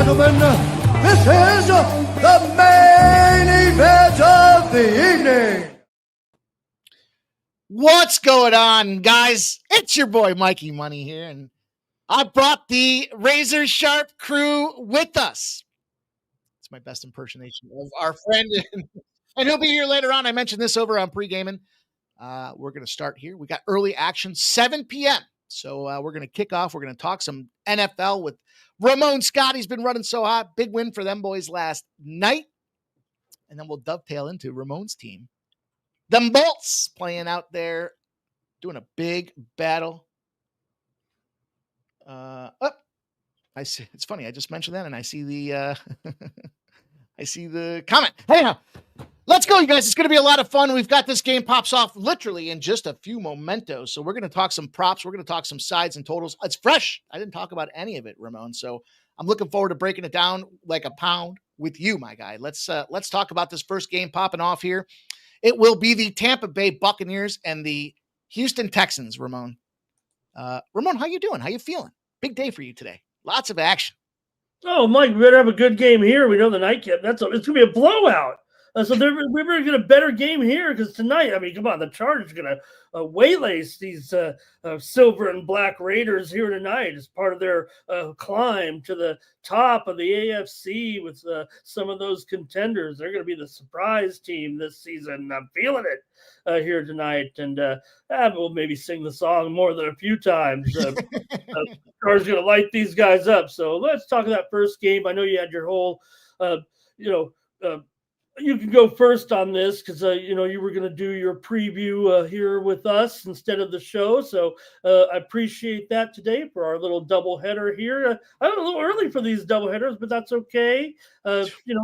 gentlemen, this is the main event of the evening. What's going on, guys? It's your boy Mikey Money here, and I brought the razor sharp crew with us. It's my best impersonation of our friend, and he'll be here later on. I mentioned this over on pre-gaming. We're going to start here. We got early action, 7 p.m. So we're going to kick off. We're going to talk some NFL with Ramon Scott. He's been running so hot. Big win for them boys last night. And then we'll dovetail into Ramon's team. Them Bolts playing out there, doing a big battle. I see. It's funny. I just mentioned that, and I see the I see the comment. Hey, now, let's go, you guys. It's going to be a lot of fun. We've got this game pops off literally in just a few mementos. So we're going to talk some props. We're going to talk some sides and totals. It's fresh. I didn't talk about any of it, Ramon. So I'm looking forward to breaking it down like a pound with you, my guy. Let's talk about this first game popping off here. It will be the Tampa Bay Buccaneers and the Houston Texans, Ramon. Ramon, how you doing? How you feeling? Big day for you today. Lots of action. Oh, Mike, we better have a good game here. We know the nightcap. It's going to be a blowout. So we better get a better game here because tonight, I mean, come on, the Chargers are going to waylay these silver and black Raiders here tonight as part of their climb to the top of the AFC with some of those contenders. They're going to be the surprise team this season. I'm feeling it here tonight. And we'll maybe sing the song more than a few times. Chargers going to light these guys up. So let's talk about that first game. I know you had your whole, you can go first on this because, you were going to do your preview here with us instead of the show. So I appreciate that today for our little doubleheader here. I'm a little early for these doubleheaders, but that's okay. We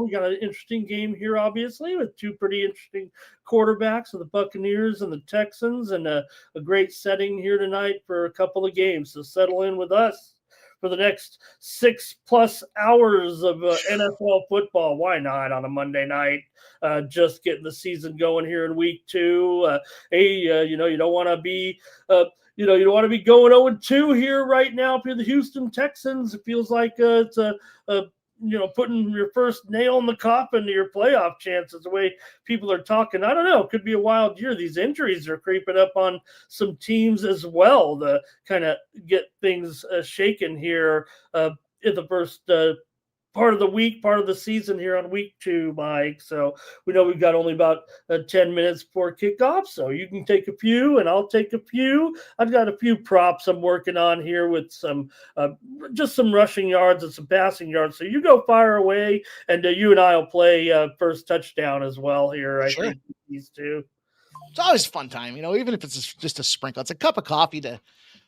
got an interesting game here, obviously, with two pretty interesting quarterbacks of the Buccaneers and the Texans, and a great setting here tonight for a couple of games. So settle in with us for the next 6+ hours of NFL football. Why not on a Monday night? Just getting the season going here in week 2. You don't want to be, you don't want to be going 0-2 here right now for the Houston Texans. It feels like it's putting your first nail in the coffin to your playoff chances, the way people are talking. I don't know. It could be a wild year. These injuries are creeping up on some teams as well to kind of get things shaken here in the first part of the week, part of the season here on week 2, Mike. So we know we've got only about 10 minutes before kickoff. So you can take a few and I'll take a few. I've got a few props I'm working on here with some, just some rushing yards and some passing yards. So you go fire away, and you and I will play first touchdown as well here. Sure. I think these two. It's always a fun time, even if it's just a sprinkle. It's a cup of coffee to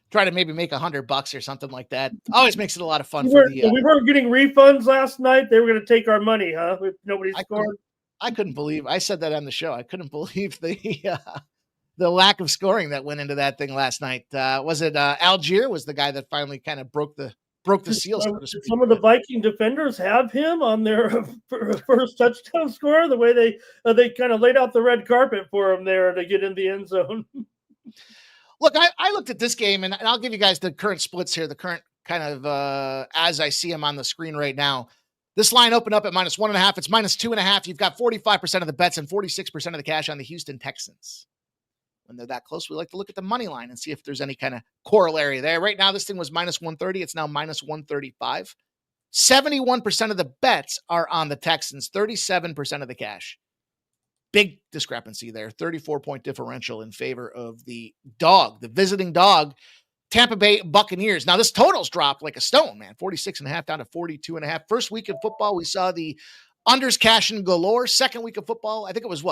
try to maybe make $100 or something like that. Always makes it a lot of fun. We weren't getting refunds last night. They were going to take our money, huh? If nobody scored. I couldn't believe. I said that on the show. I couldn't believe the lack of scoring that went into that thing last night. Was it Algier? Was the guy that finally kind of broke the seal? So to speak. Some of the Viking defenders have him on their first touchdown score. The way they kind of laid out the red carpet for him there to get in the end zone. Look, I looked at this game, and I'll give you guys the current splits here, the current kind of as I see them on the screen right now. This line opened up at -1.5. It's -2.5. You've got 45% of the bets and 46% of the cash on the Houston Texans. When they're that close, we like to look at the money line and see if there's any kind of corollary there. Right now, this thing was -130. It's now -135. 71% of the bets are on the Texans, 37% of the cash. Big discrepancy there, 34-point differential in favor of the dog, the visiting dog, Tampa Bay Buccaneers. Now, this total's dropped like a stone, man, 46.5 down to 42.5. First week of football, we saw the unders cashing galore. Second week of football, I think it was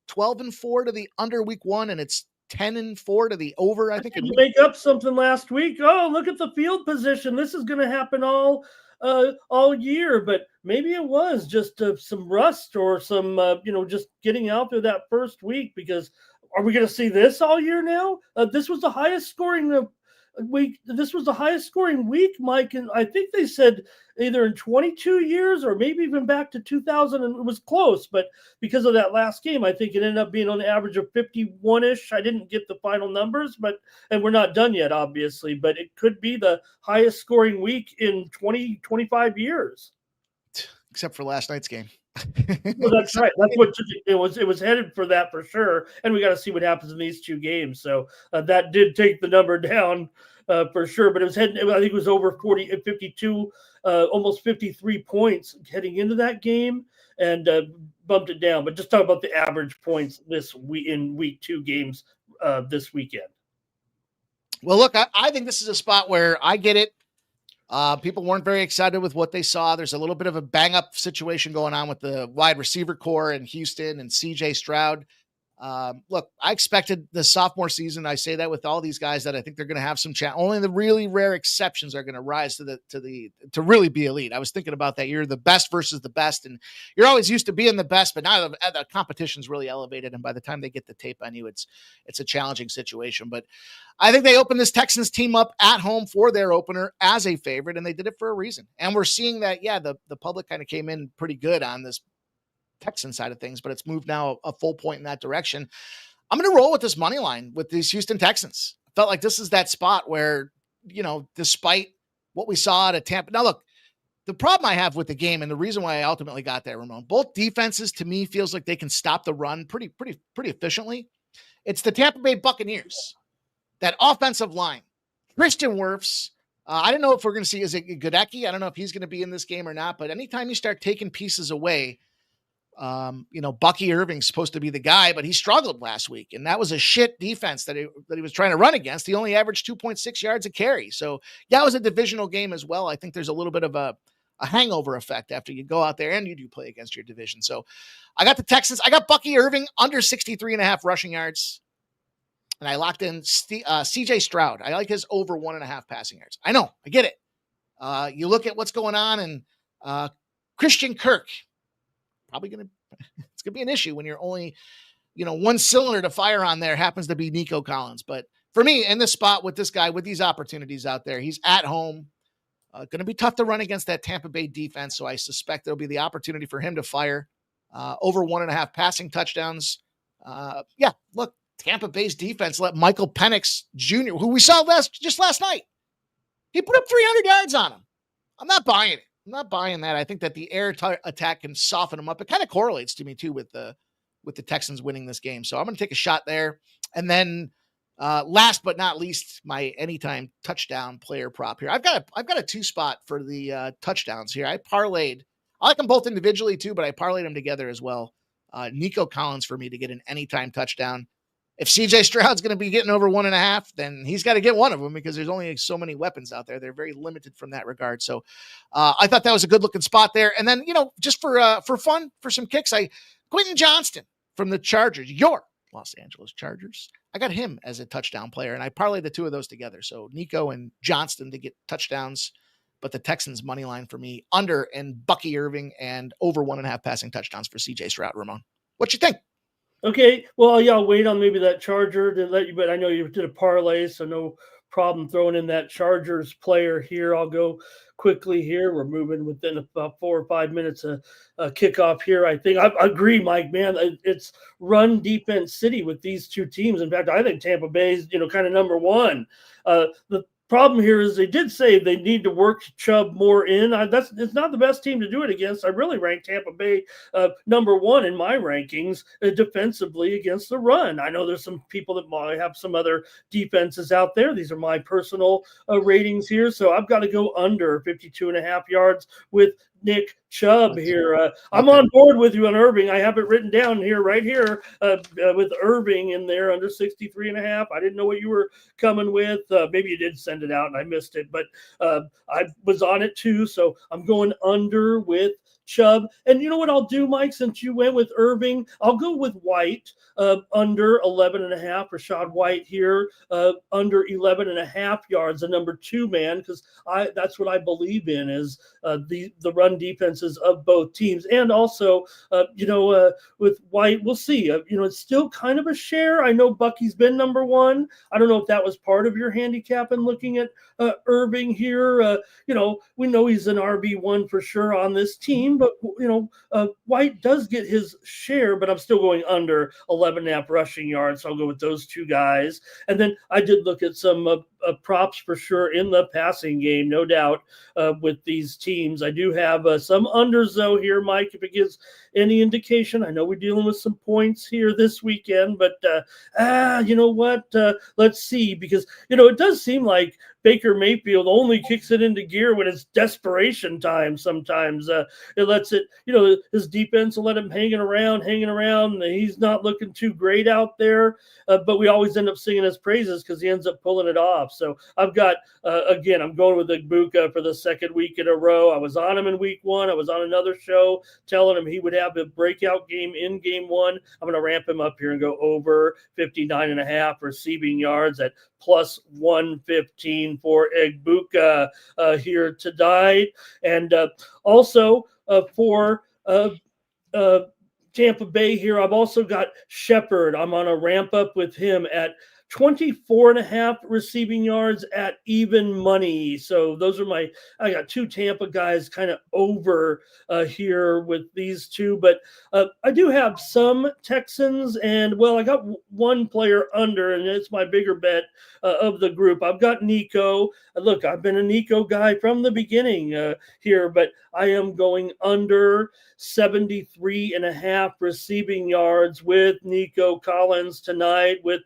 12-4 to the under week 1, and it's 10-4 to the over. I think you make up something last week. Oh, look at the field position. This is going to happen all year, but maybe it was just some rust or some, just getting out there that first week, because are we going to see this all year now? This was the highest scoring week. This was the highest scoring week, Mike. And I think they said either in 22 years or maybe even back to 2000. And it was close, but because of that last game, I think it ended up being on the average of 51-ish. I didn't get the final numbers, and we're not done yet, obviously, but it could be the highest scoring week in 25 years. except for last night's game. Well, that's right. That's what it was. It was headed for that for sure. And we got to see what happens in these two games. So that did take the number down for sure. But it was heading. I think it was over 52, almost 53 points heading into that game, and bumped it down. But just talk about the average points this week in week 2 games this weekend. Well, look, I think this is a spot where I get it. People weren't very excited with what they saw. There's a little bit of a bang up situation going on with the wide receiver core in Houston and CJ Stroud. Look, I expected the sophomore season. I say that with all these guys that I think they're going to have some chat. Only the really rare exceptions are going to rise to really be elite. I was thinking about that. You're the best versus the best, and you're always used to being the best, but now the competition's really elevated. And by the time they get the tape on you, it's a challenging situation. But I think they opened this Texans team up at home for their opener as a favorite, and they did it for a reason. And we're seeing that, the public kind of came in pretty good on this Texan side of things, but it's moved now a full point in that direction. I'm going to roll with this money line with these Houston Texans. I felt like this is that spot where, despite what we saw at Tampa. Now, look, the problem I have with the game and the reason why I ultimately got there, Ramon, both defenses to me feels like they can stop the run pretty efficiently. It's the Tampa Bay Buccaneers, that offensive line, Christian Wirfs. I don't know if we're going to see, is it Godecki? I don't know if he's going to be in this game or not, but anytime you start taking pieces away, Bucky Irving's supposed to be the guy, but he struggled last week, and that was a shit defense that he was trying to run against. He only averaged 2.6 yards a carry. So yeah, it was a divisional game as well. I think there's a little bit of a hangover effect after you go out there and you do play against your division. So I got the Texans. I got Bucky Irving under 63.5 rushing yards, and I locked in CJ Stroud. I like his over 1.5 passing yards. I know, I get it. You look at what's going on, and Christian Kirk, probably it's going to be an issue when you're only, one cylinder to fire on there happens to be Nico Collins. But for me, in this spot with this guy, with these opportunities out there, he's at home, going to be tough to run against that Tampa Bay defense. So I suspect there'll be the opportunity for him to fire over 1.5 passing touchdowns. Look, Tampa Bay's defense let Michael Penix Jr., who we saw just last night, he put up 300 yards on him. I'm not buying it. I'm not buying that. I think that the air attack can soften them up. It kind of correlates to me too with the Texans winning this game. So I'm going to take a shot there. And then last but not least, my anytime touchdown player prop here. I've got a 2 spot for the touchdowns here. I like them both individually too, but I parlayed them together as well. Nico Collins for me to get an anytime touchdown. If CJ Stroud's going to be getting over 1.5, then he's got to get one of them because there's only so many weapons out there. They're very limited from that regard. So I thought that was a good looking spot there. And then, just for fun, for some kicks, Quentin Johnston from the Chargers, your Los Angeles Chargers. I got him as a touchdown player, and I parlayed the 2 of those together. So Nico and Johnston to get touchdowns, but the Texans money line for me under, and Bucky Irving and over 1.5 passing touchdowns for CJ Stroud. Ramon, what you think? Okay, well, yeah, I'll wait on maybe that Charger to let you, but I know you did a parlay, so no problem throwing in that Chargers player here. I'll go quickly here. We're moving within about 4 or 5 minutes of kickoff here. I think I agree, Mike, man. It's run defense city with these two teams. In fact, I think Tampa Bay is, kind of number one. The problem here is they did say they need to work Chubb more in. It's not the best team to do it against. I really rank Tampa Bay number 1 in my rankings defensively against the run. I know there's some people that might have some other defenses out there. These are my personal ratings here. So I've got to go under 52.5 yards with Nick Chubb here. I'm on board with you on Irving. I have it written down here, right here, with Irving in there under 63.5. I didn't know what you were coming with. Maybe you did send it out and I missed it, but I was on it too. So I'm going under with Chubb. And you know what I'll do, Mike, since you went with Irving, I'll go with White under 11.5. Rashad White here under 11.5 yards, the number 2 man, because that's what I believe in is the run defenses of both teams. And also, with White, we'll see. It's still kind of a share. I know Bucky's been number 1. I don't know if that was part of your handicap in looking at Irving here. We know he's an RB1 for sure on this team, but White does get his share, but I'm still going under 11.5 rushing yards. So I'll go with those two guys. And then I did look at some props for sure in the passing game, no doubt, with these teams. I do have some unders though here, Mike, if it gives any indication. I know we're dealing with some points here this weekend, but you know what? Let's see, because it does seem like Baker Mayfield only kicks it into gear when it's desperation time. Sometimes it lets it, his defense will let him hanging around. He's not looking too great out there, but we always end up singing his praises because he ends up pulling it off. So I've got, again, I'm going with Igbuka for the second week in a row. I was on him in week 1. I was on another show telling him he would have a breakout game in game 1. I'm going to ramp him up here and go over 59.5 receiving yards at plus 115 for Igbuka here tonight. And also for Tampa Bay here, I've also got Shepard. I'm on a ramp up with him at 24.5 receiving yards at even money. So those are I got 2 Tampa guys kind of over here with these two, but I do have some Texans, and I got one player under, and it's my bigger bet of the group. I've got Nico. Look, I've been a Nico guy from the beginning here, but I am going under 73.5 receiving yards with Nico Collins tonight with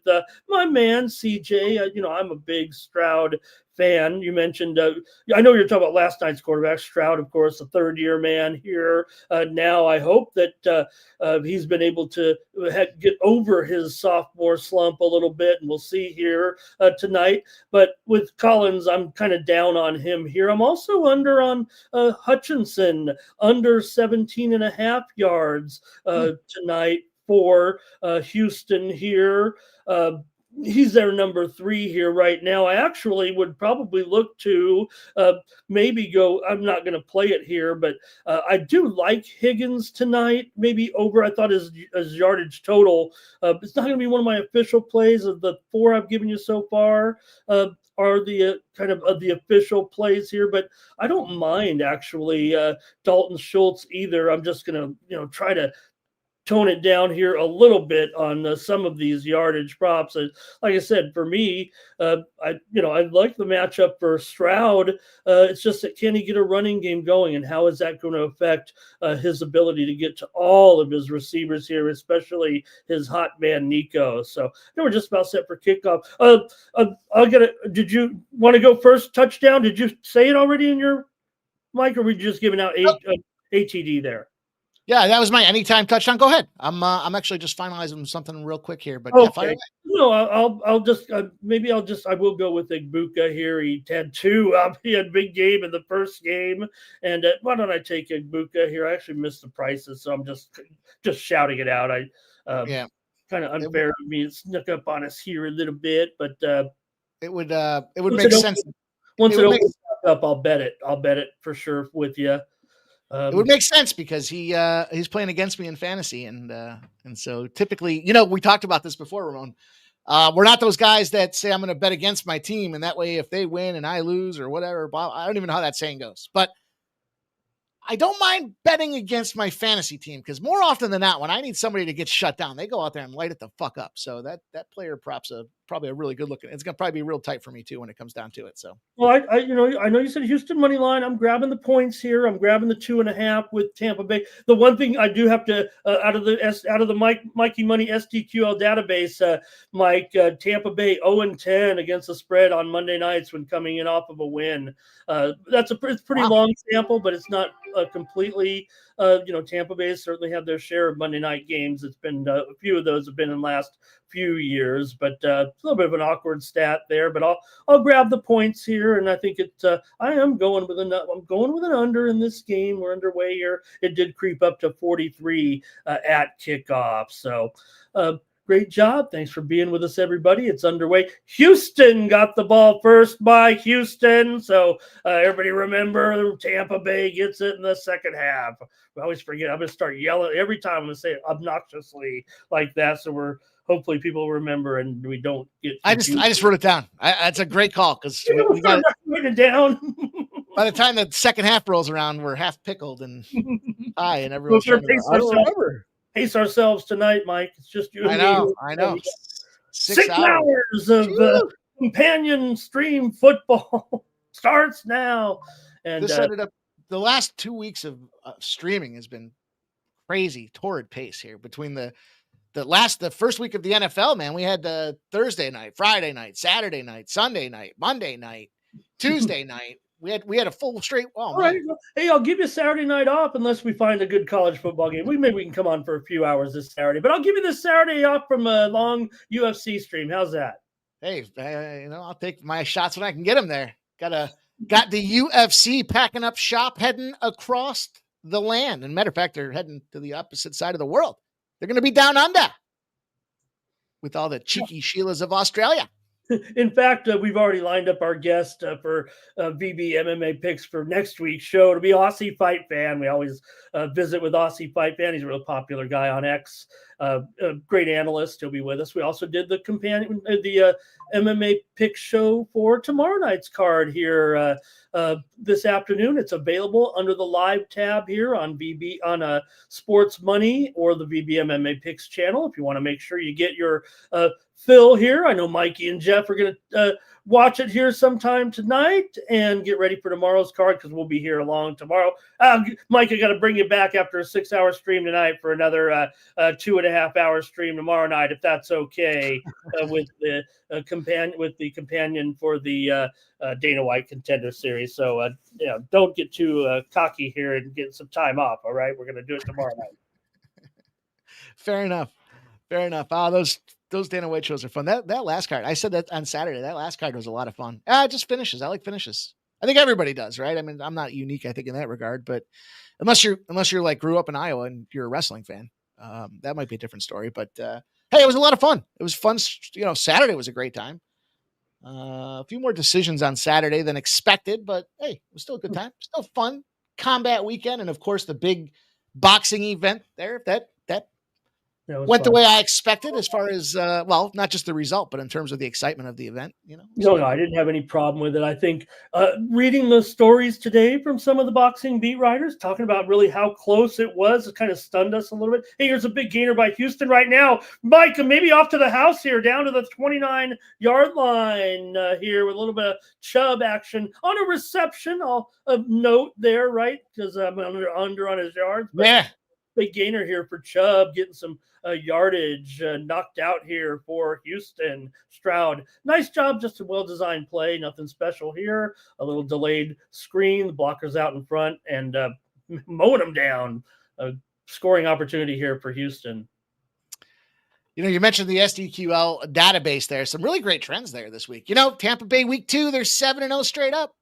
my man CJ. I'm a big Stroud fan. You mentioned, I know you're talking about last night's quarterback, Stroud, of course, the third-year man here. Now I hope that he's been able to get over his sophomore slump a little bit, and we'll see here tonight. But with Collins, I'm kind of down on him here. I'm also under on Hutchinson, under 17.5 yards tonight for Houston here. He's their number 3 here right now. I actually would probably look to maybe go. I'm not going to play it here, but I do like Higgins tonight. Maybe over. I thought his yardage total. It's not going to be one of my official plays of the 4 I've given you so far. Are the kind of the official plays here, but I don't mind actually Dalton Schultz either. I'm just going to try to tone it down here a little bit on some of these yardage props. And like I said, for me, I like the matchup for Stroud. It's just that can he get a running game going, and how is that going to affect his ability to get to all of his receivers here, especially his hot man Nico. So we're just about set for kickoff. Did you want to go first? Touchdown? Did you say it already in your mic, or were you just giving out ATD there? Yeah, that was my anytime touchdown. Go ahead. I'm actually just finalizing something real quick here, but okay. No, I'll just I will go with Igbuka here. He had 2. He had a big game in the first game, and why don't I take Igbuka here? I actually missed the prices, so I'm just shouting it out. Kind of unfair of me. It snuck up on us here a little bit, but it would make sense. Once it opens up, I'll bet it. I'll bet it for sure with you. It would make sense because he's playing against me in fantasy, and so typically, we talked about this before, Ramon. We're not those guys that say I'm going to bet against my team, and that way, if they win and I lose or whatever, I don't even know how that saying goes. But I don't mind betting against my fantasy team because more often than not, when I need somebody to get shut down, they go out there and light it the fuck up. So that player prop's probably a really good looking. It's going to probably be real tight for me too when it comes down to it. So, well, I know you said Houston money line. I'm grabbing the points here. I'm grabbing the 2.5 with Tampa Bay. The one thing I do have to out of the Mikey Money SDQL database, Mike, Tampa Bay 0-10 against the spread on Monday nights when coming in off of a win. It's pretty long sample, but it's not completely. Tampa Bay certainly have their share of Monday night games. It's been a few of those have been in the last few years, but a little bit of an awkward stat there. But I'll grab the points here, and I think I am going with an under in this game. We're underway here. It did creep up to 43 at kickoff. So. Great job. Thanks for being with us, everybody. It's underway. Houston got the ball first by Houston. So everybody remember Tampa Bay gets it in the second half. I always forget. I'm going to start yelling every time I'm going to say it obnoxiously like that. So hopefully people remember and we don't get. I just wrote it down. That's a great call because we got written it down. By the time the second half rolls around, we're half pickled and high, and We're everyone's going trying to to go, I don't remember. pace ourselves tonight, Mike. It's just you and me. I know. 6 hours of companion stream football starts now. And this ended up the last 2 weeks of streaming has been crazy, torrid pace here between the first week of the NFL, man. We had Thursday night, Friday night, Saturday night, Sunday night, Monday night, Tuesday night. We had a full straight. Oh, all right. Hey, I'll give you Saturday night off unless we find a good college football game. Maybe we can come on for a few hours this Saturday, but I'll give you this Saturday off from a long UFC stream. How's that? Hey, I'll take my shots when I can get them there. Got the UFC packing up shop, heading across the land. And matter of fact, they're heading to the opposite side of the world. They're going to be down under with all the cheeky Sheilas of Australia. In fact, we've already lined up our guest for VB MMA picks for next week's show. It'll be Aussie Fight Fan. We always visit with Aussie Fight Fan. He's a real popular guy on X. A great analyst. He'll be with us. We also did the MMA pick show for tomorrow night's card here this afternoon. It's available under the live tab here on VB on Sports Money or the VB MMA picks channel. If you want to make sure you get your fill here, I know Mikey and Jeff are going to watch it here sometime tonight and get ready for tomorrow's card because we'll be here along tomorrow. Mike, I got to bring you back after a 6-hour stream tonight for another 2.5-hour stream tomorrow night, if that's okay, with the companion for the Dana White Contender Series. So, don't get too cocky here and get some time off. All right, we're going to do it tomorrow night. Fair enough. Those Dana White shows are fun. That last card, I said that on Saturday, that last card was a lot of fun. Just finishes. I like finishes. I think everybody does, right? I mean, I'm not unique, I think, in that regard, but unless you're like grew up in Iowa and you're a wrestling fan, that might be a different story. But hey, it was a lot of fun. It was fun. Saturday was a great time. A few more decisions on Saturday than expected, but hey, it was still a good time. Still fun. Combat weekend, and of course the big boxing event there. That went the way I expected as far as, not just the result, but in terms of the excitement of the event, No, I didn't have any problem with it. I think reading the stories today from some of the boxing beat writers talking about really how close it was, it kind of stunned us a little bit. Hey, here's a big gainer by Houston right now. Mike, maybe off to the house here, down to the 29-yard line here with a little bit of Chubb action on a reception. I'll note there, right, because I'm under on his yards. Yeah. Big gainer here for Chubb, getting some yardage knocked out here for Houston. Stroud, nice job, just a well-designed play, nothing special here. A little delayed screen, the blocker's out in front, and mowing them down. A scoring opportunity here for Houston. You mentioned the SDQL database there. Some really great trends there this week. Tampa Bay week 2, they're 7-0 straight up.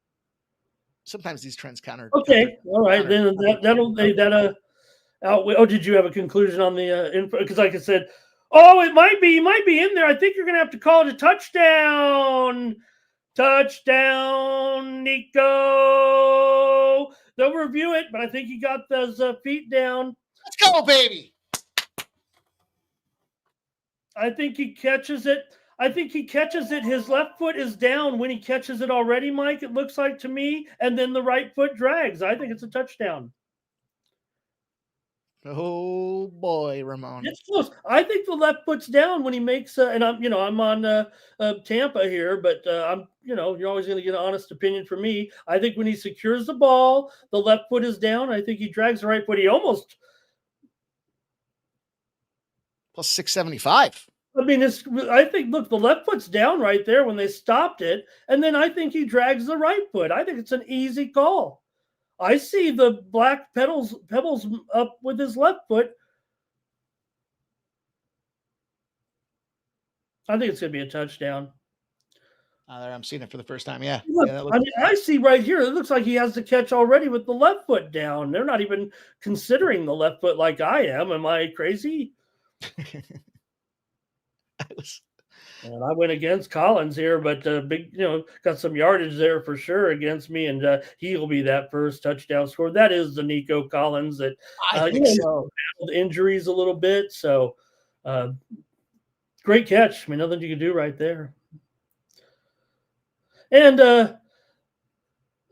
Sometimes these trends counter. Okay, all right, then that'll did you have a conclusion on the info? Because like I said, it might be in there. I think you're going to have to call it a touchdown. Touchdown, Nico. They'll review it, but I think he got those feet down. Let's go, baby. I think he catches it. His left foot is down when he catches it already, Mike, it looks like to me. And then the right foot drags. I think it's a touchdown. Oh boy, Ramon! It's close. I think the left foot's down when he makes. And I'm on Tampa here, but you're always going to get an honest opinion from me. I think when he secures the ball, the left foot is down. I think he drags the right foot. He almost plus 675. I think look, the left foot's down right there when they stopped it, and then I think he drags the right foot. I think it's an easy call. I see the black pebbles up with his left foot. I think it's going to be a touchdown. I'm seeing it for the first time. Yeah. Look, I see right here. It looks like he has the catch already with the left foot down. They're not even considering the left foot like I am. Am I crazy? And I went against Collins here, but got some yardage there for sure against me, and he'll be that first touchdown score. That is the Nico Collins that injuries a little bit. So great catch. I mean, nothing you can do right there. And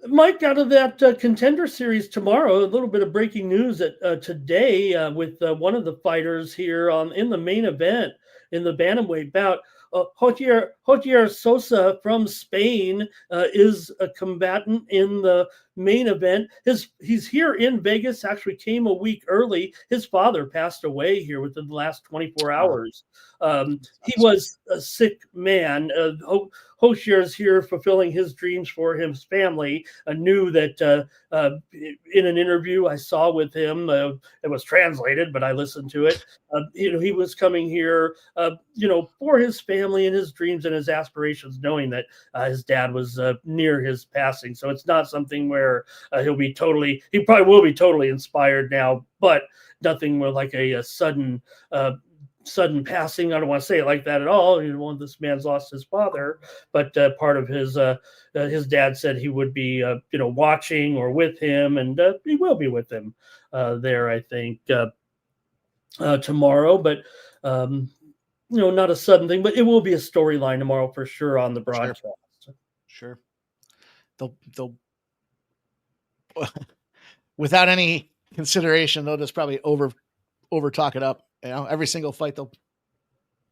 Mike, out of that contender series tomorrow, a little bit of breaking news that today with one of the fighters here in the main event in the bantamweight bout. Javier Sosa from Spain is a combatant in the main event. He's here in Vegas, actually came a week early. His father passed away here within the last 24 hours. He was a sick man. Hozier is here fulfilling his dreams for his family. I knew that in an interview I saw with him, it was translated, but I listened to it. He was coming here, for his family and his dreams and his aspirations, knowing that his dad was near his passing. So it's not something where he probably will be totally inspired now, but nothing more like a sudden passing. I don't want to say it like that at all. This man's lost his father, but part of his dad said he would be, watching or with him, and he will be with him there, I think, tomorrow. But not a sudden thing, but it will be a storyline tomorrow for sure on the broadcast. Sure. They'll without any consideration, they'll just probably over talk it up. Every single fight they'll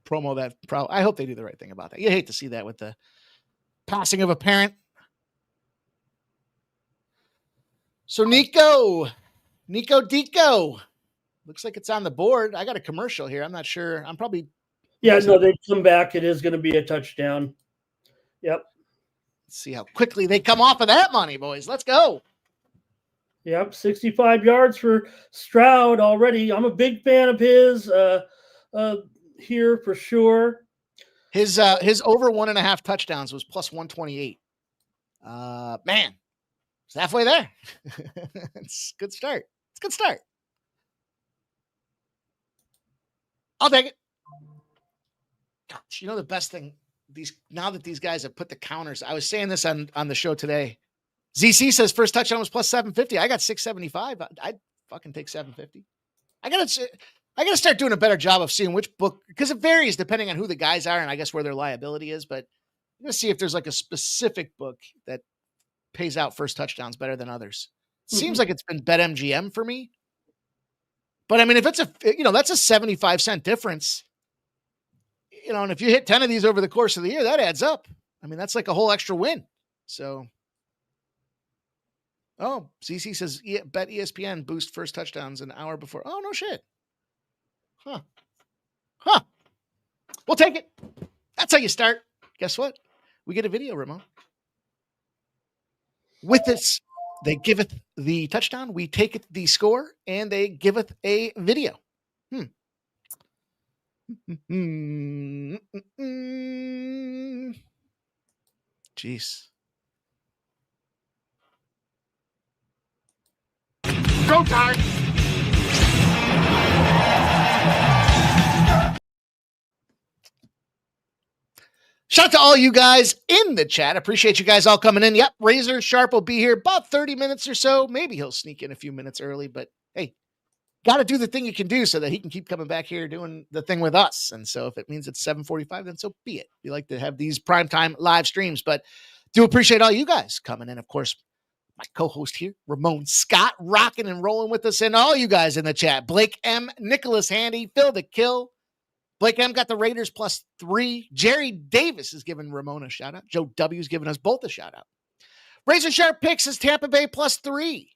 promo that. I hope they do the right thing about that. You hate to see that with the passing of a parent. So Nico Dico, looks like it's on the board. I got a commercial here. I'm not sure. I'm probably. Yeah, no, they come back. It is going to be a touchdown. Yep. Let's see how quickly they come off of that money, boys. Let's go. Yep, 65 yards for Stroud already. I'm a big fan of his here for sure. His over 1.5 touchdowns was plus 128. Man, it's halfway there. It's a good start. It's a good start. I'll take it. Gosh, the best thing, now that these guys have put the counters, I was saying this on the show today. ZC says first touchdown was plus 750. I got 675. I'd fucking take 750. I gotta start doing a better job of seeing which book, because it varies depending on who the guys are and I guess where their liability is. But I'm gonna see if there's like a specific book that pays out first touchdowns better than others. Seems like it's been BetMGM for me. But I mean, if it's that's a 75-cent difference. And if you hit 10 of these over the course of the year, that adds up. I mean, that's like a whole extra win. So. Oh, CC says, bet ESPN boost first touchdowns an hour before. Oh, no shit. Huh. We'll take it. That's how you start. Guess what? We get a video, Ramon. With this, they giveth the touchdown, we taketh the score, and they giveth a video. Jeez. Go time. Shout out to all you guys in the chat. Appreciate you guys all coming in. Yep, Razor Sharp will be here about 30 minutes or so. Maybe he'll sneak in a few minutes early, but hey, got to do the thing you can do so that he can keep coming back here doing the thing with us. And so if it means it's 7:45, then so be it. We like to have these primetime live streams, but do appreciate all you guys coming in. Of course, my co-host here, Ramon Scott, rocking and rolling with us, and all you guys in the chat. Blake M, Nicholas Handy, Phil the Kill. Blake M got the Raiders +3. Jerry Davis is giving Ramon a shout out. Joe W is giving us both a shout out. Razor Sharp Picks is Tampa Bay +3.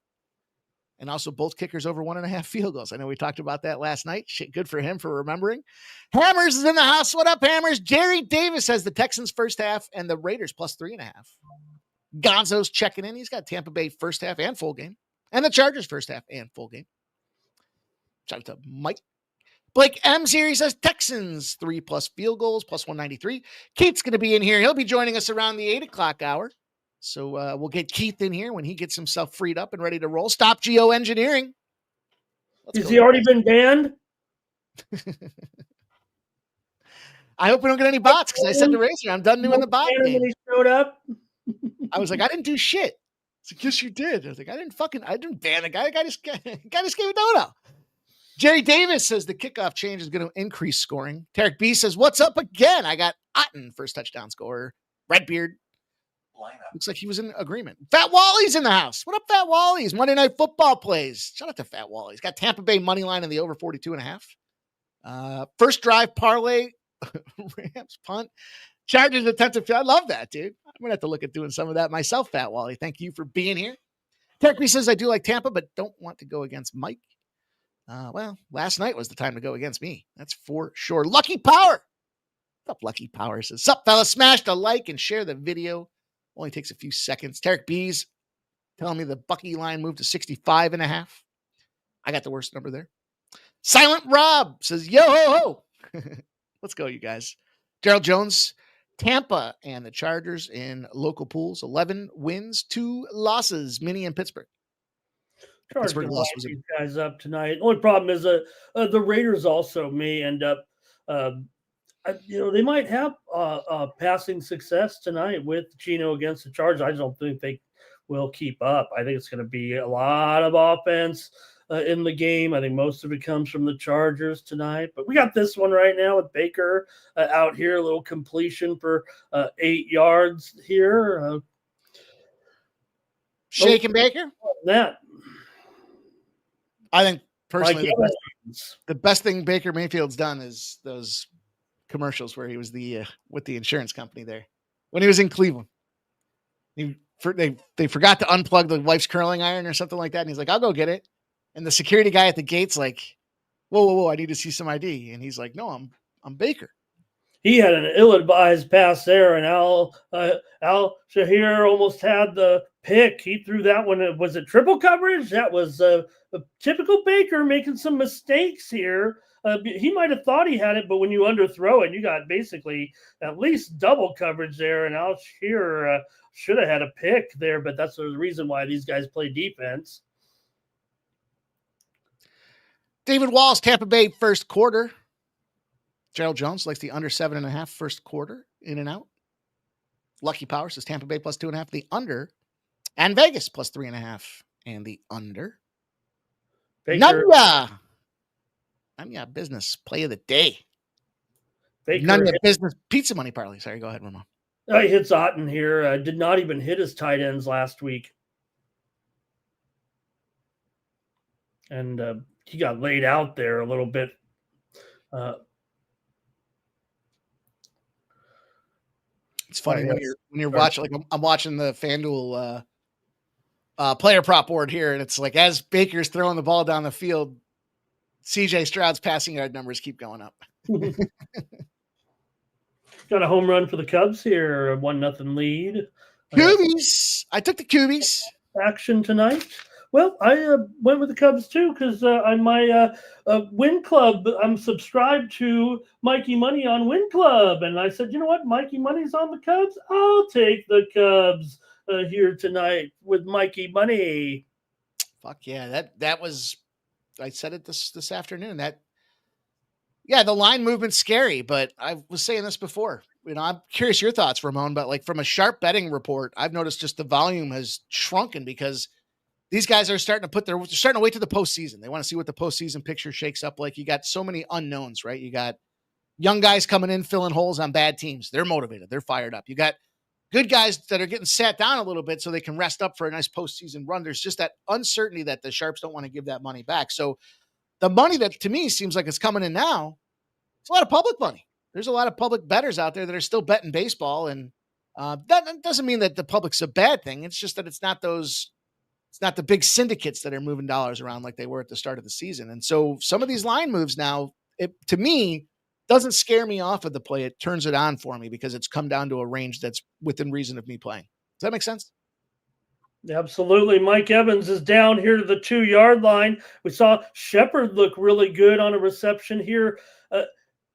And also both kickers over 1.5 field goals. I know we talked about that last night. Shit, good for him for remembering. Hammers is in the house. What up, Hammers? Jerry Davis has the Texans first half and the Raiders +3.5. Gonzo's checking in. He's got Tampa Bay first half and full game, and the Chargers first half and full game. Shout out to Mike. Blake M's here. He says Texans 3+ field goals +193. Keith's going to be in here. He'll be joining us around the 8 o'clock hour. So we'll get Keith in here when he gets himself freed up and ready to roll. Stop Geoengineering. Has he already been banned? I hope we don't get any bots, because I said to Razor, I'm done doing the bot game. When he showed up. I was like, I didn't do shit. It's like, yes, you did. I was like, I didn't ban the guy. The guy just gave a no. Jerry Davis says the kickoff change is going to increase scoring. Tarek B says, what's up again? I got Otten first touchdown scorer. Redbeard. Looks like he was in agreement. Fat Wally's in the house. What up, Fat Wally's? Monday Night Football plays. Shout out to Fat Wally. He's got Tampa Bay money line in the over 42.5. First drive parlay. Rams punt. Chargers attempted field. I love that, dude. I'm going to have to look at doing some of that myself, Fat Wally. Thank you for being here. Terry says, I do like Tampa, but don't want to go against Mike. Well, last night was the time to go against me. That's for sure. Lucky Power. What's up, Lucky Power? Says, sup, fella? Smash the like and share the video. Only takes a few seconds. Tarek B's telling me the Bucky line moved to 65.5. I got the worst number there. Silent Rob says, yo, ho, ho. Let's go, you guys. Gerald Jones, Tampa and the Chargers in local pools. 11 wins, 2 losses. Minnie and Pittsburgh. Chargers can lock these guys up tonight. The only problem is the Raiders also may end up, they might have passing success tonight with Geno against the Chargers. I don't think they will keep up. I think it's going to be a lot of offense in the game. I think most of it comes from the Chargers tonight. But we got this one right now with Baker out here, a little completion for 8 yards here. Shaking Baker? That. I think personally the best thing Baker Mayfield's done is those commercials where he was with the insurance company there when he was in Cleveland. They forgot to unplug the wife's curling iron or something like that, and he's like, "I'll go get it." And the security guy at the gate's like, "Whoa! I need to see some ID." And he's like, "No, I'm Baker." He had an ill-advised pass there, and Al Shahir almost had the pick. He threw that one. Was it triple coverage? That was a typical Baker making some mistakes here. He might have thought he had it, but when you underthrow it, you got basically at least double coverage there, and Al Shahir should have had a pick there, but that's the reason why these guys play defense. David Walls, Tampa Bay first quarter. Gerald Jones likes the under 7.5 first quarter in and out. Lucky Power says Tampa Bay plus 2.5, the under, and Vegas plus 3.5 and the under. Nanya business play of the day. Nanya business pizza money parlay. Sorry, go ahead, Ramon. He hits Otten here. Did not even hit his tight ends last week, and he got laid out there a little bit. It's funny when you're watching, like I'm watching the FanDuel player prop board here, and it's like as Baker's throwing the ball down the field, CJ Stroud's passing yard numbers keep going up. Got a home run for the Cubs here, 1-0 lead. Coobies, I took the Coobies action tonight. Well, I went with the Cubs too because on my Win Club, I'm subscribed to Mikey Money on Win Club, and I said, you know what, Mikey Money's on the Cubs. I'll take the Cubs here tonight with Mikey Money. Fuck yeah, that was. I said it this afternoon. The line movement's scary, but I was saying this before. I'm curious your thoughts, Ramon. But like from a sharp betting report, I've noticed just the volume has shrunken because these guys are starting to wait to the postseason. They want to see what the postseason picture shakes up like. You got so many unknowns, right? You got young guys coming in, filling holes on bad teams. They're motivated. They're fired up. You got good guys that are getting sat down a little bit so they can rest up for a nice postseason run. There's just that uncertainty that the Sharps don't want to give that money back. So the money that to me seems like it's coming in now, it's a lot of public money. There's a lot of public bettors out there that are still betting baseball. And that doesn't mean that the public's a bad thing. It's just that it's not the big syndicates that are moving dollars around like they were at the start of the season. And so some of these line moves now, to me, doesn't scare me off of the play. It turns it on for me because it's come down to a range that's within reason of me playing. Does that make sense? Absolutely. Mike Evans is down here to the 2-yard line. We saw Shepard look really good on a reception here.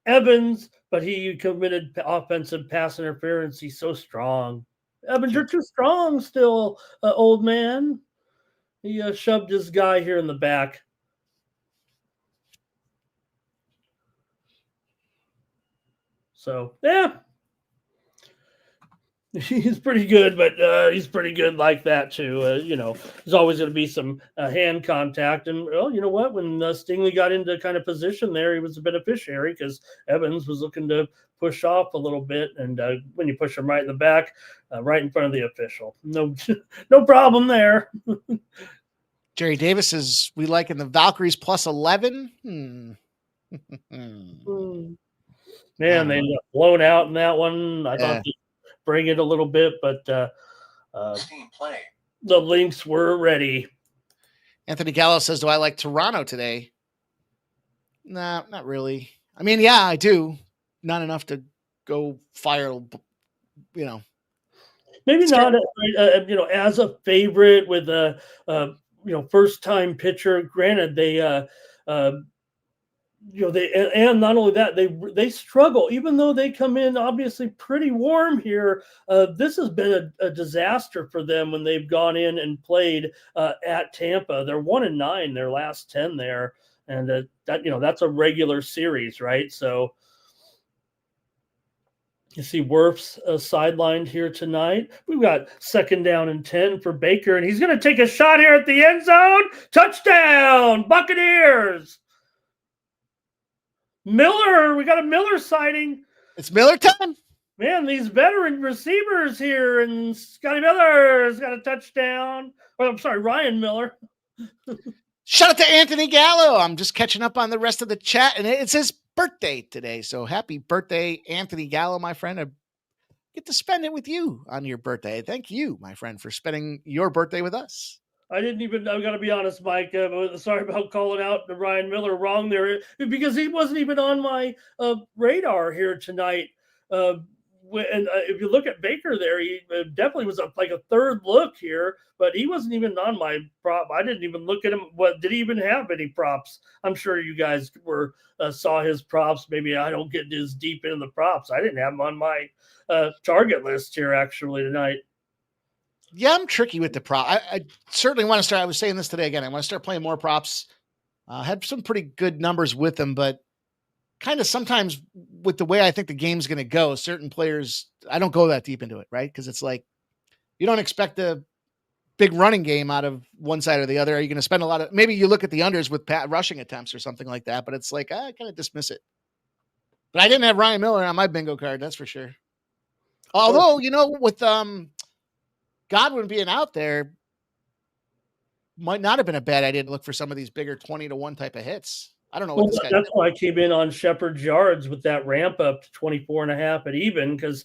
Evans, but he committed offensive pass interference. He's so strong. Evans, you're too strong still, old man. He shoved his guy here in the back. So, yeah. He's pretty good, but he's pretty good like that too. There's always going to be some hand contact, and well, you know what? When Stingley got into kind of position there, he was a beneficiary because Evans was looking to push off a little bit, and when you push him right in the back, right in front of the official, no, no problem there. Jerry Davis is we like in the Valkyries plus 11. Man, they ended up blown out in that one. I thought they'd bring it a little bit, but the Lynx were ready. Anthony Gallo says, do I like Toronto today? Nah, not really. I mean, yeah, I do. Not enough to go fire, Maybe not, as a favorite with a, first time pitcher. Granted, they, and not only that, they struggle, even though they come in obviously pretty warm here. This has been a disaster for them when they've gone in and played at Tampa. They're 1-9 their last 10 there, and that's a regular series, right? So you see Wirfs sidelined here tonight. We've got 2nd down and 10 for Baker, and he's going to take a shot here at the end zone. Touchdown, Buccaneers! Miller, we got a Miller sighting. It's Miller time. Man, these veteran receivers here, and Scotty Miller's got a touchdown. Oh, I'm sorry, Ryan Miller. Shout out to Anthony Gallo. I'm just catching up on the rest of the chat, and it's his birthday today. So happy birthday, Anthony Gallo, my friend. I get to spend it with you on your birthday. Thank you, my friend, for spending your birthday with us. I got to be honest, Mike. Sorry about calling out the Ryan Miller wrong there, because he wasn't even on my radar here tonight. If you look at Baker there, he definitely was like a third look here, but he wasn't even on my prop. I didn't even look at him. What did he even have any props? I'm sure you guys saw his props. Maybe I don't get as deep into the props. I didn't have him on my target list here actually tonight. Yeah, I'm tricky with the prop. I certainly want to start. I was saying this today again. I want to start playing more props. Had some pretty good numbers with them, but kind of sometimes with the way I think the game's going to go, certain players, I don't go that deep into it, right? Because it's like you don't expect a big running game out of one side or the other. Are you going to spend a lot of? Maybe you look at the unders with rushing attempts or something like that, but it's like I kind of dismiss it. But I didn't have Ryan Miller on my bingo card, that's for sure. Although with Godwin being out there, might not have been a bad idea to look for some of these bigger 20-1 type of hits. I don't know. That's why I came in on Shepard's yards with that ramp up to 24.5 at even, because,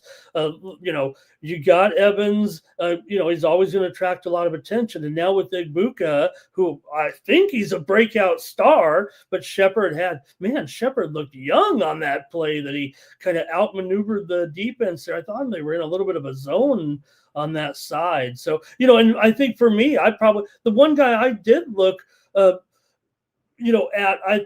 you got Evans, he's always going to attract a lot of attention. And now with Igbuka, who I think he's a breakout star, but Shepard looked young on that play that he kind of outmaneuvered the defense there. I thought they were in a little bit of a zone on that side. So, and I think for me, the one guy I did look, I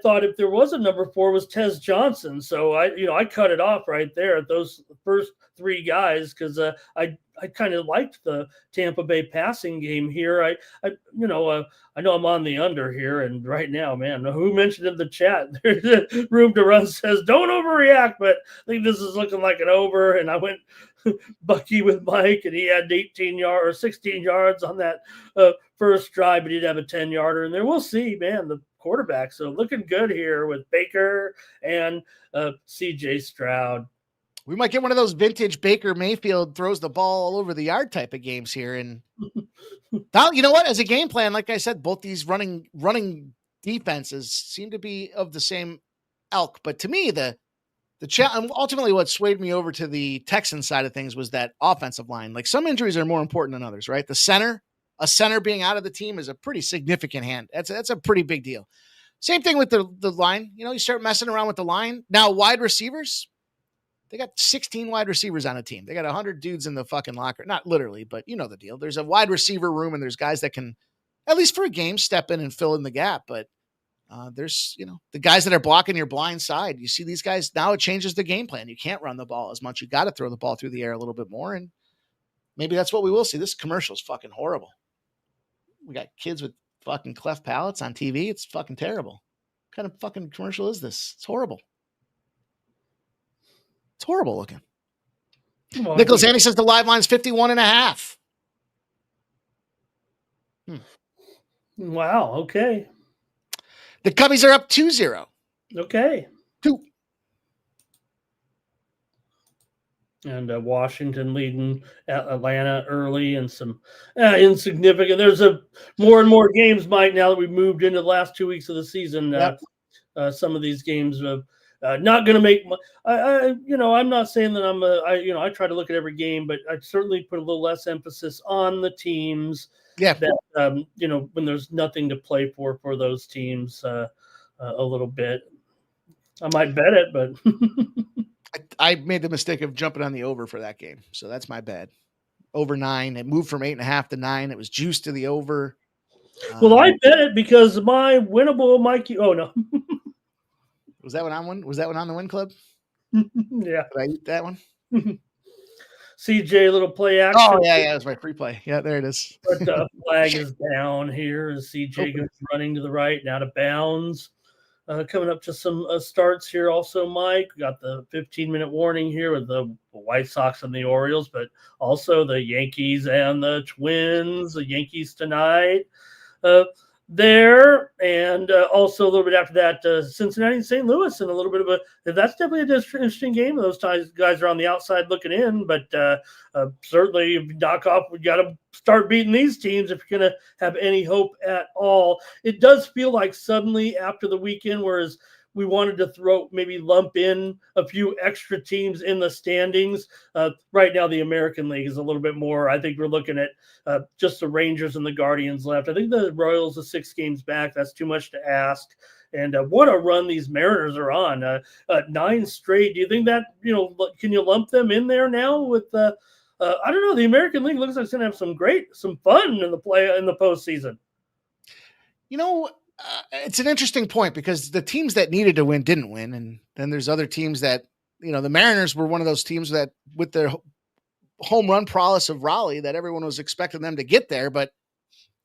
thought if there was a number 4 was Tez Johnson. So I cut it off right there at those first 3 guys because I kind of liked the Tampa Bay passing game here. I know I'm on the under here, and right now, man, who mentioned in the chat? There's a room to run says don't overreact, but I think this is looking like an over. And I went Bucky with Mike, and he had 16 yards on that first drive, but he'd have a 10-yarder in there. We'll see, man. The quarterback, so looking good here with Baker and CJ Stroud. We might get one of those vintage Baker Mayfield throws the ball all over the yard type of games here. And now, you know what? As a game plan, like I said, both these running defenses seem to be of the same elk. But to me, the ultimately what swayed me over to the Texans side of things was that offensive line. Like some injuries are more important than others, right? A center being out of the team is a pretty significant hand. That's a pretty big deal. Same thing with the line. You start messing around with the line. Now, wide receivers, they got 16 wide receivers on a team. They got 100 dudes in the fucking locker. Not literally, but you know the deal. There's a wide receiver room, and there's guys that can, at least for a game, step in and fill in the gap. But there's, the guys that are blocking your blind side. You see these guys, now it changes the game plan. You can't run the ball as much. You got to throw the ball through the air a little bit more, and maybe that's what we will see. This commercial is fucking horrible. We got kids with fucking cleft palates on TV. It's fucking terrible. What kind of fucking commercial is this? It's horrible. It's horrible looking. Well, Nicholas Andy says the live line's 51.5. Wow. Okay. The Cubbies are up 2-0. Okay. 2. And Washington leading Atlanta early, and some insignificant. There's more and more games, Mike. Now that we've moved into the last 2 weeks of the season, Yep. Some of these games not going to make. I'm not saying that I try to look at every game, but I certainly put a little less emphasis on the teams. Yeah. That when there's nothing to play for those teams, a little bit. I might bet it, but. I made the mistake of jumping on the over for that game, so that's my bad. Over 9. It moved from 8.5 to 9. It was juiced to the over. Well, I bet it because my winnable Mikey. Oh no, was that one on one? Was that one on the win club? Yeah, did I eat that one? CJ, little play action. Oh yeah, that was my free play. Yeah, there it is. But the flag is down here as CJ goes running to the right and out of bounds. Coming up to some starts here also, Mike. We got the 15-minute warning here with the White Sox and the Orioles, but also the Yankees and the Twins. The Yankees tonight there, and also a little bit after that, Cincinnati and St. Louis, and a little bit of that's definitely an interesting game. Those guys are on the outside looking in, but certainly if you knock off, we got to start beating these teams if you're going to have any hope at all. It does feel like suddenly after the weekend, whereas we wanted to maybe lump in a few extra teams in the standings. Right now, the American League is a little bit more. I think we're looking at just the Rangers and the Guardians left. I think the Royals are 6 games back. That's too much to ask. And what a run these Mariners are on. 9 straight. Do you think that, can you lump them in there now with I don't know. The American League looks like it's going to have some fun in the postseason. It's an interesting point because the teams that needed to win didn't win. And then there's other teams that, the Mariners were one of those teams that with their home run prowess of Raleigh that everyone was expecting them to get there. But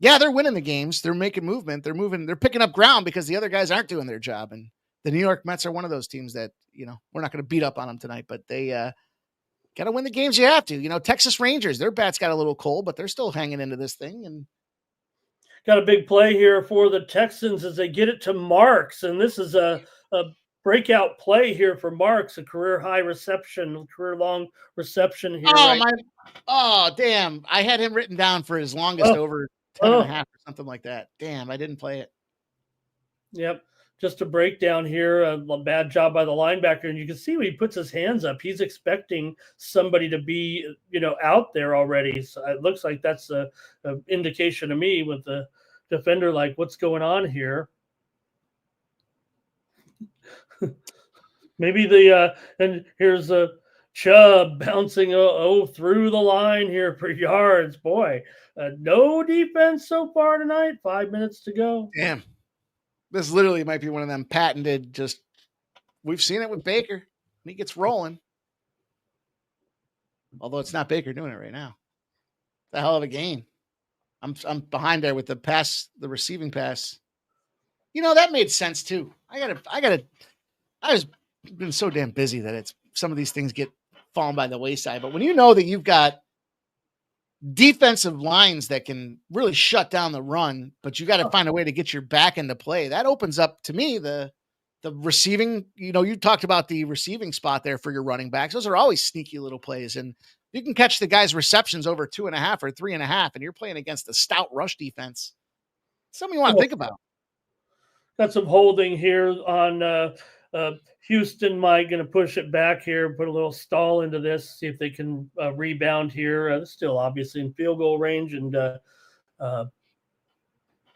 yeah, they're winning the games. They're making movement. They're moving. They're picking up ground because the other guys aren't doing their job. And the New York Mets are one of those teams that, we're not going to beat up on them tonight, but they got to win the games you have to. Texas Rangers, their bats got a little cold, but they're still hanging into this thing. And got a big play here for the Texans as they get it to Marks. And this is a breakout play here for Marks, a career long reception here. Oh, damn. I had him written down for his longest over 10.5 or something like that. Damn, I didn't play it. Yep. Just a breakdown here. A bad job by the linebacker. And you can see when he puts his hands up, he's expecting somebody to be, out there already. So it looks like that's a indication to me with the defender, like what's going on here. Maybe and here's a Chubb bouncing through the line here for yards. Boy, no defense so far tonight. 5 minutes to go. Damn. This literally might be one of them patented, we've seen it with Baker. He gets rolling. Although it's not Baker doing it right now. The hell of a game. I'm behind there with the receiving pass. That made sense too. I've been so damn busy that some of these things get fallen by the wayside. But when you know that you've got defensive lines that can really shut down the run, but you got to find a way to get your back into play. That opens up to me the receiving. You talked about the receiving spot there for your running backs. Those are always sneaky little plays, and you can catch the guy's receptions over 2.5 or 3.5, and you're playing against a stout rush defense. Something you want to think about. Got some holding here on Houston. Mike going to push it back here, put a little stall into this, see if they can rebound here. Still obviously in field goal range, and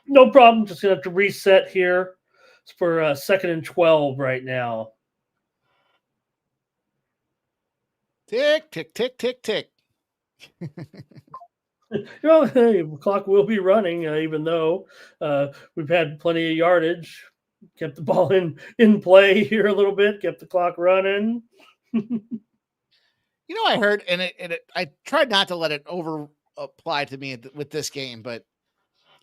no problem. Just going to have to reset here. It's for 2nd and 12 right now. Tick, tick, tick, tick, tick. The clock will be running, even though we've had plenty of yardage. Kept the ball in play here a little bit, kept the clock running. I heard, and I tried not to let it over apply to me with this game, but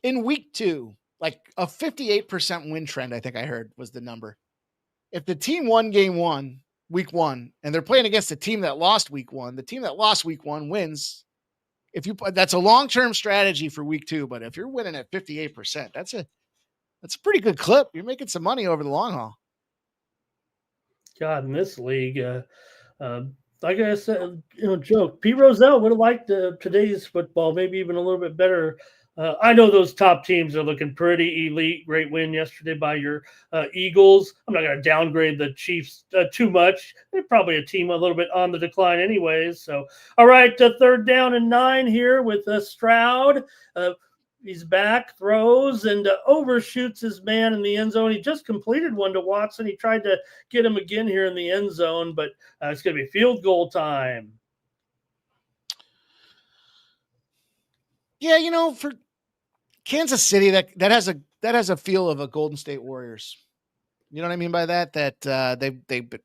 in week 2, like a 58% win trend, I think I heard was the number. If the team won game 1, week 1 and they're playing against a team that lost week 1, the team that lost week 1 wins. That's a long-term strategy for week 2, but if you're winning at 58%, that's a pretty good clip. You're making some money over the long haul. God, in this league, like I said, joke. Pete Rozelle would have liked today's football, maybe even a little bit better. I know those top teams are looking pretty elite. Great win yesterday by your Eagles. I'm not going to downgrade the Chiefs too much. They're probably a team a little bit on the decline anyways. So, all right, 3rd down and 9 here with Stroud. He's back, throws, and overshoots his man in the end zone. He just completed one to Watson. He tried to get him again here in the end zone, but it's going to be field goal time. Yeah, for Kansas City, that has a feel of a Golden State Warriors. You know what I mean by that? That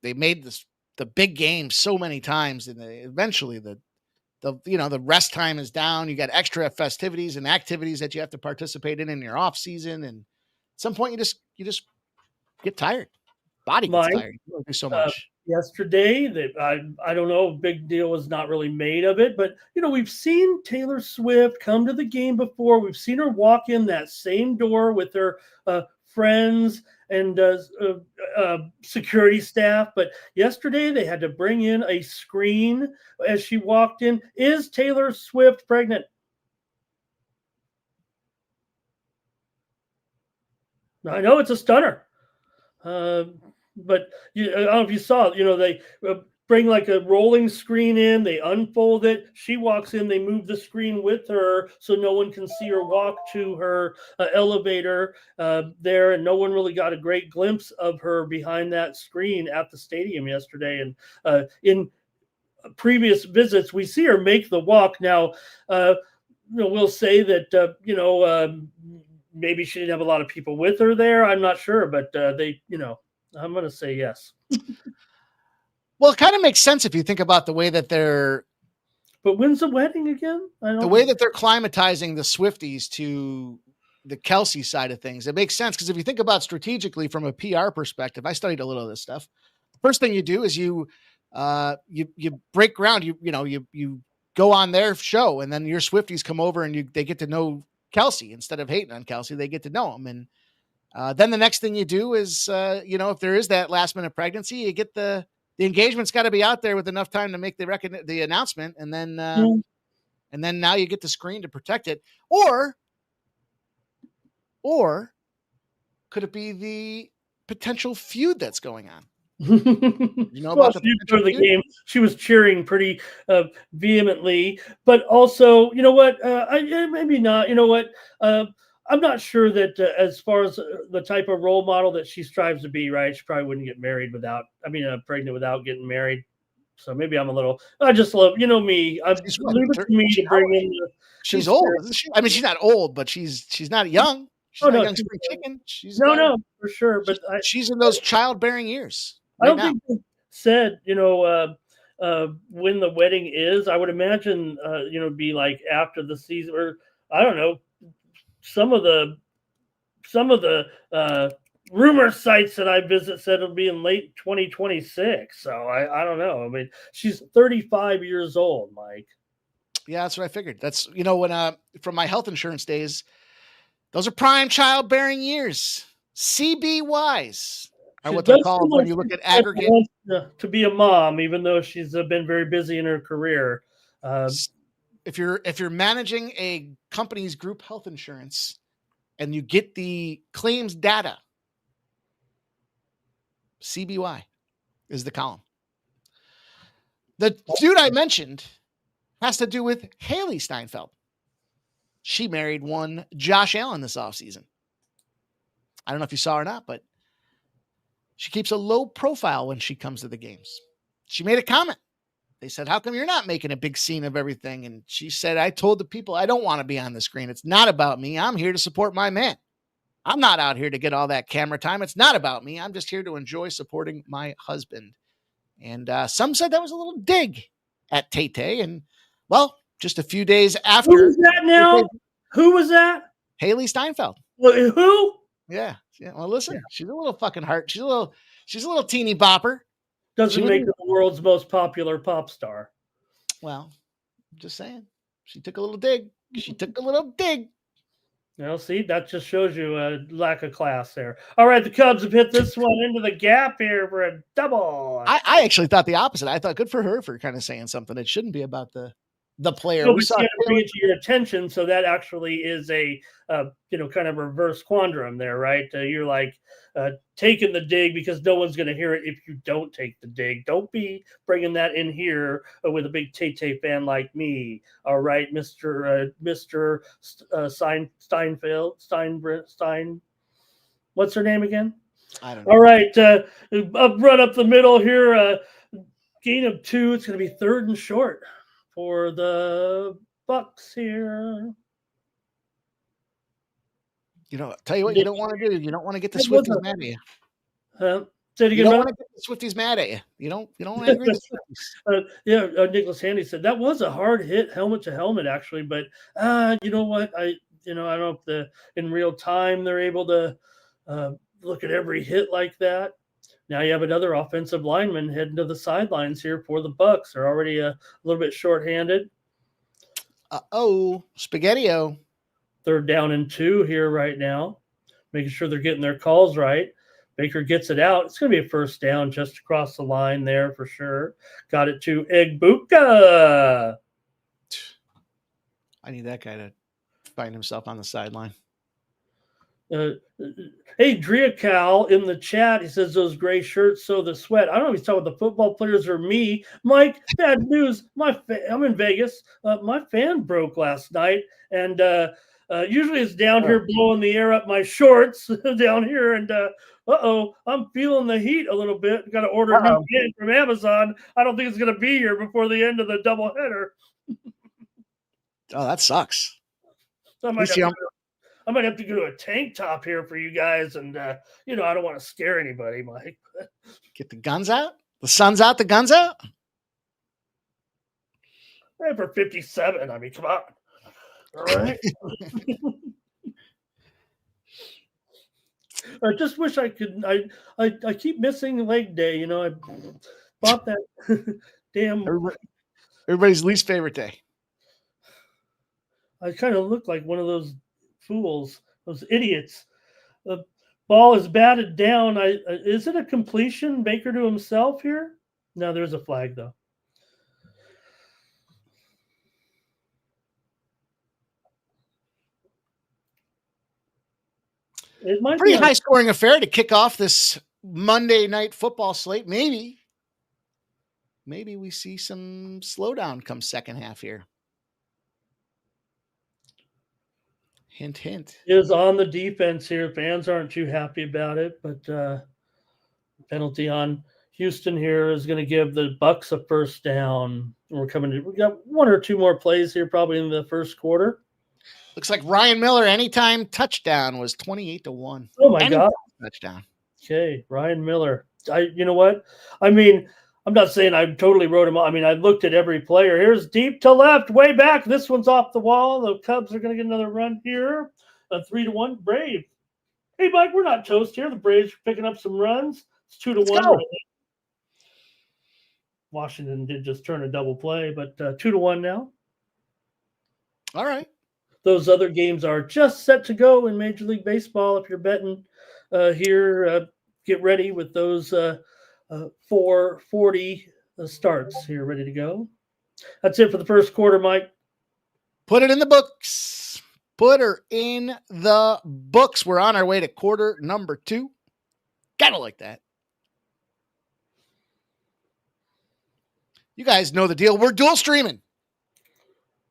they made the big game so many times, and eventually the rest time is down. You got extra festivities and activities that you have to participate in your off season. And at some point you just get tired. Body gets tired. You don't do so much. Yesterday, I don't know, big deal was not really made of it, but we've seen Taylor Swift come to the game before. We've seen her walk in that same door with her friends and security staff, but yesterday they had to bring in a screen as she walked in. Is Taylor Swift pregnant? I know it's a stunner, but I don't know if you saw, they bring like a rolling screen in, they unfold it, she walks in, they move the screen with her so no one can see her walk to her elevator there, and no one really got a great glimpse of her behind that screen at the stadium yesterday. And in previous visits, we see her make the walk. Now, we'll say that, maybe she didn't have a lot of people with her there. I'm not sure, but I'm going to say yes. Well, it kind of makes sense if you think about the way that they're. But when's the wedding again? The way that they're climatizing the Swifties to the Kelsey side of things, it makes sense because if you think about strategically from a PR perspective, I studied a little of this stuff. First thing you do is you break ground. You go on their show, and then your Swifties come over and they get to know Kelsey instead of hating on Kelsey. They get to know him, and then the next thing you do is if there is that last minute pregnancy, you get the engagement's got to be out there with enough time to make the announcement, and then now you get the screen to protect it, or could it be the potential feud that's going on? About the game? She was cheering pretty vehemently, but also, maybe not. I'm not sure that as far as the type of role model that she strives to be, right? She probably wouldn't get married pregnant without getting married. So maybe I just love, me. Leave it to me to bring in. She's old, isn't she? I mean, she's not old, but she's not young. She's not young spring chicken. No, for sure. But she's in those childbearing years. I don't think they said, when the wedding is. I would imagine, be like after the season, or I don't know. Some of the rumor sites that I visit said it'll be in late 2026. So I don't know. I mean, she's 35 years old, Mike. Yeah, that's what I figured. That's when from my health insurance days, those are prime childbearing years. CBYs are what they're called when you look at aggregate. To be a mom, even though she's been very busy in her career. If you're managing a company's group health insurance and you get the claims data, CBY is the column. The dude I mentioned has to do with Haley Steinfeld. She married one Josh Allen this offseason. I don't know if you saw her or not, but she keeps a low profile when she comes to the games. She made a comment. They said, how come you're not making a big scene of everything? And she said, I told the people I don't want to be on the screen. It's not about me. I'm here to support my man. I'm not out here to get all that camera time. It's not about me. I'm just here to enjoy supporting my husband. And some said that was a little dig at Tay-Tay. And, well, just a few days after. Who was that now? Who was that? Haley Steinfeld. Who? Yeah. Well, listen, she's a little fucking heart. She's a little teeny bopper. Doesn't make her the world's most popular pop star. Well, I'm just saying. She took a little dig. See, that just shows you a lack of class there. All right, the Cubs have hit this one into the gap here for a double. I actually thought the opposite. I thought good for her for kind of saying something. It shouldn't be about the player. No, we saw to bring it to your attention, so that actually is a kind of reverse quandrum there, right? You're like taking the dig because no one's going to hear it if you don't take the dig. Don't be bringing that in here with a big Tay fan like me. All right, Mister Steinfeld Stein. What's her name again? I don't know. All right, run up the middle here. Gain of 2. It's going to be 3rd and short for the Bucs here. Tell you what you don't want to do. You don't want to get the Swifties mad at you. You don't want to get the Swifties mad at you. You don't agree with Swifties. Nicholas Handy said that was a hard hit, helmet to helmet, actually. But you know what? I don't know if in real time they're able to look at every hit like that. Now you have another offensive lineman heading to the sidelines here for the Bucs. They're already a little bit shorthanded. Spaghetti-O. 3rd down and 2 here right now, making sure they're getting their calls right. Baker gets it out. It's going to be a 1st down just across the line there for sure. Got it to Egbuka. I need that guy to find himself on the sideline. Hey, Driacal in the chat, he says those gray shirts sow the sweat. I don't know if he's talking about the football players or me. Mike, bad news. I'm in Vegas. My fan broke last night, and usually it's down here blowing the air up my shorts down here, and I'm feeling the heat a little bit. Got to order a new fan from Amazon. I don't think it's going to be here before the end of the doubleheader. Oh, that sucks. So I might have to go to a tank top here for you guys, and I don't want to scare anybody, Mike. Get the guns out? The sun's out, the guns out? Hey, for 57, I mean, come on. All right. I just wish I could. I keep missing leg day. I bought that damn. Everybody's least favorite day. I kind of look like one of those fools, those idiots. The ball is batted down. Is it a completion? Baker to himself here? No, there's a flag though. It might pretty high scoring affair to kick off this Monday night football slate. Maybe we see some slowdown come second half here. Hint, hint. Is on the defense here. Fans aren't too happy about it, but penalty on Houston here is going to give the Bucs a 1st down. We got 1 or 2 more plays here, probably in the 1st quarter. Looks like Ryan Miller anytime touchdown was 28-1. Oh my God. Touchdown. Okay, Ryan Miller. You know what? I mean, I'm not saying I totally wrote him off. I mean, I looked at every player. Here's deep to left, way back. This one's off the wall. The Cubs are going to get another run here. A 3-1 Brave. Hey, Mike, we're not toast here. The Braves are picking up some runs. It's 2-1. Washington did just turn a double play, but 2-1 now. All right. Those other games are just set to go in Major League Baseball. If you're betting here, get ready with those 4:40 starts here ready to go. That's it for the 1st quarter, Mike. Put it in the books. Put her in the books. We're on our way to quarter number 2. Gotta like that. You guys know the deal. We're dual streaming.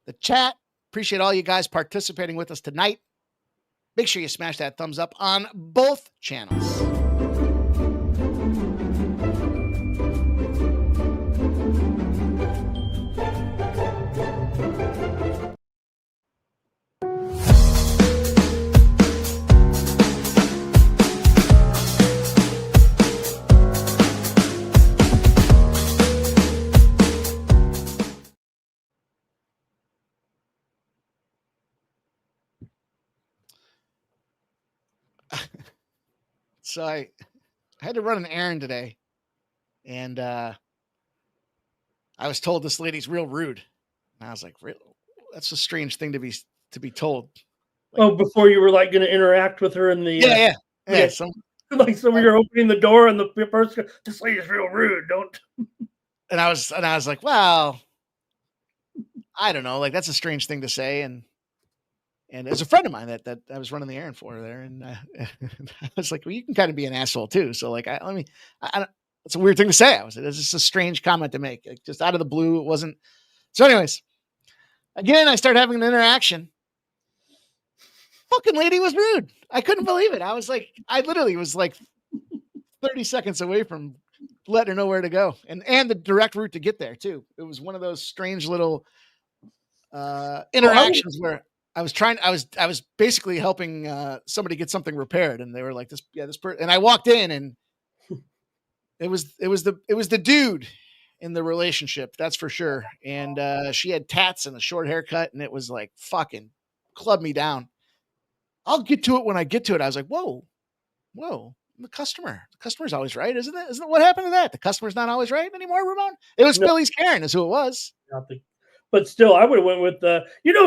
The chat. Appreciate all you guys participating with us tonight. Make sure you smash that thumbs up on both channels. So I had to run an errand today, And I was told this lady's real rude. And I was like, really? That's a strange thing to be told. Like, before you were like going to interact with her in the yeah. Okay. So you're opening the door and the person goes, this lady's real rude. Don't. And I was like, well, I don't know. Like, that's a strange thing to say. And there's a friend of mine that I was running the errand for there. And I was like, well, you can kind of be an asshole too. So like, I don't, it's a weird thing to say. It's just a strange comment to make, like, just out of the blue. It wasn't. So anyways, again, I started having an interaction. Fucking lady was rude. I couldn't believe it. I literally was like 30 seconds away from letting her know where to go, and the direct route to get there too. It was one of those strange little interactions where I was basically helping somebody get something repaired, and they were like, this person, and I walked in, and it was the dude in the relationship, that's for sure. And she had tats and a short haircut, and it was like fucking clubbed me down. I'll get to it when I get to it. I was like, whoa, the customer's always right, isn't it? Isn't it? What happened to that? The customer's not always right anymore, Ramon? It was Billy's Karen is who it was. Nothing. But still, I would have went with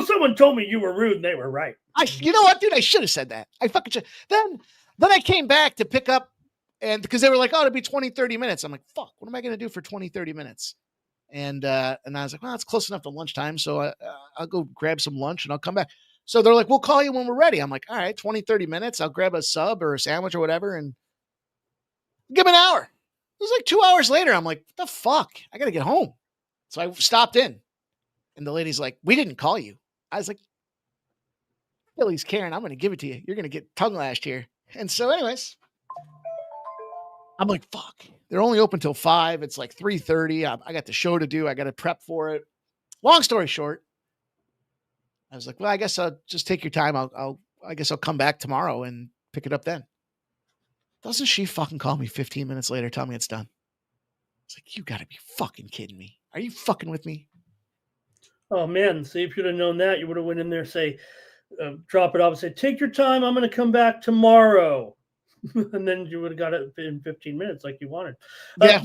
someone told me you were rude and they were right. You know what, dude? I should have said that. I fucking should. Then I came back to pick up, and because they were like, oh, it'll be 20, 30 minutes. I'm like, fuck, what am I going to do for 20, 30 minutes? And I was like, well, it's close enough to lunchtime. So I'll go grab some lunch and I'll come back. So they're like, we'll call you when we're ready. I'm like, all right, 20, 30 minutes. I'll grab a sub or a sandwich or whatever and give them an hour. It was like 2 hours later. I'm like, what the fuck? I got to get home. So I stopped in, and the lady's like, we didn't call you. I was like, Billy's Karen, I'm going to give it to you. You're going to get tongue lashed here. And so anyways, I'm like, fuck, they're only open till 5. It's like 3:30. I got the show to do. I got to prep for it. Long story short, I was like, well, I guess I'll just take your time. I guess I'll come back tomorrow and pick it up then. Doesn't she fucking call me 15 minutes later, tell me it's done? It's like, you gotta be fucking kidding me. Are you fucking with me? Oh man, see, if you'd have known that, you would have went in there, say, drop it off and say, take your time, I'm going to come back tomorrow. And then you would have got it in 15 minutes like you wanted. Yeah.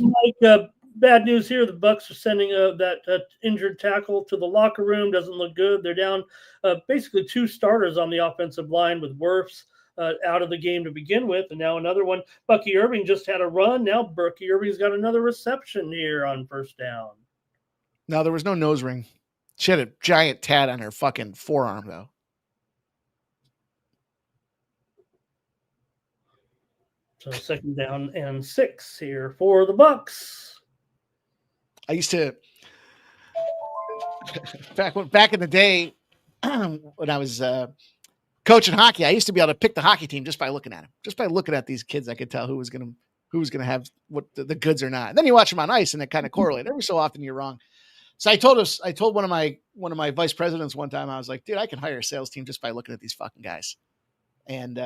Bad news here. The Bucs are sending that injured tackle to the locker room. Doesn't look good. They're down basically 2 starters on the offensive line with Wirfs out of the game to begin with. And now another one. Bucky Irving just had a run. Now Bucky Irving's got another reception here on first down. No, there was no nose ring. She had a giant tat on her fucking forearm, though. So 2nd down and 6 here for the Bucs. I used to back in the day when I was coaching hockey, I used to be able to pick the hockey team just by looking at them. Just by looking at these kids, I could tell who was gonna have what the goods or not. And then you watch them on ice, and it kind of correlates. Every so often, you're wrong. So I told one of my vice presidents one time, I was like, dude, I can hire a sales team just by looking at these fucking guys. And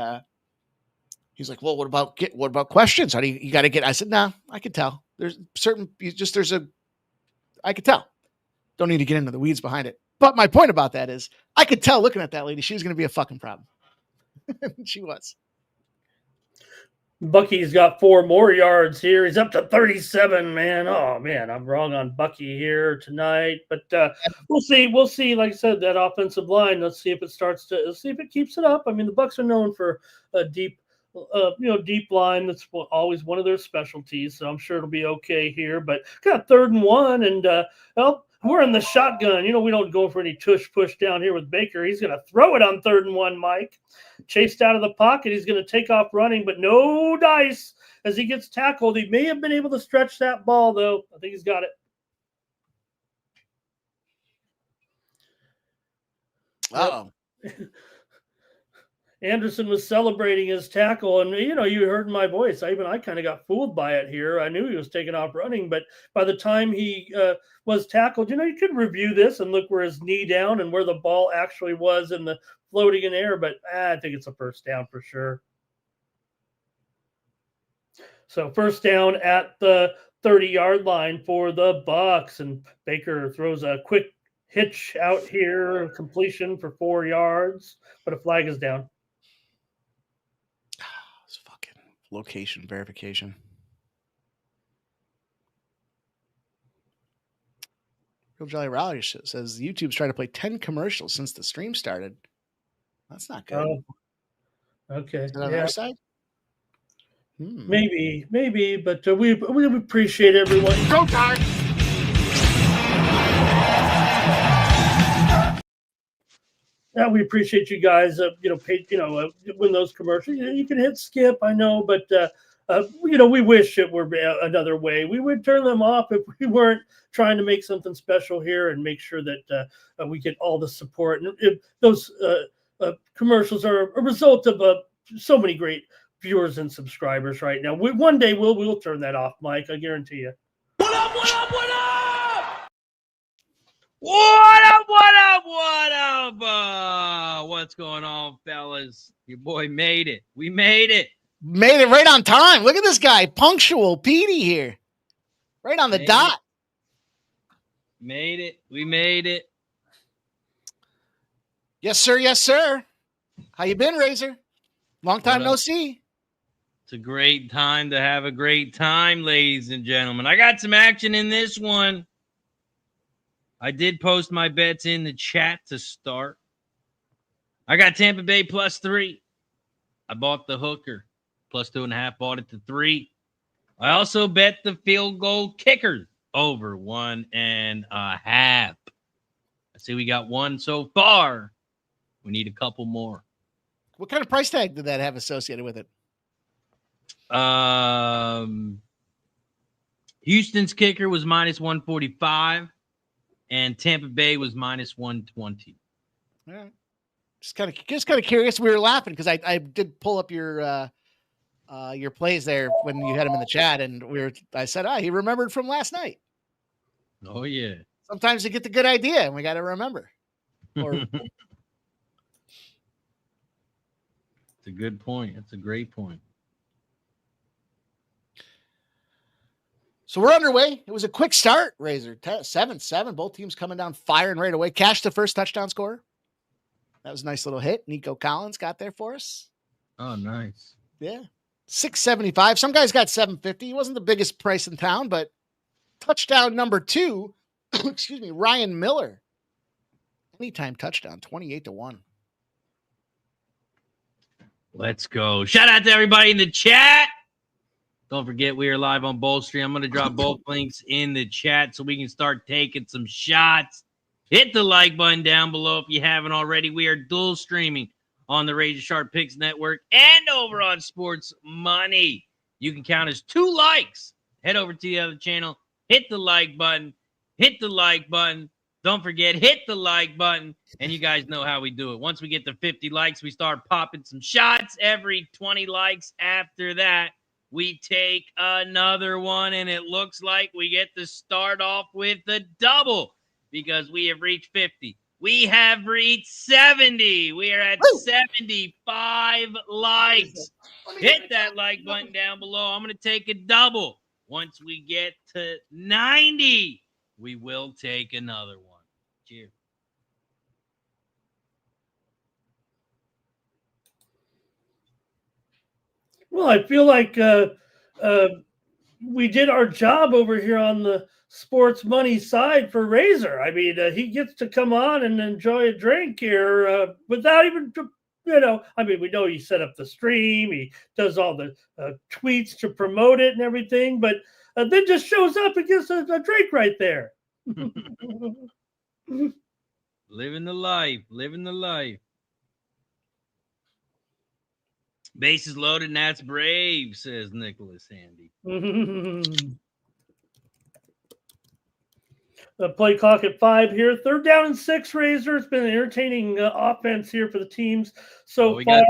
he's like, well, what about questions? How do you got to get? I said, nah, I could tell. I could tell. Don't need to get into the weeds behind it. But my point about that is I could tell looking at that lady, she was going to be a fucking problem. She was. Bucky's got 4 more yards here. He's up to 37, man. Oh, man, I'm wrong on Bucky here tonight. But we'll see. We'll see. Like I said, that offensive line, let's see if it keeps it up. I mean, the Bucs are known for a deep line. That's always one of their specialties. So I'm sure it'll be okay here. But got 3rd and 1, and we're in the shotgun. We don't go for any tush push down here with Baker. He's going to throw it on 3rd and 1, Mike. Chased out of the pocket. He's going to take off running, but no dice as he gets tackled. He may have been able to stretch that ball, though. I think he's got it. Uh-oh. Anderson was celebrating his tackle, and you heard my voice. I kind of got fooled by it here. I knew he was taking off running, but by the time he was tackled, you could review this and look where his knee down and where the ball actually was in the floating in air. But I think it's a first down for sure. So first down at the 30-yard line for the Bucs, and Baker throws a quick hitch out here, completion for 4 yards, but a flag is down. It's fucking location verification. Real Jolly Rally says YouTube's trying to play 10 commercials since the stream started. That's not good. Oh, okay. Is that on our side? Maybe, but we appreciate everyone. Go time. Yeah, we appreciate you guys. When those commercials, you can hit skip. I know, but we wish it were another way. We would turn them off if we weren't trying to make something special here and make sure that we get all the support. And if those commercials are a result of so many great viewers and subscribers right now. One day we'll turn that off, Mike. I guarantee you. What up? What up? What up? What up? What up? What up? What's going on, fellas? Your boy made it. We made it. Made it right on time. Look at this guy, punctual Petey here, right on the dot. Made it. We made it. Yes, sir. Yes, sir. How you been, Razor? Long time no see. It's a great time to have a great time, ladies and gentlemen. I got some action in this one. I did post my bets in the chat to start. I got Tampa Bay +3. I bought the hooker +2.5. Bought it to 3. I also bet the field goal kicker over 1.5. I see we got one so far. We need a couple more. What kind of price tag did that have associated with it? Houston's kicker was -145, and Tampa Bay was -120. All right. Just kind of curious. We were laughing because I did pull up your plays there when you had him in the chat, and I said, he remembered from last night. Oh yeah. Sometimes you get the good idea, and we got to remember. Or it's a good point. That's a great point. So we're underway. It was a quick start, Razor. 7-7. Both teams coming down firing right away. Cashed the first touchdown scorer. That was a nice little hit. Nico Collins got there for us. Oh, nice. Yeah. 675. Some guys got 750. He wasn't the biggest price in town, but touchdown number 2, excuse me, Ryan Miller. Anytime touchdown, 28-1. Let's go. Shout out to everybody in the chat. Don't forget, we are live on Bullstream. I'm going to drop both links in the chat so we can start taking some shots. Hit the like button down below if you haven't already. We are dual streaming on the Razor Sharp Picks Network and over on Sports Money. You can count as 2 likes. Head over to the other channel. Hit the like button. Hit the like button. Don't forget, hit the like button. And you guys know how we do it. Once we get to 50 likes, we start popping some shots. Every 20 likes after that, we take another one, and it looks like we get to start off with the double because we have reached 50. We have reached 70. We are at 75 likes. Hit that like button down below. I'm going to take a double. Once we get to 90, we will take another one. Cheers. Well, I feel like we did our job over here on the sports money side for Razor. I mean, he gets to come on and enjoy a drink here without even, we know he set up the stream. He does all the tweets to promote it and everything, but then just shows up and gets a drink right there. Living the life. Living the life. Bases loaded, and that's brave, says Nicholas Handy. Play clock at 5 here. 3rd down and 6, Razor. It's been an entertaining offense here for the teams so far.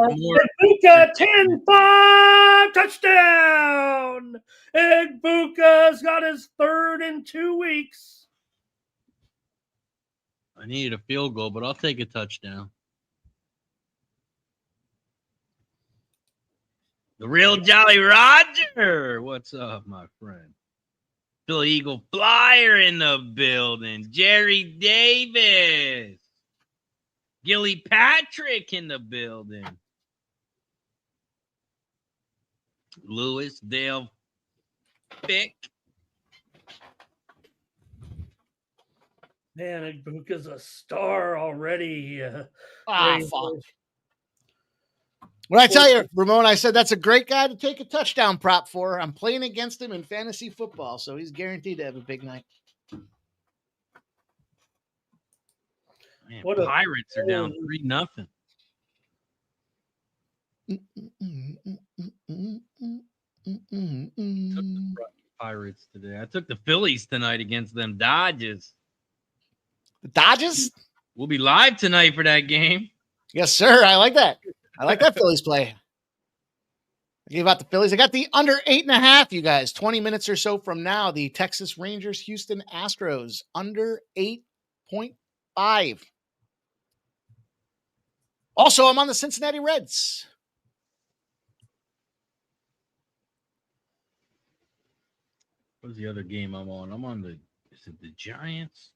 Buka 10-5 touchdown. And Buka's got his 3rd in 2 weeks. I needed a field goal, but I'll take a touchdown. The real Jolly Roger. What's up, my friend? Phil Eagle Flyer in the building. Jerry Davis. Gilly Patrick in the building. Lewis Dale Fick. Man, Ibuka's a star already. Fuck. When I tell you, Ramon, I said that's a great guy to take a touchdown prop for. I'm playing against him in fantasy football, so he's guaranteed to have a big night. Man, Pirates are down 3-0. Pirates today. I took the Phillies tonight against them Dodgers. The Dodgers? We'll be live tonight for that game. Yes, sir. I like that. I like that Phillies play. I gave out the Phillies. I got the under 8.5, you guys. 20 minutes or so from now, the Texas Rangers, Houston Astros, under 8.5. Also, I'm on the Cincinnati Reds. What's the other game I'm on? I'm on is it the Giants?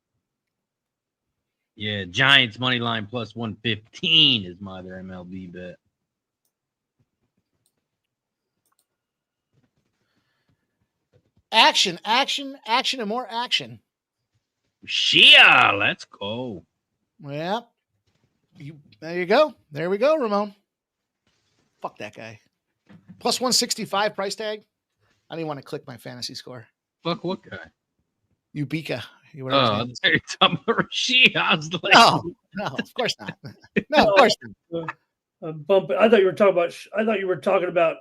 Yeah, Giants money line plus 115 is my other MLB bet. Action, and more action. Shia, let's go. Well, there you go. There we go, Ramon. Fuck that guy. Plus 165 price tag. I didn't want to click my fantasy score. Fuck what guy? Ubika. You're talking about Rashid. I was like, no, of course not. No, of course not. I thought you were talking about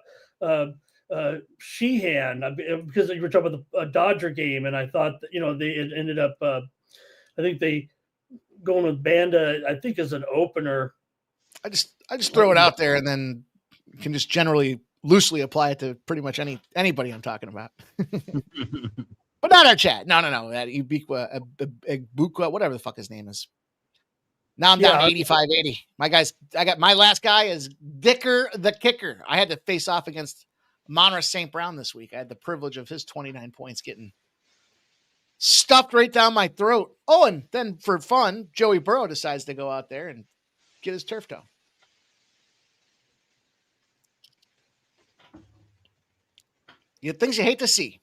Sheehan because you were talking about the Dodger game, and I thought that, they ended up. I think they going with Banda. I think as an opener. I just throw it out there, and then you can just generally loosely apply it to pretty much anybody I'm talking about. But not our chat. No. That Ibukwa, whatever the fuck his name is. Now I'm down 85-80. I got my last guy is Dicker the Kicker. I had to face off against Monra St. Brown this week. I had the privilege of his 29 points getting stuffed right down my throat. Oh, and then for fun, Joey Burrow decides to go out there and get his turf toe. Things you hate to see.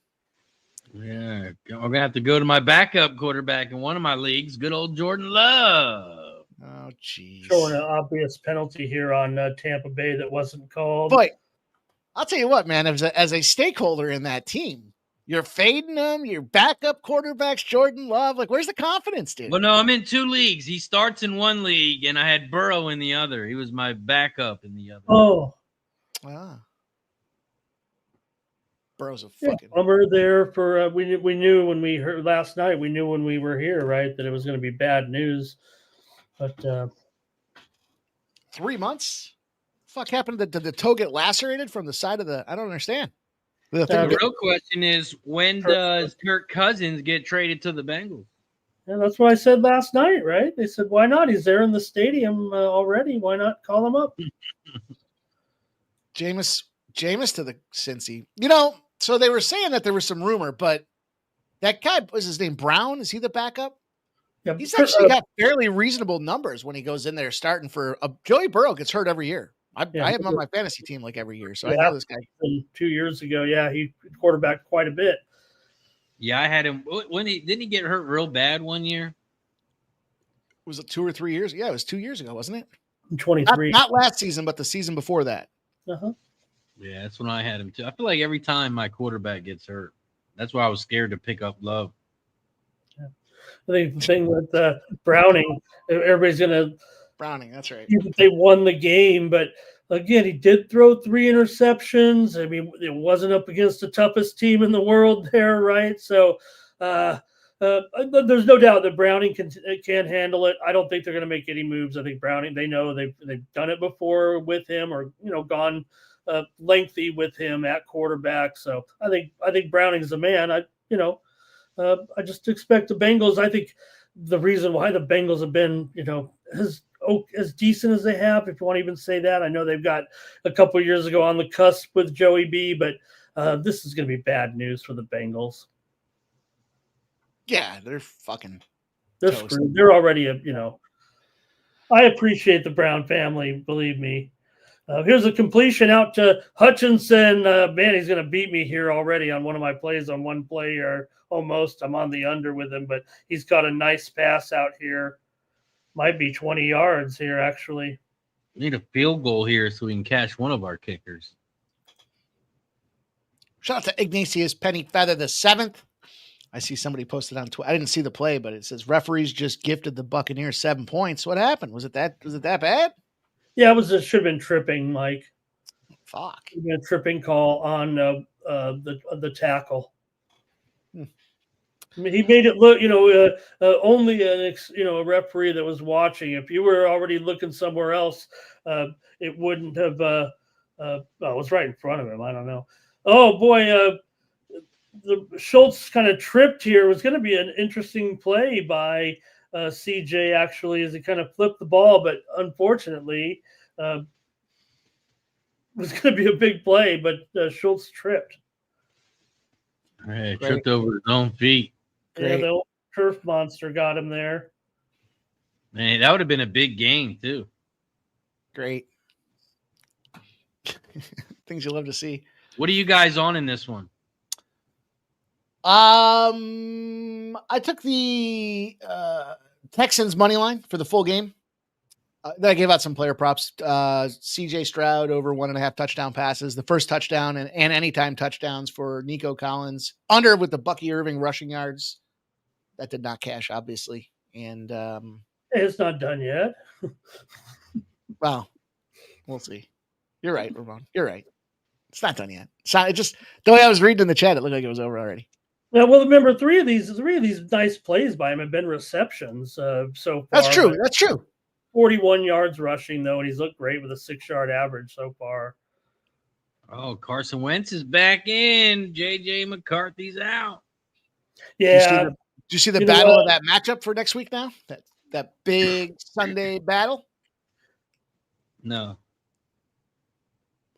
Yeah, I'm going to have to go to my backup quarterback in one of my leagues, good old Jordan Love. Oh, jeez. Showing an obvious penalty here on Tampa Bay that wasn't called. Boy, I'll tell you what, man, as a stakeholder in that team, you're fading them, your backup quarterback's Jordan Love. Like, where's the confidence, dude? Well, no, I'm in two leagues. He starts in one league, and I had Burrow in the other. He was my backup in the other. Oh. Ah. Burrow's a fucking bummer there for we knew when we heard last night. We knew when we were here, right, that it was going to be bad news. But 3 months. Fuck happened? Did the toe get lacerated from the side of the? I don't understand. The real question is, when does Kirk Cousins get traded to the Bengals? Yeah, that's what I said last night, right? They said, why not? He's there in the stadium already. Why not call him up? Jameis to the Cincy. So they were saying that there was some rumor, but that guy, was his name Brown? Is he the backup? Yeah, he's actually got fairly reasonable numbers when he goes in there starting for Joey Burrow gets hurt every year. I have him on my fantasy team like every year. So I know this guy. 2 years ago, he quarterbacked quite a bit. Yeah, I had him. Didn't he get hurt real bad one year? Was it 2 or 3 years? Yeah, it was 2 years ago, wasn't it? 23. Not last season, but the season before that. Uh-huh. Yeah, that's when I had him too. I feel like every time my quarterback gets hurt, that's why I was scared to pick up Love. Yeah. I think the thing with Browning, everybody's going to Browning, that's right. They won the game, but again, he did throw 3 interceptions. I mean, it wasn't up against the toughest team in the world there, right? So there's no doubt that Browning can handle it. I don't think they're going to make any moves. I think Browning, they know they've done it before with him, or gone lengthy with him at quarterback. So I think Browning's the man. I just expect the Bengals. I think the reason why the Bengals have been, as decent as they have, if you want to even say that. I know they've got a couple of years ago on the cusp with Joey B, but this is going to be bad news for the Bengals. Yeah, they're screwed. They're already I appreciate the Brown family, believe me. Here's a completion out to Hutchinson. Man, he's going to beat me here already on one of my plays on one play or almost. I'm on the under with him, but he's got a nice pass out here. Might be 20 yards here, actually. We need a field goal here so we can cash one of our kickers. Shout out to Ignatius Penny Feather the 7th. I see somebody posted on Twitter. I didn't see the play, but it says referees just gifted the Buccaneers 7 points. What happened? Was it that bad? Yeah, should have been tripping, Mike. Fuck. A tripping call on the tackle. I mean, he made it look, only a referee that was watching. If you were already looking somewhere else, it wouldn't have. It was right in front of him. I don't know. Oh boy, the Schultz kind of tripped here. It was going to be an interesting play by CJ actually, as he kind of flipped the ball, but unfortunately, it was going to be a big play. But Schultz tripped. All right, tripped over his own feet. Yeah, the old turf monster got him there. Man, that would have been a big game too. Great. Things you love to see. What are you guys on in this one? I took the Texans money line for the full game. Then I gave out some player props. CJ Stroud over 1.5 touchdown passes, the first touchdown and anytime touchdowns for Nico Collins, under with the Bucky Irving rushing yards. That did not cash, obviously. And it's not done yet. Well, we'll see. You're right, Ramon. You're right. It's not done yet. It just the way I was reading in the chat, it looked like it was over already. Yeah, well, remember three of these nice plays by him have been receptions so far. That's true. That's true. 41 yards rushing though, and he's looked great with a 6-yard average so far. Oh, Carson Wentz is back in. JJ McCarthy's out. Yeah. Do you see the battle of that matchup for next week now? That big Sunday battle? No.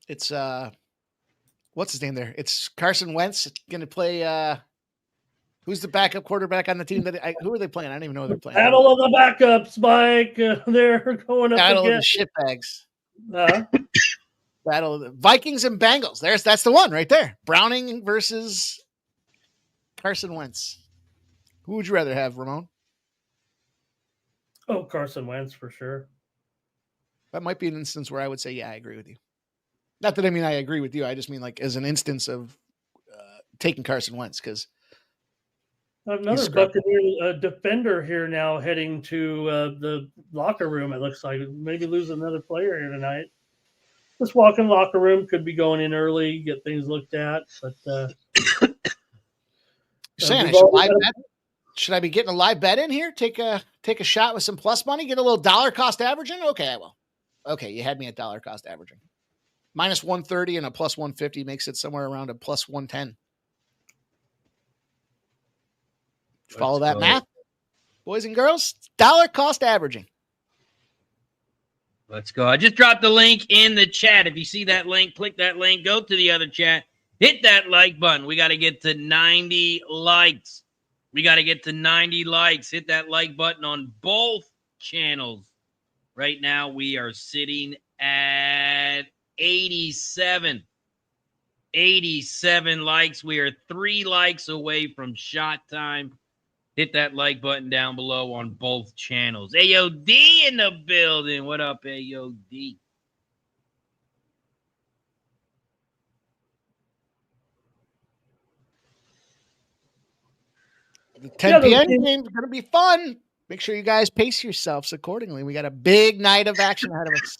It's what's his name there? It's Carson Wentz going to play who's the backup quarterback on the team who are they playing? I don't even know who they're playing. Battle of the backups, Mike. They're going up Battle again. of the shitbags. Uh-huh. Battle of the Vikings and Bengals. That's the one right there. Browning versus Carson Wentz. Who would you rather have, Ramon? Oh, Carson Wentz for sure. That might be an instance where I would say, yeah, I agree with you. Not that I mean I agree with you. I just mean like as an instance of taking Carson Wentz because another Buccaneer defender here now heading to the locker room. It looks like maybe lose another player here tonight. This walk-in locker room could be going in early, get things looked at. But you're saying should I be getting a live bet in here? Take a shot with some plus money, get a little dollar cost averaging. Okay, I will. Okay, you had me at dollar cost averaging. Minus 130 and a plus 150 makes it somewhere around a plus 110. Follow that math, boys and girls. Dollar cost averaging. Let's go. I just dropped the link in the chat. If you see that link, click that link. Go to the other chat. Hit that like button. We got to get to 90 likes. Hit that like button on both channels. Right now, we are sitting at 87. 87 likes. We are 3 likes away from shot time. Hit that like button down below on both channels. AOD in the building. What up, AOD? The 10 p.m. game is going to be fun. Make sure you guys pace yourselves accordingly. We got a big night of action ahead of us.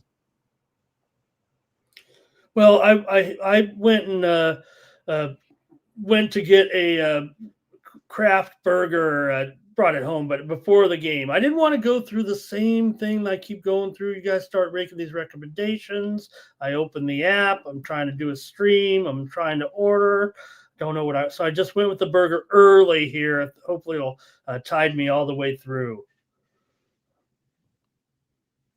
Well, I went and went to get a Kraft burger, brought it home, but before the game, I didn't want to go through the same thing I keep going through. You guys start making these recommendations. I open the app. I'm trying to do a stream. I'm trying to order. Don't know so I just went with the burger early here. Hopefully it'll tide me all the way through.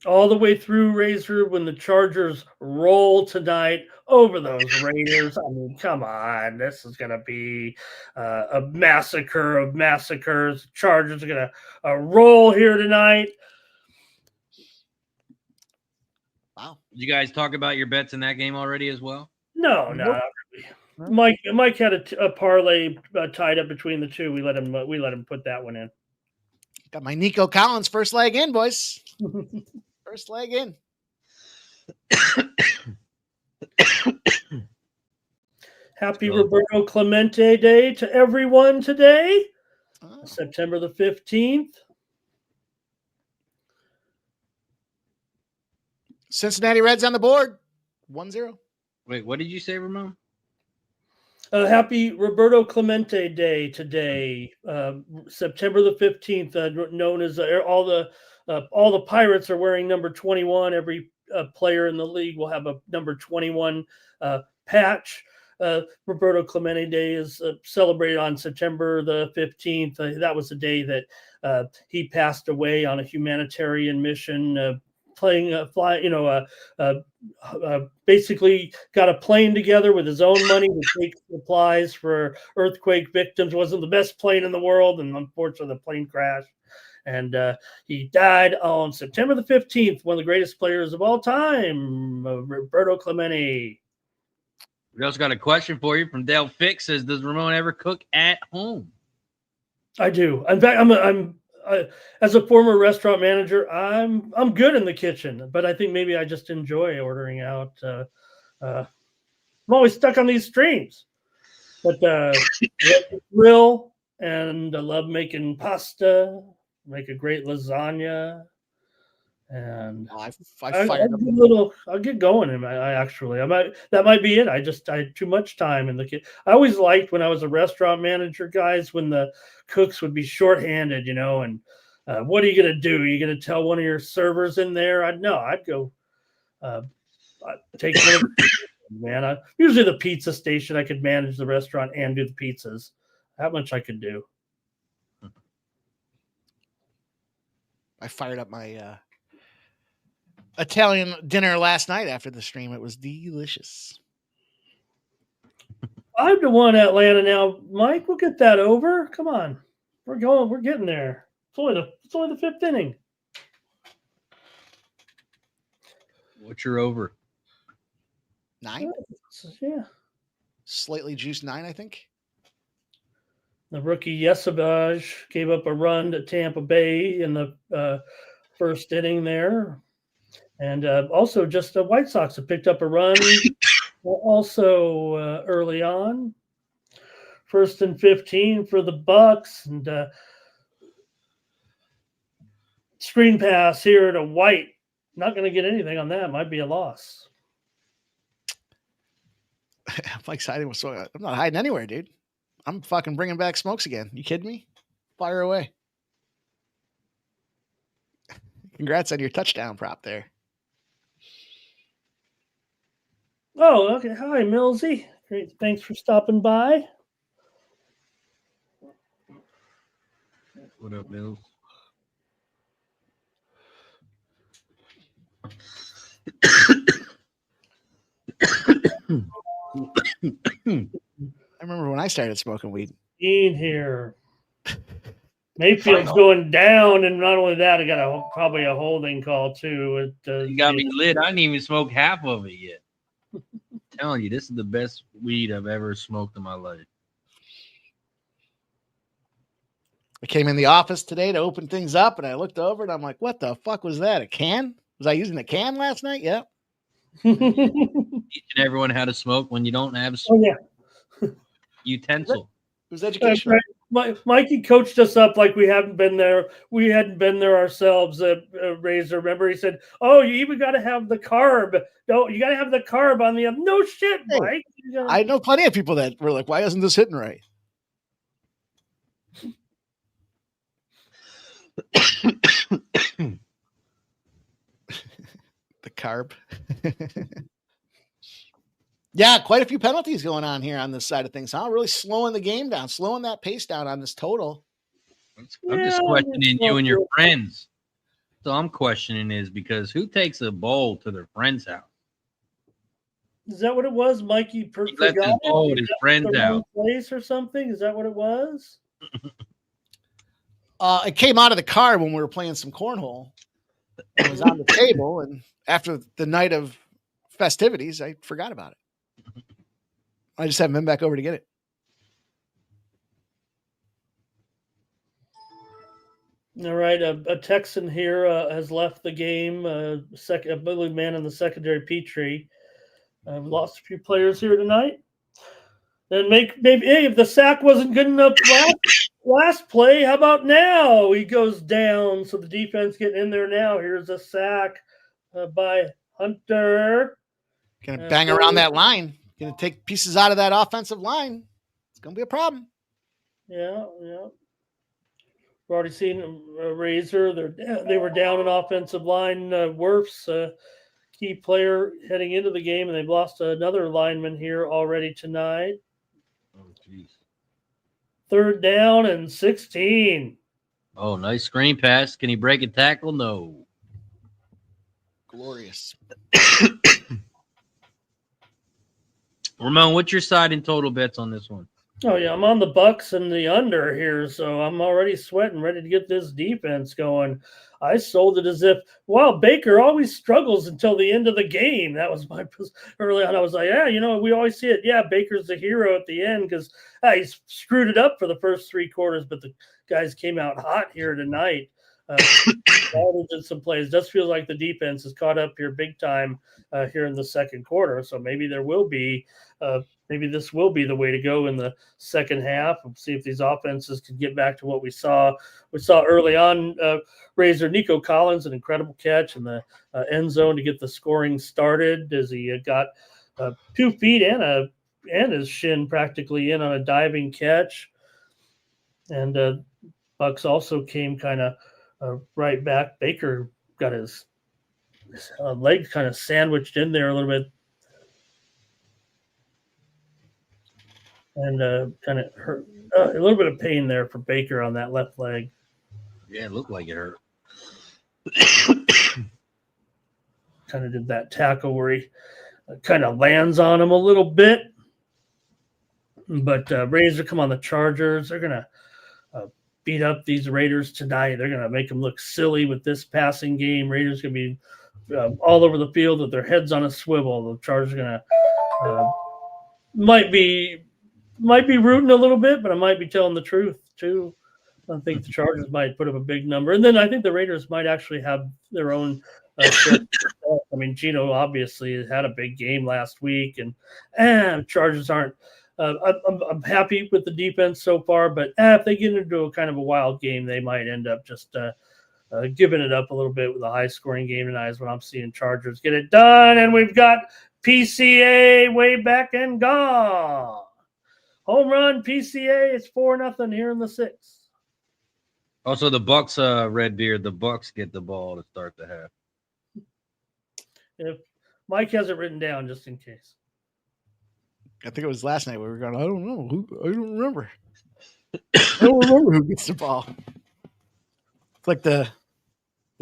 All the way through, Razor, when the Chargers roll tonight over those Raiders. I mean, come on. This is going to be a massacre of massacres. Chargers are going to roll here tonight. Wow. Did you guys talk about your bets in that game already as well? No, not really. Mike had a parlay tied up between the two. We let him put that one in. Got my Nico Collins first leg in, boys. First leg in. Happy Roberto Clemente Day to everyone today. September the 15th. Cincinnati Reds on the board. 1-0. Wait, what did you say, Ramon? Happy Roberto Clemente Day today, September the 15th. Known as all the Pirates are wearing number 21. Every player in the league will have a number 21 patch. Roberto Clemente Day is celebrated on September the 15th. That was the day that he passed away on a humanitarian mission. Basically got a plane together with his own money to take supplies for earthquake victims. Wasn't the best plane in the world, and unfortunately the plane crashed. And he died on September the 15th, one of the greatest players of all time, Roberto Clemente. We also got a question for you from Dale Fix. Says, does Ramon ever cook at home? I do. In fact, I'm as a former restaurant manager, I'm good in the kitchen, but I think maybe I just enjoy ordering out. I'm always stuck on these streams, but grill, and I love making pasta. Make a great lasagna, and I'll get going. That might be it. I had too much time in the kitchen. I always liked when I was a restaurant manager, guys, when the cooks would be shorthanded, and what are you going to do? Are you going to tell one of your servers in there? I'd go take one of the, usually the pizza station. I could manage the restaurant and do the pizzas. That much I could do. I fired up my Italian dinner last night after the stream. It was delicious. 5-1 Atlanta now. Mike, we'll get that over. Come on. We're getting there. It's only the fifth inning. What's your over? 9? Yeah. Slightly juiced 9, I think. The rookie Yesabaj gave up a run to Tampa Bay in the first inning there. And also just the White Sox have picked up a run also early on. 1st and 15 for the Bucs. And screen pass here to White. Not going to get anything on that. Might be a loss. I'm excited. I'm not hiding anywhere, dude. I'm fucking bringing back smokes again. You kidding me? Fire away. Congrats on your touchdown prop there. Oh, okay. Hi, Millsy. Great. Thanks for stopping by. What up, Mills? I remember when I started smoking weed. In here. Mayfield's going down, and not only that, I got probably a holding call too. You got me lit. I didn't even smoke half of it yet. I'm telling you, this is the best weed I've ever smoked in my life. I came in the office today to open things up, and I looked over, and I'm like, what the fuck was that, a can? Was I using a can last night? Yeah. Teaching everyone how to smoke when you don't have utensil. It was educational. Mikey coached us up like we hadn't been there. We hadn't been there ourselves at Razor. Remember, he said, "Oh, you even got to have the carb. No, you got to have the carb on the no shit, Mike." I know plenty of people that were like, "Why isn't this hitting right?" The carb. Yeah, quite a few penalties going on here on this side of things, huh? Really slowing the game down, slowing that pace down on this total. I'm just questioning you and your friends. So I'm questioning is because who takes a bowl to their friend's house? Is that what it was, Mikey? He left his bowl with his friend's house. Place or something? Is that what it was? It came out of the car when we were playing some cornhole. It was on the table, and after the night of festivities, I forgot about it. I just haven't been back over to get it. All right, a Texan here has left the game. A Billy man in the secondary, Petrie. We've lost a few players here tonight. And maybe hey, if the sack wasn't good enough last play, how about now? He goes down, so the defense getting in there now. Here's a sack by Hunter. Gonna bang around that line. Gonna take pieces out of that offensive line. It's gonna be a problem. Yeah. We've already seen Razor. They were down an offensive line. Werf's key player heading into the game, and they've lost another lineman here already tonight. Oh, jeez. 3rd down and 16. Oh, nice screen pass. Can he break a tackle? No. Glorious. Ramon, what's your side in total bets on this one? Oh, yeah, I'm on the Bucs and the under here, so I'm already sweating, ready to get this defense going. I sold it as if, well, Baker always struggles until the end of the game. That was my early on. I was like, yeah, we always see it. Yeah, Baker's the hero at the end because he's screwed it up for the first 3 quarters, but the guys came out hot here tonight. Did some plays. Just feels like the defense is caught up here big time here in the second quarter. So maybe there will be maybe this will be the way to go in the second half. We'll see if these offenses can get back to what we saw. We saw early on. Razor Nico Collins, an incredible catch in the end zone to get the scoring started as he got 2 feet and his shin practically in on a diving catch. And Bucs also came kind of right back. Baker got his leg kind of sandwiched in there a little bit. And kind of hurt a little bit of pain there for Baker on that left leg. Yeah, it looked like it hurt. Kind of did that tackle where he kind of lands on him a little bit. But Razor come on the Chargers. They're going to beat up these Raiders tonight. They're going to make them look silly with this passing game. Raiders going to be all over the field with their heads on a swivel. The Chargers are going to might be rooting a little bit, but I might be telling the truth too. I think the Chargers might put up a big number. And then I think the Raiders might actually have their own I mean, Gino obviously had a big game last week, and Chargers aren't I'm happy with the defense so far, but if they get into a kind of a wild game, they might end up just giving it up a little bit with a high-scoring game tonight is what I'm seeing Chargers get it done, and we've got PCA way back and gone. Home run, PCA. It's 4-0 here in the 6th. Also, the Bucs, Redbeard, the Bucs get the ball to start the half. If Mike has it written down just in case. I think it was last night we were going, I don't know. I don't remember. I don't remember who gets the ball. It's like the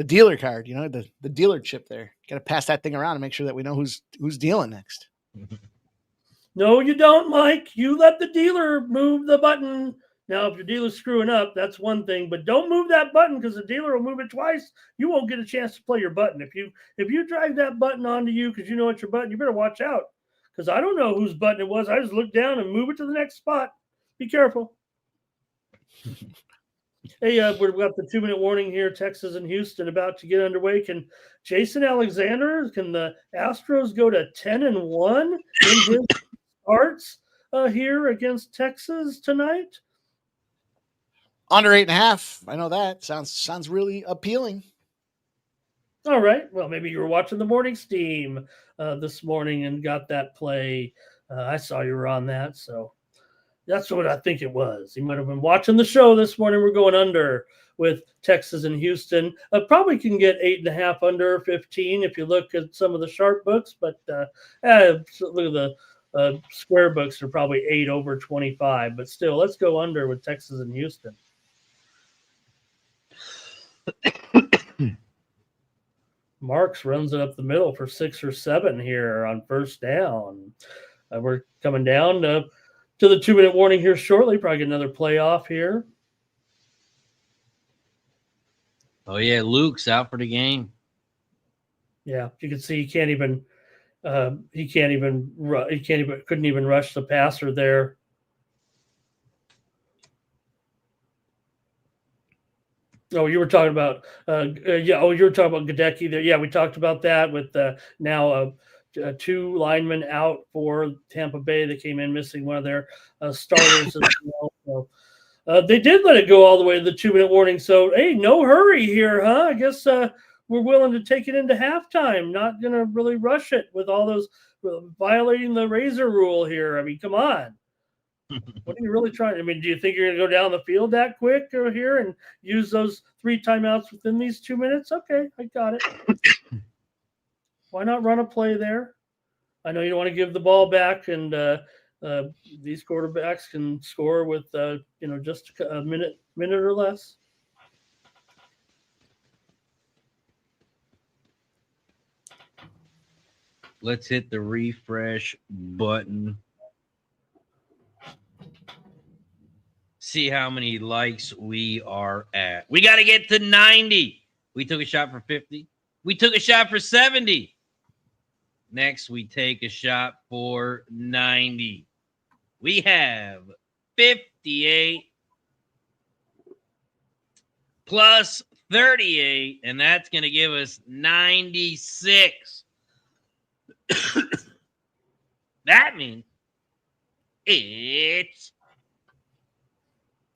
dealer card, the dealer chip there. Got to pass that thing around and make sure that we know who's dealing next. No, you don't, Mike. You let the dealer move the button. Now, if your dealer's screwing up, that's one thing, but don't move that button because the dealer will move it twice. You won't get a chance to play your button. If you drag that button onto you because you know it's your button, you better watch out because I don't know whose button it was. I just look down and move it to the next spot. Be careful. Hey, we've got the 2-minute warning here. Texas and Houston about to get underway. Can Jason Alexander, can the Astros go to 10-1 in his starts here against Texas tonight? Under 8.5. I know that sounds really appealing. All right. Well, maybe you were watching the morning steam this morning and got that play. I saw you were on that, so that's what I think it was. You might have been watching the show this morning. We're going under with Texas and Houston. Probably can get 8.5 under 15 if you look at some of the sharp books, but look at the square books are probably 8 over 25. But still, let's go under with Texas and Houston. Marks runs it up the middle for 6 or 7 here on first down. We're coming down to the 2-minute warning here shortly. Probably get another playoff here. Oh, yeah, Luke's out for the game. Yeah, you can see he couldn't even rush the passer there. Oh, you were talking about you were talking about Gadecki there. Yeah, we talked about that with now 2 linemen out for Tampa Bay. They came in missing one of their starters as well. So, they did let it go all the way to the 2-minute warning. So, hey, no hurry here, huh? I guess we're willing to take it into halftime. Not going to really rush it with all those violating the razor rule here. I mean, come on. What are you really trying? I mean, do you think you're going to go down the field that quick over here and use those 3 timeouts within these 2 minutes? Okay, I got it. Why not run a play there? I know you don't want to give the ball back, and these quarterbacks can score with just a minute or less. Let's hit the refresh button. See how many likes we are at. We got to get to 90. We took a shot for 50. We took a shot for 70. Next, we take a shot for 90. We have 58 plus 38, and that's going to give us 96. That means it's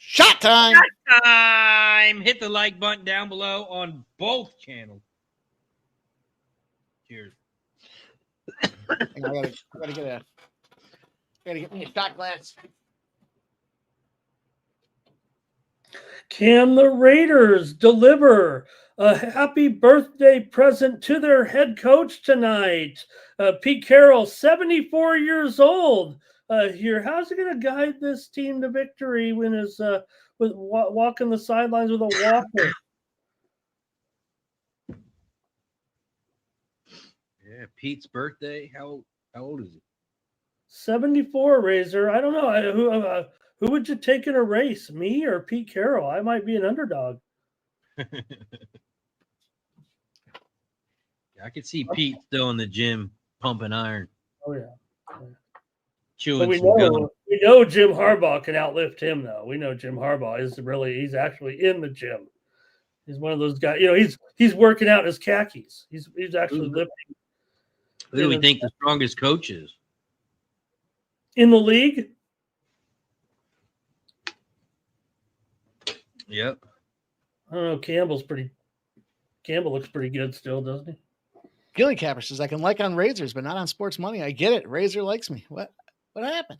Shot time. shot time. Hit the like button down below on both channels. Cheers. I gotta get me a shot glass. Can the Raiders deliver a happy birthday present to their head coach tonight? Pete Carroll, 74 years old. Here, how's he going to guide this team to victory when is with walking the sidelines with a walker? Yeah, Pete's birthday. How old is he? 74, Razor. I don't know. Who would you take in a race, me or Pete Carroll? I might be an underdog. I could see Pete still in the gym pumping iron. Oh yeah. Chewing we some gum. know Jim Harbaugh can outlift him though. We know Jim Harbaugh he's actually in the gym. He's one of those guys. He's working out in his khakis. He's actually lifting. Who do we think the strongest coach is? In the league? Yep. I don't know. Campbell looks pretty good still, doesn't he? Gilly Capper says, I can like on Razors, but not on sports money. I get it. Razor likes me. What happened?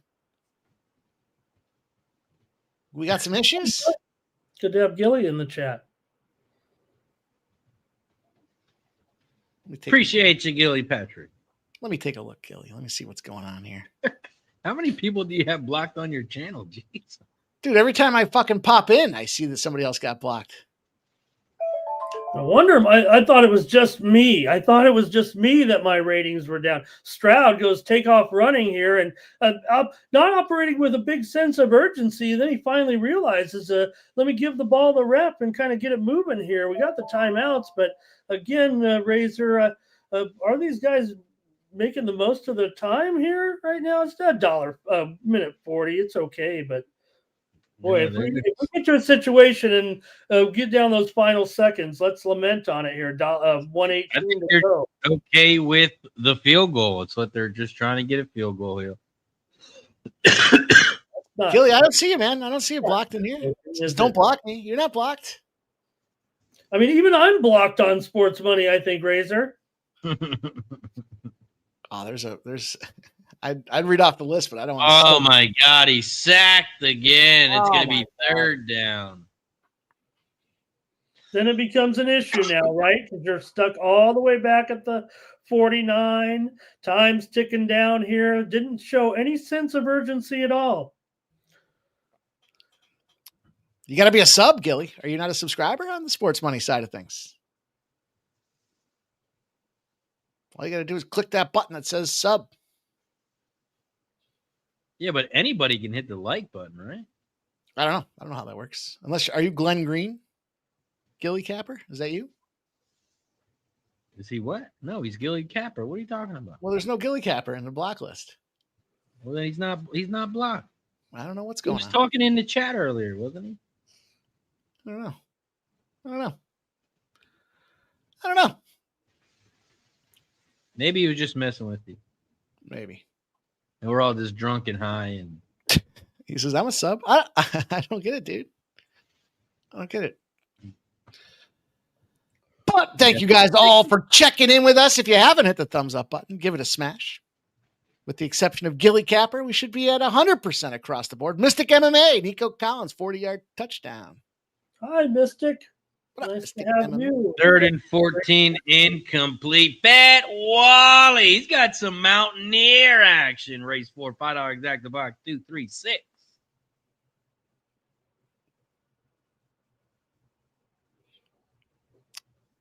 We got some issues? Good to have Gilly in the chat. Appreciate you, Gilly Patrick. Let me take a look, Gilly. Let me see what's going on here. How many people do you have blocked on your channel? Jeez. Dude, every time I fucking pop in, I see that somebody else got blocked. No wonder. I thought it was just me. I thought it was just me that my ratings were down. Stroud goes take off running here and not operating with a big sense of urgency. Then he finally realizes, let me give the ball the rep and kind of get it moving here. We got the timeouts, but again, Razor, are these guys making the most of their time here right now? It's $1 minute 40. It's okay, but boy, if we get to a situation and get down those final seconds, let's lament on it here. 118 to go. Okay with the field goal. It's what they're just trying to get a field goal here. Gilly, I don't see you, man. I don't see you blocked in here. Just don't block me. You're not blocked. I mean, even I'm blocked on sports money, I think, Razor. I'd read off the list, but I don't want to. Oh my God, he's sacked again. It's going to be third down. Then it becomes an issue now, right? Because you're stuck all the way back at the 49. Time's ticking down here. Didn't show any sense of urgency at all. You got to be a sub, Gilly. Are you not a subscriber on the sports money side of things? All you got to do is click that button that says sub. Yeah, but anybody can hit the like button, right? I don't know how that works. Are you Glenn Green? Gilly Capper? Is that you? Is he what? No, he's Gilly Capper. What are you talking about? Well, there's no Gilly Capper in the blacklist. Well, then he's not blocked. I don't know what's He going was on. talking in the chat earlier, wasn't he? I don't know. Maybe he was just messing with you. Maybe. And we're all just drunk and high. And He says, I'm a sub. I don't get it, dude. I don't get it. But thank you guys all for checking in with us. If you haven't hit the thumbs up button, give it a smash. With the exception of Gilly Capper, we should be at 100% across the board. Mystic MMA, Nico Collins, 40-yard touchdown. Hi, Mystic. What up, Nice Mystic to have MMA? you. 3rd and 14, incomplete. Fat Wally. He's got some Mountaineer action. Race 4, $5 exact the box, 2, 3, 6.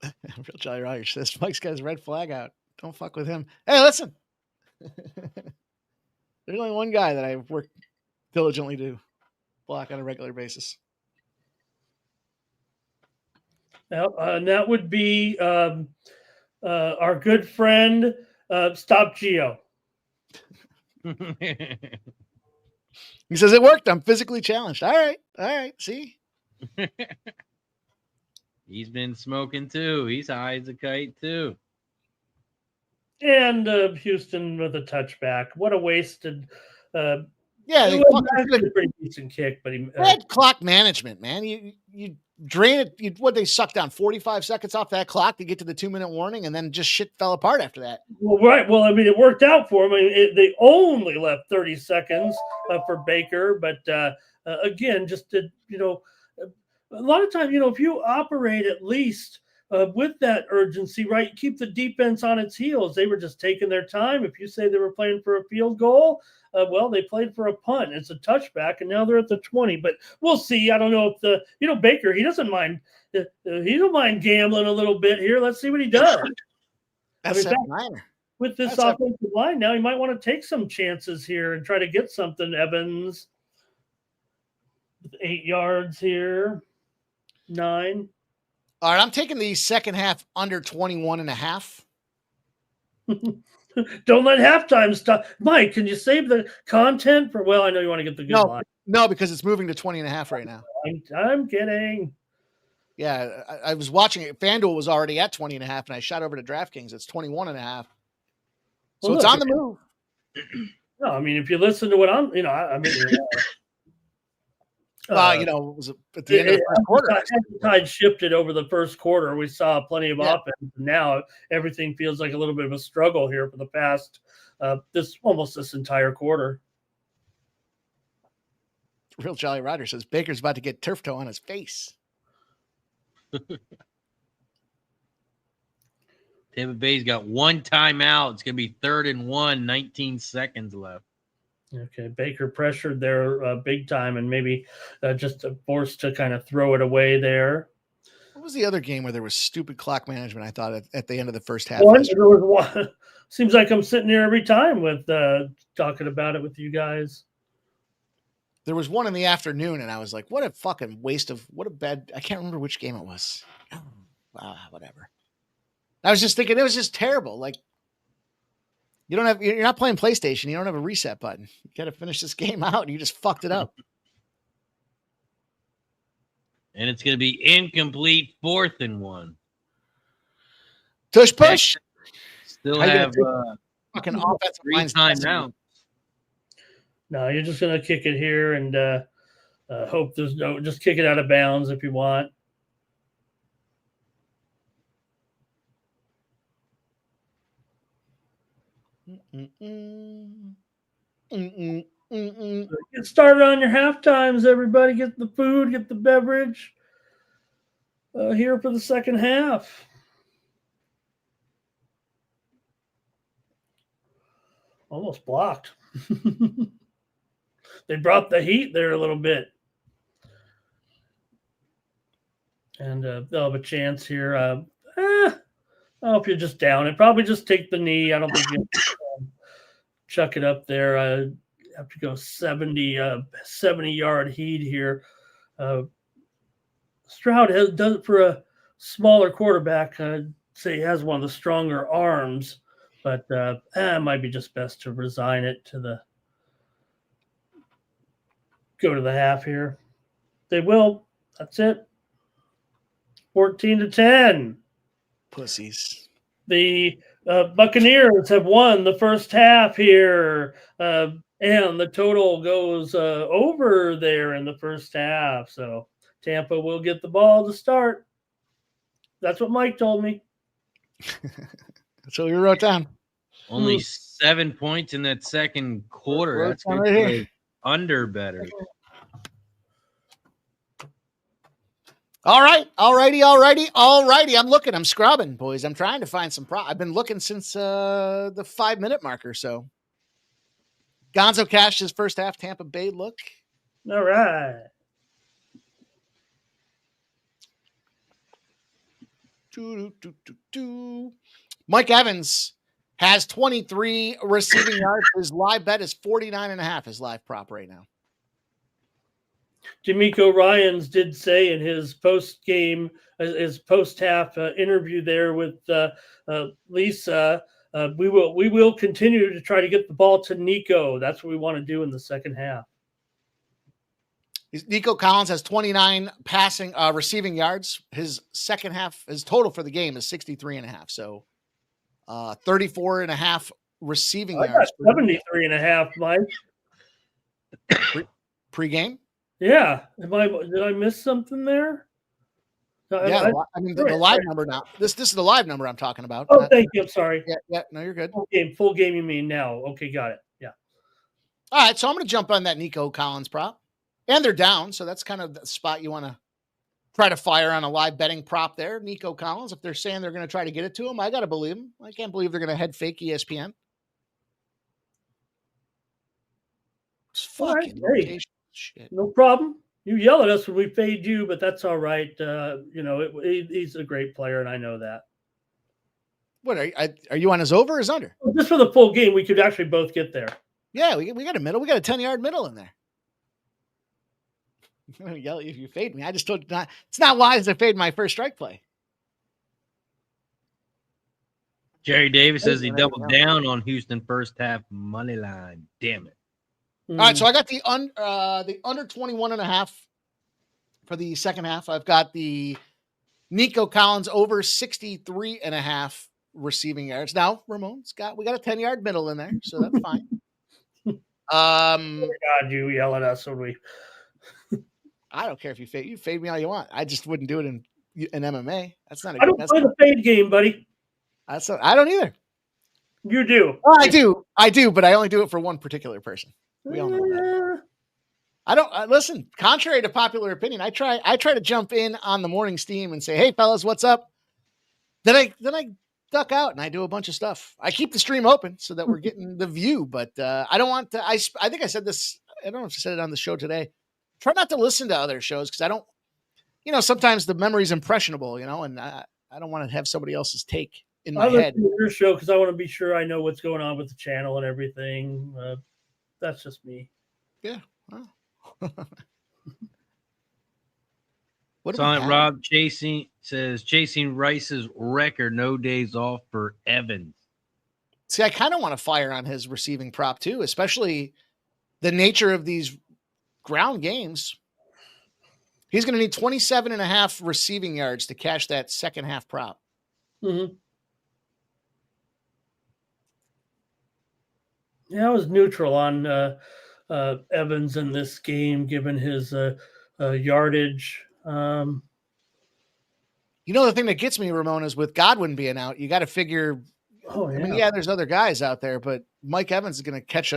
Real Jolly Roger says, Mike's got his red flag out. Don't fuck with him. Hey, listen. There's only one guy that I work diligently to block on a regular basis. And that would be our good friend, Stop Geo. He says, it worked. I'm physically challenged. All right. See? He's been smoking too. He's high as a kite too. And Houston with a touchback. What a wasted. Yeah, it was actually a pretty decent kick, but he bad clock management, man. You drain it. They sucked down 45 seconds off that clock to get to the 2-minute warning, and then just shit fell apart after that. Well, right. Well, I mean, it worked out for him. I mean, they only left 30 seconds for Baker, but again, just to, a lot of times, if you operate at least with that urgency, right, keep the defense on its heels. They were just taking their time. If you say they were playing for a field goal, well, they played for a punt. It's a touchback, and now they're at the 20. But we'll see. I don't know if Baker, he doesn't mind. He don't mind gambling a little bit here. Let's see what he does. With this offensive line now, he might want to take some chances here and try to get something. Evans with 8 yards here, 9. All right, I'm taking the second half under 21.5. Don't let halftime stop. Mike, can you save the content for? Well, I know you want to get the good line. No, because it's moving to 20.5 right now. I'm kidding. Yeah, I was watching it. FanDuel was already at 20.5, and I shot over to DraftKings. It's 21.5. So it's on the move. No, I mean, if you listen to what I'm, I mean, it was at the end of the first quarter. The tide shifted over the first quarter. We saw plenty of offense. Now everything feels like a little bit of a struggle here for the past this entire quarter. Real Jolly Roger says Baker's about to get turf toe on his face. Tampa Bay's got 1 timeout. It's going to be 3rd and 1, 19 seconds left. Okay, Baker pressured there big time, and maybe just forced to kind of throw it away there. What was the other game where there was stupid clock management? I thought at the end of the first half. There was one. Seems like I'm sitting here every time with talking about it with you guys. There was one in the afternoon, and I was like, what a fucking waste of what a bad. I can't remember which game it was. Whatever. I was just thinking it was just terrible. Like, you're not playing PlayStation. You don't have a reset button. You got to finish this game out, and you just fucked it up. And it's going to be incomplete, 4th and 1. Tush push. Still have fucking offensive 3 timeouts. No, you're just going to kick it here and hope there's just kick it out of bounds if you want. Get started on your half times, everybody. Get the food, get the beverage here for the second half. Almost blocked. They brought the heat there a little bit. And they'll have a chance here. I hope you're just down it. Probably just take the knee. I don't think you chuck it up there. I have to go 70-yard heat here. Stroud does it for a smaller quarterback. say he has one of the stronger arms, but it might be just best to resign it to go to the half here. They will. That's it. 14-10. Pussies. The Buccaneers have won the first half here, and the total goes over there in the first half. So Tampa will get the ball to start. That's what Mike told me. That's what we wrote down. Only 7 points in that second quarter. That's good. Right here. Under better. All right. I'm looking. I'm scrubbing, boys. I'm trying to find some I've been looking since the 5-minute marker. So Gonzo cashed his first half Tampa Bay look. All right. Mike Evans has 23 receiving yards. His live bet is 49.5. His live prop right now. D'Amico Ryans did say in his post-game, his post-half interview there with Lisa, we will continue to try to get the ball to Nico. That's what we want to do in the second half. Nico Collins has 29 receiving yards. His second half, his total for the game is 63.5. So 34.5 receiving yards. 73.5, Mike. Pre-game? Yeah. Did I miss something there? Yeah, the live number now. This is the live number I'm talking about. Oh, thank you. I'm sorry. Yeah, no, you're good. Full game you mean now. Okay, got it. Yeah. All right, so I'm going to jump on that Nico Collins prop. And they're down, so that's kind of the spot you want to try to fire on a live betting prop there. Nico Collins, if they're saying they're going to try to get it to him, I got to believe him. I can't believe they're going to head fake ESPN. It's fucking shit. No problem. You yell at us when we fade you, but that's all right. He's a great player, and I know that. What are you on his over or his under? Just for the full game, we could actually both get there. Yeah, we got a middle. We got a 10-yard middle in there. I'm going to yell at you if you fade me. I just told you not. It's not wise to fade my first strike play. Jerry Davis says he doubled down on Houston first half money line. Damn it. All right, so I got the under 21.5 for the second half. I've got the Nico Collins over 63.5 receiving yards. Now, Ramon's we got a 10-yard middle in there, so that's fine. Oh God, you yell at us when we. I don't care if you fade me all you want. I just wouldn't do it in MMA. That's not. I don't play the fade game, buddy. I don't either. You do. Well, I do, but I only do it for one particular person. We all know that. I don't listen. Contrary to popular opinion, I try to jump in on the morning steam and say, "Hey, fellas, what's up?" Then I duck out and I do a bunch of stuff. I keep the stream open so that we're getting the view, but I don't want to. I think I said this. I don't know if I said it on the show today. Try not to listen to other shows because I don't. Sometimes the memory's impressionable, and I don't want to have somebody else's take in my head. I listen to your show because I want to be sure I know what's going on with the channel and everything. That's just me. Yeah. Wow. Silent Rob chasing Rice's record, no days off for Evans. See, I kind of want to fire on his receiving prop too, especially the nature of these ground games. He's going to need 27.5 receiving yards to cash that second half prop. Mm-hmm. Yeah, I was neutral on Evans in this game, given his yardage. The thing that gets me, Ramon, is with Godwin being out, you got to figure. Oh, yeah. I mean, there's other guys out there, but Mike Evans is going to catch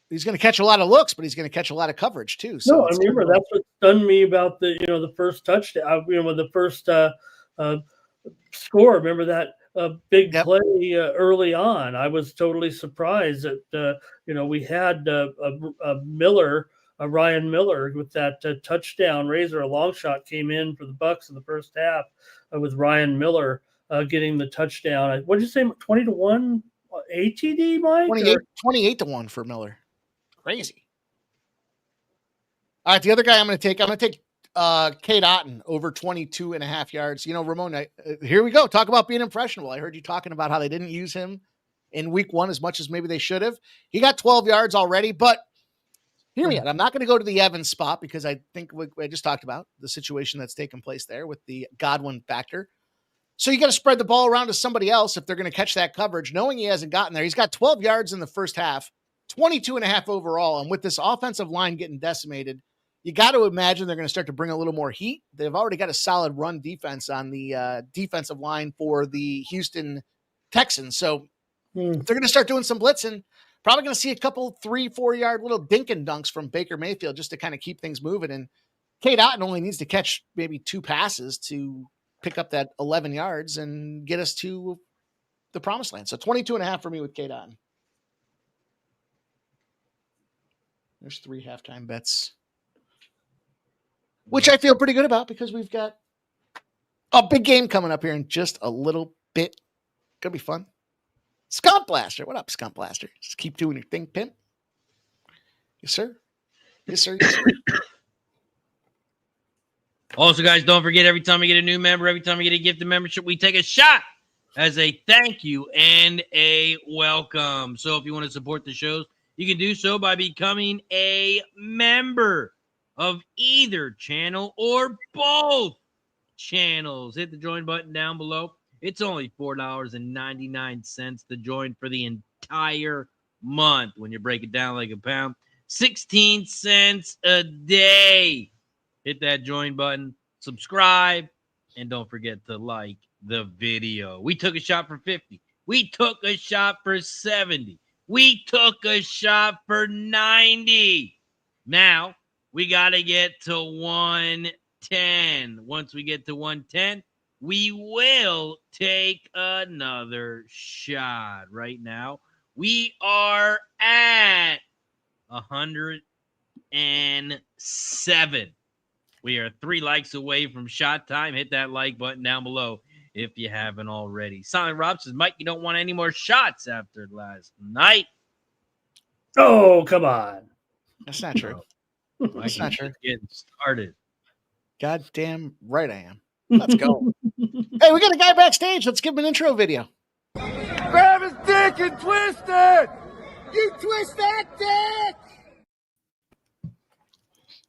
he's going to catch a lot of looks, but he's going to catch a lot of coverage too. So no, I remember that's what stunned me about the first touchdown. The first score. Remember that big play early on. I was totally surprised that we had Ryan Miller with that touchdown razor. A long shot came in for the Bucs in the first half with Ryan Miller getting the touchdown. What did you say? 20-1 ATD, Mike? 28-1 for Miller. Crazy. All right, the other guy I'm going to take Kate Otten over 22.5 yards. Ramon, here we go. Talk about being impressionable. I heard you talking about how they didn't use him in week 1 as much as maybe they should have. He got 12 yards already, but hear me out. I'm not going to go to the Evans spot because I think I just talked about the situation that's taken place there with the Godwin factor. So you got to spread the ball around to somebody else if they're going to catch that coverage, knowing he hasn't gotten there. He's got 12 yards in the first half, 22.5 overall. And with this offensive line getting decimated, you got to imagine they're going to start to bring a little more heat. They've already got a solid run defense on the defensive line for the Houston Texans. So they're going to start doing some blitzing. Probably going to see a couple 3-4 yard little dink and dunks from Baker Mayfield just to kind of keep things moving. And Kate Otten only needs to catch maybe 2 passes to pick up that 11 yards and get us to the promised land. So 22.5 for me with Kate Otten. There's 3 halftime bets, which I feel pretty good about because we've got a big game coming up here in just a little bit. Gonna be fun. Skunk Blaster. What up, Skunk Blaster? Just keep doing your thing, pimp. Yes, sir. Yes, sir. Yes, sir. Also, guys, don't forget, every time we get a new member, every time we get a gifted membership, we take a shot as a thank you and a welcome. So if you want to support the shows, you can do so by becoming a member of either channel or both channels. Hit the join button down below. It's only $4.99 to join for the entire month. When you break it down like a pound, 16 cents a day. Hit that join button, subscribe, and don't forget to like the video. We took a shot for 50. We took a shot for 70. We took a shot for 90. Now, we got to get to 110. Once we get to 110, we will take another shot. Right now, we are at 107. We are 3 likes away from shot time. Hit that like button down below if you haven't already. Silent Rob says, Mike, you don't want any more shots after last night. Oh, come on. That's not true. That's not true. Getting started. Goddamn right I am. Let's go. Hey, we got a guy backstage. Let's give him an intro video. Grab his dick and twist it! You twist that dick!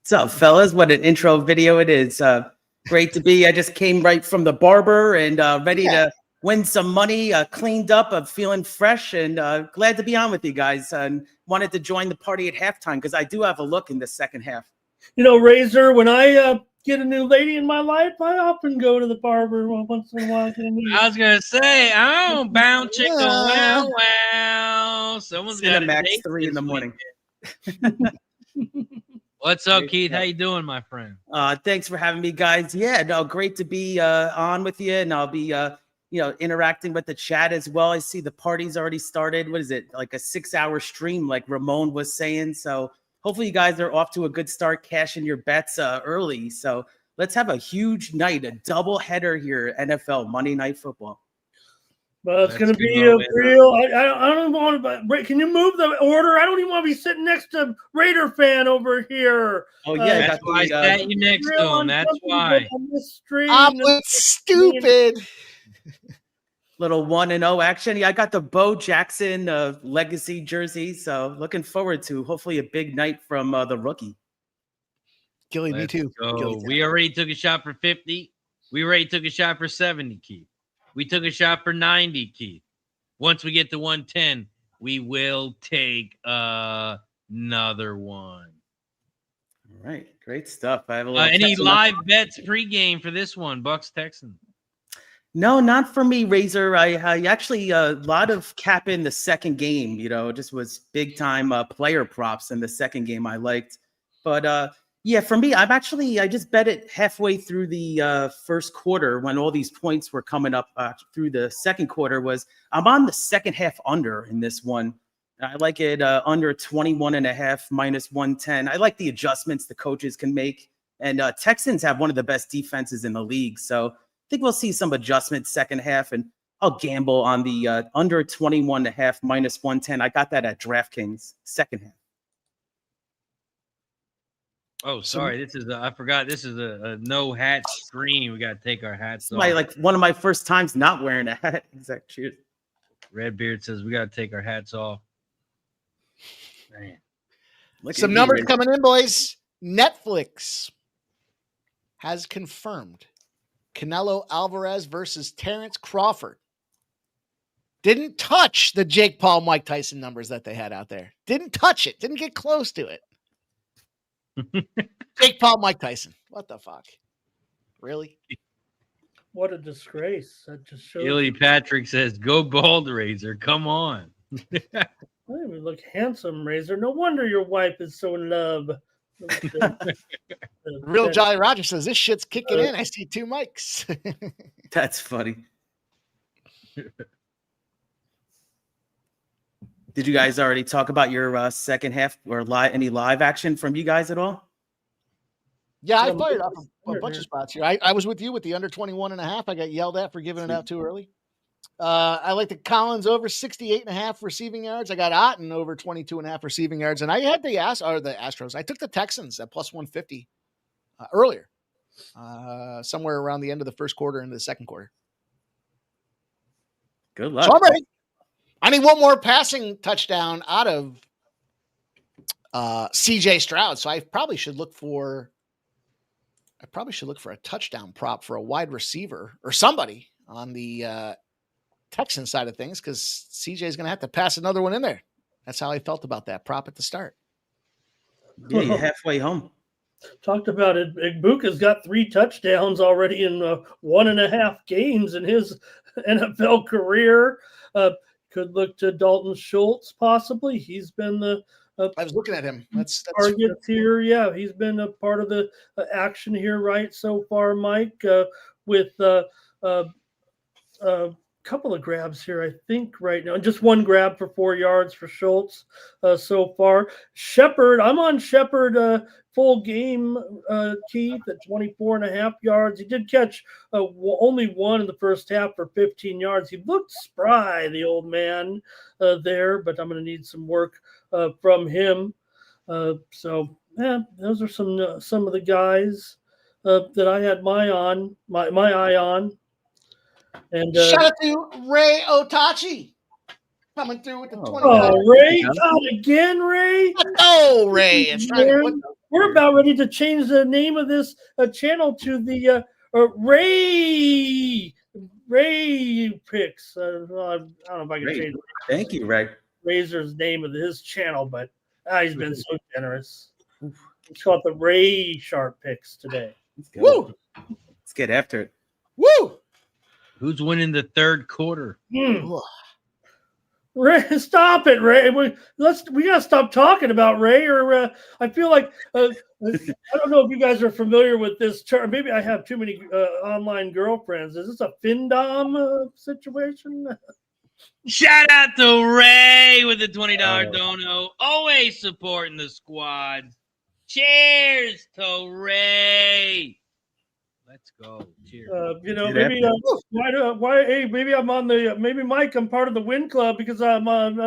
What's up, fellas? What an intro video it is. Great to be. I just came right from the barber and ready to win some money, cleaned up. I'm feeling fresh and glad to be on with you guys. And wanted to join the party at halftime because I do have a look in the second half. Razor, when I get a new lady in my life, I often go to the barber once in a while. I was going to say, oh, bound chicken, wow. Someone's got a Max 3 in the morning. What's up, Keith? How you doing, my friend? Thanks for having me, guys. Yeah, no, great to be on with you, and I'll be interacting with the chat as well. I see the party's already started. What is it, like a 6-hour stream, like Ramon was saying? So hopefully you guys are off to a good start, cashing your bets early. So let's have a huge night, a double header here, NFL Monday Night Football. But it's going to be a real. I don't want to. Can you move the order? I don't even want to be sitting next to Raider fan over here. Oh yeah, that's why I sat you next to him. That's why. I'm stupid. Little 1-0 action. Yeah, I got the Bo Jackson legacy jersey, so looking forward to hopefully a big night from the rookie. Gilly, me too. We already took a shot for 50. We already took a shot for 70, Keith. We took a shot for 90, Keith. Once we get to 110, we will take another one. All right, great stuff. I have a little any live bets pregame for this one, Bucs Texans? No, not for me, Razor. I actually a lot of cap in the second game. Just was big time player props in the second game I liked, but yeah, for me, I just bet it halfway through the first quarter when all these points were coming up through the second quarter. I'm on the second half under in this one. I like it under 21.5 minus 110. I like the adjustments the coaches can make, and Texans have one of the best defenses in the league. So I think we'll see some adjustments second half, and I'll gamble on the under 21.5 minus 110. I got that at DraftKings second half. Oh, sorry. I forgot. This is a no hat screen. We got to take our hats off. One of my first times not wearing a hat. Exact. Cheers. Redbeard says we got to take our hats off. Man. Some numbers coming in, boys. Netflix has confirmed Canelo Alvarez versus Terrence Crawford. Didn't touch the Jake Paul, Mike Tyson numbers that they had out there. Didn't touch it. Didn't get close to it. Jake Paul, Mike Tyson. What the fuck? Really? What a disgrace. That just shows. Illy Patrick says, go bald, Razor. Come on. I even look handsome, Razor. No wonder your wife is so in love. Real Jolly Roger says, this shit's kicking in. I see 2 mics. That's funny. Did you guys already talk about your second half or any live action from you guys at all? Yeah, I fired off a bunch of spots here. I was with you with the under 21.5. I got yelled at for giving it out too early. I like the Collins over 68.5 receiving yards. I got Otten over 22.5 receiving yards. And I had the Astros. I took the Texans at plus 150 earlier, somewhere around the end of the first quarter into the second quarter. Good luck. So I'm ready. I need one more passing touchdown out of CJ Stroud. So I probably should look for a touchdown prop for a wide receiver or somebody on the Texan side of things, because CJ is going to have to pass another one in there. That's how I felt about that prop at the start. Yeah, you're halfway home. Talked about it. Igbuka's got 3 touchdowns already in 1.5 games in his NFL career. Could look to Dalton Schultz possibly. He's been I was looking at him. That's targets here. Yeah, he's been a part of the action here, right, so far, Mike, with a couple of grabs here, I think, right now. Just one grab for 4 yards for Schultz so far. Shepard, I'm on Shepard full game, Keith, at 24.5 yards. He did catch only one in the first half for 15 yards. He looked spry, the old man there, but I'm going to need some work from him. So, yeah, those are some of the guys that I had my eye on. And shout out to Ray Otachi coming through with the 20. Oh, Ray, not again, Ray. Oh, Ray. It's trying to We're about ready to change the name of this channel to the Ray Picks. I don't know if I can change it. Thank you, Ray. Razor's name of his channel, but he's been so generous. It's called the Ray Sharp Picks today. Woo! Let's get after it. Woo! Who's winning the third quarter? Ray, stop it, Ray. We gotta stop talking about Ray. Or I feel like I don't know if you guys are familiar with this term. Maybe I have too many online girlfriends. Is this a Findom situation? Shout out to Ray with the $20 dono. Always supporting the squad. Cheers to Ray. Let's go. Cheers. Maybe maybe I'm on the Mike, I'm part of the win club because I've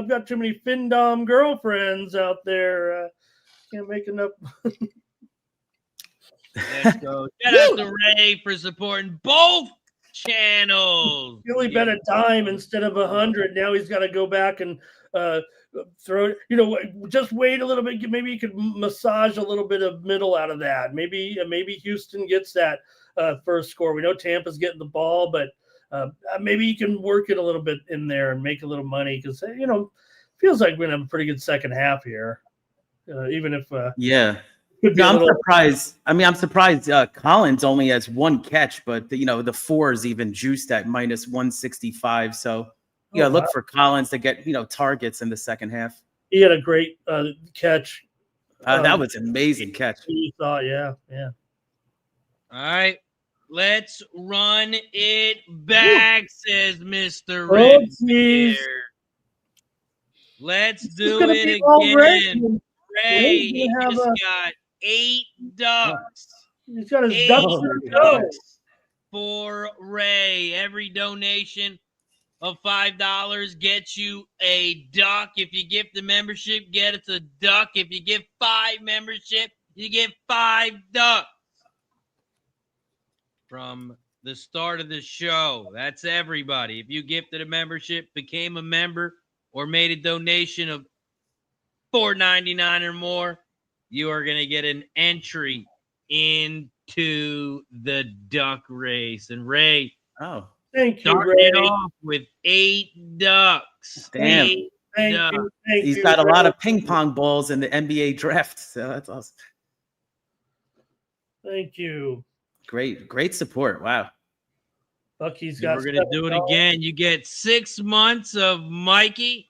got too many Findom girlfriends out there. Can't make enough. Let's go. Shout out to Ray for supporting both channels. Billy bet a dime instead of 100. Now he's got to go back and throw. Just wait a little bit. Maybe you could massage a little bit of middle out of that. Maybe Houston gets that first score. We know Tampa's getting the ball, but maybe you can work it a little bit in there and make a little money because feels like we're gonna have a pretty good second half here. Even if I'm surprised. I'm surprised Collins only has 1 catch, but the 4 is even juiced at minus 165. So look for Collins to get targets in the second half. He had a great catch. That was an amazing catch. He thought, yeah. All right, let's run it back, says Mr. Red. Let's do it again. Ray just got 8 ducks. He's got his ducks for Ray. Every donation of $5 gets you a duck. If you give the membership, get us a duck. If you give 5 membership, you get 5 ducks from the start of the show. That's everybody. If you gifted a membership, became a member, or made a donation of $4.99 or more, you are going to get an entry into the duck race. And Ray, thank you, starting Ray. it off with 8 ducks. Damn. 8 Thank ducks. you. Thank He's you, got a Ray. lot of ping pong balls in the NBA draft, so that's awesome. Thank you. Great support. Wow. Bucky's got. We're going to do it $7. again. You get 6 months of Mikey.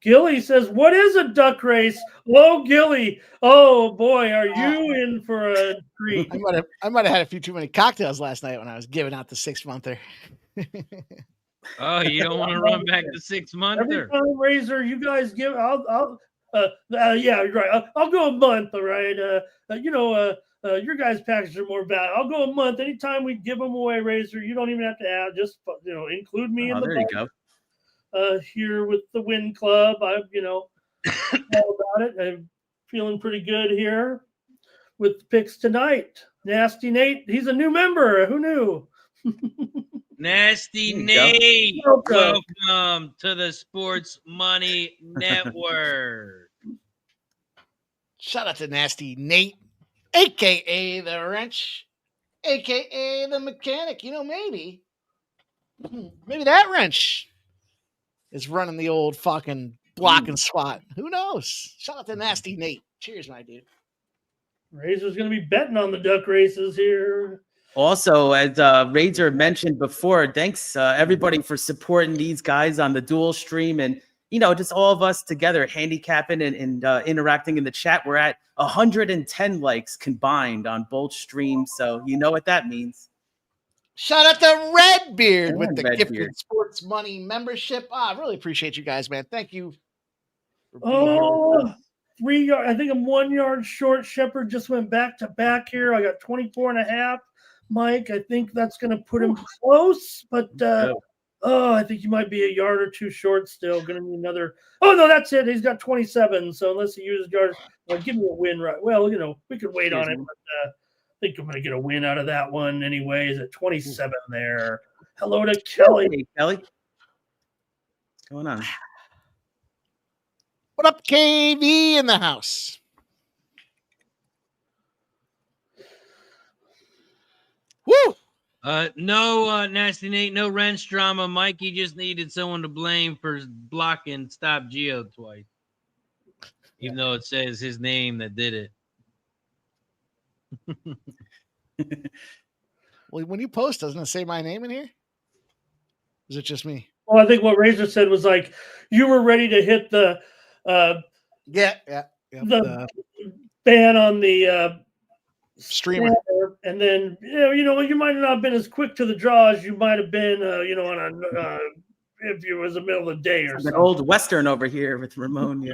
Gilly says, "What is a duck race?" Oh, Gilly. Oh boy, are you in for a treat? I might have had a few too many cocktails last night when I was giving out the 6-monther. Oh, you don't want to run back to 6-monther. Every time, Razor, you guys give. Yeah, you're right. I'll go a month. All right. Your guys' packages are more bad. I'll go a month. Anytime we give them away, Razor, you don't even have to add. Just include me in the. There you go. Here with the Win Club, I'm all about it. I'm feeling pretty good here with the picks tonight. Nasty Nate, he's a new member. Who knew? Nasty Nate, welcome to the Sports Money Network. Shout out to Nasty Nate, a.k.a. the wrench, a.k.a. the mechanic. Maybe that wrench is running the old fucking block and swat. Who knows? Shout out to Nasty Nate. Cheers, my dude. Razor's going to be betting on the duck races here. Also, as Razor mentioned before, thanks everybody for supporting these guys on the dual stream, and just all of us together handicapping and interacting in the chat. We're at 110 likes combined on both streams, so you know what that means. Shout out to Redbeard with the Redbeard. gifted Sports Money membership. I really appreciate you guys, man. Thank you. Oh, 3 yards. I think I'm 1 yard short. Shepard just went back to back here. I got 24.5. Mike, I think that's going to put him close, but I think he might be a yard or two short still. Going to need another. Oh, no, that's it. He's got 27. So unless he uses yards, give me a win, right? Well, we could wait on it, but I think I'm going to get a win out of that one anyway. Is at 27 there. Hello to Kelly. Hey, Kelly. What's going on? What up, KV in the house? Woo! No, Nasty Nate, no wrench drama. Mikey just needed someone to blame for blocking Stop Geo twice, even though it says his name that did it. Well, when you post, doesn't it say my name in here? Is it just me? Well, I think what Razor said was like you were ready to hit the the ban on the streamer, and then you might not have been as quick to the draw as you might have been on a if it was the middle of the day or something. An old Western over here with Ramon.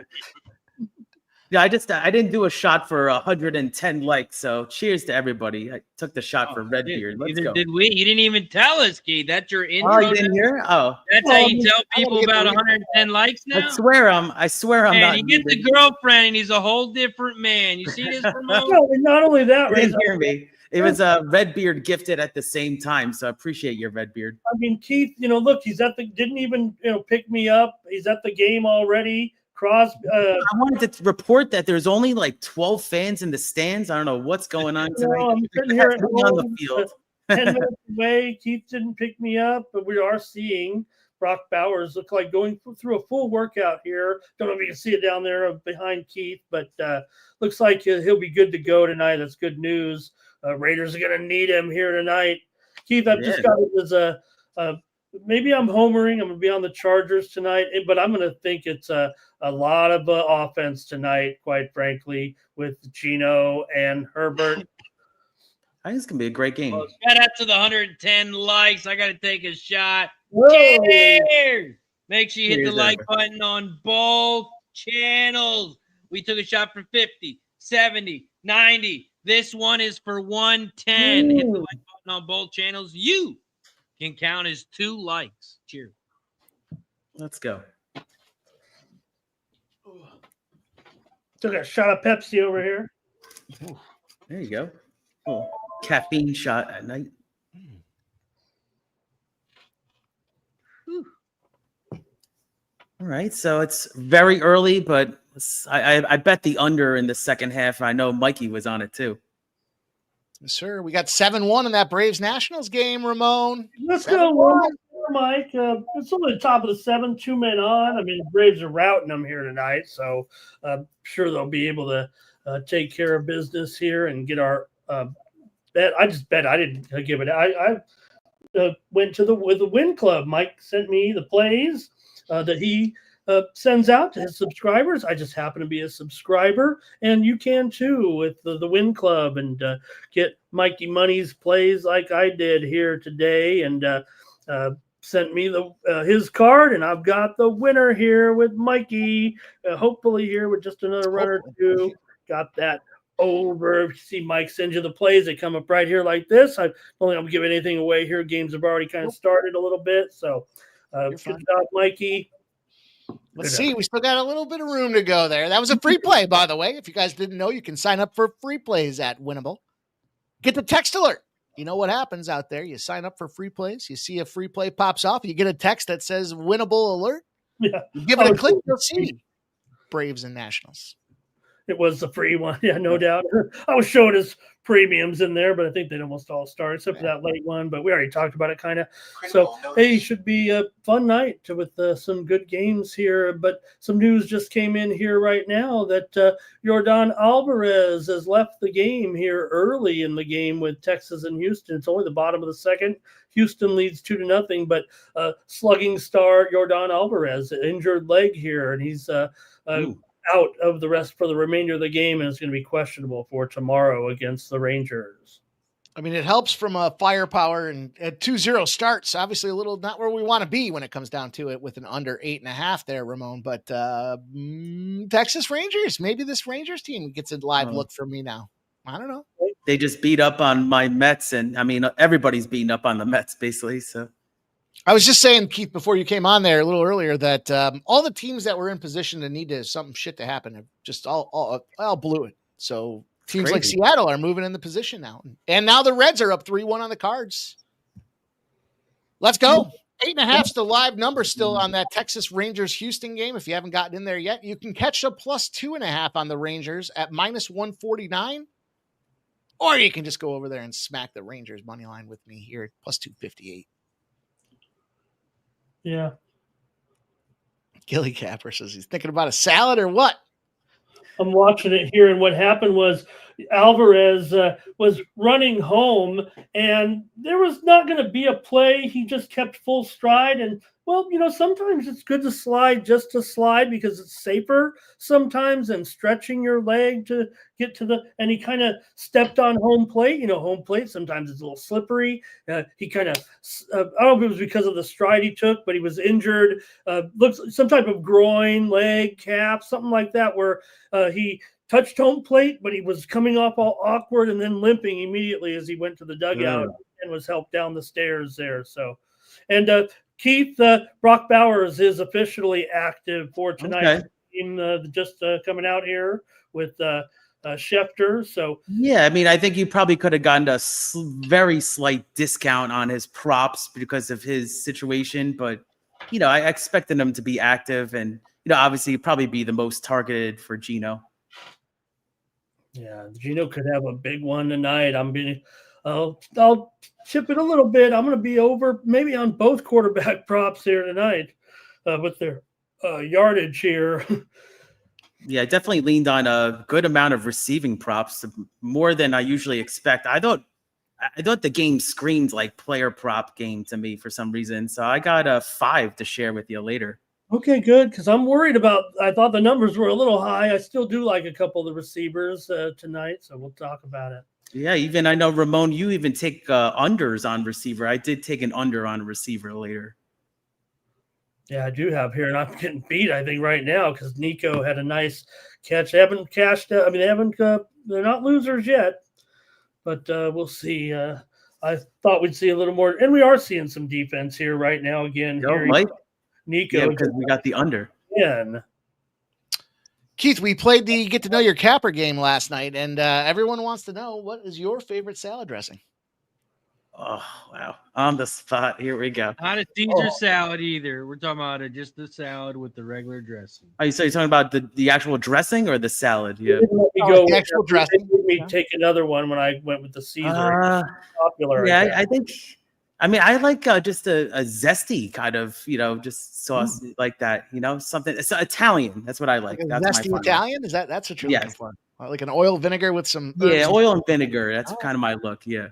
Yeah, I didn't do a shot for 110 likes. So cheers to everybody. I took the shot for Redbeard. Let's go. Did we? You didn't even tell us, Keith. That's your intro. Oh, you didn't hear? Oh, that's how you tell people about 110 likes now. I swear I'm not. You get the girlfriend, and he's a whole different man. You see this, Ramon? No, not only that, you didn't hear me. It was a Redbeard gifted at the same time, so I appreciate your Redbeard. I mean, Keith, look, he's at the didn't even pick me up. He's at the game already. I wanted to report that there's only like 12 fans in the stands. I don't know what's going on tonight. I'm sitting here at home, on the field. 10 minutes away. Keith didn't pick me up, but we are seeing Brock Bowers look like going through a full workout here. Don't know if you can see it down there behind Keith, but looks like he'll be good to go tonight. That's good news. Raiders are going to need him here tonight. Keith, I've just got it as maybe I'm homering. I'm going to be on the Chargers tonight, but I'm going to think it's a lot of offense tonight, quite frankly, with Gino and Herbert. I think it's going to be a great game. Well, shout out to the 110 likes. I got to take a shot. Whoa. Cheers! Make sure you hit the like button on both channels. We took a shot for 50, 70, 90. This one is for 110. Hit the like button on both channels. You can count as 2 likes. Cheers. Let's go. Took a shot of Pepsi over here. There you go. Oh, caffeine shot at night. All right, so it's very early, but I bet the under in the second half. I know Mikey was on it too. Yes, sir. We got 7-1 in that Braves Nationals game, Ramon. Let's go, Mike. It's only the top of the 7, 2 men on. I mean, the Braves are routing them here tonight, so I'm sure they'll be able to take care of business here and get our bet. I just bet I didn't give it. I went to the Win Club. Mike sent me the plays that he sends out to his subscribers. I just happen to be a subscriber, and you can too with the Win Club and get Mikey Money's plays like I did here today, and sent me his card, and I've got the winner here with Mikey. Hopefully here with just another run or two. Got that over. If you see Mike send you the plays, they come up right here like this. I don't think I'm giving anything away here. Games have already kind of started a little bit, so good job, Mikey. Let's see. We still got a little bit of room to go there. That was a free play, by the way. If you guys didn't know, you can sign up for free plays at Winnable. Get the text alert. You know what happens out there. You sign up for free plays. You see a free play pops off. You get a text that says Winnable alert. Yeah. You give it a click. You'll see Braves and Nationals. It was the free one. Yeah, no doubt. I was showing his premiums in there, but I think they'd almost all start except for that late one. But we already talked about it kind of. So, hey, should be a fun night with some good games here. But some news just came in here right now that Yordan Alvarez has left the game here early in the game with Texas and Houston. It's only the bottom of the second. Houston leads 2-0, but slugging star Yordan Alvarez, injured leg here, and he's out of the rest for the remainder of the game, and it's going to be questionable for tomorrow against the Rangers. I mean, it helps from a firepower, and at 2-0 starts, obviously a little not where we want to be when it comes down to it with an under 8.5 there, Ramon. But Texas Rangers, maybe this Rangers team gets a live look for me now. I don't know. They just beat up on my Mets, and I mean, everybody's beating up on the Mets basically. So I was just saying, Keith, before you came on there a little earlier, that all the teams that were in position to need some shit to happen have just all blew it. So teams like Seattle are moving in the position now. And now the Reds are up 3-1 on the Cards. Let's go. 8.5 is the live number still on that Texas Rangers Houston game. If you haven't gotten in there yet, you can catch a plus 2.5 on the Rangers at minus 149. Or you can just go over there and smack the Rangers money line with me here at plus 258. Yeah. Gilly Capper says he's thinking about a salad or what? I'm watching it here, and what happened was Alvarez was running home, and there was not going to be a play. He just kept full stride, and well, sometimes it's good to slide just to slide because it's safer sometimes than stretching your leg to get to and he kind of stepped on home plate. Home plate sometimes it's a little slippery. He kind of, I don't know if it was because of the stride he took, but he was injured. Looks some type of groin, leg, calf, something like that, where he touched home plate, but he was coming off all awkward and then limping immediately as he went to the dugout and was helped down the stairs there. So, and Keith, Brock Bowers is officially active for tonight's team, just coming out here with Schefter. So yeah, I mean, I think you probably could have gotten a very slight discount on his props because of his situation, but I expected him to be active, and obviously probably be the most targeted for Gino. Yeah, Gino could have a big one tonight. I'll chip it a little bit. I'm going to be over maybe on both quarterback props here tonight with their yardage here. Yeah, I definitely leaned on a good amount of receiving props, more than I usually expect. I thought the game screamed like player prop game to me for some reason. So I got a 5 to share with you later. Okay, good, because I'm worried about – I thought the numbers were a little high. I still do like a couple of the receivers tonight, so we'll talk about it. Yeah, even I know, Ramon, you even take unders on receiver. I did take an under on receiver later. Yeah, I do have here, and I'm getting beat, I think, right now because Nico had a nice catch. They haven't cashed out. I mean, they're not losers yet, but we'll see. I thought we'd see a little more, and we are seeing some defense here right now again. Mike? Nico. Yeah, because we got the under. Yeah. Keith, we played the Get to Know Your Capper game last night, and everyone wants to know, what is your favorite salad dressing? Oh, wow. On the spot. Here we go. Not a Caesar salad either. We're talking about just the salad with the regular dressing. So you're talking about the actual dressing or the salad? Yeah. The actual dressing. They made me take another one when I went with the Caesar. Popular. Yeah, I think. I mean, I like just a zesty kind of, just sauce like that. Something. It's Italian. That's what I like. Like that's zesty my Italian. That's what you're Yes. looking for. Like an oil vinegar with some. Yeah, oil and vinegar. That's kind of my look. Yeah.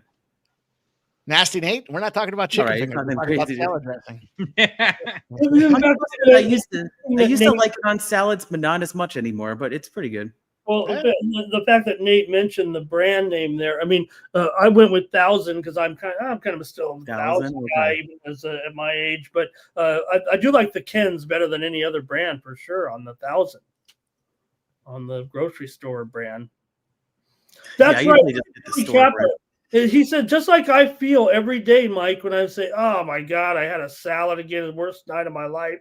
Nasty Nate. We're not talking about chicken fingers. We're talking about salad dressing. I used to like it on salads, but not as much anymore. But it's pretty good. Well, the fact that Nate mentioned the brand name there, I mean, I went with 1,000 because I'm kind of still a 1,000 guy even as at my age, but I do like the Ken's better than any other brand for sure on the 1,000 on the grocery store brand. That's right. He said, just like I feel every day, Mike, when I say, "Oh my God, I had a salad again, the worst night of my life,"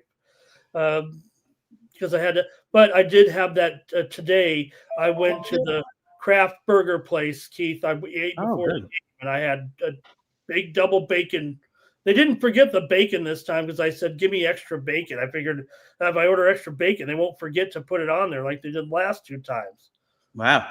because I had to. But I did have that today. I went to the Kraft Burger place, Keith. I ate before the game, and I had a big double bacon. They didn't forget the bacon this time because I said, "Give me extra bacon." I figured if I order extra bacon, they won't forget to put it on there like they did last 2 times. Wow.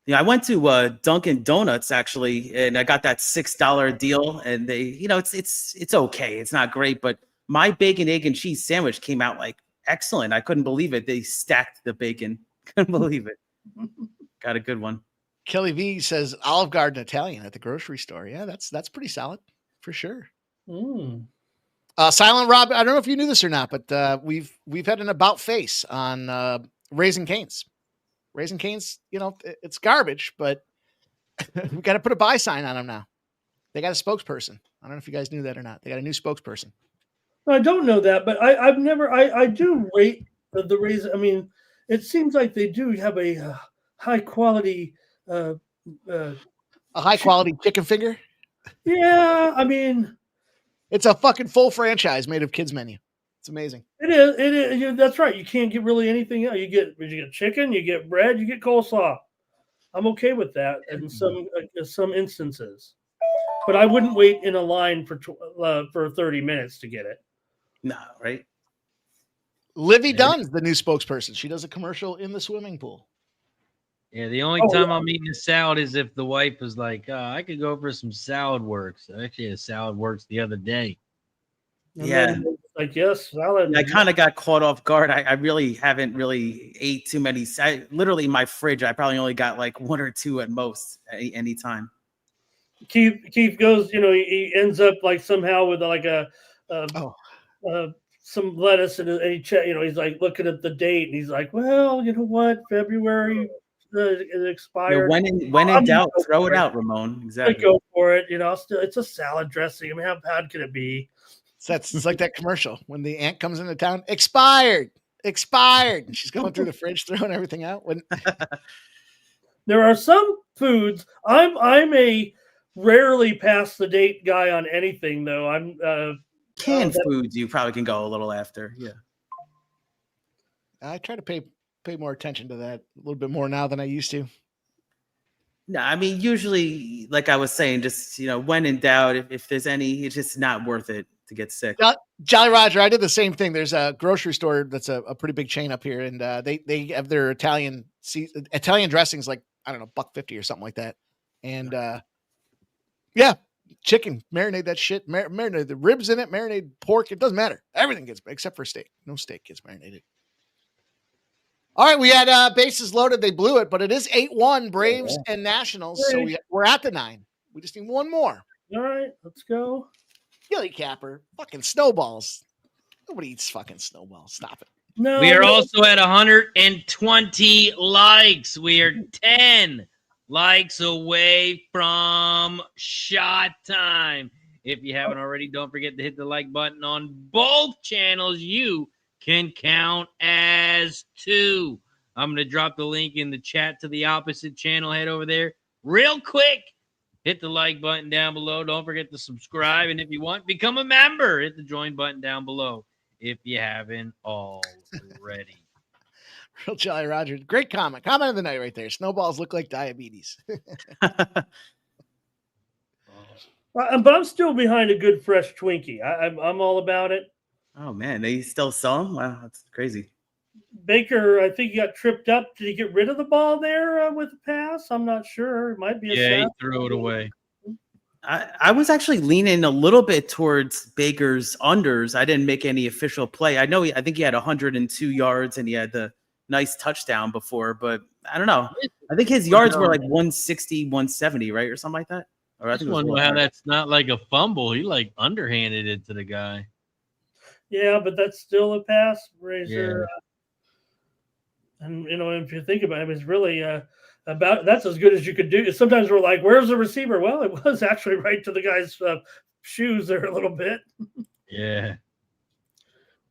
Yeah, I went to Dunkin' Donuts actually, and I got that $6 deal. And they, it's okay. It's not great, but my bacon, egg, and cheese sandwich came out like excellent. I couldn't believe it. They stacked the bacon. Couldn't believe it. Got a good one. Kelly V says Olive Garden Italian at the grocery store. Yeah, that's pretty solid for sure. Silent Rob, I don't know if you knew this or not, but we've had an about face on Raising Cane's. Raising Cane's, it's garbage, but we got to put a buy sign on them now. They got a spokesperson. I don't know if you guys knew that or not. They got a new spokesperson. I don't know that, but I do rate the Raisin. I mean, it seems like they do have a high quality, a high quality chicken finger. Yeah, I mean, it's a fucking full franchise made of kids menu. It's amazing. It is. That's right. You can't get really anything else. You get chicken, you get bread, you get coleslaw. I'm okay with that in some instances, but I wouldn't wait in a line for 30 minutes to get it. No, right? Livy Dunn's the new spokesperson. She does a commercial in the swimming pool. Yeah, the only time I'm eating a salad is if the wife is like, I could go for some salad works. I actually had salad works the other day. Like, yes, salad. I kind of got caught off guard. I really haven't really ate too many. Literally, in my fridge, I probably only got like 1 or 2 at most any time. Keith goes, he ends up like somehow with like some lettuce and he's like looking at the date and he's like, well, you know what, February it expired. When in doubt, throw it out, Ramon. Exactly. Go for it. It's a salad dressing. I mean, how bad could it be? It's like that commercial when the aunt comes into town, expired. And she's going through the fridge, throwing everything out. There are some foods. I'm a rarely past the date guy on anything, though. I'm canned foods. You probably can go a little after. Yeah. I try to pay more attention to that a little bit more now than I used to. No, I mean, usually, like I was saying, just, when in doubt, if there's any, it's just not worth it to get sick. Jolly Roger, I did the same thing. There's a grocery store that's a pretty big chain up here, and they have their Italian dressings, like, I don't know, $1.50 or something like that. And chicken, marinate that shit, marinate the ribs in it, marinate pork. It doesn't matter. Everything gets, except for steak. No steak gets marinated. All right, we had bases loaded. They blew it, but it is 8-1 Braves and Nationals. So we're at the 9. We just need one more. All right, let's go. Gilly Capper, fucking snowballs. Nobody eats fucking snowballs. Stop it. No. We are also at 120 likes. We are 10 likes away from shot time. If you haven't already, don't forget to hit the like button on both channels. You can count as 2. I'm going to drop the link in the chat to the opposite channel. Head over there real quick. Hit the like button down below. Don't forget to subscribe. And if you want, become a member. Hit the join button down below if you haven't already. Real Jolly Roger. Great comment. Comment of the night right there. Snowballs look like diabetes. But I'm still behind a good fresh Twinkie. I'm all about it. Oh man, they still sell them? Wow, that's crazy. Baker, I think he got tripped up. Did he get rid of the ball there with the pass? I'm not sure. It might be a Yeah, he sack. threw it away. I was actually leaning a little bit towards Baker's unders. I didn't make any official play. I think he had 102 yards and he had the nice touchdown before, but I don't know. I think his yards were like 160, 170, right? Or something like that. Or I I think just it was wonder how 100. that's not like a fumble. He like underhanded it to the guy. Yeah, but that's still a pass, Razor. And, if you think about it, it's really that's as good as you could do. Sometimes we're like, where's the receiver? Well, it was actually right to the guy's shoes there a little bit. Yeah.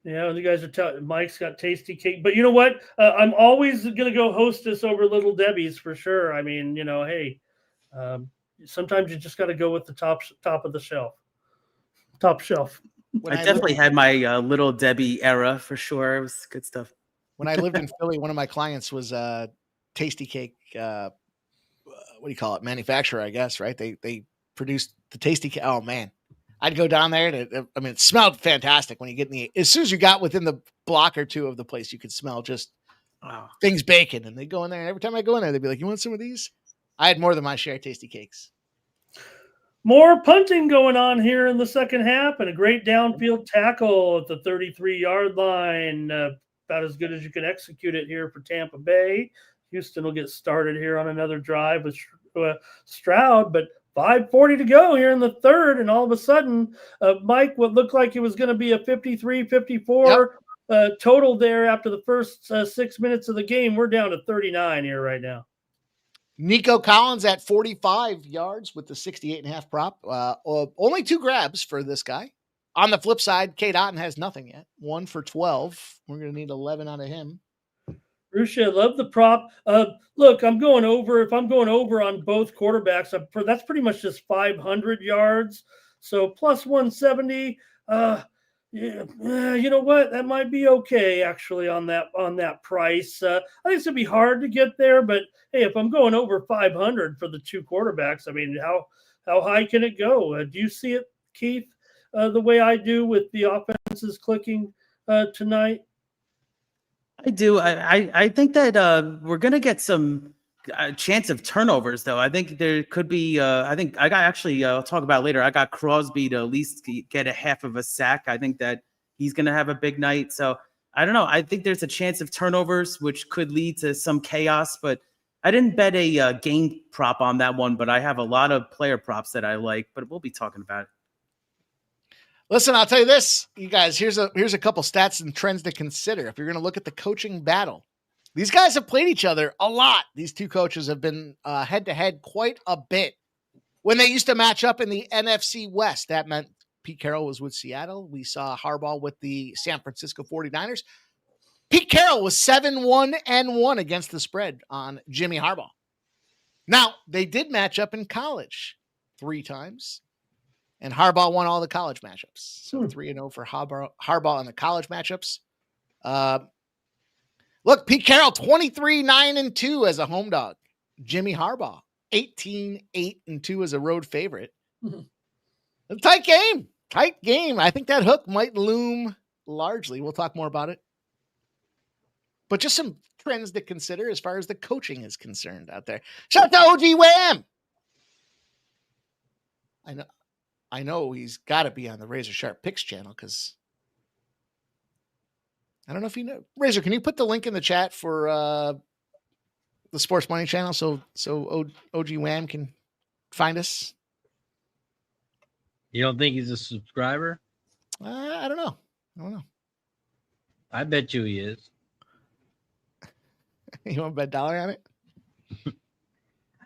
Yeah, the guys are telling Mike's got tasty cake. But you know what? I'm always going to go Hostess over Little Debbie's for sure. I mean, hey, sometimes you just got to go with the top of the shelf. Top shelf. When I definitely had my Little Debbie era for sure. It was good stuff. When I lived in Philly, one of my clients was a Tasty Cake, what do you call it? Manufacturer, I guess, right? They produced the Tasty Cake. Oh man, I'd go down there and it smelled fantastic when you get as soon as you got within the block or two of the place, you could smell just things baking. And they go in there, and every time I go in there, they'd be like, "You want some of these?" I had more than my share of Tasty Cakes. More punting going on here in the second half, and a great downfield tackle at the 33-yard line. About as good as you can execute it here for Tampa Bay. Houston will get started here on another drive with Stroud, but 5:40 to go here in the third, and all of a sudden, Mike, what looked like it was going to be a 53-54 total there after the first 6 minutes of the game. We're down to 39 here right now. Nico Collins at 45 yards with the 68.5 prop. Only 2 grabs for this guy. On the flip side, Kate Otten has nothing yet. 1 for 12. We're going to need 11 out of him. Rusha, I love the prop. Look, I'm going over. If I'm going over on both quarterbacks, that's pretty much just 500 yards. So plus 170. You know what? That might be okay actually on that price. I think it's gonna be hard to get there, but hey, if I'm going over 500 for the 2 quarterbacks, I mean, how high can it go? Do you see it, Keith? The way I do with the offenses clicking tonight? I do. I think that we're going to get some chance of turnovers, though. I think there could be I think I got actually I'll talk about later. I got Crosby to at least get a half of a sack. I think that he's going to have a big night. So I don't know. I think there's a chance of turnovers, which could lead to some chaos. But I didn't bet a game prop on that one, but I have a lot of player props that I like. But we'll be talking about it. Listen, I'll tell you this, you guys, here's a couple stats and trends to consider. If you're going to look at the coaching battle, these guys have played each other a lot. These 2 coaches have been head to head quite a bit. When they used to match up in the NFC West, that meant Pete Carroll was with Seattle. We saw Harbaugh with the San Francisco 49ers. Pete Carroll was 7-1-1 against the spread on Jimmy Harbaugh. Now, they did match up in college 3 times. And Harbaugh won all the college matchups. So 3-0 for Harbaugh in the college matchups. Look, Pete Carroll, 23-9-2 as a home dog. Jimmy Harbaugh, 18-8-2 as a road favorite. A tight game. Tight game. I think that hook might loom largely. We'll talk more about it. But just some trends to consider as far as the coaching is concerned out there. Shout out to OG Wham! I know he's got to be on the Razor Sharp Picks channel because I don't know if you know. Razor, can you put the link in the chat for the Sports Money channel so OG Wham can find us? You don't think he's a subscriber? I don't know. I bet you he is. You want to bet $1 on it?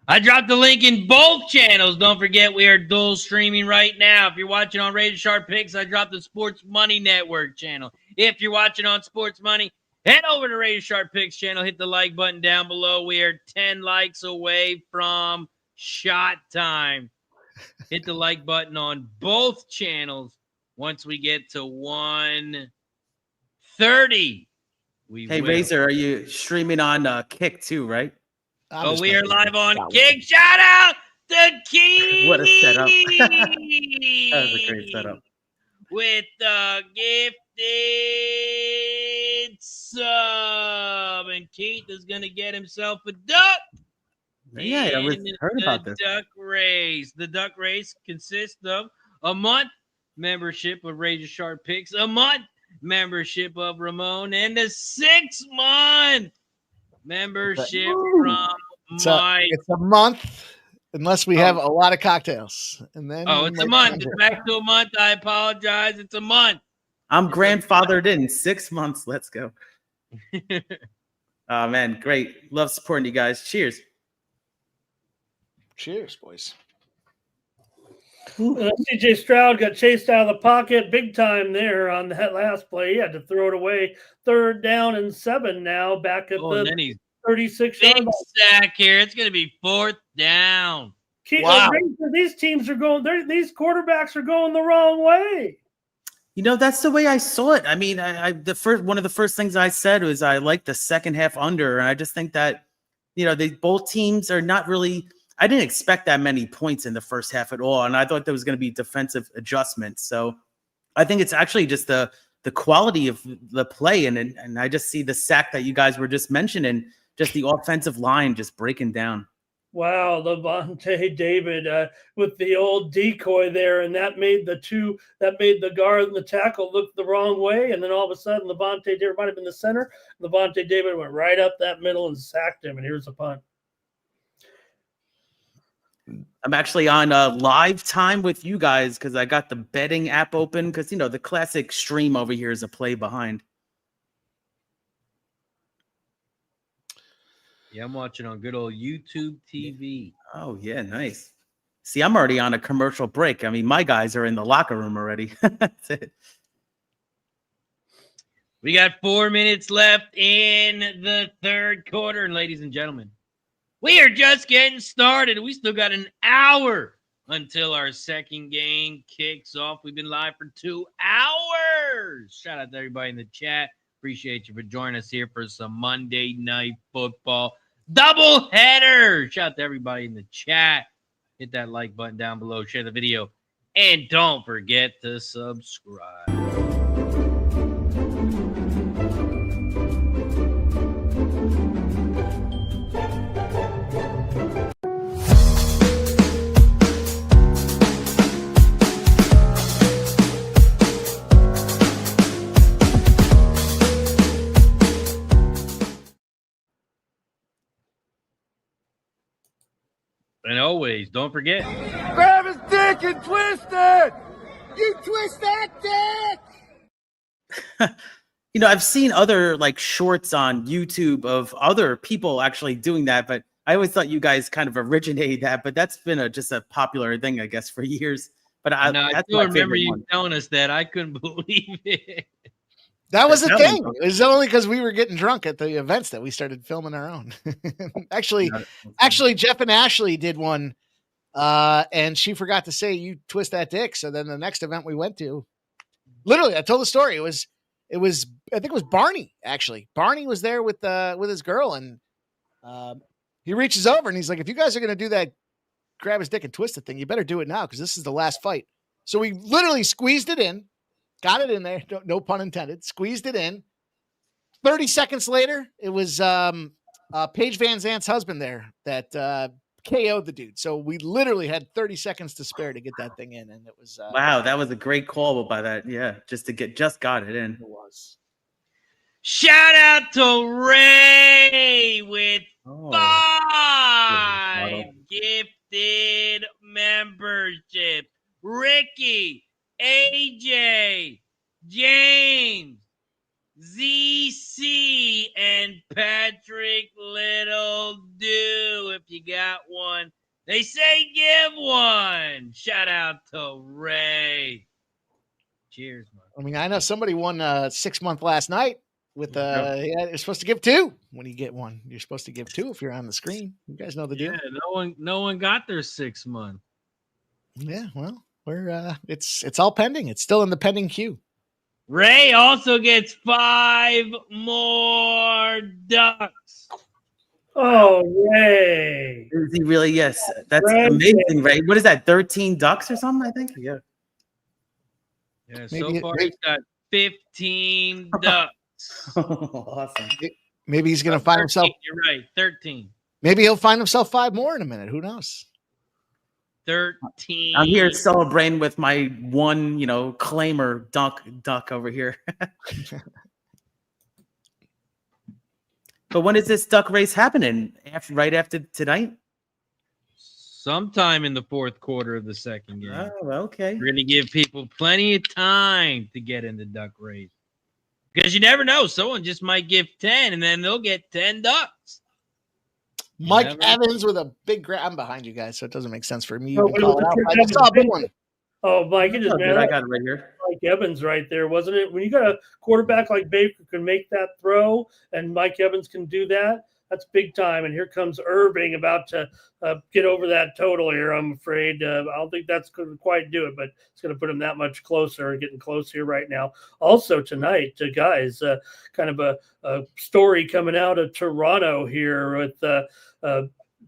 I dropped the link in both channels. Don't forget, we are dual streaming right now. If you're watching on Razor Sharp Picks, I dropped the Sports Money Network channel. If you're watching on Sports Money, head over to Razor Sharp Picks channel. Hit the like button down below. We are 10 likes away from shot time. Hit the like button on both channels once we get to 130. Hey, Razor, are you streaming on Kick too, right? We are live on Kick. Shout out to Key. What a setup. That was a great setup. With the gifted sub. And Keith is going to get himself a duck. Yeah, I heard about this. Duck race. The duck race consists of a month membership of Razor Sharp Picks, a month membership of Ramon, and a 6-month membership from Mike. It's a month unless we have a lot of cocktails. And then it's a month. It's back to a month. I apologize. It's a month. I'm grandfathered in 6 months. Let's go. Oh, man. Great. Love supporting you guys. Cheers. Cheers, boys. CJ Stroud got chased out of the pocket big time there on that last play. He had to throw it away. 3rd down and 7 now, back at the 36 big sack here. It's going to be 4th down. Wow. These teams are going. These quarterbacks are going the wrong way. You know, that's the way I saw it. I mean, one of the first things I said was I like the second half under, and I just think that, you know, both teams are not really. I didn't expect that many points in the first half at all, and I thought there was going to be defensive adjustments. So I think it's actually just the quality of the play, and I just see the sack that you guys were just mentioning, just the offensive line just breaking down. Wow, Levante David with the old decoy there, and that made the guard and the tackle look the wrong way, and then all of a sudden Levante David might have been the center. Levante David went right up that middle and sacked him, and here's a punt. I'm actually on live time with you guys because I got the betting app open because, you know, the classic stream over here is a play behind. Yeah, I'm watching on good old YouTube TV. Oh, yeah, nice. See, I'm already on a commercial break. I mean, my guys are in the locker room already. That's it. We got 4 minutes left in the 3rd quarter, and ladies and gentlemen, we are just getting started. We still got an hour until our second game kicks off. We've been live for 2 hours. Shout out to everybody in the chat. Appreciate you for joining us here for some Monday Night Football Doubleheader. Shout out to everybody in the chat. Hit that like button down below. Share the video. And don't forget to subscribe. And always, don't forget. Grab his dick and twist it! You twist that dick! You know, I've seen other like shorts on YouTube of other people actually doing that, but I always thought you guys kind of originated that, but that's been just a popular thing, I guess, for years. But I still remember you telling us that. I couldn't believe it. That was the thing. It was only because we were getting drunk at the events that we started filming our own. Actually, Jeff and Ashley did one, and she forgot to say, "You twist that dick." So then the next event we went to, literally, I told the story. It was, I think it was Barney. Actually, Barney was there with his girl, and he reaches over and he's like, "If you guys are gonna do that, grab his dick and twist the thing, you better do it now because this is the last fight." So we literally squeezed it in. Got it in there. No pun intended. Squeezed it in. 30 seconds later, it was Paige Van Zant's husband there that KO'd the dude. So we literally had 30 seconds to spare to get that thing in. And it was wow, that was a great call by that. Yeah, just got it in. It was. Shout out to Ray with 5 gifted membership. Ricky, AJ, James, ZC, and Patrick Little do. If you got one, they say give one. Shout out to Ray. Cheers, man. I mean, I know somebody won 6 month last night with you're supposed to give 2 when you get one. You're supposed to give 2 if you're on the screen. You guys know the deal. Yeah, no one got their 6 month. Yeah, well, we're it's all pending. It's still in the pending queue. Ray also gets 5 more ducks. Oh, Ray. Is he really? Yes. That's Ray. amazing, Ray. What is that? 13 ducks or something, I think? Yeah. Yeah, Maybe- so far maybe- he's got 15 ducks. Awesome. Maybe he's going to find 13, himself. You're right, 13. Maybe he'll find himself 5 more in a minute. Who knows? 13. I'm here celebrating with my one, claimer duck over here. But when is this duck race happening? Right after tonight? Sometime in the fourth quarter of the second game. Oh, okay. We're going to give people plenty of time to get in the duck race. Because you never know. Someone just might give 10, and then they'll get 10 ducks. Mike Never. Evans with a big grab. I'm behind you guys, so it doesn't make sense for me. No, to but it call was it out. a I just saw a big one. Oh, Mike, it is, Oh, man. good. I got it right here. Mike Evans right there, wasn't it? When you got a quarterback like Baker can make that throw, and Mike Evans can do that, that's big time. And here comes Irving about to get over that total here, I'm afraid. I don't think that's going to quite do it, but it's going to put him that much closer, getting close here right now. Also tonight, guys, kind of a story coming out of Toronto here with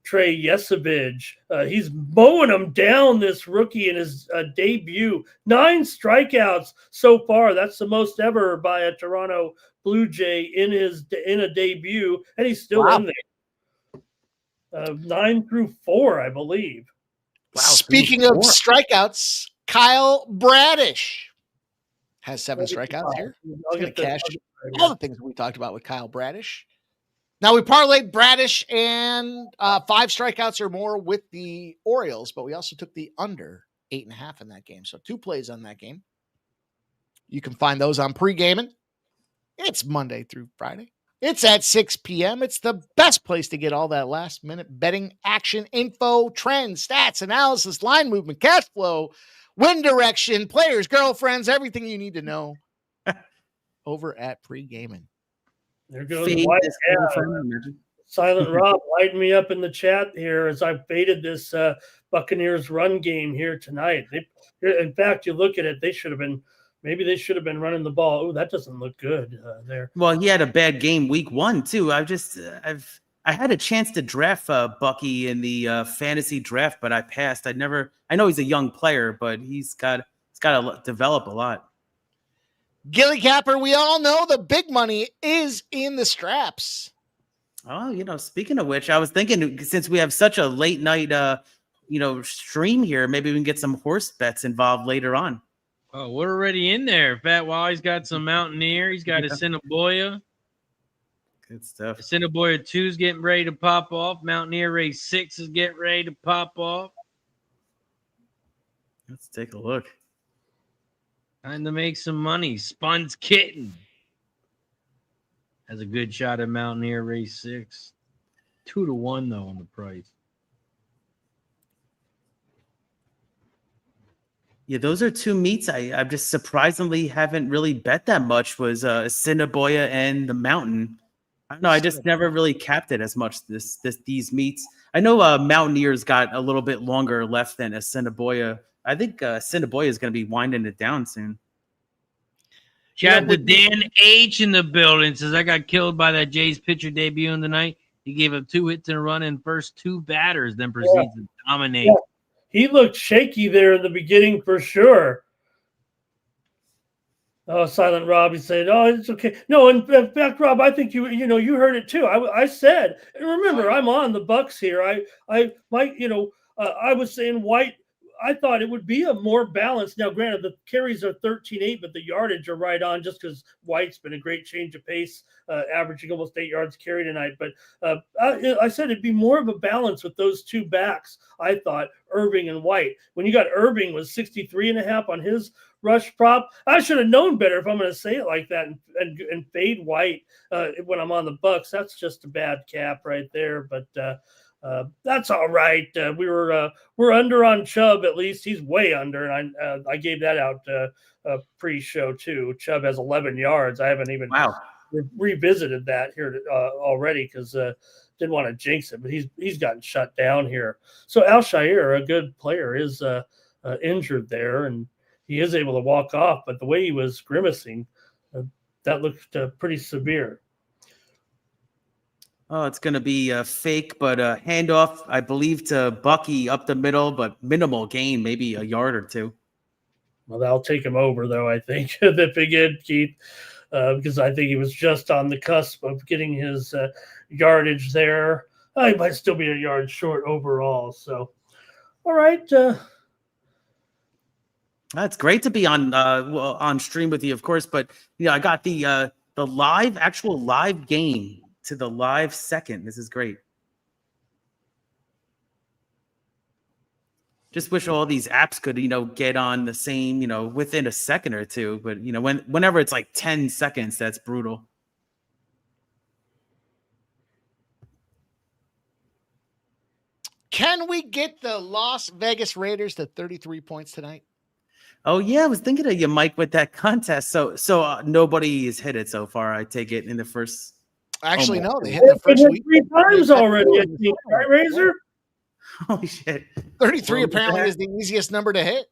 Trey Yesavage. He's mowing him down, this rookie, in his debut. 9 strikeouts so far. That's the most ever by a Toronto Blue Jay in a debut, and he's still in there. 9 through 4, I believe. Wow, Speaking of strikeouts, Kyle Bradish has 7 strikeouts here. I'll He's get gonna the cash all the things we talked about with Kyle Bradish. Now we parlayed Bradish and 5 strikeouts or more with the Orioles, but we also took the under 8.5 in that game. So 2 plays on that game. You can find those on pre-gaming. It's Monday through Friday. It's at 6 p.m. It's the best place to get all that last-minute betting action, info, trends, stats, analysis, line movement, cash flow, wind direction, players, girlfriends, everything you need to know over at pre-gaming. There goes Fade White. this Yeah. girlfriend. Silent Rob, lighting me up in the chat here as I baited this Buccaneers run game here tonight. In fact, you look at it, they should have been running the ball. Oh, that doesn't look good there. Well, he had a bad game week 1 too. I had a chance to draft Bucky in the fantasy draft, but I passed. I know he's a young player, but he's got to develop a lot. Gilly Capper, we all know the big money is in the straps. Oh, speaking of which, I was thinking, since we have such a late night, stream here, maybe we can get some horse bets involved later on. Oh, we're already in there. Fat Wally's got some Mountaineer. He's got a Cinnaboya. Good stuff. Cinnaboya 2 is getting ready to pop off. Mountaineer race 6 is getting ready to pop off. Let's take a look. Time to make some money. Spun's Kitten has a good shot at Mountaineer race 6. 2-1 though on the price. Yeah, those are 2 meets I just surprisingly haven't really bet that much, was Cinnaboya and the Mountain. I don't know, I just never really capped it as much these meets. I know Mountaineers got a little bit longer left than a Cinnaboya. I think Cinnaboya is going to be winding it down soon. Shout out to Dan H in the building. Says, I got killed by that Jays pitcher debuting tonight. He gave up 2 hits in a run in first 2 batters, then proceeds to dominate. Yeah. He looked shaky there in the beginning for sure. Oh, Silent Rob, he said, "Oh, it's okay." No, in fact, Rob, I think you heard it too. I said, and remember, I'm on the Bucs here. I was saying White. I thought it would be a more balanced. Now, granted, the carries are 13.8, but the yardage are right on, just because White's been a great change of pace, averaging almost 8 yards carry tonight. But I said it'd be more of a balance with those 2 backs. I thought Irving and White. When you got Irving was 63.5 on his rush prop, I should have known better, if I'm going to say it like that, and fade White when I'm on the Bucs. That's just a bad cap right there. But that's all right. We're under on Chubb, at least. He's way under, and I gave that out pre-show too. Chubb has 11 yards. I haven't even revisited that here already because didn't want to jinx it, but he's gotten shut down here. So Al-Shaair, a good player, is injured there, and he is able to walk off. But the way he was grimacing That looked pretty severe. Oh, it's going to be a fake, but a handoff, I believe, to Bucky up the middle, but minimal gain, maybe a yard or two. Well, that'll take him over, though, I think, the big end, Keith, because I think he was just on the cusp of getting his yardage there. He might still be a yard short overall. So, all right. That's great to be on stream with you, of course, but I got the actual live game to the live second. This is great. Just wish all these apps could, get on the same, within a second or two. But, whenever it's like 10 seconds, that's brutal. Can we get the Las Vegas Raiders to 33 points tonight? Oh, yeah. I was thinking of you, Mike, with that contest. So nobody has hit it so far, I take it, in the first. Actually, no. They hit the first week. 3 times already, I think, right, Razor? Holy shit. 33 apparently is the easiest number to hit.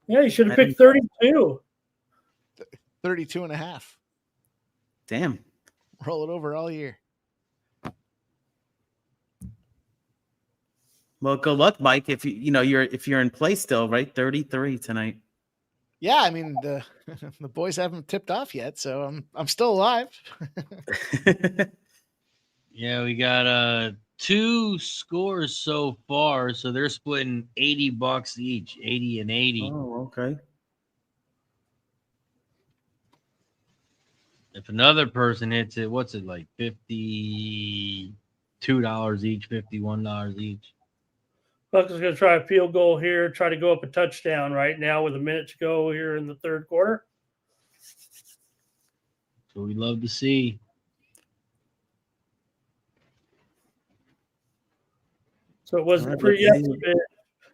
Yeah, you should have picked 32. 32 and a half. Damn. Roll it over all year. Well, good luck, Mike. If you're in play still, right? 33 tonight. Yeah, I mean the boys haven't tipped off yet, so I'm still alive. Yeah, we got 2 scores so far, so they're splitting $80 each, 80 and 80. Oh, okay. If another person hits it, what's it like? $52 each, $51 each. Bucs is going to try a field goal here, try to go up a touchdown right now with a minute to go here in the third quarter. So we love to see. So it wasn't for yesterday.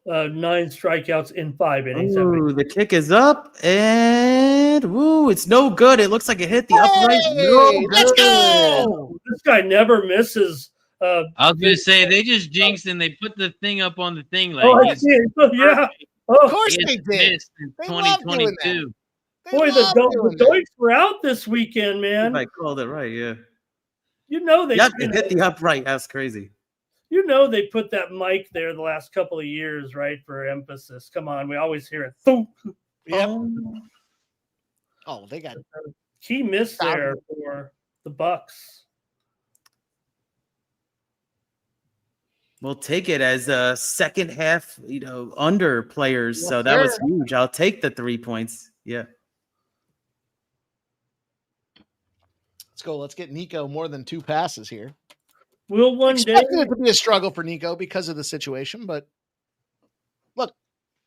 9 strikeouts in 5 innings. Ooh, the kick is up, and it's no good. It looks like it hit the upright. No, let's go! This guy never misses. I was going to say, they just jinxed and they put the thing up on the thing. Like, I see it. Yeah. Of course they did. In They love doing 2022. Boy, the Doiks were out this weekend, man. I called it right, yeah. They it hit the upright. That's crazy. They put that mic there the last couple of years, right, for emphasis. Come on, we always hear it. Thump. Yep. Oh, they got key miss there for the Bucs. We'll take it as a second half, under players. Yes, so that was sir. huge. I'll take the 3 points. Yeah. Let's go. Let's get Nico more than 2 passes here. Will one day Expected it to be a struggle for Nico because of the situation, but look,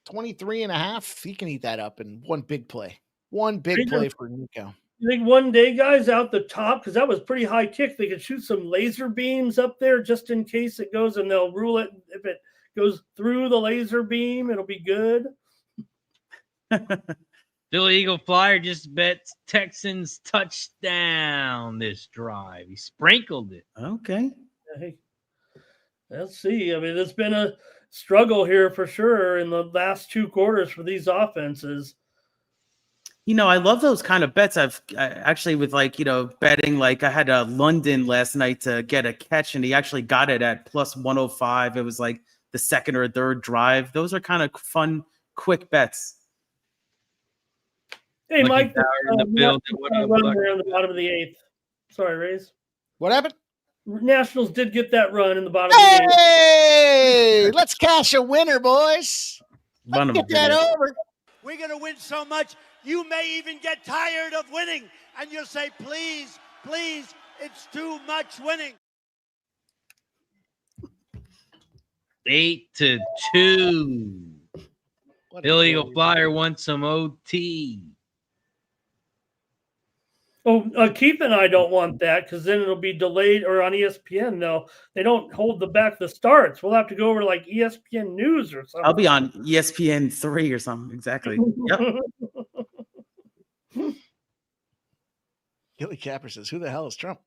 23 and a half, he can eat that up in one big play. One big play for Nico. You think one day, guys, out the top, because that was pretty high kick, they could shoot some laser beams up there just in case it goes, and they'll rule it. If it goes through the laser beam, it'll be good. Philly Eagle Flyer just bet Texans touchdown this drive. He sprinkled it. Okay. Hey, let's see. I mean, it's been a struggle here for sure in the last 2 quarters for these offenses. I love those kind of bets. I actually with betting, like I had a London last night to get a catch, and he actually got it at plus 105. It was like the second or third drive. Those are kind of fun, quick bets. Hey, Mike, in the building. run there in the bottom of the 8th. Sorry, Rays. What happened? Nationals did get that run in the bottom of the 8th. Hey, let's cash a winner, boys. Let's get that over. We're going to win so much, you may even get tired of winning. And you'll say, please, please, it's too much winning. 8-2. Philly Eagle Flyer wants some OT. Oh, Keith and I don't want that because then it'll be delayed, or on ESPN. No, they don't hold the starts. We'll have to go over to like ESPN News or something. I'll be on ESPN 3 or something. Exactly. Yep. Gilly Capper says, "Who the hell is Trump?"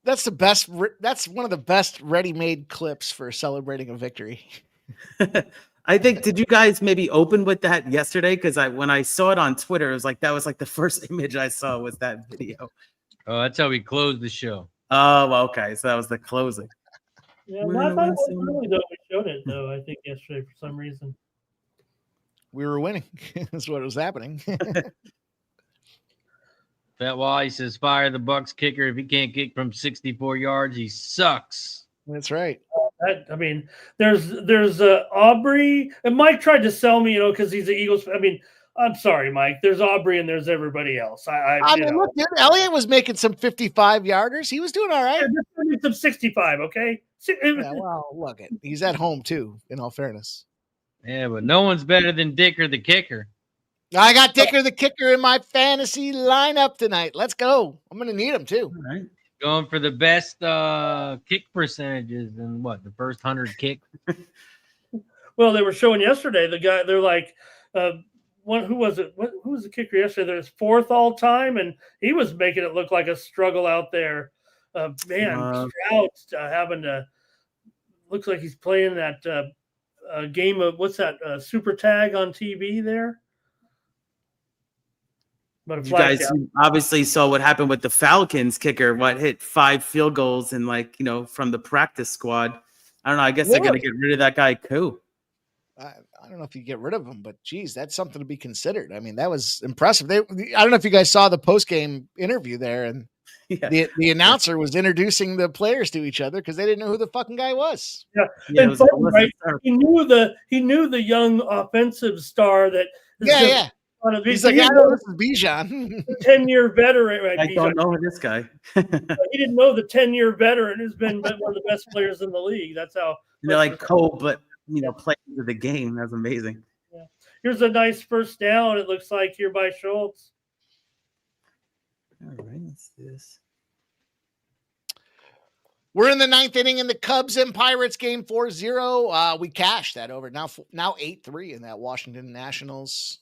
That's the best. That's one of the best ready-made clips for celebrating a victory. I think, did you guys maybe open with that yesterday? Because when I saw it on Twitter, it was like, that was like the first image I saw was that video. Oh, that's how we closed the show. Oh, okay. So that was the closing. Yeah, I thought it was early though. We showed it though. I think yesterday for some reason. We were winning. That's what was happening. Fat Wally says, fire the Bucs kicker. If he can't kick from 64 yards, he sucks. That's right. I mean, there's Aubrey, and Mike tried to sell me, because he's the Eagles. I mean, I'm sorry, Mike. There's Aubrey and there's everybody else. I mean, look, dude, Elliott was making some 55-yarders. He was doing all right. Yeah, some 65, okay? Yeah, well, look, he's at home too, in all fairness. Yeah, but no one's better than Dicker the kicker. I got Dicker the kicker in my fantasy lineup tonight. Let's go. I'm going to need him too. All right. Going for the best kick percentages in the first 100 kicks. Well, they were showing yesterday the guy. They're like, who was it? Who was the kicker yesterday? There's fourth all time, and he was making it look like a struggle out there. Stroud's having to. Looks like he's playing that game of what's that super tag on TV there. But you guys obviously saw what happened with the Falcons kicker. Hit 5 field goals and from the practice squad. I don't know. I guess they're gonna get rid of that guy Koo. I don't know if you get rid of him, but geez, that's something to be considered. I mean, that was impressive. I don't know if you guys saw the post-game interview there, and the announcer was introducing the players to each other because they didn't know who the fucking guy was. Yeah, and right? He knew the young offensive star that. Yeah. He's like, I know this is Bijan. 10-year veteran. Right? I don't know this guy. He didn't know the 10-year veteran who's been one of the best players in the league. That's how. They're like cold, but playing into the game. That's amazing. Yeah. Here's a nice first down. It looks like here by Schultz. All right, let's do this. We're in the 9th inning in the Cubs and Pirates game 4-0. We cashed that over. Now 8-3 in that Washington Nationals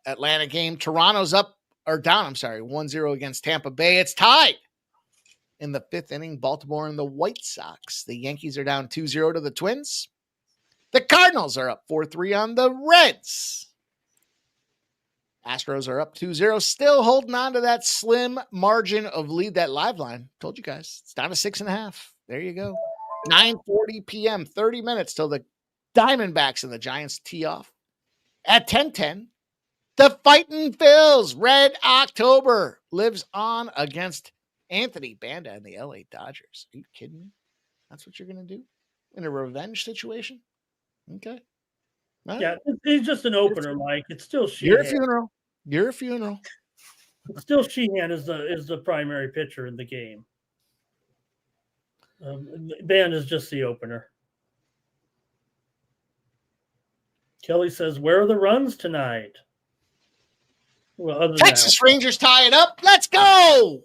Atlanta game. Toronto's up or down. I'm sorry, 1-0 against Tampa Bay. It's tied in the 5th inning. Baltimore and the White Sox. The Yankees are down 2-0 to the Twins. The Cardinals are up 4-3 on the Reds. Astros are up 2-0, still holding on to that slim margin of lead. That live line, told you guys, it's down to 6.5. There you go. 9:40 p.m., 30 minutes till the Diamondbacks and the Giants tee off. At 10:10, the Fightin' Phils, Red October, lives on against Anthony Banda and the LA Dodgers. Are you kidding me? That's what you're going to do in a revenge situation? Okay. Right. Yeah, it's just an opener, Mike. It's still Sheehan. You're a funeral. Still Sheehan is the primary pitcher in the game. Band is just the opener. Kelly says, "Where are the runs tonight?" Well, Texas Rangers tie it up. Let's go.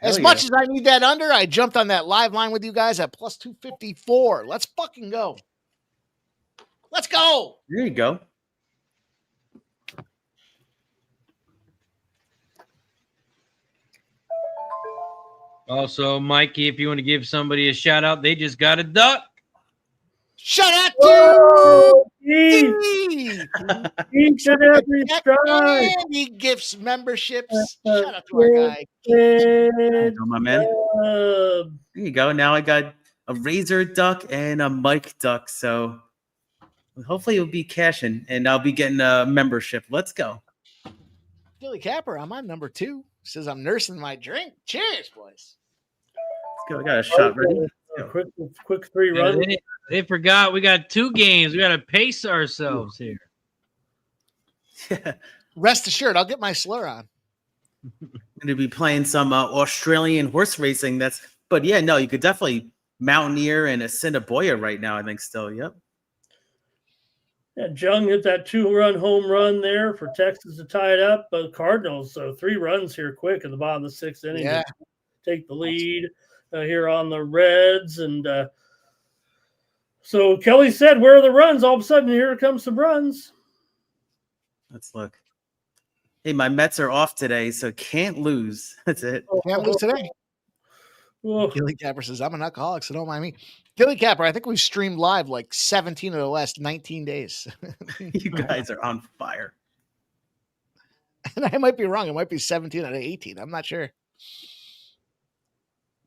As much as I need that under, I jumped on that live line with you guys at plus 254. Let's fucking go. Let's go. There you go. Also, Mikey, if you want to give somebody a shout out, they just got a duck. Shout out to each and every stride. He gifts memberships. Shout out to our guy. My man. There you go. Now I got a Razor duck and a Mike duck. So hopefully it'll be cashing and I'll be getting a membership. Let's go. Billy Capper, I'm on number 2. Says I'm nursing my drink. Cheers, boys. Let's go. I got a shot ready. Quick 3 runs. They forgot we got 2 games. We got to pace ourselves here. Yeah. Rest assured, I'll get my slur on. I'm going to be playing some Australian horse racing. But yeah, no, you could definitely Mountaineer and Assiniboia right now, I think still. Yep. Yeah, Jung hit that 2-run home run there for Texas to tie it up. But Cardinals, so 3 runs here quick in the bottom of the 6th inning to take the lead here on the Reds. And so Kelly said, "Where are the runs?" All of a sudden, here comes some runs. Let's look. Hey, my Mets are off today, so can't lose. That's it. Can't lose today. Whoa. Gilly Capper says, I'm an alcoholic, so don't mind me. Gilly Capper, I think we've streamed live like 17 of the last 19 days. You guys are on fire. And I might be wrong. It might be 17 out of 18. I'm not sure.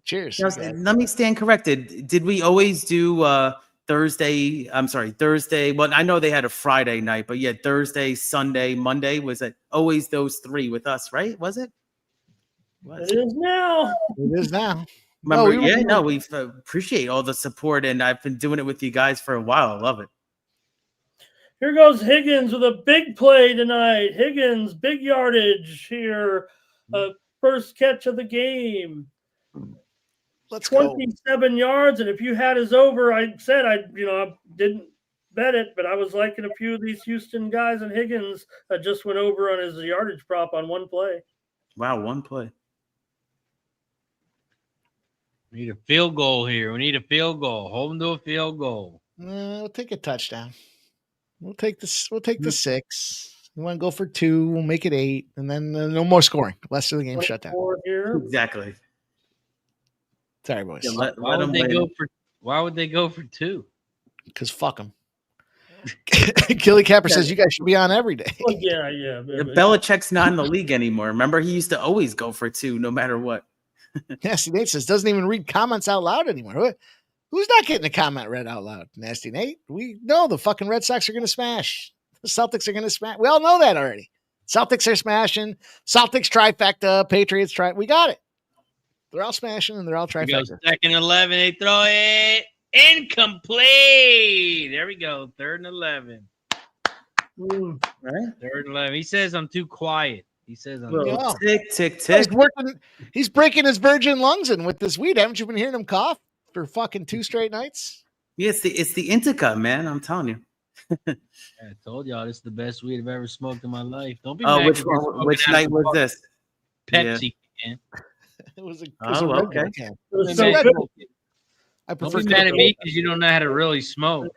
Cheers. Now, let me stand corrected. Did we always do Thursday? I'm sorry, Thursday. Well, I know they had a Friday night, but yeah, Thursday, Sunday, Monday. Was it always those three with us, right? Was it? It is now. It is now. Remember, we appreciate all the support, and I've been doing it with you guys for a while. I love it. Here goes Higgins with a big play tonight. Higgins, big yardage here. First catch of the game. Let's go. 27 yards, and if you had his over, I said I didn't bet it, but I was liking a few of these Houston guys, and Higgins just went over on his yardage prop on one play. Wow, one play. We need a field goal here. We need a field goal. Hold them to a field goal. We'll take a touchdown. We'll take this. We'll take the 6. You want to go for 2? We'll make it 8, and then no more scoring. Rest of the game shut down. Here. Exactly. Sorry, boys. Yeah, Why would they go for 2? Because fuck them. Gilly Capper says you guys should be on every day. Oh, yeah. Belichick's not in the league anymore. Remember, he used to always go for 2 no matter what. Nasty Nate says doesn't even read comments out loud anymore. Who's not getting a comment read out loud? Nasty Nate. We know the fucking Red Sox are going to smash. The Celtics are going to smash. We all know that already. Celtics are smashing. Celtics trifecta. Patriots try. We got it. They're all smashing and they're all trifecta. Second 11. They throw it incomplete. There we go. 3rd and 11. Right? 3rd and 11. He says I'm too quiet. He says I'm tick, tick, tick. He's breaking his virgin lungs in with this weed. Haven't you been hearing him cough for fucking 2 straight nights? Yeah, it's the indica, man. I'm telling you. I told y'all this is the best weed I've ever smoked in my life. Don't be mad. Which night was this? Pepsi can. It was a okay. Can. It was so good. I Don't prefer be mad at me because you don't know how to really smoke.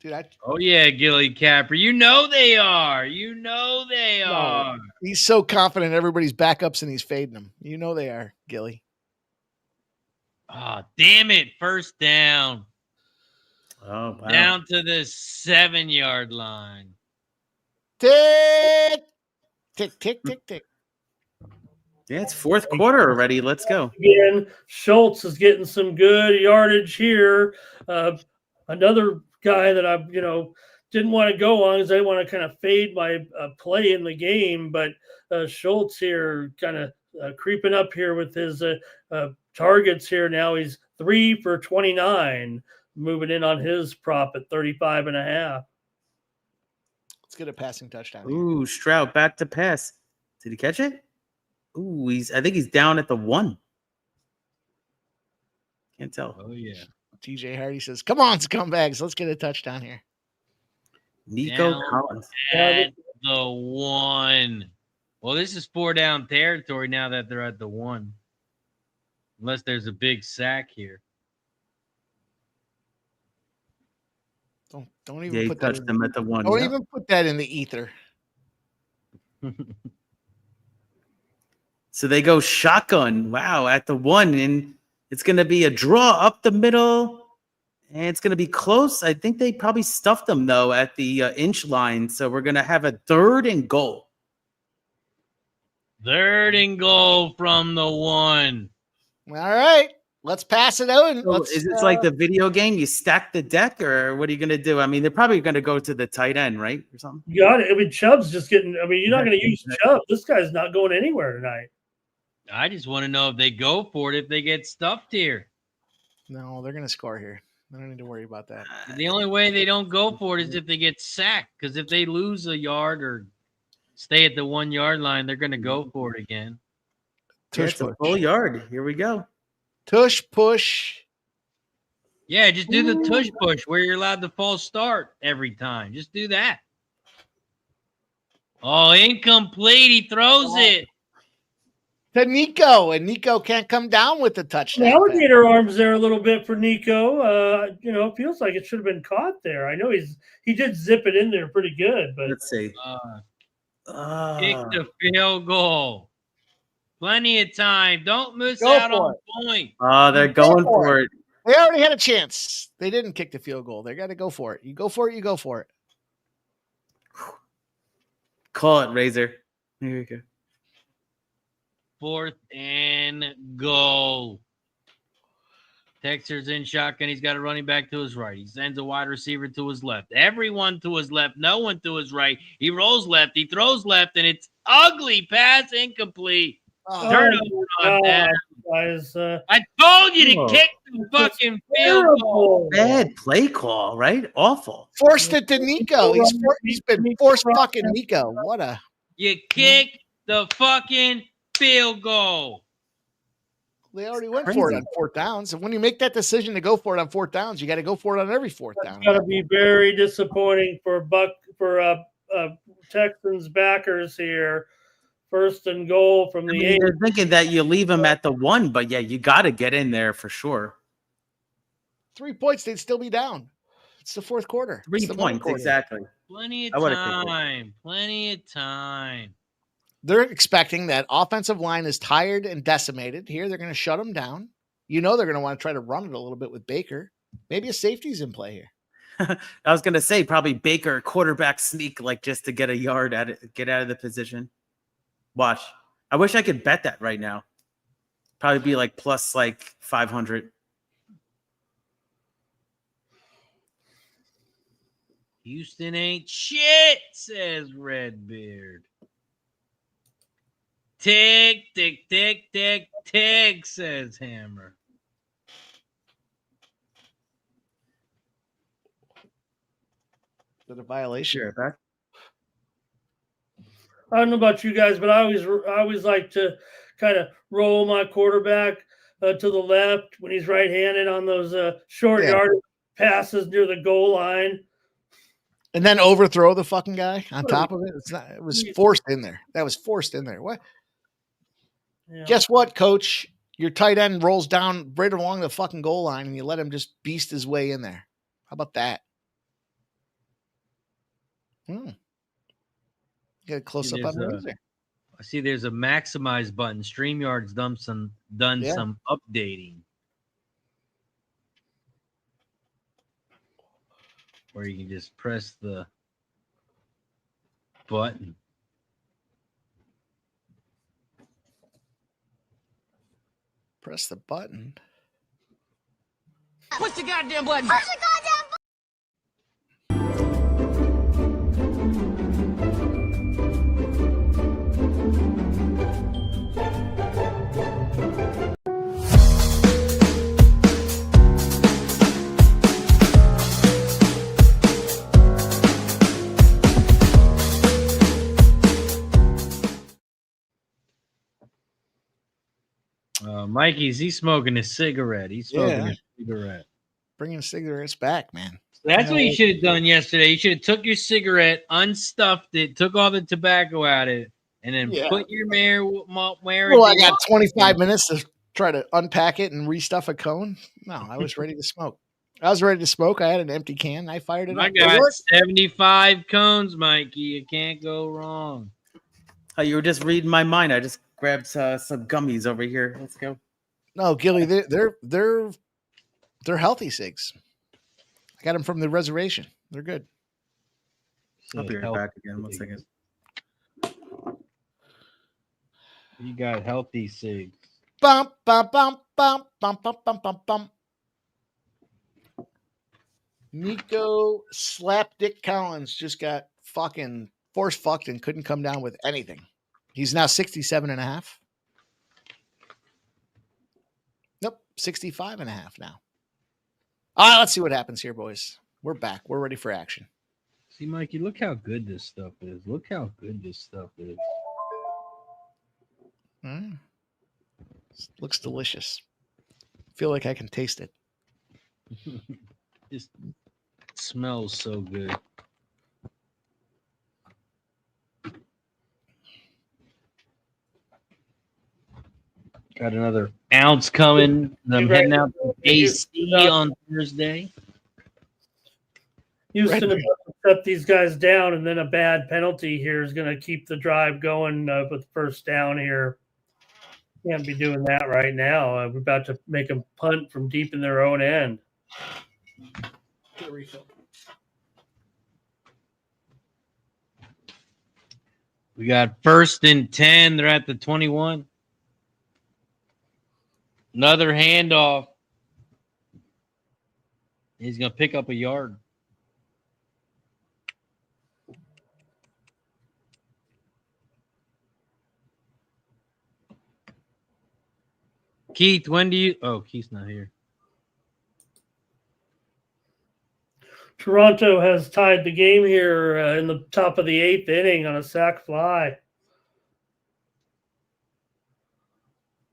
Dude, oh yeah, Gilly Capper. You know they are. You know they are. He's so confident everybody's backups and he's fading them. You know they are, Gilly. Oh, damn it. First down. Oh, wow. Down to the 7-yard line. Tick, tick, tick, tick, tick. Yeah, it's 4th quarter already. Let's go. Again, Schultz is getting some good yardage here. Another guy that I, didn't want to go on because I want to kind of fade my play in the game. But Schultz here kind of creeping up here with his targets here. Now he's 3 for 29, moving in on his prop at 35.5. Let's get a passing touchdown. Ooh, Stroud back to pass. Did he catch it? Ooh, I think he's down at the 1. Can't tell. Oh yeah. TJ Hardy says, "Come on, scumbags, let's get a touchdown here." Nico Down Collins at the 1. Well, this is 4 down territory now that they're at the 1. Unless there's a big sack here. Don't even put touched them at the 1. Don't even put that in the ether. So they go shotgun. Wow, at the 1, and it's going to be a draw up the middle, and it's going to be close. I think they probably stuffed them, though, at the inch line. So we're going to have a 3rd and goal. 3rd and goal from the 1. All right, let's pass it out. So is it like the video game? You stack the deck, or what are you going to do? I mean, they're probably going to go to the tight end, right, or something? You got it. I mean, Chubb's just getting. I mean, you're not going to use Chubb. This guy's not going anywhere tonight. I just want to know if they go for it if they get stuffed here. No, they're going to score here. I don't need to worry about that. The only way they don't go for it is if they get sacked. Because if they lose a yard or stay at the 1-yard line, they're going to go for it again. It's a full yard. Here we go. Tush push. Yeah, just do the tush push where you're allowed to false start every time. Just do that. Oh, incomplete. He throws it. To Nico, and Nico can't come down with the touchdown. The alligator arms there a little bit for Nico. It feels like it should have been caught there. I know he did zip it in there pretty good, but let's see. Kick the field goal. Plenty of time. Don't miss Go out for on point. Oh, they're going for it. They already had a chance. They didn't kick the field goal. They got to go for it. You go for it. You go for it. Call it, Razor. Here we go. 4th and goal. Texter's in shotgun. He's got a running back to his right. He sends a wide receiver to his left. Everyone to his left. No one to his right. He rolls left. He throws left, and it's ugly pass incomplete. Turnover on that. Guys, I told you to kick the fucking field goal. Bad play call, right? Awful. Forced it to Nico. He's been forced fucking Nico. What a. You kick the fucking field goal. They already went for it on 4th downs. And when you make that decision to go for it on 4th downs, you got to go for it on every 4th down. It's got to be very disappointing for Texans backers here. 1st and goal from the 8. They're thinking that you leave them at the 1, but yeah, you got to get in there for sure. 3 points, they'd still be down. It's the 4th quarter. 3 points, exactly. Plenty of time. Plenty of time. They're expecting that offensive line is tired and decimated. Here, they're going to shut them down. You know they're going to want to try to run it a little bit with Baker. Maybe a safety's in play here. I was going to say probably Baker quarterback sneak, like just to get a yard at it, get out of the position. Watch. I wish I could bet that right now. Probably be like plus like 500. Houston ain't shit, says Redbeard. Tick, tick, tick, tick, tick, says Hammer. Is that a violation? Sure, I don't know about you guys, but I always like to kind of roll my quarterback to the left when he's right-handed on those short yard passes near the goal line. And then overthrow the fucking guy on top of it. It was forced in there. That was forced in there. What? Yeah. Guess what, coach? Your tight end rolls down right along the fucking goal line and you let him just beast his way in there. How about that? Get a close up on the I see there's a maximize button. StreamYard's done some updating. Where you can just press the button. Press the button. Push the goddamn button. Push the goddamn button. Mikey's he's smoking a cigarette. He's smoking a cigarette. Bringing cigarettes back, man. That's what you should have done yesterday. You should have took your cigarette, unstuffed it, took all the tobacco out of it, and then put your marijuana. Well, I got 25 minutes to try to unpack it and restuff a cone. No, I was ready to smoke. I had an empty can. I fired it up. I got 75 cones, Mikey. You can't go wrong. Oh, you were just reading my mind. I just grabbed some gummies over here. Let's go. No, Gilly, they're healthy cigs. I got them from the reservation. They're good. I'll be right back again. 1 second. You got healthy cigs. Bump, bump, bump, bump, bump, bump, bump, bump, bump. Nico Slapdick Collins just got fucking force fucked and couldn't come down with anything. He's now 67.5. Nope, 65.5 now. All right, let's see what happens here, boys. We're back. We're ready for action. See, Mikey, look how good this stuff is. Look how good this stuff is. Looks delicious. Feel like I can taste it. Just smells so good. Got another ounce coming. I'm heading out to AC on Thursday. Houston about to shut these guys down, and then a bad penalty here is going to keep the drive going with first down here. Can't be doing that right now. We're about to make them punt from deep in their own end. Get a refill. We got 1st and 10. They're at the 21. Another handoff. He's going to pick up a yard. Keith, when do you... Oh, Keith's not here. Toronto has tied the game here in the top of the 8th inning on a sac fly.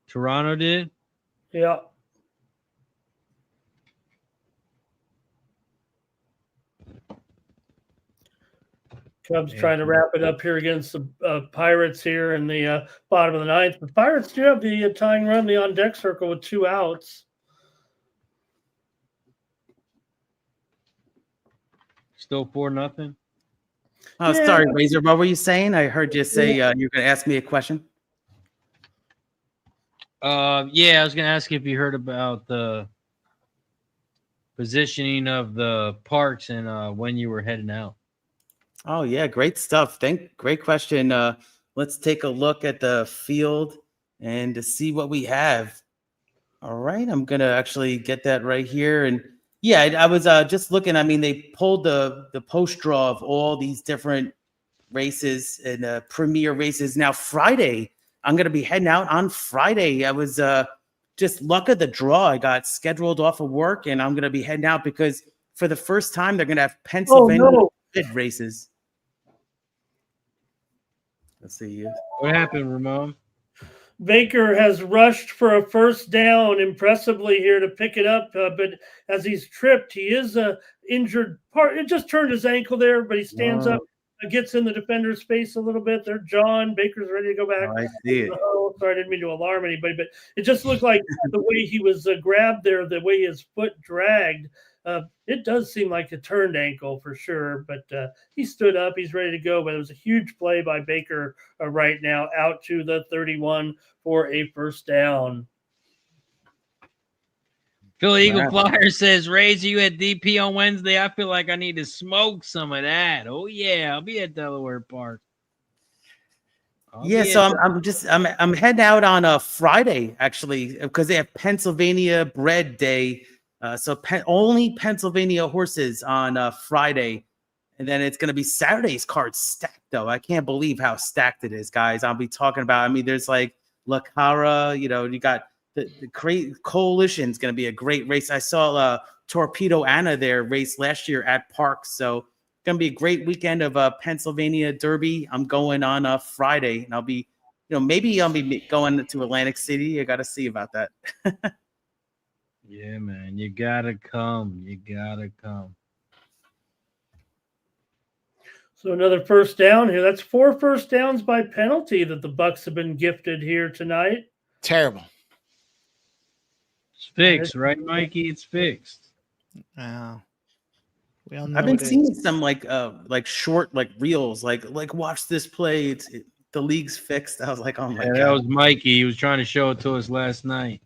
Toronto did? Yeah. Cubs trying to wrap it up here against the Pirates here in the bottom of the 9th. The Pirates do have the tying run, the on-deck circle with 2 outs. Still 4-0. Oh, Yeah. sorry, Razor. What were you saying? I heard you say you're going to ask me a question. Yeah, I was going to ask if you heard about the positioning of the parks and when you were heading out. Oh, yeah, great stuff. Great question. Let's take a look at the field and to see what we have. All right, I'm going to actually get that right here. And yeah, I was just looking. I mean, they pulled the post draw of all these different races and premier races. Now, Friday, I'm going to be heading out on Friday. I was just luck of the draw. I got scheduled off of work, and I'm going to be heading out because for the first time, they're going to have Pennsylvania races. Let's see. What happened, Ramon? Baker has rushed for a first down impressively here to pick it up, but as he's tripped, he is injured. It just turned his ankle there, but he stands up, gets in the defender's face a little bit. There, John Baker's ready to go back. Oh, I see it. Oh, sorry, I didn't mean to alarm anybody, but it just looked like the way he was grabbed there, the way his foot dragged. It does seem like a turned ankle for sure, but he stood up. He's ready to go. But it was a huge play by Baker right now, out to the 31 for a first down. Philly Eagle Flyer says, Raise you at DP on Wednesday. I feel like I need to smoke some of that. Oh, yeah. I'll be at Delaware Park. I'm heading out on a Friday, actually, because they have Pennsylvania Bread Day. Only Pennsylvania horses on Friday. And then it's going to be Saturday's card stacked, though. I can't believe how stacked it is, guys. I'll be talking about, there's like La Cara, you got the great coalition's going to be a great race. I saw Torpedo Anna there race last year at Parks. So it's going to be a great weekend of Pennsylvania Derby. I'm going on Friday, and I'll be, maybe I'll be going to Atlantic City. I got to see about that. Yeah, man, you gotta come. So another first down here. That's 4 first downs by penalty that the Bucs have been gifted here tonight. Terrible. It's fixed, right, Mikey? It's fixed. Wow. We all know I've been seeing some like short reels, like watch this play. The league's fixed. I was like, oh my God. That was Mikey. He was trying to show it to us last night.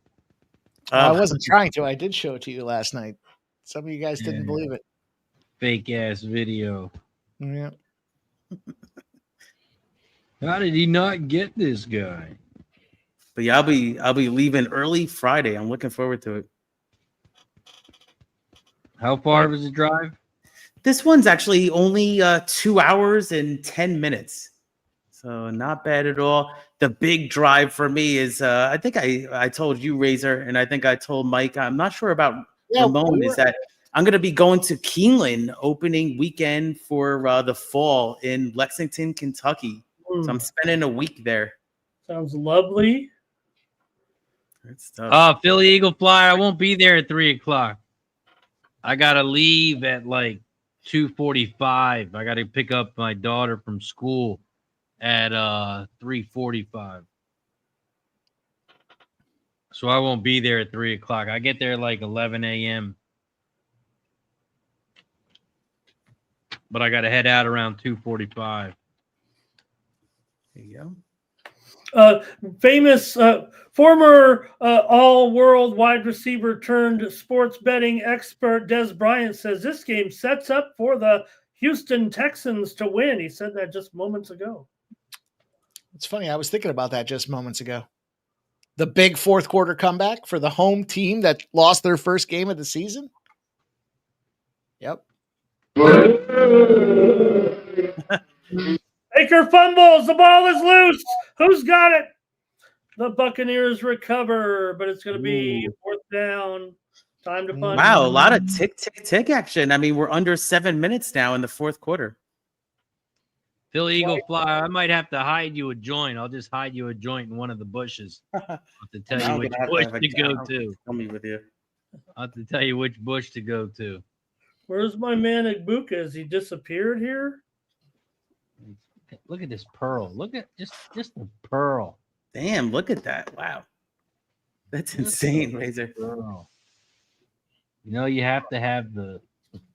I wasn't trying to. I did show it to you last night. Some of you guys didn't believe it. Fake ass video. Yeah. How did he not get this guy? But yeah, I'll be leaving early Friday. I'm looking forward to it. How far was the drive? This one's actually only 2 hours and 10 minutes. So not bad at all. The big drive for me is I think I told you, Razor, and I think I told Mike. I'm not sure about Ramon. Is that I'm going to be going to Keeneland opening weekend for the fall in Lexington, Kentucky. So I'm spending a week there. Sounds lovely. Philly Eagle Flyer. I won't be there at 3:00. I gotta leave at like 2:45. I gotta pick up my daughter from school at 3:45. So I won't be there at 3:00. I get there like 11 a.m. But I gotta head out around 2:45. There you go. Famous former all-world wide receiver turned sports betting expert Des Bryant says this game sets up for the Houston Texans to win. He said that just moments ago. It's funny. I was thinking about that just moments ago. The big fourth quarter comeback for the home team that lost their first game of the season. Yep. Baker fumbles. The ball is loose. Who's got it? The Buccaneers recover, but it's going to be fourth down. Time to punt. Wow, a lot of tick action. I mean, we're under 7 minutes now in the fourth quarter. Philly Eagle Fly, I might have to hide you a joint. I'll just hide you a joint in one of the bushes. I'll have to tell you which bush to go to. Tell me with you. I'll have to tell you which bush to go to. Where's my man Igbuka? Has he disappeared here? Look at this pearl. Look at just the pearl. Damn, look at that. Wow. That's insane, Razor. Pearl. You know, you have to have the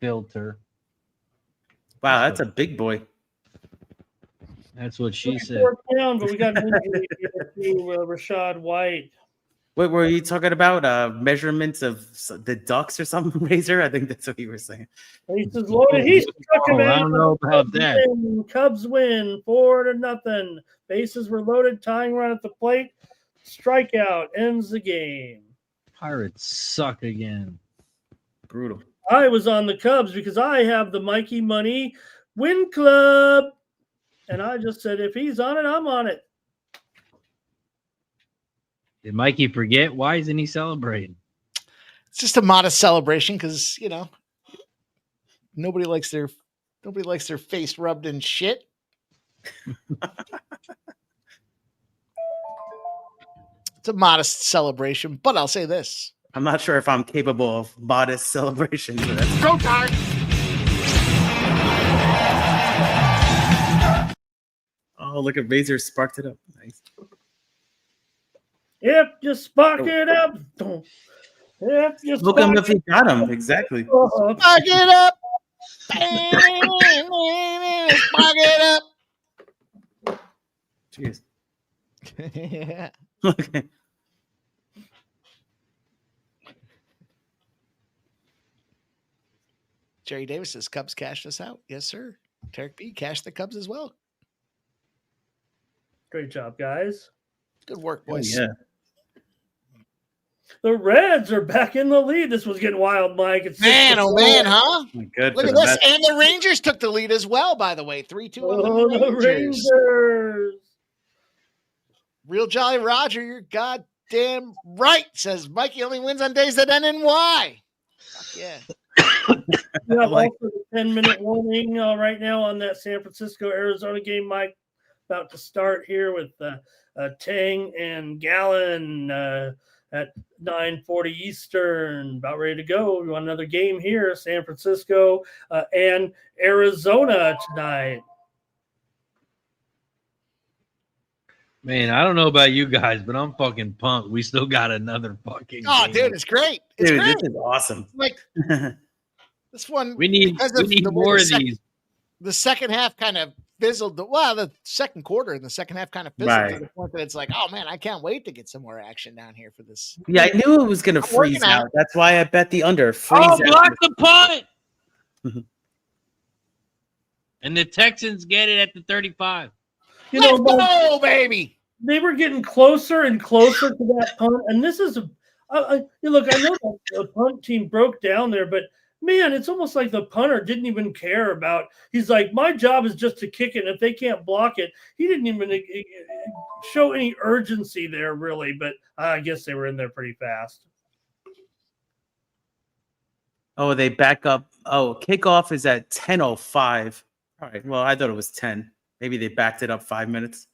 filter. Wow, that's a big boy. That's what she said. Fourth down, but we got an injury to Rashad White. Wait, were you talking about measurements of the ducks or something, Razor? I think that's what you were saying. Bases loaded. He struck him out. I don't know about that. Cubs win 4-0. Bases were loaded. Tying run at the plate. Strikeout ends the game. Pirates suck again. Brutal. I was on the Cubs because I have the Mikey Money Win Club. And I just said, if he's on it, I'm on it. Did Mikey forget? Why isn't he celebrating? It's just a modest celebration because, you know, nobody likes their face rubbed in shit. It's a modest celebration, but I'll say this. I'm not sure if I'm capable of modest celebrations. Go time. Oh, look at Razor sparked it up. Nice. Yep, just spark it up. Yep, just Look at him if he got him. Exactly. Spark it up. Spark it up. Jeez. Yeah. Okay. Jerry Davis says Cubs cashed us out. Yes, sir. Tarek B cashed the Cubs as well. Great job, guys. Good work, boys. Yeah. The Reds are back in the lead. This was getting wild, Mike. It's Man, oh man, huh? Good. Look at this. And the Rangers took the lead as well, by the way. 3-2 on the Rangers. Rangers. Real Jolly Roger, you're goddamn right, says Mikey only wins on days that end in Y. Fuck yeah. Yeah, also the 10-minute warning right now on that San Francisco-Arizona game, Mike. About to start here with Tang and Gallon at 9:40 Eastern. About ready to go. We want another game here, San Francisco and Arizona tonight. Man, I don't know about you guys, but I'm fucking pumped. We still got another fucking game. Dude, it's great. It's Dude, great. this is awesome. Like this one. We need more of these. The second half kind of fizzled. The second quarter and the second half kind of fizzled to the point that it's like, oh man, I can't wait to get some more action down here for this. Yeah, I knew it was going to freeze out. That's why I bet the under. Block the punt. And the Texans get it at the 35. You know, Let's go, baby. They were getting closer and closer to that punt, and this is look. I know that the punt team broke down there, but man, it's almost like the punter didn't even care about. He's like, my job is just to kick it. And if they can't block it, he didn't even show any urgency there, really. But I guess they were in there pretty fast. Oh, they back up. Oh, kickoff is at 10:05. All right. Well, I thought it was 10. Maybe they backed it up 5 minutes.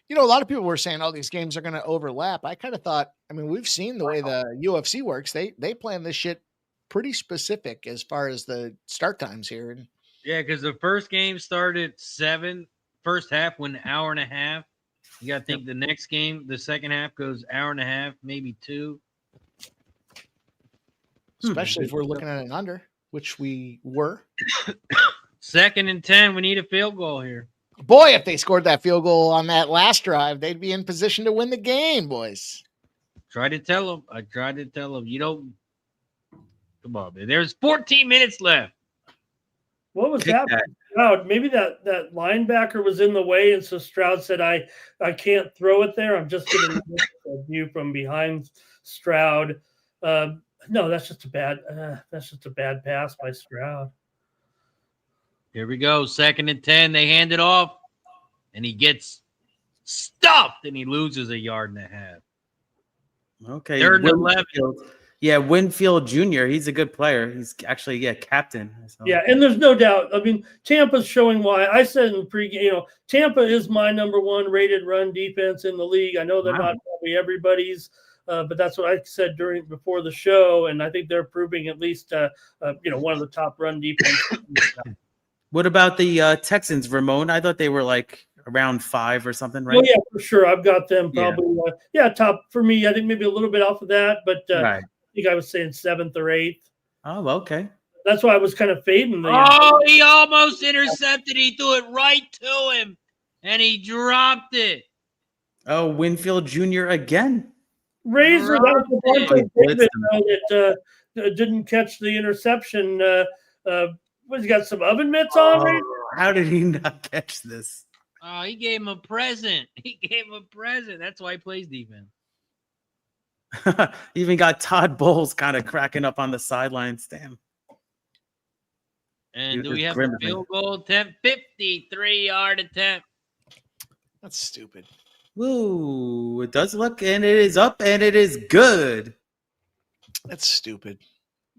You know, a lot of people were saying, oh, these games are going to overlap. I kind of thought, I mean, we've seen the way the UFC works. They plan this shit pretty specific as far as the start times here. And yeah, because the first game started at 7. First half went an hour and a half. You got to think the next game, the second half goes hour and a half, maybe 2. Especially if we're looking at an under, which we were. 2nd and 10, we need a field goal here. Boy, if they scored that field goal on that last drive, they'd be in position to win the game, boys. Try to tell them. I tried to tell them. You don't. Come on, man. There's 14 minutes left. What was happening? Stroud, maybe that linebacker was in the way, and so Stroud said, I can't throw it there. I'm just going to view from behind Stroud. No, that's just a bad pass by Stroud. Here we go. 2nd and 10. They hand it off, and he gets stuffed, and he loses 1.5 yards. Okay. 3rd and 11. Yeah, Winfield Jr. He's a good player. He's actually captain. So. Yeah, and there's no doubt. I mean, Tampa's showing why. I said in the pregame, Tampa is my number 1 rated run defense in the league. I know they're not probably everybody's, but that's what I said before the show, and I think they're proving at least one of the top run defenses. What about the Texans, Ramon? I thought they were like around 5 or something, right? Oh yeah, for sure. I've got them probably top for me. I think maybe a little bit off of that, but right. I think I was saying 7th or 8th. Oh, okay. That's why I was kind of fading the. Oh, he almost intercepted. He threw it right to him, and he dropped it. Oh, Winfield Jr. again. Razor, that was the that didn't catch the interception. He's got some oven mitts on. How did he not catch this? Oh, he gave him a present. That's why he plays defense. Even got Todd Bowles kind of cracking up on the sidelines. Damn. And do we have a field goal attempt? 53-yard attempt. That's stupid. Woo. It does look, and it is up, and it is good. That's stupid.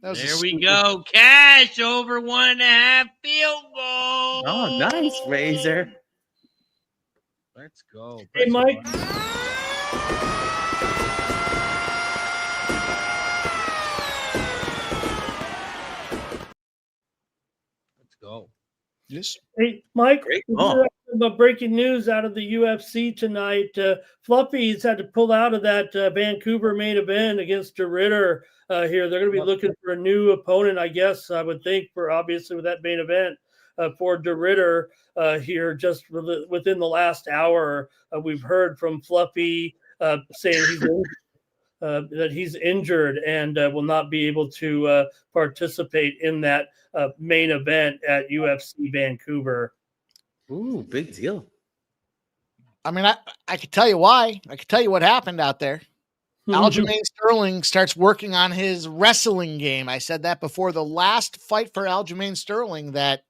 There we go. Cash over 1.5 field goal. Oh, nice, Razor. Let's go. Hey, Mike. Go. Yes. Hey, Mike. Great. Breaking news out of the UFC tonight. Fluffy's had to pull out of that Vancouver main event against DeRitter here. They're going to be looking for a new opponent, I guess, I would think, for obviously with that main event for DeRitter here just within the last hour. We've heard from Fluffy saying that he's injured and will not be able to participate in that main event at UFC Vancouver. Ooh, big deal. I mean, I could tell you why. I could tell you what happened out there. Aljamain Sterling starts working on his wrestling game. I said that before the last fight for Aljamain Sterling that,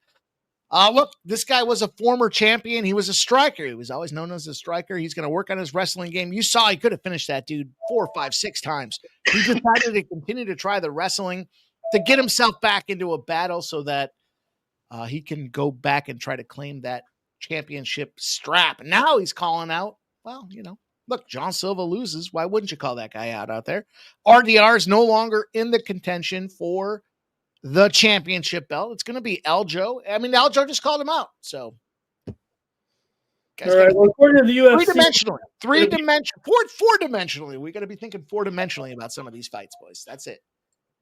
look, this guy was a former champion. He was a striker. He was always known as a striker. He's going to work on his wrestling game. You saw he could have finished that dude 4, 5, 6 times. He decided to continue to try the wrestling to get himself back into a battle so that he can go back and try to claim that championship strap. Now he's calling out, well, look, John Silva loses. Why wouldn't you call that guy out there? RDR is no longer in the contention for the championship belt. It's going to be Aljo. I mean, Aljo just called him out. So, all right. Well, according to the UFC, four-dimensionally. We got to be thinking 4-dimensionally about some of these fights, boys. That's it.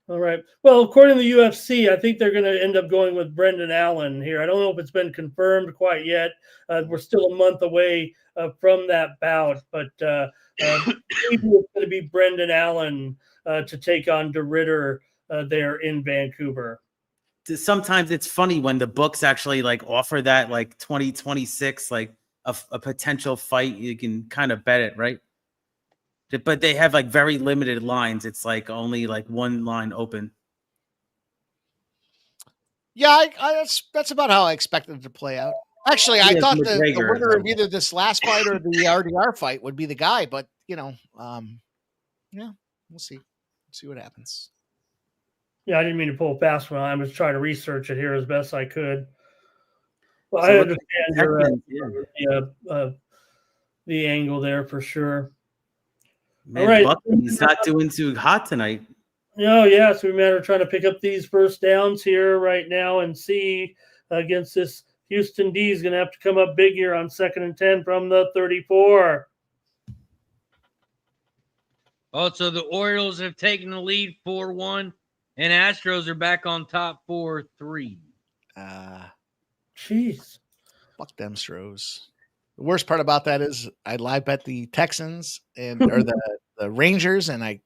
All right. Well, according to the UFC, I think they're going to end up going with Brendan Allen here. I don't know if it's been confirmed quite yet. We're still a month away from that bout, but maybe it's going to be Brendan Allen to take on DeRitter there in Vancouver. Sometimes it's funny when the books actually offer that 2026 a potential fight. You can kind of bet it, right? But they have very limited lines. It's only one line open. Yeah, that's about how I expected it to play out. Actually, I thought the winner of either this last fight or the RDR fight would be the guy, but yeah, we'll see. See what happens. Yeah, I didn't mean to pull a fast one. I was trying to research it here as best I could. Well, I understand the angle there for sure. Man, all right, he's not doing too hot tonight. No, yeah, so we matter trying to pick up these first downs here right now and see against this Houston D is going to have to come up big here on 2nd and 10 from the 34. Oh, so the Orioles have taken the lead 4-1, and Astros are back on top 4-3. Jeez. Fuck them Stros. The worst part about that is I live bet the Texans or the Rangers, and I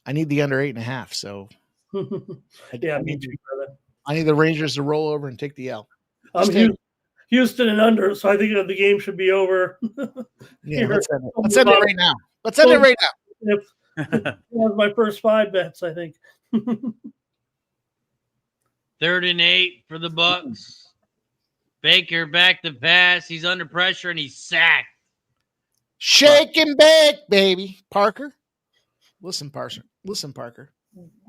need the under 8.5. So Yeah, me too, brother. I need the Rangers to roll over and take the L. I'm Houston and under, so I think the game should be over. Yeah, let's end it right now. Let's end it right now. That was my first 5 bets, I think. 3rd and 8 for the Bucs. Baker back to pass. He's under pressure and he's sacked. Shake and bake, baby. Parker. Listen, Parker.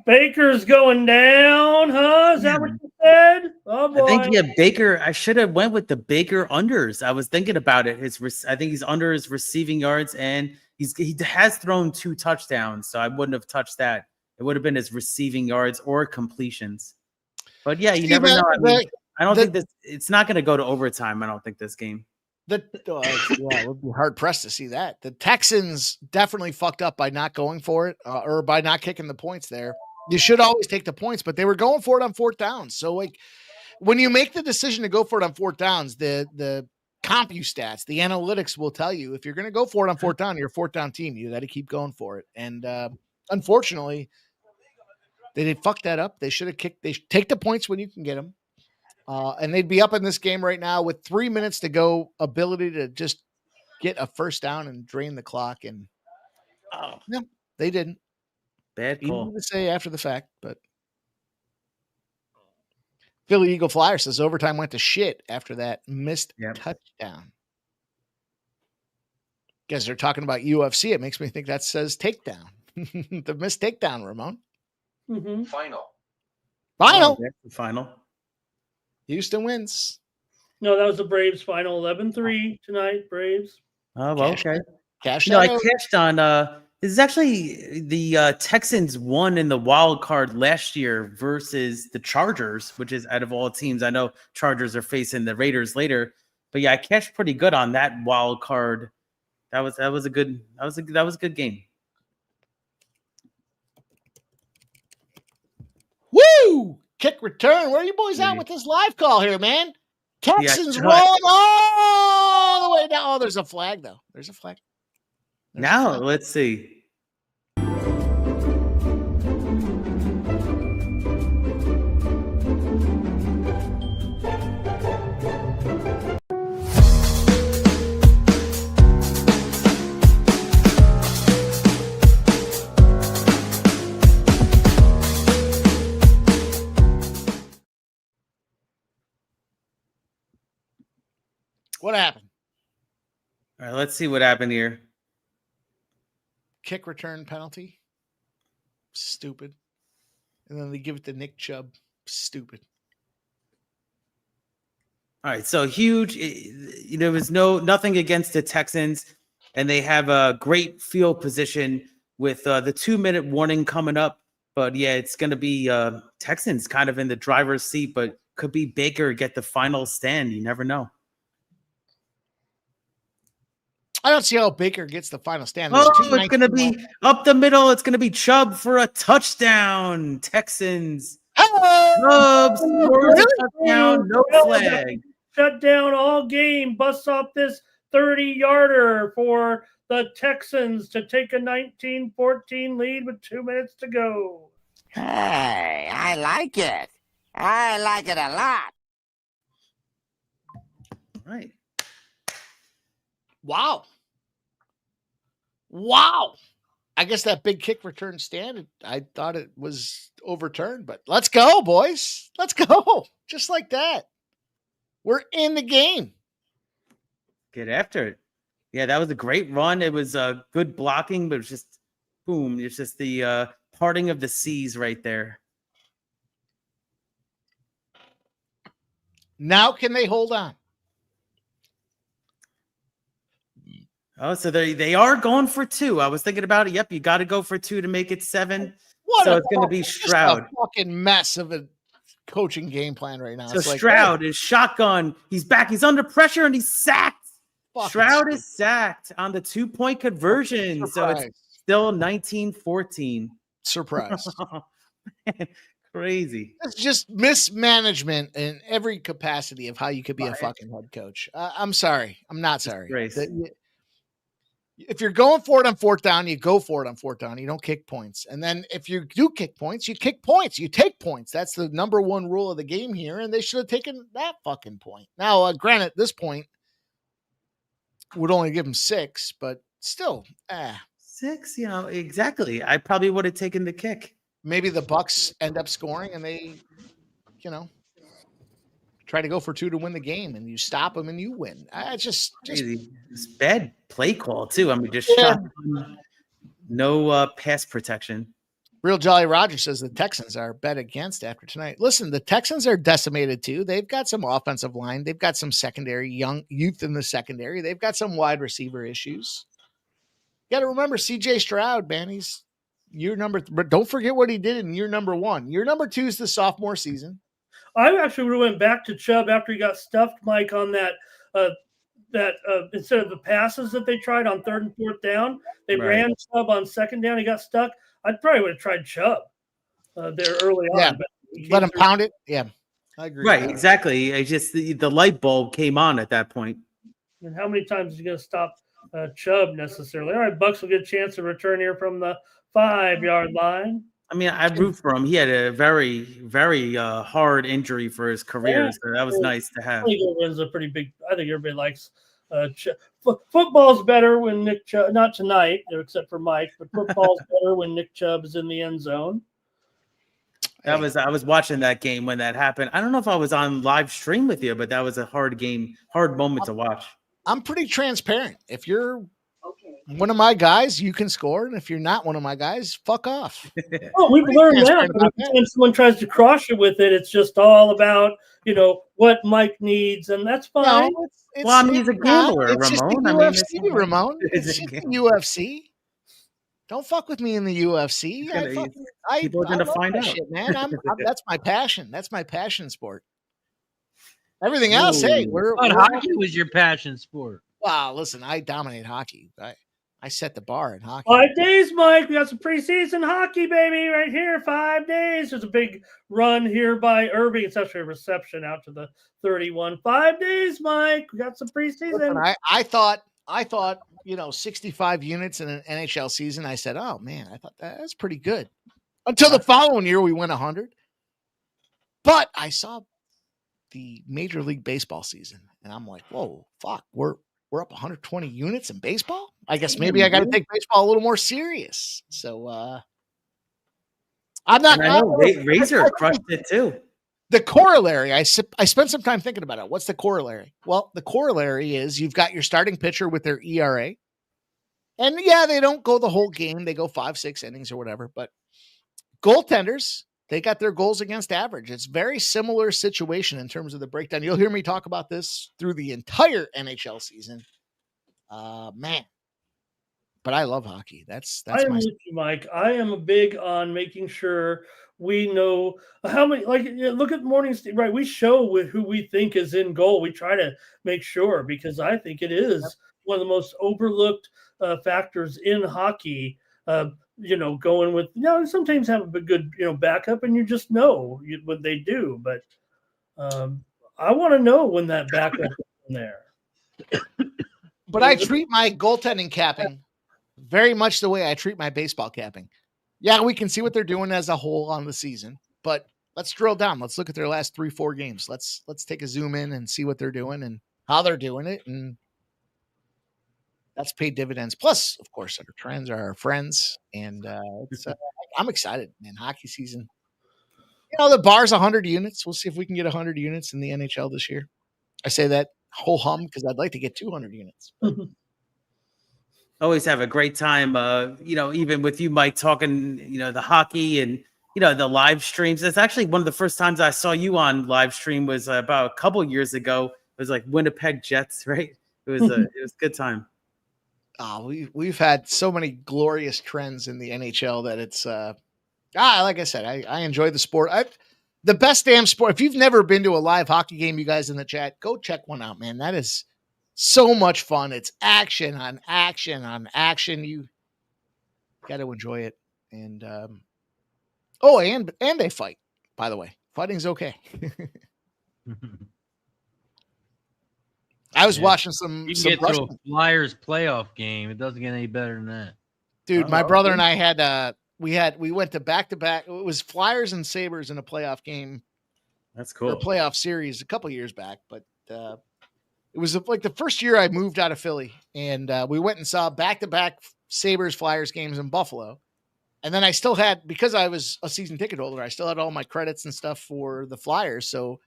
Baker's going down, huh? Is that what you said? Oh boy. I think Baker. I should have went with the Baker unders. I was thinking about it. I think he's under his receiving yards, and he has thrown 2 touchdowns, so I wouldn't have touched that. It would have been his receiving yards or completions. But yeah, you never know. I don't think it's not going to go to overtime. I don't think this game. Yeah, we'll be hard pressed to see that. The Texans definitely fucked up by not going for it or by not kicking the points there. You should always take the points, but they were going for it on 4th downs. So like when you make the decision to go for it on 4th downs, the CompuStats, the analytics will tell you if you're going to go for it on 4th down, you're a 4th down team. You got to keep going for it. And unfortunately, they did fuck that up. They should have kicked. They take the points when you can get them. And they'd be up in this game right now with 3 minutes to go, ability to just get a 1st down and drain the clock. And no, they didn't. Bad call. Easy to say after the fact, but Philly Eagle Flyer says overtime went to shit after that missed touchdown. Guys, they're talking about UFC. It makes me think that says takedown. The missed takedown, Ramon. Mm-hmm. Final. The final. Houston wins. No, that was the Braves final. 11-3 tonight, Braves. Oh, well, okay. Cash I cashed on this is actually the Texans won in the wild card last year versus the Chargers, which is out of all teams. I know Chargers are facing the Raiders later, but yeah, I cashed pretty good on that wild card. That was a good game. Woo! Kick return. Where are you boys at with this live call here, man? Texans rolling all the way down. Oh, there's a flag, though. There's a flag. Now, let's see. What happened? All right, let's see what happened here. Kick return penalty. Stupid. And then they give it to Nick Chubb. Stupid. All right, so huge. There was nothing against the Texans, and they have a great field position with the 2-minute warning coming up. But yeah, it's going to be Texans kind of in the driver's seat, but could be Baker get the final stand. You never know. I don't see how Baker gets the final stand. It's going to be up the middle. It's going to be Chubb for a touchdown. Texans. Chubb scores a touchdown. No flag. Shut down all game. Busts off this 30-yarder for the Texans to take a 19-14 lead with 2 minutes to go. Hey, I like it. I like it a lot. Right. Wow. I guess that big kick return stand, I thought it was overturned, but let's go, boys. Let's go. Just like that. We're in the game. Get after it. Yeah, that was a great run. It was good blocking, but it was just, boom. It's just the parting of the seas right there. Now can they hold on? Oh, so they are going for 2. I was thinking about it. Yep, you got to go for 2 to make it 7. So it's going to be Stroud. A fucking mess of a coaching game plan right now. So Stroud is shotgun. He's back. He's under pressure, and he's sacked. Stroud is sacked on the 2-point conversion. So it's still 19-14. Surprise. Crazy. It's just mismanagement in every capacity of how you could be a fucking head coach. I'm sorry. I'm not sorry. If you're going for it on fourth down, you go for it on fourth down. You don't kick points. And then if you do kick points, you kick points. You take points. That's the number one rule of the game here. And they should have taken that fucking point. Now, granted, this point would only give them 6, but still, 6, exactly. I probably would have taken the kick. Maybe the Bucs end up scoring and they, try to go for 2 to win the game, and you stop them and you win. Just it's bad play call too. I mean, just shotgun, no pass protection. Real Jolly Roger says the Texans are bet against after tonight. Listen, the Texans are decimated too. They've got some offensive line. They've got some secondary, young youth in the secondary. They've got some wide receiver issues. You got to remember CJ Stroud, man. He's year number, but don't forget what he did in year number 1. Year number 2 is the sophomore season. I actually went back to Chubb after he got stuffed, Mike, on that instead of the passes that they tried on 3rd and 4th down, they ran Chubb on 2nd down. He got stuck. I probably would have tried Chubb there early on. But let him pound it. Yeah, I agree. Right, exactly. I just the light bulb came on at that point. And how many times is he going to stop Chubb necessarily? All right, Bucs will get a chance to return here from the 5-yard line. I mean, I root for him. He had a very, very hard injury for his career, so that was nice to have. I think everyone's a pretty big. I think everybody likes football's better when Nick Chubb. Not tonight, except for Mike, but football's better when Nick Chubb is in the end zone. I was watching that game when that happened. I don't know if I was on live stream with you, but that was a hard game, hard moment to watch. I'm pretty transparent. If you're one of my guys, you can score, and if you're not one of my guys, fuck off. Oh, we've learned that. But when someone tries to cross you with it, it's just all about what Mike needs, and that's fine. No, he's a gambler, Ramon. Ramon. It's just the UFC. Don't fuck with me in the UFC. People are going to find out, shit, man. That's my passion. That's my passion sport. Everything else, hey, hockey was your passion sport. Wow, listen, I dominate hockey. I set the bar in hockey. 5 days, Mike. We got some preseason hockey, baby, right here. 5 days. There's a big run here by Irving. It's actually a reception out to the 31. 5 days, Mike. We got some preseason. Listen, I thought 65 units in an NHL season. I said, oh man, I thought that's pretty good. Until the following year, we went 100. But I saw the Major League Baseball season, and I'm like, whoa, fuck, we're up 120 units in baseball. I guess maybe I got to take baseball a little more serious. So I'm not. Razor crushed it too. The corollary, I spent some time thinking about it. What's the corollary? Well, the corollary is you've got your starting pitcher with their ERA, and yeah, they don't go the whole game; they go 5-6 innings or whatever. But goaltenders, they got their goals against average. It's very similar situation in terms of the breakdown. You'll hear me talk about this through the entire NHL season. Man. But I love hockey. That's I am with you, Mike. I am big on making sure we know how many, look at Morning State, right? We show with who we think is in goal. We try to make sure, because I think it is one of the most overlooked factors in hockey. Going with, sometimes have a good, backup, and you just know what they do. But I want to know when that backup is in there. But I treat my goaltending capping very much the way I treat my baseball capping. Yeah, we can see what they're doing as a whole on the season, but let's drill down. Let's look at their last 3-4 games. Let's take a zoom in and see what they're doing and how they're doing it. And that's paid dividends. Plus, of course, our trends are our friends. And I'm excited, man. Hockey season. The bar's 100 units. We'll see if we can get 100 units in the NHL this year. I say that whole hum because I'd like to get 200 units. Always have a great time, even with you, Mike, talking, the hockey and, the live streams. It's actually one of the first times I saw you on live stream was about a couple years ago. It was like Winnipeg Jets, right? It was a good time. We've had so many glorious trends in the NHL that it's like I said, I enjoy the sport. The best damn sport. If you've never been to a live hockey game, you guys in the chat, go check one out, man. That is so much fun. It's action on action on action. You got to enjoy it. And and they fight. by the way. Fighting's okay. I was watching some. You can some get Russian. to a Flyers playoff game. It doesn't get any better than that. Dude, my brother and I had we went to back-to-back. It was Flyers and Sabres in a playoff game. That's Or a cool. playoff series a couple years back, but it was like the first year I moved out of Philly, and we went and saw back-to-back Sabres Flyers games in Buffalo. And then I still had, because I was a season ticket holder, I still had all my credits and stuff for the Flyers. So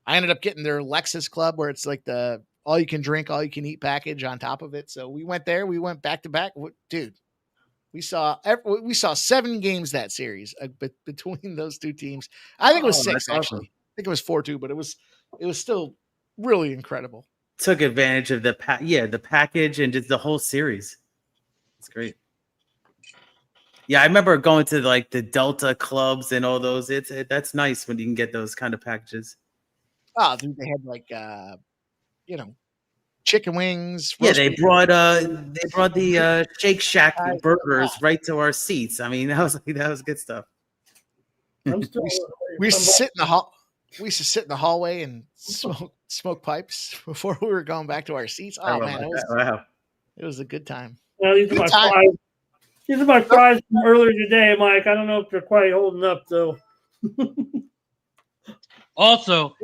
I ended up getting their Lexus Club, where it's like the all you can drink, all you can eat package on top of it. So we went there. We went back to back. Dude, we saw 7 games that series between those two teams. I think it was 6 actually. Awesome. I think it was 4-2, but it was still really incredible. Took advantage of the package and just the whole series. It's great. Yeah, I remember going to like the Delta clubs and all those. That's nice when you can get those kind of packages. Oh, dude, they had like chicken wings. Yeah, they brought the Shake Shack burgers right to our seats. I mean, that was good stuff. I'm still, We used to sit in the hall. We used to sit in the hallway and smoke pipes before we were going back to our seats. Oh man, it was a good time. Well, these are my fries from earlier today, Mike. I don't know if they're quite holding up though. Also,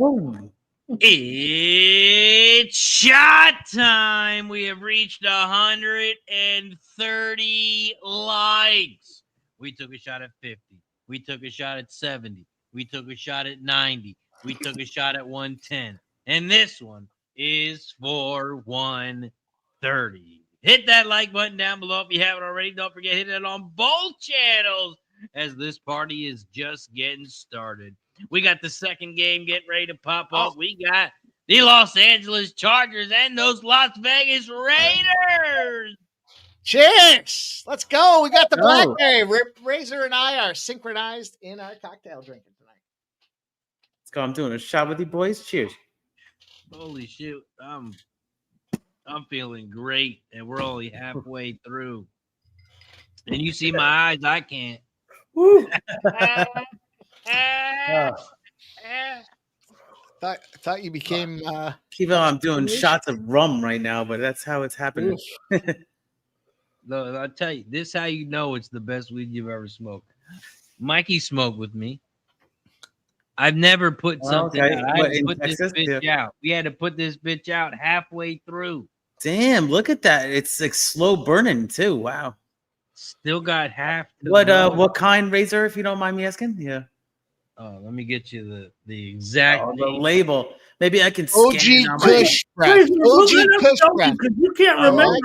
it's shot time. We have reached 130 likes. We took a shot at 50. We took a shot at 70. We took a shot at 90. We took a shot at 110. And this one is for 130. Hit that like button down below if you haven't already. Don't forget, hit it on both channels as this party is just getting started. We got the second game getting ready to pop off. We got the Los Angeles Chargers and those Las Vegas Raiders. Cheers! Let's go. We got the Blackberry. Razor and I are synchronized in our cocktail drinking tonight. Let's go. I'm doing a shot with you boys. Cheers. Holy shit. I'm feeling great, and we're only halfway through. And you see my eyes, I can't. Thought you became Even though I'm doing shots of rum right now, but that's how it's happening. No, I'll tell you, this is how you know it's the best weed you've ever smoked. Mikey smoked with me. I've never put something out. I had to put this bitch out. We had to put this bitch out halfway through. Damn, look at that. It's like slow burning too. Wow. Still got half. What kind, Razor, if you don't mind me asking? Yeah. Oh, let me get you the exact the label. Maybe I can OG Kush Breath. OG Kush Breath. You can't remember.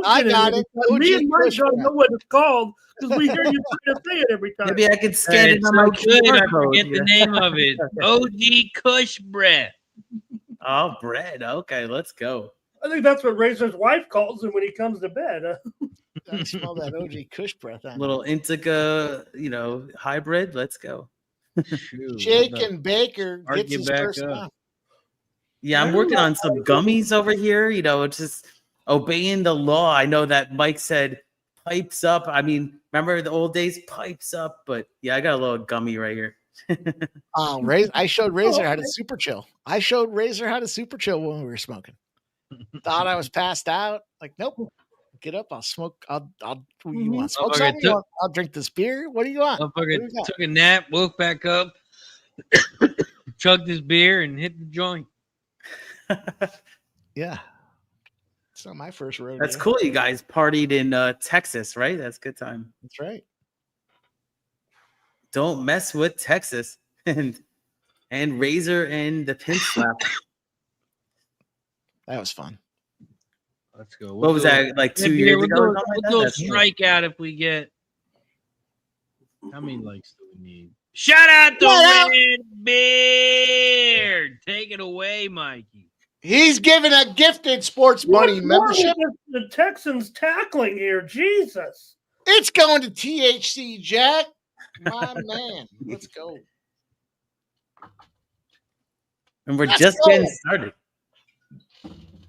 I got it. Me and Mike don't know what it's called because we hear you trying to say it every time. Maybe I can scan it on my good. I code. forget the name of it. OG Kush Breath. Oh, bread. Okay, let's go. I think that's what Razor's wife calls him when he comes to bed. I smell that OG Kush Breath. Little Indica, hybrid. Let's go. Jake and Baker gets his first one. Yeah, I'm working on some gummies over here. It's just obeying the law. I know that Mike said pipes up. I mean, remember the old days, pipes up. But yeah, I got a little gummy right here. I showed Razor how to super chill. When we were smoking. Thought I was passed out. Like, nope. Get up. I'll smoke. You want smoke something? I'll drink this beer. What do you want? Took a nap, woke back up, chugged this beer, and hit the joint. Yeah. It's not my first rodeo. That's cool. You guys partied in Texas, right? That's a good time. That's right. Don't mess with Texas and Razor and the pin slap. That was fun. Let's go. What was that, like 2 years ago? We'll do a strikeout if we get. How many likes do we need? Shout out to Redbeard. Take it away, Mikey. He's giving a gifted sports money membership. The Texans tackling here. Jesus. It's going to THC, Jack. My man. Let's go. And we're just getting started.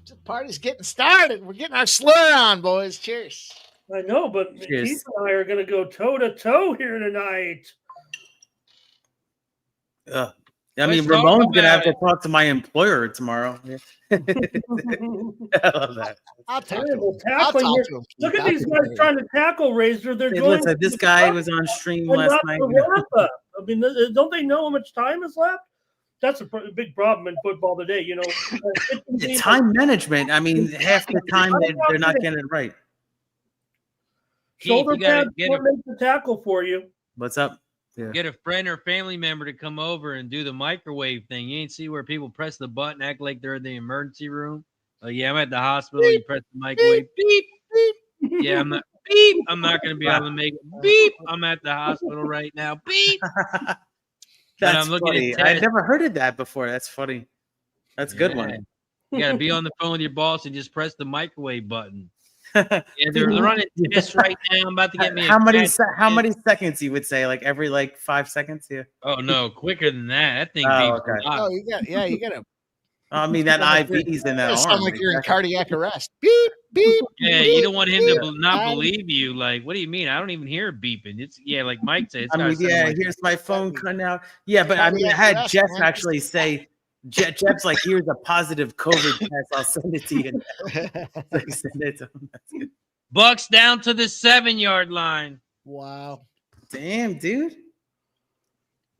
The party's getting started. We're getting our slur on, boys. Cheers. I know, but Cheers. Keith and I are going to go toe-to-toe here tonight. I Let's mean, talk Ramon's gonna have about to it. talk to my employer tomorrow. Yeah. I love that. I'll talk to him. Terrible I'll tackling talk here. to him. Look at I'll these do guys it. trying to tackle Razor. They're Hey, going. listen, this guy was on stream and last not night. the wrap-up. I mean, don't they know how much time is left? That's a big problem in football today. You know, Yeah, time management. I mean, half the time they're not getting it right. Shoulder Keith, you gotta pads get won't make the tackle for you. What's up? Yeah. Get a friend or family member to come over and do the microwave thing. You ain't see where people press the button, act like they're in the emergency room. Like, yeah, I'm at the hospital. You press the microwave. Beep, beep. Yeah, I'm not. Beep. I'm not going to be able to make it. Beep. I'm at the hospital right now. Beep. That's I'm looking funny. at I've Ted. never heard of that before. That's funny. That's a good one. You got to be on the phone with your boss and just press the microwave button. Yeah, they're running tests right now. I'm about to get me. How many seconds you would say? Like every 5 seconds? Yeah. Oh no, quicker than that. That thing Oh, beeps okay. a lot. Oh, you got to. I mean, that IV's in that arm. Sound like you're in exactly. cardiac arrest. Beep, beep. Yeah, you don't want him to not I- believe you. Like, what do you mean? I don't even hear it beeping. It's like Mike said. It's I mean, gotta sound yeah, like- here's my phone cutting out. Yeah, but I mean, I had Jeff actually say, Jeff's like, here's a positive COVID test. I'll send it to you. Like, send it to him. That's good. Bucs down to the 7-yard line. Wow. Damn, dude.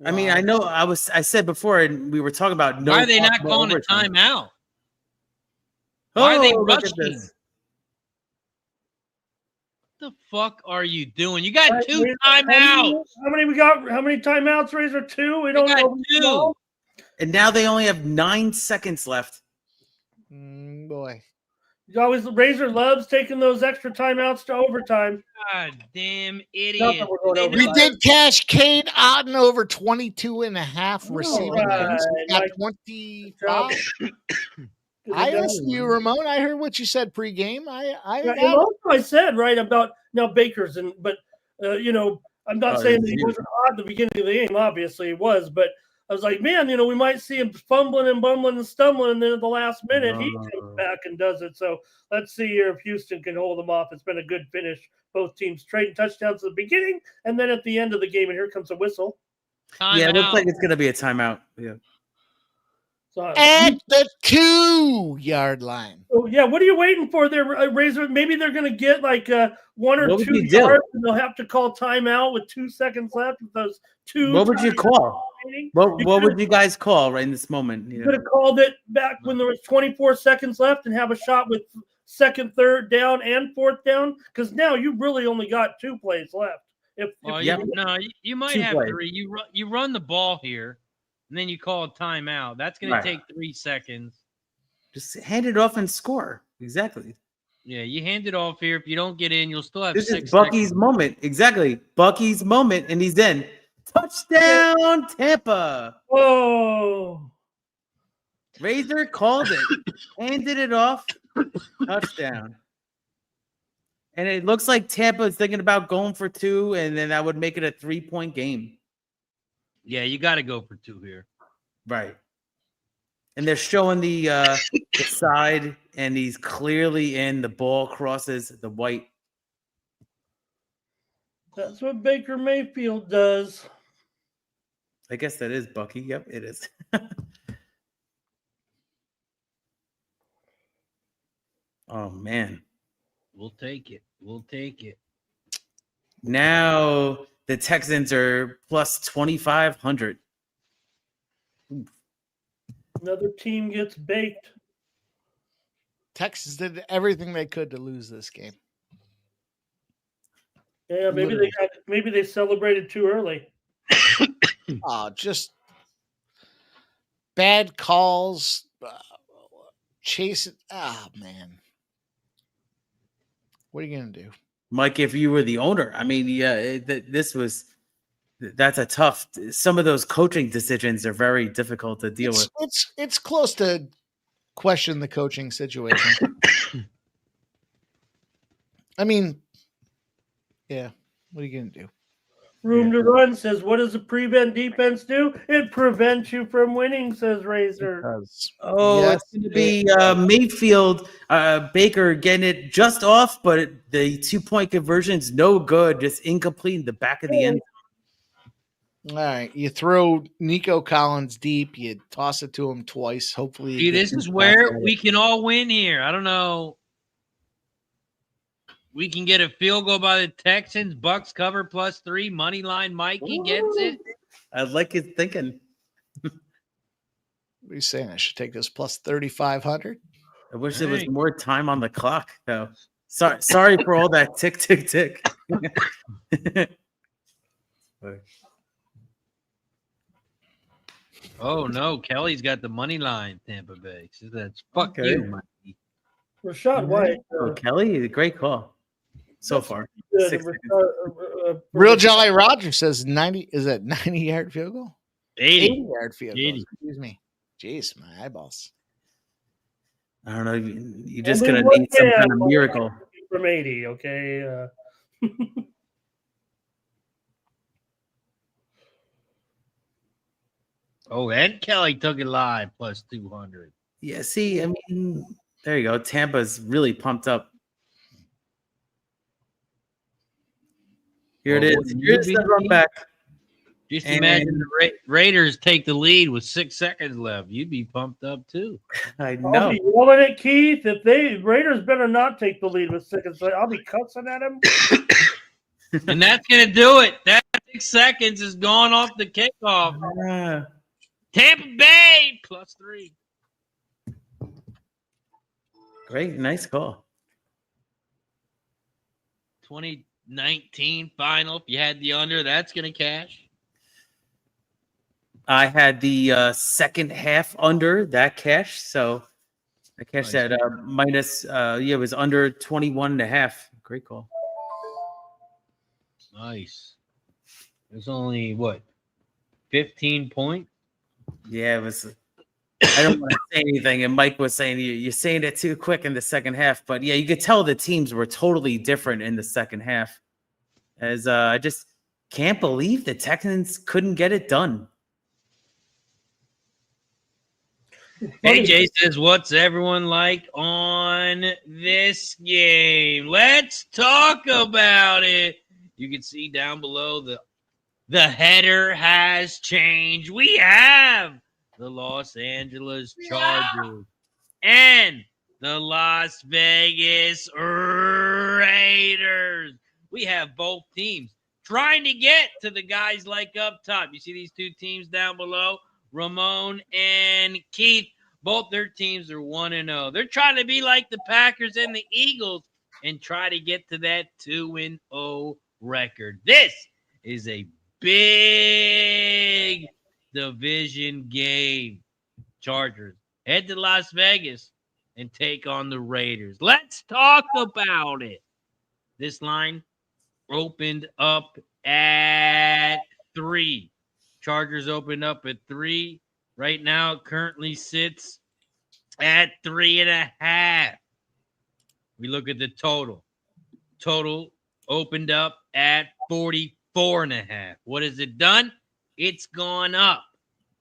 I mean, I know I said before, and we were talking about no. Why are they not possible calling a overtime. timeout? Why are they Oh, look at rushing? this. What the fuck are you doing? You got Right, 2 Razor, timeouts. How many we got? How many timeouts, Razor? 2? We don't got know. 2. And now they only have 9 seconds left. Boy. Razor loves taking those extra timeouts to overtime. God damn Not idiot. that we're going They over We know- did cash Cade Otten over 22.5 receiving right, yards. He got Mike. 25. Good I job. listened to you, Ramon. I heard what you said pregame. Yeah, and also I said right about now Baker's but I'm not saying that he wasn't hot at the beginning of the game. Obviously he was, but I was like, man, we might see him fumbling and bumbling and stumbling, and then at the last minute he comes back and does it. So let's see here if Houston can hold them off. It's been a good finish. Both teams trading touchdowns at the beginning and then at the end of the game, and here comes a whistle. Yeah, it looks Timeout. like it's gonna be a timeout. Yeah. So, at the 2-yard line. oh, yeah, what are you waiting for there, Razor? Maybe they're going to get like 1 or What would 2 you do? yards, and they'll have to call timeout with 2 seconds left. With those 2. What would you call? remaining. What would you guys call right in this moment? You could have called it back when there was 24 seconds left and have a shot with 2nd, 3rd down, and 4th down. Because now you really only got 2 plays left. You might 2 have plays. 3. You run the ball here, and then you call a timeout. That's going to Right. take 3 seconds. Just hand it off and score. Exactly. Yeah, you hand it off here. If you don't get in, you'll still have This 6 is Bucky's seconds. moment. Exactly. Bucky's moment, and he's in. Touchdown, Tampa. Oh, Razor called it. Handed it off. Touchdown. And it looks like Tampa is thinking about going for 2, and then that would make it a 3-point game. Yeah, you got to go for 2 here. Right. And they're showing the side, and he's clearly in. The ball crosses the white. that's what Baker Mayfield does. I guess that is Bucky. Yep, it is. Oh, man. We'll take it. We'll take it. Now the Texans are plus 2,500. Another team gets baked. Texas did everything they could to lose this game. Yeah, maybe they celebrated too early. Oh, just bad calls, chasing. Oh, man. What are you going to do? Mike, if you were the owner, I mean, yeah, that's a tough. Some of those coaching decisions are very difficult to deal with. It's close to question the coaching situation. I mean, yeah. What are you going to do? Room to run says, what does the prevent defense do? It prevents you from winning, says Razor. Oh, Yes, it's going to be Mayfield, Baker getting it just off, but the 2-point conversion's no good, just incomplete in the back of the end. All right. You throw Nico Collins deep. You toss it to him twice. Hopefully. See, this is where we can all win here. I don't know. We can get a field goal by the Texans. Bucs cover +3. Money line. Mikey gets it. I like his thinking. What are you saying? I should take this plus 3,500? I wish there was more time on the clock, though. Sorry for all that tick, tick, tick. Oh, no. Kelly's got the money line, Tampa Bay. So that's fuck Okay. you, Mikey. Rashad White. Oh, Kelly, great call so far. Good. 6 seconds. Real Jolly Roger says 90. Is that 90-yard field goal? 80. 80-yard field goal. 80. Excuse me. Jeez, my eyeballs. I don't know. You're just going to need some kind of miracle. From 80, okay? Oh, and Kelly took it live +200. Yeah, see, I mean, there you go. Tampa's really pumped up. Here it is. Here's the run back. Just imagine the Raiders take the lead with 6 seconds left. You'd be pumped up too. I I'll know. be yelling at Keith. If Raiders better not take the lead with 6 seconds, I'll be cussing at him. And that's going to do it. That 6 seconds is gone off the kickoff. Tampa Bay +3. Great. Nice call. 2019 final. If you had the under, that's going to cash. I had the second half under that cash, so I cashed Nice. that minus. It was under 21.5. Great call. Nice. There's only, 15 points? Yeah, it was. I don't want to say anything, and Mike was saying you're saying it too quick in the second half, but yeah, you could tell the teams were totally different in the second half. As I just can't believe the Texans couldn't get it done. AJ says, what's everyone like on this game? Let's talk about it. You can see down below the header has changed. We have the Los Angeles Chargers and the Las Vegas Raiders. We have both teams trying to get to the guys like up top. You see these two teams down below? Ramon and Keith, both their teams are 1-0. They're trying to be like the Packers and the Eagles and try to get to that 2-0 record. This is a big division game. Chargers head to Las Vegas and take on the Raiders. Let's talk about it. This line opened up at 3. Chargers opened up at 3. Right now, it currently sits at 3.5. We look at the total. Total opened up at 44.5. What has it done? It's gone up.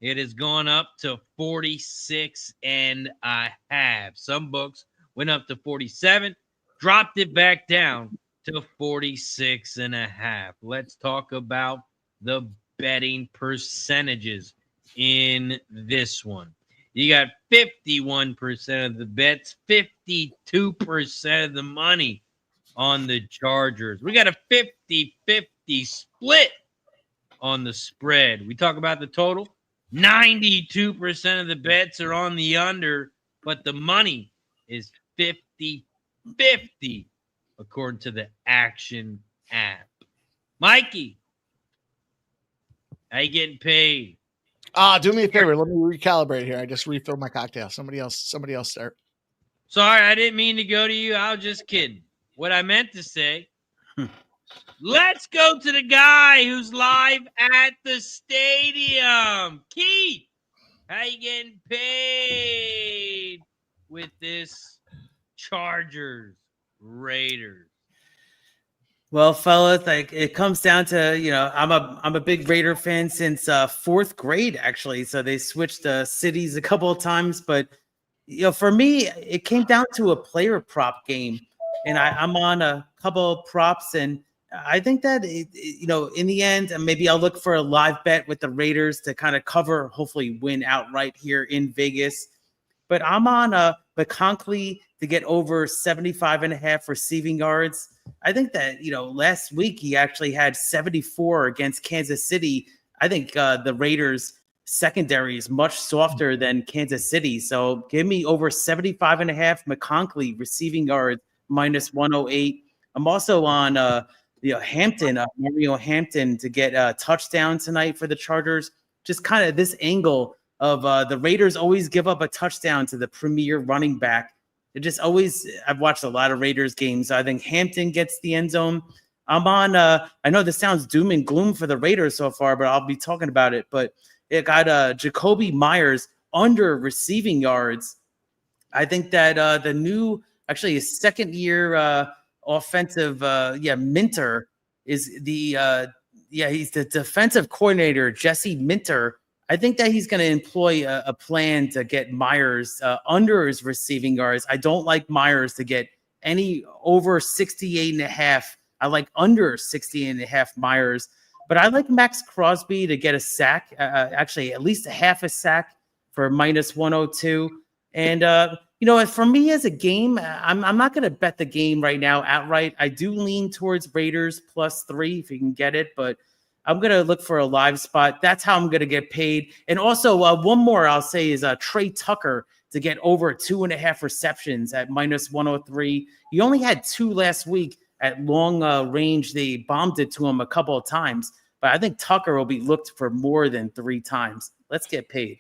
It has gone up to 46.5. Some books went up to 47, dropped it back down to 46.5. Let's talk about the betting percentages in this one. You got 51% of the bets, 52% of the money on the Chargers. We got a 50-50 split on the spread. We talk about the total. 92% of the bets are on the under, but the money is 50-50 according to the Action app. Mikey, how you getting paid? Do me a favor. Let me recalibrate here. I just refilled my cocktail. Somebody else start. Sorry, I didn't mean to go to you. I was just kidding. What I meant to say, let's go to the guy who's live at the stadium. Keith, how you getting paid with this Chargers Raiders? Well, fellas, like it comes down to, I'm a big Raider fan since 4th grade, actually. So they switched cities a couple of times, but for me, it came down to a player prop game, and I'm on a couple of props, and I think that, in the end, maybe I'll look for a live bet with the Raiders to kind of cover, hopefully win outright here in Vegas. But I'm on McConkey to get over 75.5 receiving yards. I think that, last week he actually had 74 against Kansas City. I think the Raiders secondary is much softer than Kansas City. So give me over 75.5 McConkey receiving yards minus 108. I'm also on Hampton, Mario Hampton to get a touchdown tonight for the Chargers. Just kind of this angle of the Raiders always give up a touchdown to the premier running back. I've watched a lot of Raiders games. I think Hampton gets the end zone. I'm on, I know this sounds doom and gloom for the Raiders so far, but I'll be talking about it. But it got Jacoby Myers under receiving yards. I think that his second year offensive, Minter is he's the defensive coordinator, Jesse Minter. I think that he's going to employ a plan to get Myers under his receiving yards. I don't like Myers to get any over 68.5. I like under 68.5 Myers, but I like Max Crosby to get a sack, actually at least a half a sack for minus 102. And, for me as a game, I'm not going to bet the game right now outright. I do lean towards Raiders +3 if you can get it, but I'm going to look for a live spot. That's how I'm going to get paid. And also one more I'll say is Trey Tucker to get over 2.5 receptions at minus 103. He only had 2 last week at long range. They bombed it to him a couple of times, but I think Tucker will be looked for more than 3 times. Let's get paid.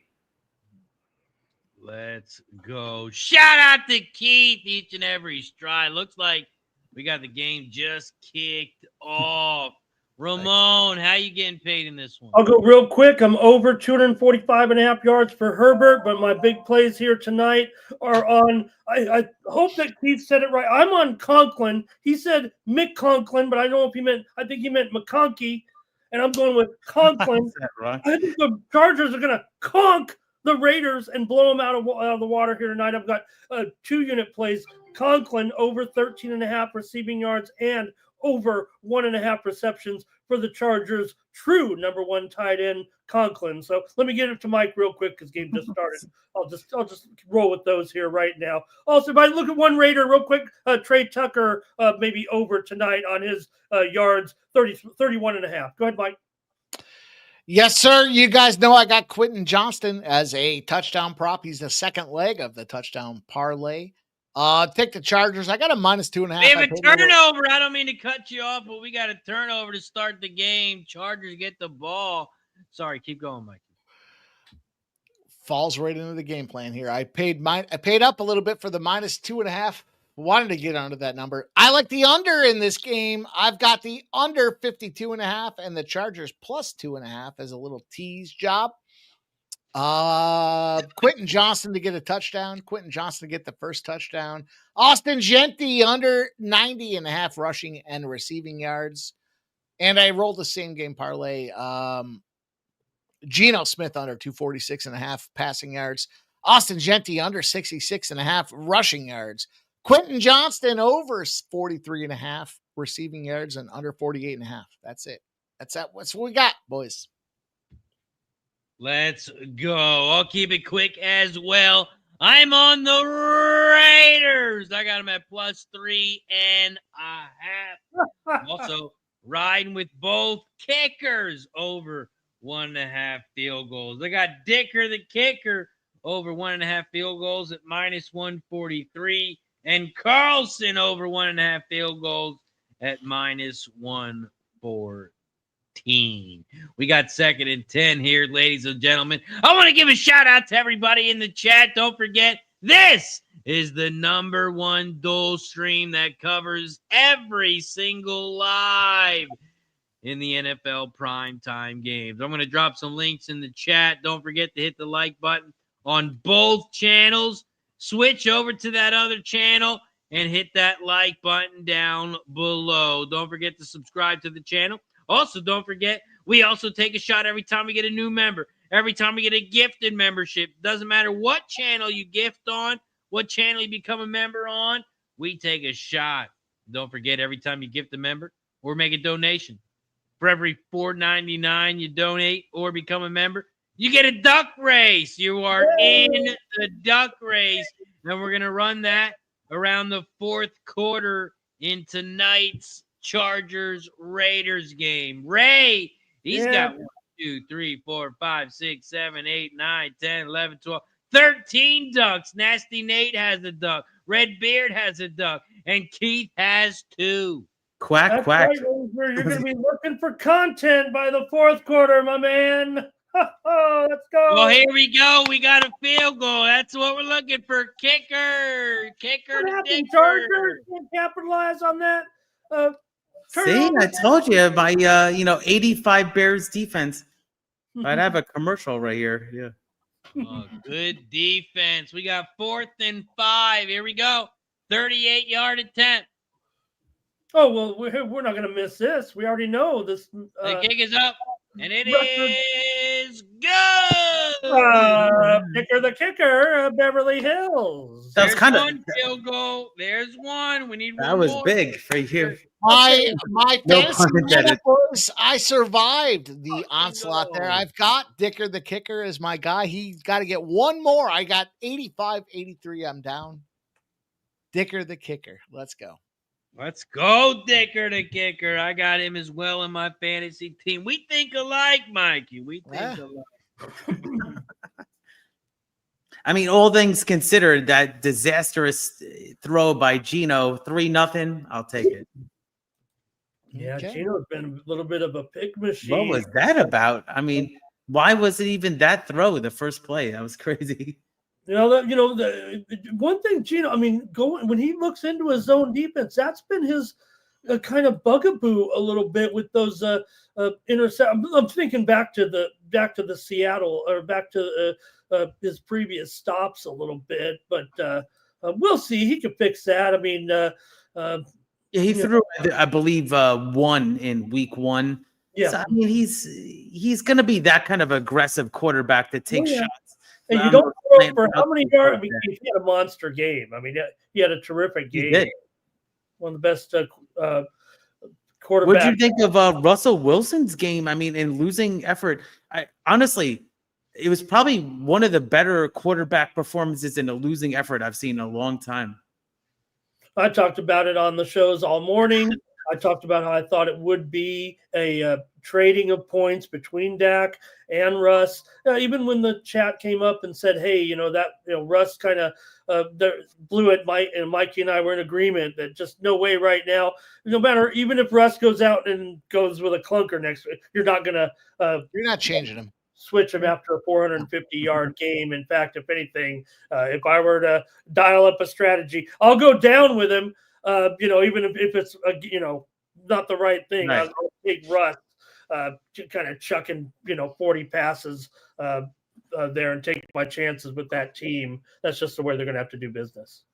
Let's go. Shout out to Keith each and every stride. Looks like we got the game just kicked off. Ramon, how you getting paid in this one? I'll go real quick. I'm over 245.5 yards for Herbert, but my big plays here tonight are on, I hope that Keith said it right. I'm on Conklin. He said Mick Conklin, but I don't know if I think he meant McConkey, and I'm going with Conklin. Right? I think the Chargers are going to conk the Raiders and blow them out of the water here tonight. I've got 2-unit plays. Conklin over 13.5 receiving yards and over 1.5 receptions for the Chargers. True number 1 tight end, Conklin. So let me get it to Mike real quick because game just started. I'll just roll with those here right now. Also, if I look at one Raider real quick, Trey Tucker maybe over tonight on his yards, 31.5. Go ahead, Mike. Yes, sir. You guys know I got Quentin Johnston as a touchdown prop. He's the second leg of the touchdown parlay. Take the Chargers. I got a minus 2.5. We have a turnover. I don't mean to cut you off, but we got a turnover to start the game. Chargers get the ball. Sorry, keep going, Mikey. Falls right into the game plan here. I paid up a little bit for the minus 2.5. Wanted to get onto that number. I like the under in this game. I've got the under 52.5 and the Chargers +2.5 as a little tease job. Quentin Johnston to get a touchdown. Quentin Johnston to get the first touchdown. Austin Genti under 90.5 rushing and receiving yards. And I rolled the same game parlay. Geno Smith under 246.5 passing yards. Austin Genti under 66.5 rushing yards. Quentin Johnston over 43.5 receiving yards and under 48.5. That's it. That's what we got, boys. Let's go. I'll keep it quick as well. I'm on the Raiders. I got them at +3.5. Also riding with both kickers over 1.5 field goals. I got Dicker the kicker over 1.5 field goals at minus 143. And Carlson over 1.5 field goals at minus 114. We got 2nd and 10 here, ladies and gentlemen. I want to give a shout out to everybody in the chat. Don't forget, this is the #1 dual stream that covers every single live in the NFL primetime games. I'm going to drop some links in the chat. Don't forget to hit the like button on both channels. Switch over to that other channel and hit that like button down below. Don't forget to subscribe to the channel. Also, don't forget, we also take a shot every time we get a new member. Every time we get a gifted membership. Doesn't matter what channel you gift on, what channel you become a member on, we take a shot. Don't forget, every time you gift a member, or make a donation. For every $4.99 you donate or become a member, you get a duck race. You are in the duck race. And we're going to run that around the fourth quarter in tonight's Chargers-Raiders game. Ray, he's got 1, 2, 3, 4, 5, 6, 7, 8, 9, 10, 11, 12, 13 ducks. Nasty Nate has a duck. Red Beard has a duck. And Keith has 2. Quack, That's quack. right, Ranger. You're going to be looking for content by the fourth quarter, my man. Let's go. Well, here we go. We got a field goal. That's what we're looking for. Kicker. What happened, Chargers? Can't capitalize on that. See, I told you my 85 Bears defense. I'd have a commercial right here. Yeah. Oh, good defense. We got 4th and 5. Here we go. 38-yard attempt. Oh, well, we're not going to miss this. We already know this. The kick is up, and it is good. Kicker the kicker, Beverly Hills. That was kind of one field goal. There's one. We need one that was more. big for you. My No fantasy pun intended. boys, I survived the onslaught there. I've got Dicker the kicker as my guy. He's got to get one more. I got 85, 83. I'm down. Dicker the kicker. Let's go. Let's go, Dicker the kicker. I got him as well in my fantasy team. We think alike, Mikey. We think alike. I mean, all things considered, that disastrous throw by Gino, 3-0. I'll take it. Yeah, Okay. Gino's been a little bit of a pick machine. What was that about? I mean, why was it even that throw the first play? That was crazy. The one thing, Gino, I mean, when he looks into his zone defense, that's been his kind of bugaboo a little bit with those intercept. I'm thinking back to the Seattle, or back to his previous stops a little bit, but we'll see. He could fix that. I mean, He threw, I believe, 1 in week 1. Yeah, So, I mean, he's going to be that kind of aggressive quarterback that takes shots. and So you I'm don't not throw for how many playing yards? I mean, he had a monster game. I mean, he had a terrific He game. did. One of the best quarterbacks. What did you think of Russell Wilson's game? I mean, in losing effort, honestly, it was probably one of the better quarterback performances in a losing effort I've seen in a long time. I talked about it on the shows all morning. I talked about how I thought it would be a trading of points between Dak and Russ. Even when the chat came up and said, "Hey, Russ kind of blew it," Mikey and I were in agreement that just no way right now. No matter, even if Russ goes out and goes with a clunker next week, you're not changing him. Switch him after a 450-yard game. In fact, if anything, if I were to dial up a strategy, I'll go down with him. Even if it's not the right thing, Right. I'll take Russ, kind of chucking 40 passes there and take my chances with that team. That's just the way they're going to have to do business.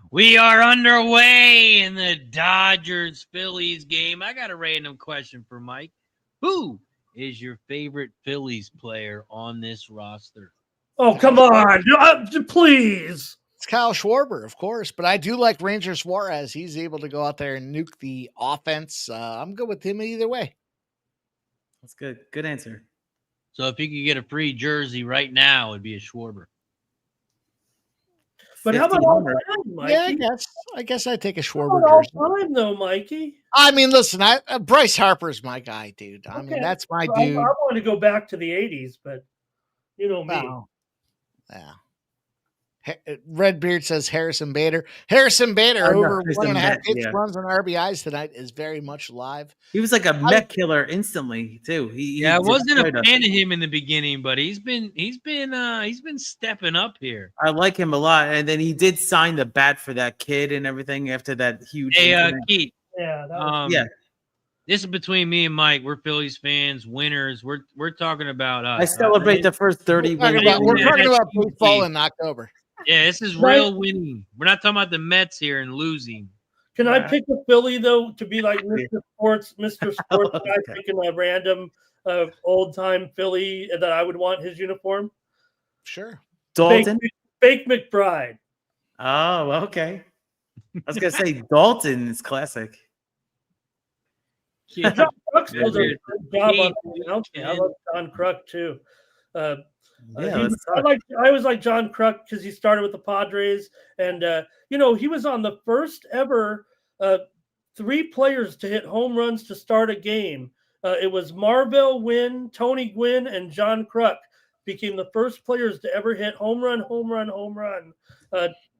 We are underway in the Dodgers-Phillies game. I got a random question for Mike. Who is your favorite Phillies player on this roster? Oh, come on. Please. It's Kyle Schwarber, of course, but I do like Ranger Suarez. He's able to go out there and nuke the offense. I'm good with him either way. That's good. Good answer. So if you could get a free jersey right now, it'd be a Schwarber. But how about 50 all homer. time, Mikey? Yeah, I guess I'd take a How Schwarber about jersey. all time, though, Mikey? I mean, listen, Bryce Harper's my guy, dude. I mean, Okay. that's my I dude. want to go back to the 80s, but you know me. Wow. Yeah. Redbeard says Harrison Bader. Harrison Bader, I know, over Harrison 1.5 Bader, hits, yeah. runs, and RBIs tonight, is very much live. He was like a mech killer instantly too. I wasn't a destroyed us. fan of him in the beginning, but he's been stepping up here. I like him a lot, and then he did sign the bat for that kid and everything after that huge. Hey, incident. Keith. Yeah, that was, Yeah. This is between me and Mike. We're Phillies fans, winners. We're talking about us. I celebrate the first 30 We're talking wins. about, we're Yeah, talking that's about huge. baseball in October. Yeah, this is real winning. We're not talking about the Mets here and losing. Can I pick a Philly though to be like Mr. Sports guy Okay. picking a random old time Philly that I would want his uniform? Sure. Dalton. Fake McBride. Oh, okay. I was gonna say Dalton is classic. Yeah. John Kruk does a Yeah. good job on Keith, the announcing. I love John Kruk too. Yeah, let's talk. I always like John Kruk because he started with the Padres, and he was on the first ever 3 players to hit home runs to start a game. It was Marvell Wynn, Tony Gwynn, and John Kruk became the first players to ever hit home run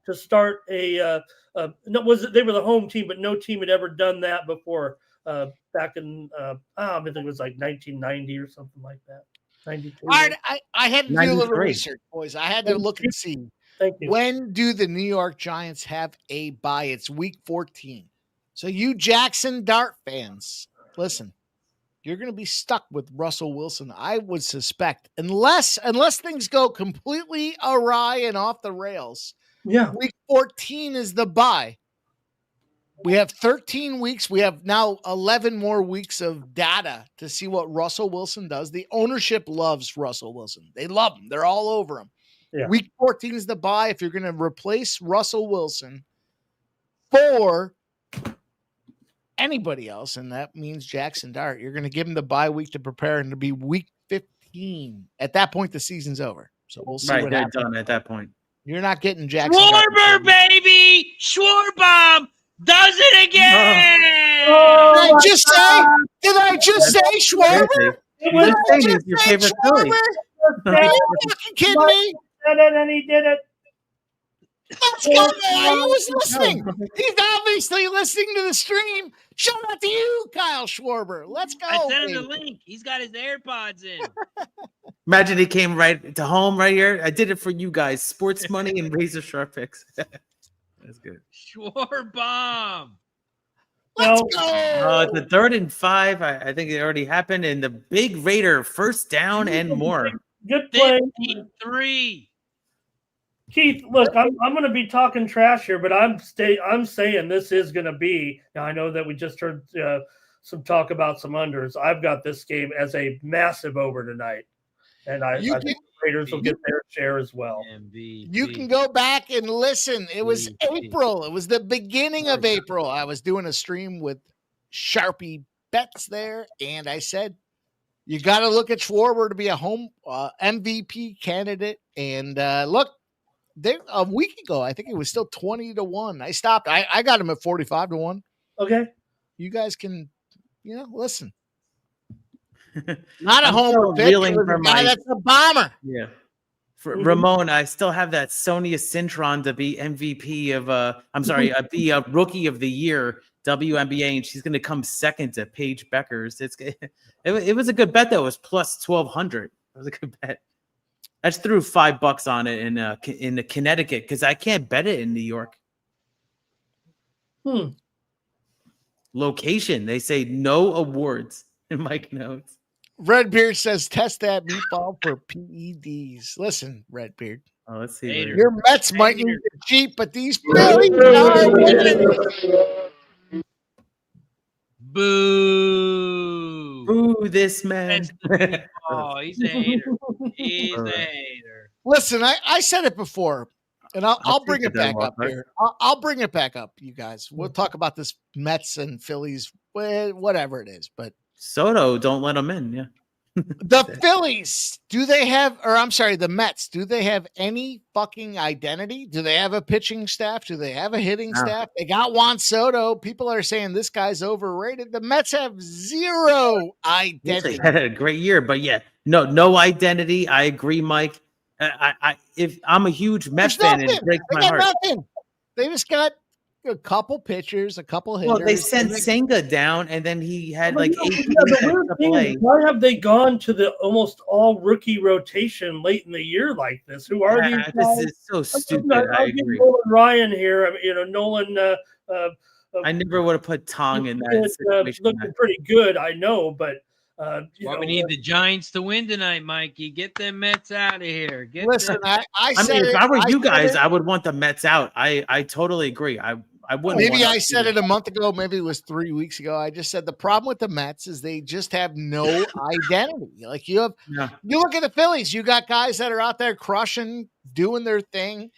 to start a. They were the home team, but no team had ever done that before. Back in I think it was like 1990 or something like that. 92. All right, I had to do a little 93. research, boys. I had to look and see. Thank you. When do the New York Giants have a bye? It's week 14. So you Jackson Dart fans, listen, you're going to be stuck with Russell Wilson, I would suspect, unless things go completely awry and off the rails. Yeah. Week 14 is the bye. We have 13 weeks. We have now 11 more weeks of data to see what Russell Wilson does. The ownership loves Russell Wilson. They love him. They're all over him. Yeah. Week 14 is the bye. If you're going to replace Russell Wilson for anybody else, and that means Jackson Dart, you're going to give him the bye week to prepare, and to be week 15. At that point, the season's over. So we'll see what They're happens. done at that point. You're not getting Jackson Dart. Schwarber, baby! Schwarbomb does it again! Did I just say Schwarber? You're saying he's your favorite Philly. Are you fucking kidding me? And he did it. Let's go. I was listening. He's obviously listening to the stream. Shout out to you, Kyle Schwarber. Let's go. I sent him the baby. link. He's got his AirPods in. Imagine he came right to home right here. I did it for you guys. Sports money and razor sharp picks. That's good. Schwarbomb. Let's go. The 3rd and 5, I think it already happened, and the big Raider first down and more. Good play. 53. Keith, look, I'm going to be talking trash here, but I'm saying this is going to be. Now I know that we just heard some talk about some unders. I've got this game as a massive over tonight, and I think the Raiders will get their share as well. MVP. You can go back and listen. It was April. It was the beginning of April. I was doing a stream with Sharpie Bets there, and I said, you got to look at Schwarber to be a home MVP candidate. And look, a week ago, I think it was still 20-1. I stopped. I got him at 45-1. Okay. You guys can, listen. Not a I'm homer still pick. reeling It was a from guy my- that's a bomber. Yeah. For Ramon, I still have that Sonia Cintron to be MVP of be a rookie of the year WNBA, and she's going to come second to Paige Beckers. It was a good bet though. It was plus 1,200. It was a good bet. I just threw $5 on it in the Connecticut because I can't bet it in New York. Location, they say no awards. And Mike knows. Redbeard says, test that meatball for PEDs. Listen, Redbeard. Oh, let's see. Hater. Your Mets might need to cheat, but these Phillies are winning. Boo. Boo this man. Oh, he's a hater. He's a hater. Listen, I said it before, and I'll bring take it the back demo, up right? here. I'll bring it back up, you guys. We'll talk about this Mets and Phillies, whatever it is. But Soto, don't let him in. Yeah. the Phillies, the Mets, do they have any fucking identity? Do they have a pitching staff? Do they have a hitting staff? They got Juan Soto. People are saying this guy's overrated. The Mets have zero identity. They had a great year, but yeah, no identity. I agree, Mike. If I'm a huge Mets fan, and it breaks my heart. Nothing. They just got a couple pitchers, a couple hitters. Well, they sent Senga down, and then he had like 8 the weird thing is, why have they gone to the almost all rookie rotation late in the year like this? Who are these guys? This is so stupid. I'll I give agree. Nolan Ryan here. I mean, Nolan. I never would have put Tong in that situation. Looking pretty good, I know, but We need the Giants to win tonight, Mikey. Get them Mets out of here. Listen, I mean, if I were you guys, I would want the Mets out. I totally agree. I wouldn't. Maybe I said it a month ago. Maybe it was 3 weeks ago. I just said the problem with the Mets is they just have no identity. Like you look at the Phillies. You got guys that are out there crushing, doing their thing.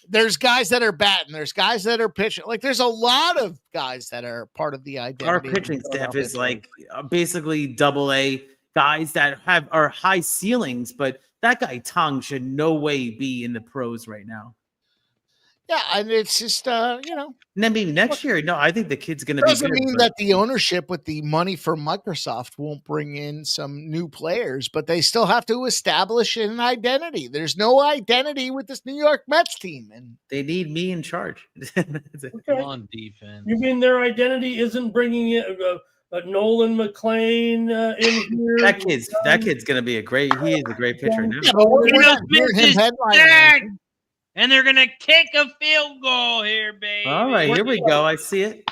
there's guys that are batting. There's guys that are pitching. Like there's a lot of guys that are part of the identity. Our pitching staff is like basically double-A guys that are high ceilings, but that guy Tong should no way be in the pros right now. Yeah, and it's just you know. And then maybe next year. No, I think the kid's going to be good. Doesn't mean that the ownership with the money from Microsoft won't bring in some new players, but they still have to establish an identity. There's no identity with this New York Mets team, and they need me in charge. Okay. Come on, defense. You mean their identity isn't bringing in Nolan McLean in here? That kid's going to be he is a great pitcher now. yeah, but we're not hearing him headlining. And they're going to kick a field goal here, baby. All right, here we go. I see it.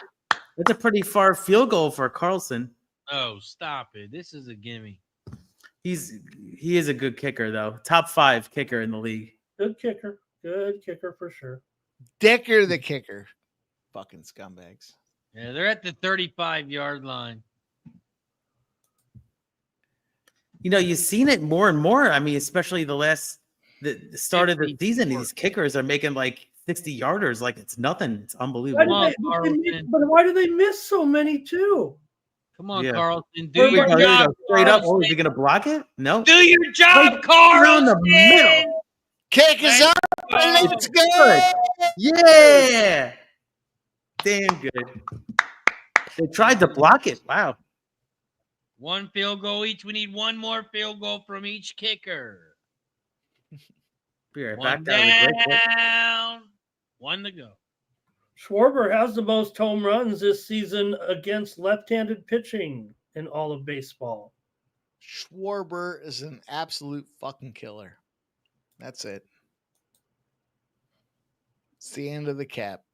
It's a pretty far field goal for Carlson. Oh, stop it. This is a gimme. He is a good kicker, though. Top 5 kicker in the league. Good kicker. Good kicker for sure. Dicker the kicker. Fucking scumbags. Yeah, they're at the 35-yard line. You know, you've seen it more and more. I mean, especially the start of the season, these kickers are making like 60-yarders like it's nothing. It's unbelievable. But why do they miss so many too? Come on, Carlson. Do your job. Straight up. Carlson. Oh, is he going to block it? No. Do your job, Carlson. In the middle. Kick is up. Let's go. Yeah. Damn good. They tried to block it. Wow. One field goal each. We need one more field goal from each kicker. Be right One back. down. One to go. Schwarber has the most home runs this season against left-handed pitching in all of baseball. Schwarber is an absolute fucking killer. That's it. It's the end of the cap.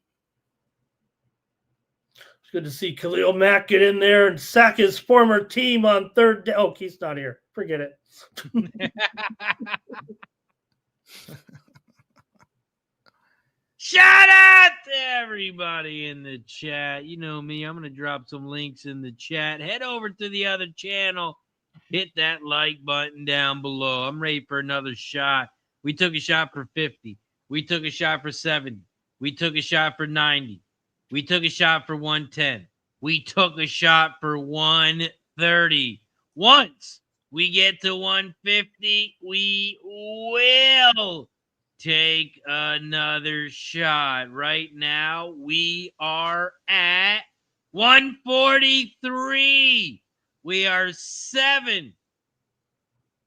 It's good to see Khalil Mack get in there and sack his former team on third down. Oh, he's not here. Forget it. Shout out to everybody in the chat. You know me. I'm going to drop some links in the chat. Head over to the other channel. Hit that like button down below. I'm ready for another shot. We took a shot for 50. We took a shot for 70. We took a shot for 90. We took a shot for 110. We took a shot for 130. Once we get to 150, we will take another shot. Right now, we are at 143. We are 7.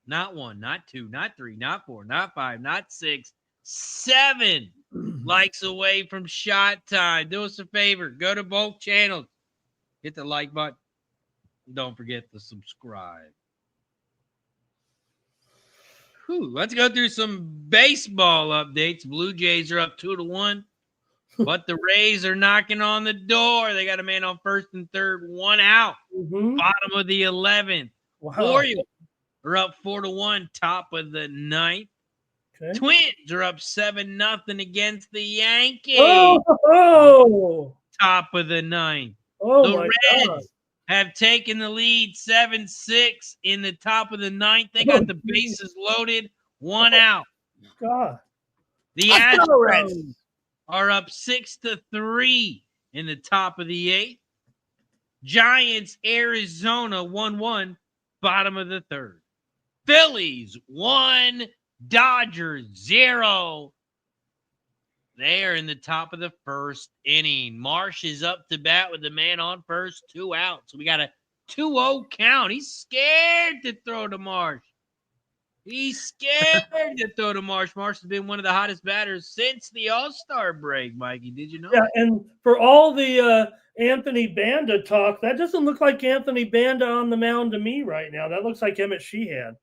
Not 1, not 2, not 3, not 4, not 5, not 6, 7 likes away from shot time. Do us a favor. Go to both channels. Hit the like button. Don't forget to subscribe. Let's go through some baseball updates. Blue Jays are up 2-1, but the Rays are knocking on the door. They got a man on first and third, 1 out. Bottom of the 11th. Wow. Orioles are up 4-1, top of the 9th. Okay. Twins are up 7-0 against the Yankees. Oh. Top of the 9th. Oh, the my Reds God. have taken the lead 7-6 in the top of the 9th. They got the bases loaded, 1 out. God. The Astros are up 6-3 in the top of the 8th. Giants, Arizona 1-1, bottom of the 3rd. Phillies 1, Dodgers 0. They are in the top of the 1st inning. Marsh is up to bat with the man on first, 2 outs. So we got a 2-0 count. He's scared to throw to Marsh. He's scared to throw to Marsh. Marsh has been one of the hottest batters since the All-Star break, Mikey. Did you know? Yeah, and for all the Anthony Banda talk, that doesn't look like Anthony Banda on the mound to me right now. That looks like Emmett Sheehan.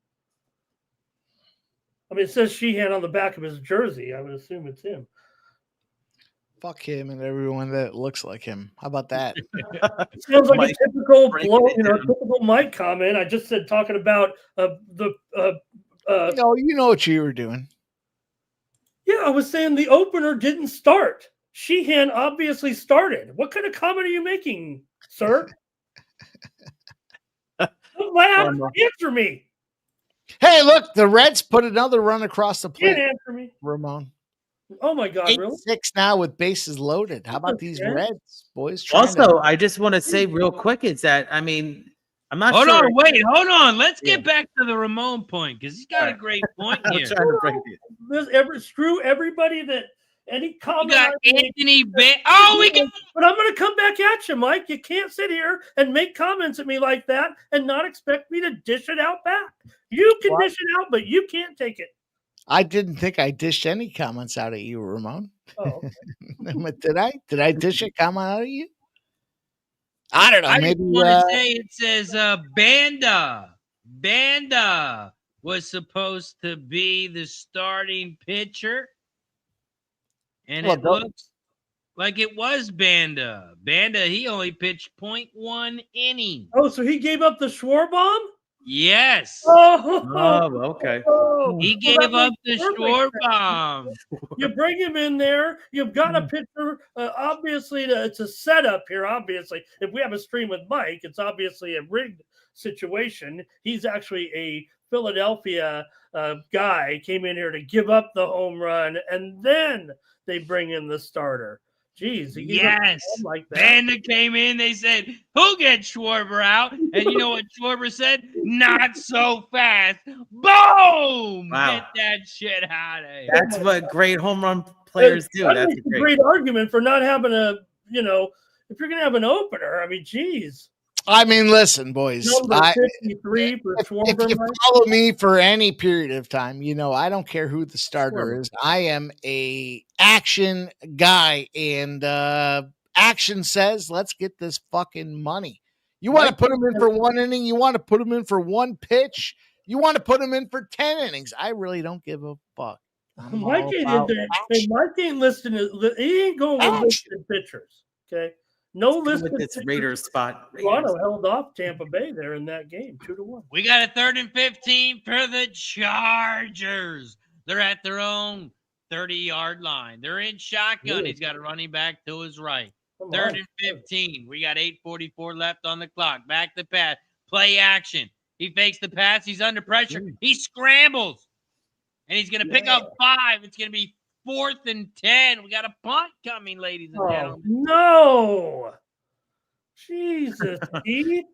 I mean, it says Sheehan on the back of his jersey. I would assume it's him. Fuck him and everyone that looks like him. How about that? Sounds like a typical typical Mike comment. I just said talking about you know what you were doing. Yeah, I was saying the opener didn't start. Sheehan obviously started. What kind of comment are you making, sir? Answer me. Hey, look, the Reds put another run across the plate. Can't answer me. Ramon. Oh my God, really? 8-6 now with bases loaded. How about these Okay. Reds, boys? trying to- Also, I just want to say real quick is that I'm not Hold sure. on, wait, hold on. Let's Yeah. get back to the Ramon point because he's got a great point I'm here. trying to break it. Screw everybody that any You comment. got I make- Anthony Oh, we got But I'm going to come back at you, Mike. You can't sit here and make comments at me like that and not expect me to dish it out back. You can dish it out, but you can't take it. I didn't think I dished any comments out at you, Ramon. Oh, okay. Did I? Did I dish a comment out at you? I don't know. I Maybe just want to say it says Banda was supposed to be the starting pitcher, and Well, it looks like it was Banda. He only pitched 0.1 inning. Oh, so he gave up the Schwarbaum? Yes. Oh, Okay. He Well, gave that up makes the perfect Schwarbaum. You bring him in there. You've got a pitcher. Obviously, it's a setup here. Obviously, if we have a stream with Mike, it's obviously a rigged situation. He's actually a Philadelphia guy. Came in here to give up the home run, and then they bring in the starter. Jeez, he gave up the Yes. home like that. Banda came in. They said, "Who gets Schwarber out?" And you know what Schwarber said? "Not so fast." Boom! Wow. Get that shit out of here. That's what great home run players do. That That's makes a great. great argument for not having if you're going to have an opener. I mean, geez. I mean, listen, boys. Number 53 for If Schwarber. you Mike. follow me for any period of time, I don't care who the starter Sure. is. I am a action guy, and action says, let's get this fucking money. You want to put him in for one inning? You want to put him in for one pitch? You want to put him in for 10 innings? I really don't give a fuck. I'm Mike all ain't about in there. Hey, action. Mike ain't listening. He ain't going with listed pitchers. Okay, no Let's go listed with this pitchers. Raiders spot. Toronto held off Tampa Bay there in that game, 2-1. We got a 3rd and 15 for the Chargers. They're at their own 30-yard line. They're in shotgun. Good. He's got a running back to his right. Come 3rd on. and 15. We got 8:44 left on the clock. Back to pass. Play action. He fakes the pass. He's under pressure. He scrambles. And he's going to pick up 5. It's going to be 4th and 10. We got a punt coming, ladies and Oh gentlemen. no! Jesus, Keith,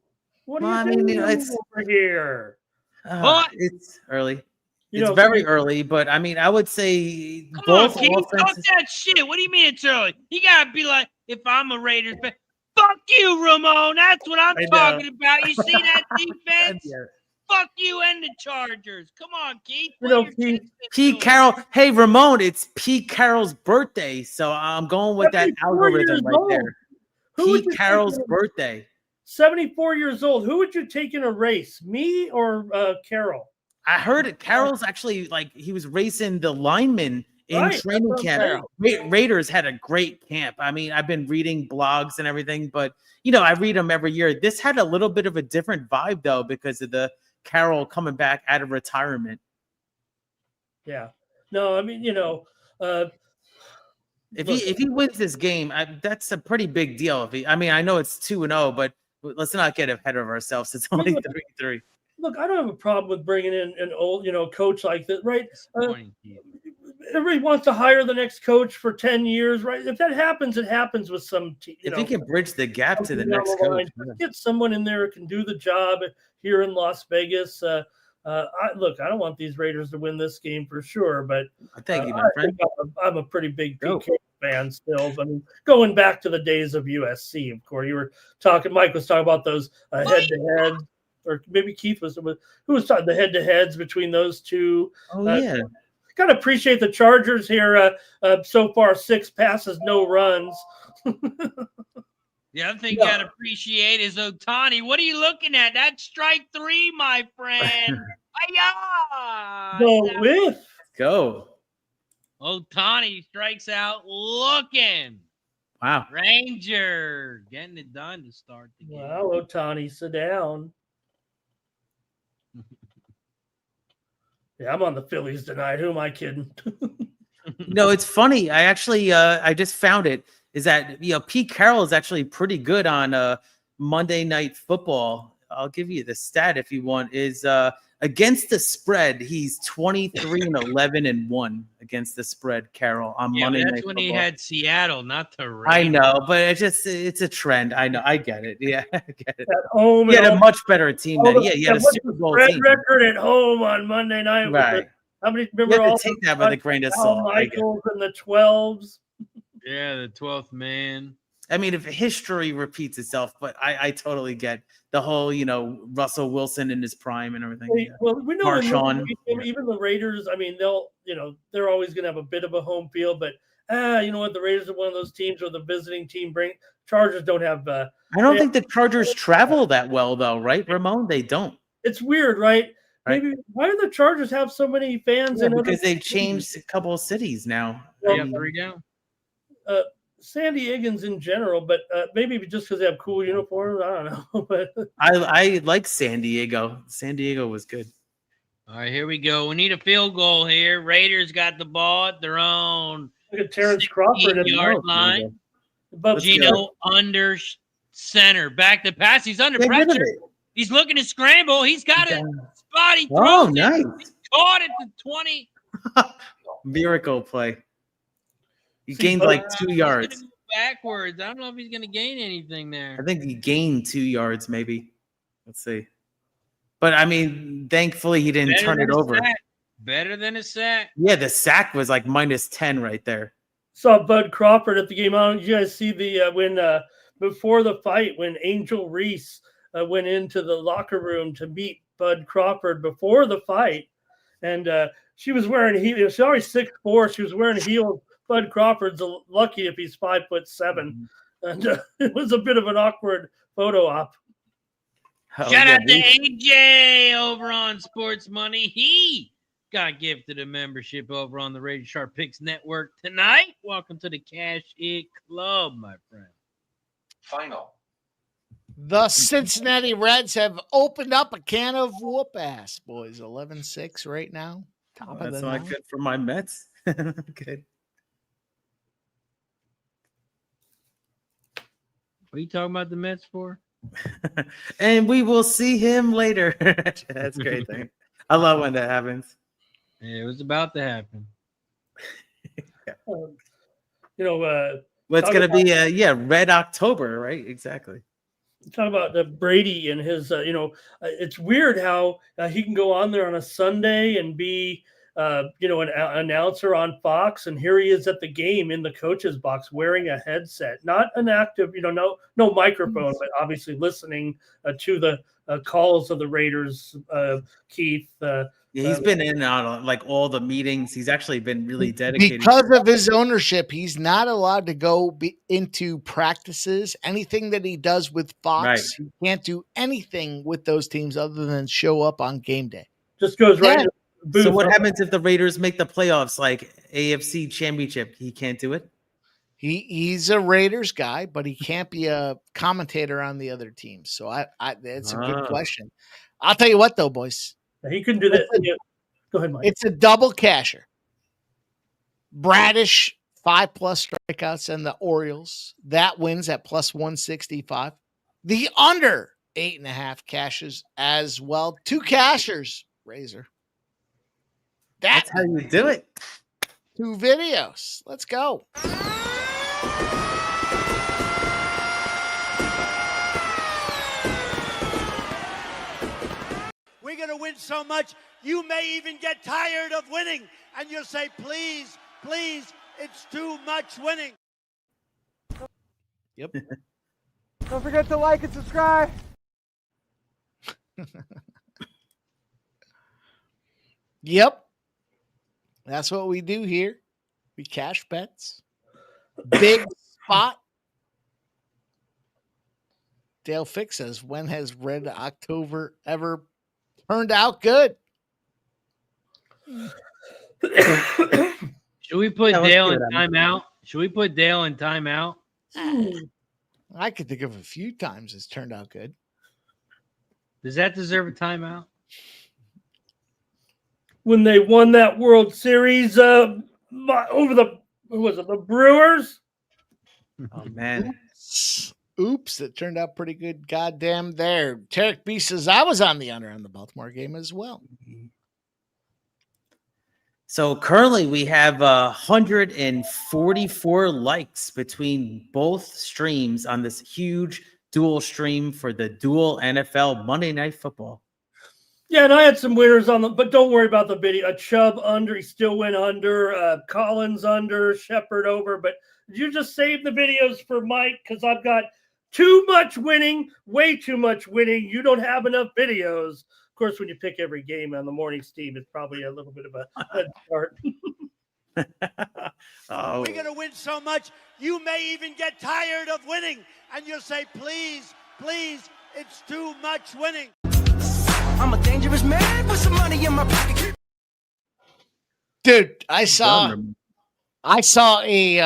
what Well, are I you mean, doing it's- over here? It's early. You It's know, very early, but I mean, I would say Come both on, Keith. Talk offenses. that shit. What do you mean it's early? You got to be like, if I'm a Raiders fan, fuck you, Ramon. That's what I'm I know. talking about. You see that defense? Yeah. Fuck you and the Chargers. Come on, Keith. You know, Put your Keith- chips into Pete it. Carroll. Hey, Ramon, it's Pete Carroll's birthday, so I'm going with that 74 years algorithm right old. there. Who would Pete you take Carroll's in- birthday. 74 years old. Who would you take in a race, me or Carroll? I heard it. Carroll's actually he was racing the linemen in Right, training that's what I'm camp. Raiders had a great camp. I mean, I've been reading blogs and everything, but I read them every year. This had a little bit of a different vibe though because of the Carroll coming back out of retirement. Yeah. No, I mean, If he wins this game, that's a pretty big deal. I know it's 2-0, but let's not get ahead of ourselves. It's only 3-3. look, I don't have a problem with bringing in an old, coach like that, right? Disappointing, Keith. Everybody wants to hire the next coach for 10 years, right? If that happens, it happens with some, If he can bridge the gap to the down next the coach. line. Get someone in there who can do the job here in Las Vegas. I don't want these Raiders to win this game for sure, but Thank you, my I friend. think I'm a pretty big Go. PK fan still. I mean, going back to the days of USC, of course, Mike was talking about those head-to-head, or maybe Keith was who was talking the head-to-heads between those two. Oh, yeah. Got to appreciate the Chargers here. So far, 6 passes, no runs. The other thing you got to appreciate is Otani. What are you looking at? That's strike 3, my friend. Hi-ya! The whiff. Go. Otani strikes out looking. Wow. Ranger getting it done to start the game. Wow, Otani, sit down. Yeah, I'm on the Phillies tonight. Who am I kidding? It's funny. I actually I just found it. Is that Pete Carroll is actually pretty good on Monday Night Football. I'll give you the stat if you want. Is against the spread, he's 23-11-1 against the spread. Carol on Monday Night That's when Football. he had Seattle, not the Raiders. I know, but it's a trend. I know, I get it. Yeah, I get it. At home, He had and a much better team than he had a what's Super the Bowl spread team. record at home on Monday night. Right. How many? You Remember have all to take that with a grain of Al salt. I get it. Michaels and the 12s. Yeah, the 12th man. I mean, if history repeats itself, but I totally get the whole, Russell Wilson in his prime and everything. Yeah. Well, we know Marshawn. even the Raiders. I mean, they're always going to have a bit of a home field, but you know what? The Raiders are one of those teams where the visiting team Chargers don't have. I don't think the Chargers travel that well, though, right, Ramon? They don't. It's weird, right? Maybe why do the Chargers have so many fans? Because they've changed a couple of cities now. They have 3 down. San Diegans in general, but maybe just because they have cool uniforms. I don't know. But I like San Diego. San Diego was good. All right, here we go. We need a field goal here. Raiders got the ball at their own look at Terrence Crawford at the 16-yard line. But Gino under center. Back to pass. He's under pressure. He's looking to scramble. He's got a spot. He throws it. Nice. He caught it to 20. Miracle play. He gained like 2 yards. He's backwards. I don't know if he's going to gain anything there. I think he gained 2 yards, maybe. Let's see. But I mean, thankfully he didn't turn it over. Better than a sack. Yeah, the sack was like -10 right there. Saw Bud Crawford at the game. I don't know, did you guys see the when before the fight when Angel Reese went into the locker room to meet Bud Crawford before the fight, and she was wearing heels. She's already 6'4". She was wearing heels. Bud Crawford's lucky if he's 5'7", and it was a bit of an awkward photo op. Shout out to AJ over on Sports Money. He got gifted a membership over on the Radio Sharp Picks Network tonight. Welcome to the Cash It Club, my friend. Final. The Cincinnati Reds have opened up a can of whoop ass, boys. 11-6 right now. Top of That's the not nine. good for my Mets. Good. What are you talking about the Mets for? And we will see him later. That's a great thing. I love when that happens. Yeah, it was about to happen. Well, it's talk going to be Red October, right? Exactly. Talk about Brady and his, it's weird how he can go on there on a Sunday and be, an announcer on Fox, and here he is at the game in the coach's box wearing a headset, not an active, no microphone, but obviously listening to the calls of the Raiders. Keith, he's been in and out of like all the meetings. He's actually been really dedicated. Because of his ownership, he's not allowed to go into practices. Anything that he does with Fox, Right. he can't do anything with those teams other than show up on game day. just goes right to the booth. So what happens if the Raiders make the playoffs, like AFC Championship? He can't do it? He's a Raiders guy, but he can't be a commentator on the other teams. So that's a good question. I'll tell you what, though, boys. He couldn't do that. Go ahead, Mike. It's a double casher. Bradish, 5+ strikeouts, and the Orioles. That wins at +165. The under 8.5 cashes as well. 2 cashers, Razor. That's how you do it. 2 videos. Let's go. We're going to win so much, you may even get tired of winning. And you'll say, please, please, it's too much winning. Yep. Don't forget to like and subscribe. Yep. That's what we do here. We cash bets. Big spot. Dale Fick says, when has Red October ever turned out good? Should we put let's Dale do in it. timeout? Should we put Dale in timeout? I could think of a few times it's turned out good. Does that deserve a timeout? When they won that World Series over the, who was it, the Brewers? Oh, man. Oops, it turned out pretty good. Goddamn there. Tarek B says I was on the under on the Baltimore game as well. So currently we have 144 likes between both streams on this huge dual stream for the dual NFL Monday Night Football. Yeah, and I had some winners on them, but don't worry about the video. A Chubb under, he still went under. Collins under, Shepard over. But did you just save the videos for Mike? Because I've got too much winning, way too much winning. You don't have enough videos. Of course, when you pick every game on the morning steam, it's probably a little bit of a head start. Oh, We're going to win so much, you may even get tired of winning. And you'll say, please, please, it's too much winning. I'm a dangerous man with some money in my pocket. Dude, I saw a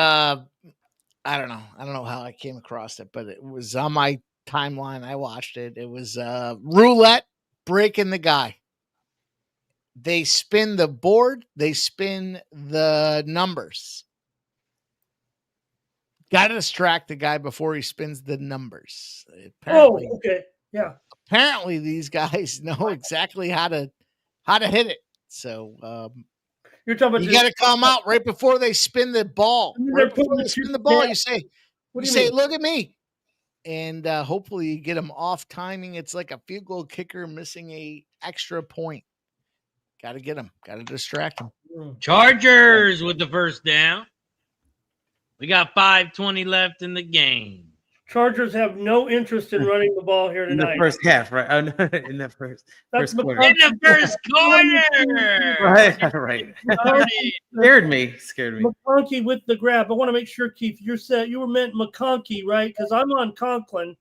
I don't know how I came across it, but it was on my timeline. I watched it. It was roulette breaking the guy. They spin the board, they spin the numbers. Got to distract the guy before he spins the numbers. Apparently, okay. Yeah. Apparently these guys know exactly how to hit it. So You're talking about you got to come out right before they spin the ball. Right before they spin the ball, you say, look at me. And hopefully you get them off timing. It's like a field goal kicker missing a extra point. Got to get them. Got to distract them. Chargers with the first down. We got 5:20 left in the game. Chargers have no interest in running the ball here in tonight. the first half, right? Oh, no, in the first quarter. In the first quarter. Right. Scared me. McConkey with the grab. I want to make sure, Keith, you were meant McConkey, right? Because I'm on Conklin,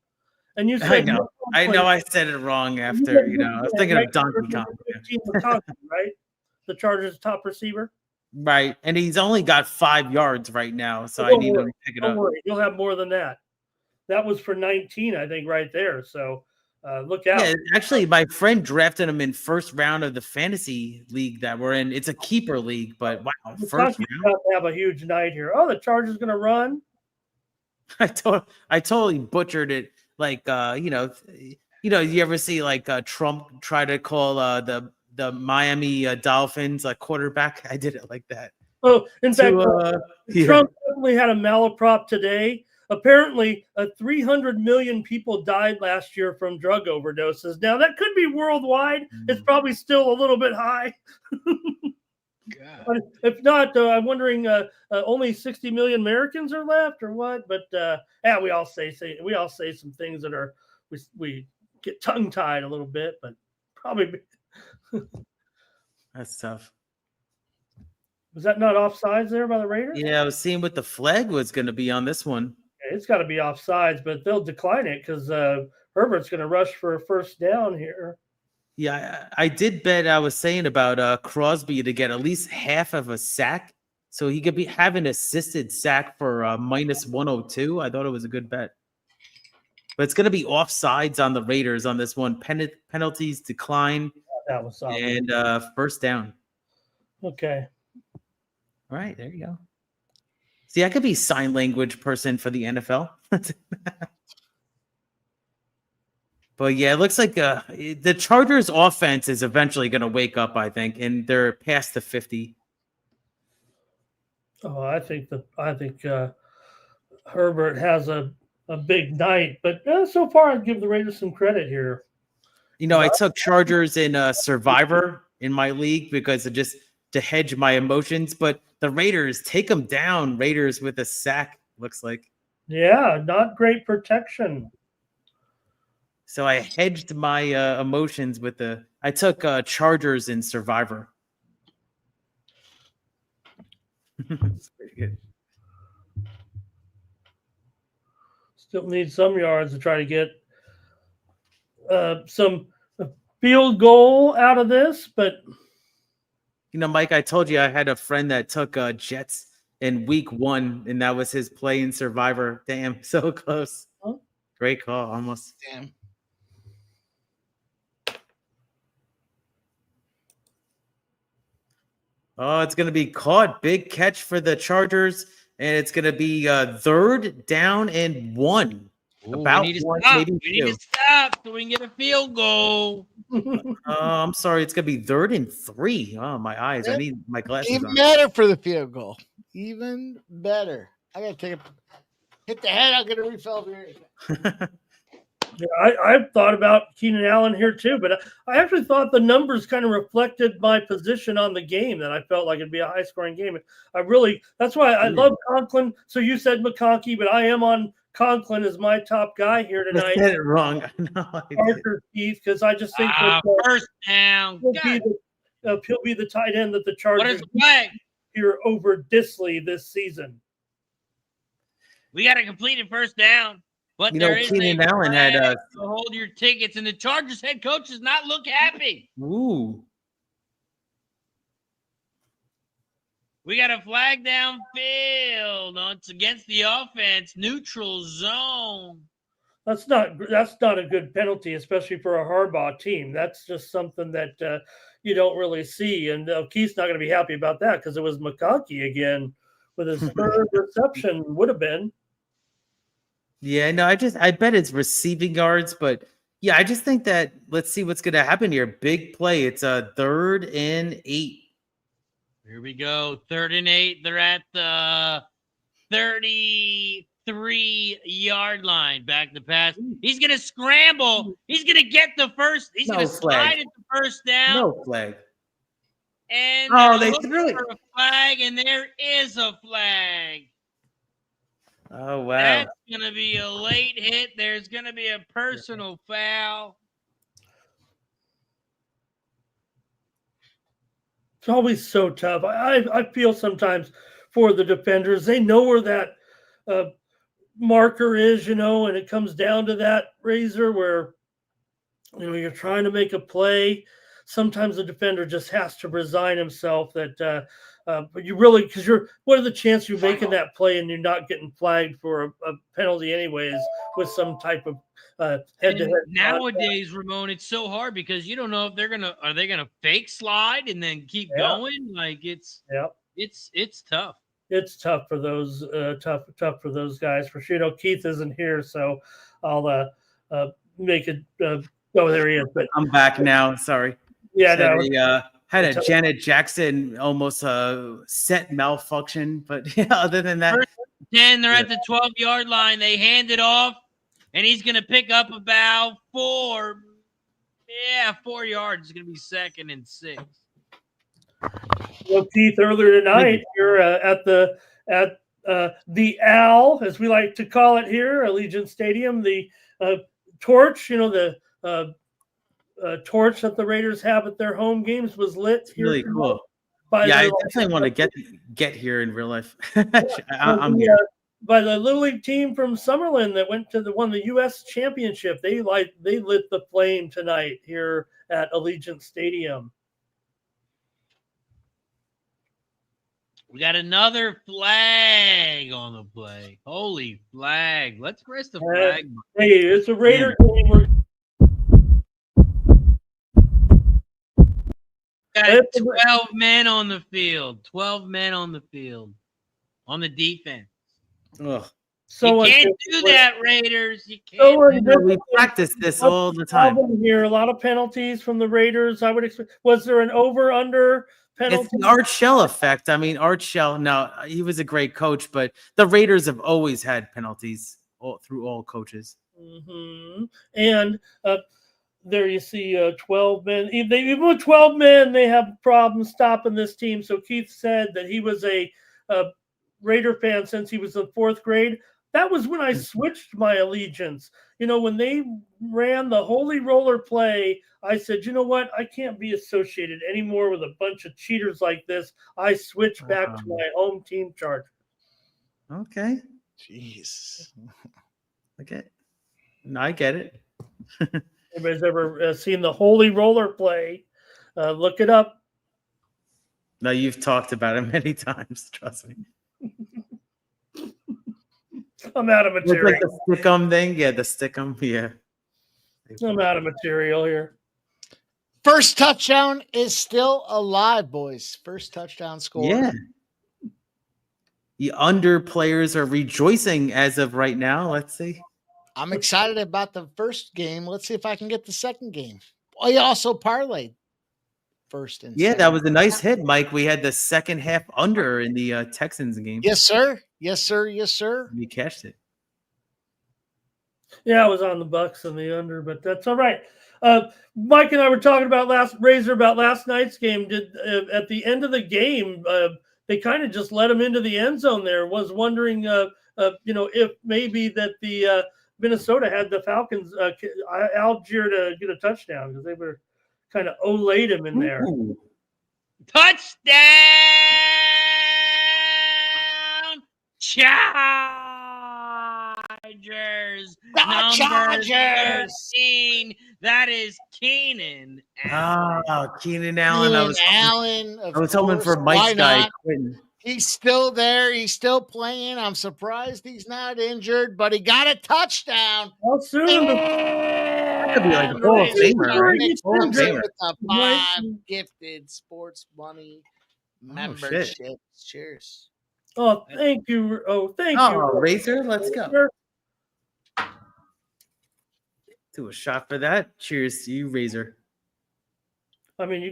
and you said I know I said it wrong after, I was thinking of Donkey Kong. McConkey, right? The Chargers' top receiver. Right, and he's only got 5 yards right now, so I need him to pick it up. Don't worry, you'll have more than that. That was for 19, I think, right there. So look out. Yeah, actually, my friend drafted him in first round of the fantasy league that we're in. It's a keeper league, but wow, first round. About to have a huge night here. Oh, the Chargers going to run. I totally butchered it. Like you ever see like Trump try to call the Miami Dolphins a quarterback? I did it like that. Oh, in fact, Trump definitely had a malaprop today. Apparently, 300 million people died last year from drug overdoses. Now, that could be worldwide. It's probably still a little bit high. But if not, I'm wondering, only 60 million Americans are left or what? But we all say some things that are we get tongue tied a little bit, but probably that's tough. Was that not offsides there by the Raiders? Yeah, I was seeing what the flag was going to be on this one. It's got to be offsides, but they'll decline it because Herbert's going to rush for a first down here. Yeah, I did bet. I was saying about Crosby to get at least half of a sack, so he could have an assisted sack for minus 102. I thought it was a good bet. But it's going to be offsides on the Raiders on this one. Penalties decline. That was solid. And first down. Okay. All right, there you go. See, I could be sign language person for the NFL. But yeah, it looks like the Chargers offense is eventually going to wake up, I think, and they're past the 50. Oh, I think Herbert has a big night, but so far I'd give the Raiders some credit here. I took Chargers in Survivor in my league because of just to hedge my emotions, but the Raiders take them down. Raiders with a sack, looks like. Yeah, not great protection. So I hedged my emotions with I took Chargers in Survivor. That's pretty good. Still need some yards to try to get some field goal out of this, but Mike, I told you I had a friend that took Jets in week 1, and that was his play in Survivor. Damn, so close. Huh? Great call, almost. Damn. Oh, it's going to be caught. Big catch for the Chargers, and it's going to be 3rd down and 1. About we need to one, stop. maybe We need two. to stop so we can get a field goal. I'm sorry. It's going to be 3rd and 3. Oh, my eyes. I need my glasses Even on. better for the field goal. Even better. I got to hit the head. I'll get a refill here. Yeah, I've thought about Keenan Allen here too, but I actually thought the numbers kind of reflected my position on the game, that I felt like it'd be a high-scoring game. That's why I love Conklin. So you said McConkey, but I am on Conklin as my top guy here I tonight. said it wrong. No, I did. Arthur Keith, because I just think First down. he'll be the tight end that the What Chargers is flag? here over Disley this season. We got a completed first down. But You know, there is Keenan a Allen had flag to hold your tickets, and the Chargers head coach does not look happy. Ooh. We got a flag downfield. It's against the offense. Neutral zone. That's not a good penalty, especially for a Harbaugh team. That's just something that you don't really see. And Keith's not going to be happy about that because it was McConkey again with his third reception. Would have been. Yeah, no, I bet it's receiving yards, but yeah, I just think that let's see what's going to happen here. Big play. It's a 3rd and 8. Here we go. 3rd and 8. They're at the 33-yard line. Back to pass. He's going to scramble. He's going to get the first. He's going to slide at the first down. No flag. And they looking threw it. for a flag, and there is a flag. Oh, wow. That's going to be a late hit. There's going to be a personal foul. It's always so tough. I feel sometimes for the defenders. They know where that marker is, and it comes down to that razor where, you're trying to make a play. Sometimes the defender just has to resign himself that but you really, because what are the chances you're making that play and you're not getting flagged for a penalty anyways with some type of head-to-head nowadays, Ramon, it's so hard because you don't know if are they gonna fake slide and then keep going? Like it's tough. It's tough for those tough for those guys for sure. Keith isn't here, so I'll make it oh, there he is. But I'm back now. Sorry. Yeah, So no. they, had a Janet Jackson almost set malfunction, but yeah, other than that, 10, they're at the 12-yard line. They hand it off, and he's going to pick up about 4 yards. It's going to be 2nd and 6. Well, Keith, earlier tonight, you're at the Owl, as we like to call it here, Allegiant Stadium. The torch, the torch that the Raiders have at their home games was lit. Really cool. I definitely want to get here in real life. I'm here. By the Little League team from Summerlin that won the U.S. Championship. They lit the flame tonight here at Allegiant Stadium. We got another flag on the play. Holy flag. Let's press the flag. Hey, it's a Raider game. We're got 12 men on the field. 12 men on the field. On the defense. Ugh. You can't do that, Raiders. You can't. We practice this all the time. Here, a lot of penalties from the Raiders. I would expect. Was there an over/under penalty? It's the Art Shell effect. I mean, Art Shell. No, he was a great coach, but the Raiders have always had penalties through all coaches. Mm-hmm. And there you see 12 men. Even with 12 men, they have problems stopping this team. So Keith said that he was a Raider fan since he was in 4th grade. That was when I switched my allegiance. When they ran the holy roller play, I said, you know what? I can't be associated anymore with a bunch of cheaters like this. I switched back to my home team Chargers. Okay. Jeez. Okay. No, I get it. Anybody's ever seen the holy roller play? Look it up. No, you've talked about it many times. Trust me. I'm out of material. Like the stick-em thing? Yeah, the stick-em. Yeah. I'm out of material here. First touchdown is still alive, boys. First touchdown score. Yeah. The under players are rejoicing as of right now. Let's see. I'm excited about the first game. Let's see if I can get the second game. Oh, you also parlayed first and Yeah, second. that was a nice hit, Mike. We had the second half under in the Texans game. Yes, sir. Yes, sir. Yes, sir. We cashed it. Yeah, I was on the Bucs and the under, but that's all right. Mike and I were talking about last night's game. At the end of the game, they kind of just let him into the end zone there. Was wondering, if maybe that the Minnesota had the Falcons Algier to get a touchdown because they were kind of olayed him in there. Ooh. Touchdown! Chargers! Number 13. That is Keenan. Oh, Keenan Allen. Keenan I was hoping for Why Mike's guy. not? Quinn. He's still there. He's still playing. I'm surprised he's not injured, but he got a touchdown. How soon? That could be like a Hall of Famer, right? Hall of Famer. With the 5 gifted sports money memberships. Cheers. Oh, thank you. Oh, thank you. Razor, let's go. Do a shot for that. Cheers to you, Razor. I mean,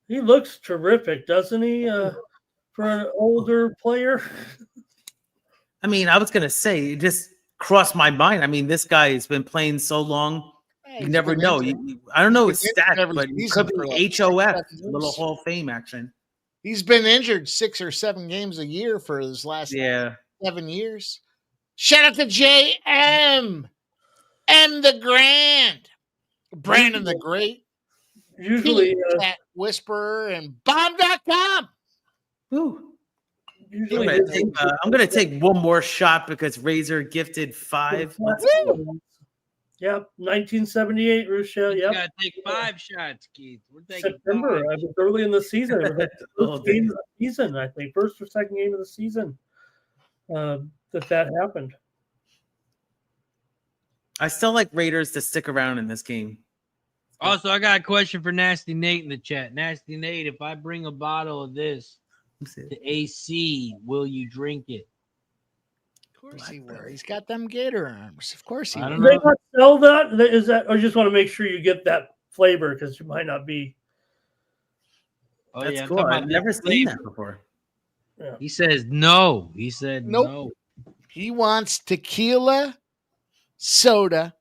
he looks terrific, doesn't he? For an older player. I mean, I was gonna say, it just crossed my mind. I mean, this guy has been playing so long. You never know. I don't know his stats, but he could be HOF, a little Hall of Fame action. He's been injured 6 or 7 games a year for his last 7 years. Shout out to JM. M the Grand. Brandon the Great. Usually Cat Whisperer and bomb.com. Ooh. I'm gonna take one more shot because Razor gifted 5. Yep, 1978, Rochelle. Yep. You gotta take 5 shots, Keith. We're taking September. 5. I was early in the season. It was the first game of the season, I think. First or second game of the season that happened. I still like Raiders to stick around in this game. Also, I got a question for Nasty Nate in the chat. Nasty Nate, if I bring a bottle of this to AC, will you drink it? Of course he will. He's got them gator arms. Of course he will. Do they not sell that? Is that? I just want to make sure you get that flavor because you might not be. Oh, That's yeah, cool. I've never seen that before. Yeah. He says no. He said Nope. no. He wants tequila soda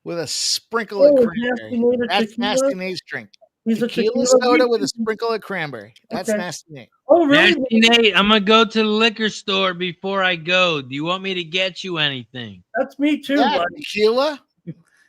with a sprinkle of cranberry. That's Nasty Nate's drink. He's Tequila soda with a sprinkle of cranberry. That's Nasty Nate. Oh, really? Nasty Nate, I'm gonna go to the liquor store before I go. Do you want me to get you anything? That's me too. Yeah, Mike. tequila,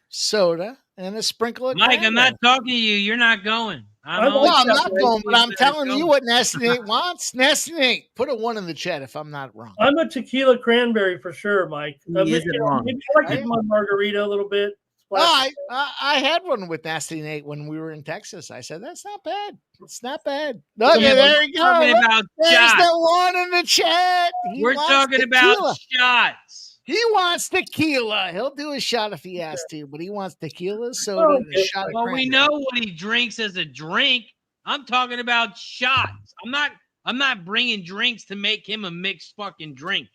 soda, and a sprinkle of Mike, cranberry. I'm not talking to you. You're not going. I'm not going, but I'm telling you what Nasty Nate wants. Nasty Nate, put a 1 in the chat if I'm not wrong. I'm a tequila cranberry for sure, Mike. Isn't wrong. Maybe I like my margarita a little bit. Oh, I had one with Nasty Nate when we were in Texas. I said, that's not bad. It's not bad. Okay, there you go. Talking about There's shots. the 1 in the chat. We're talking about shots. He wants tequila. He'll do a shot if he has to, but he wants tequila, soda, and a shot of Well, we cranberry. know what he drinks as a drink. I'm talking about shots. I'm not bringing drinks to make him a mixed fucking drink.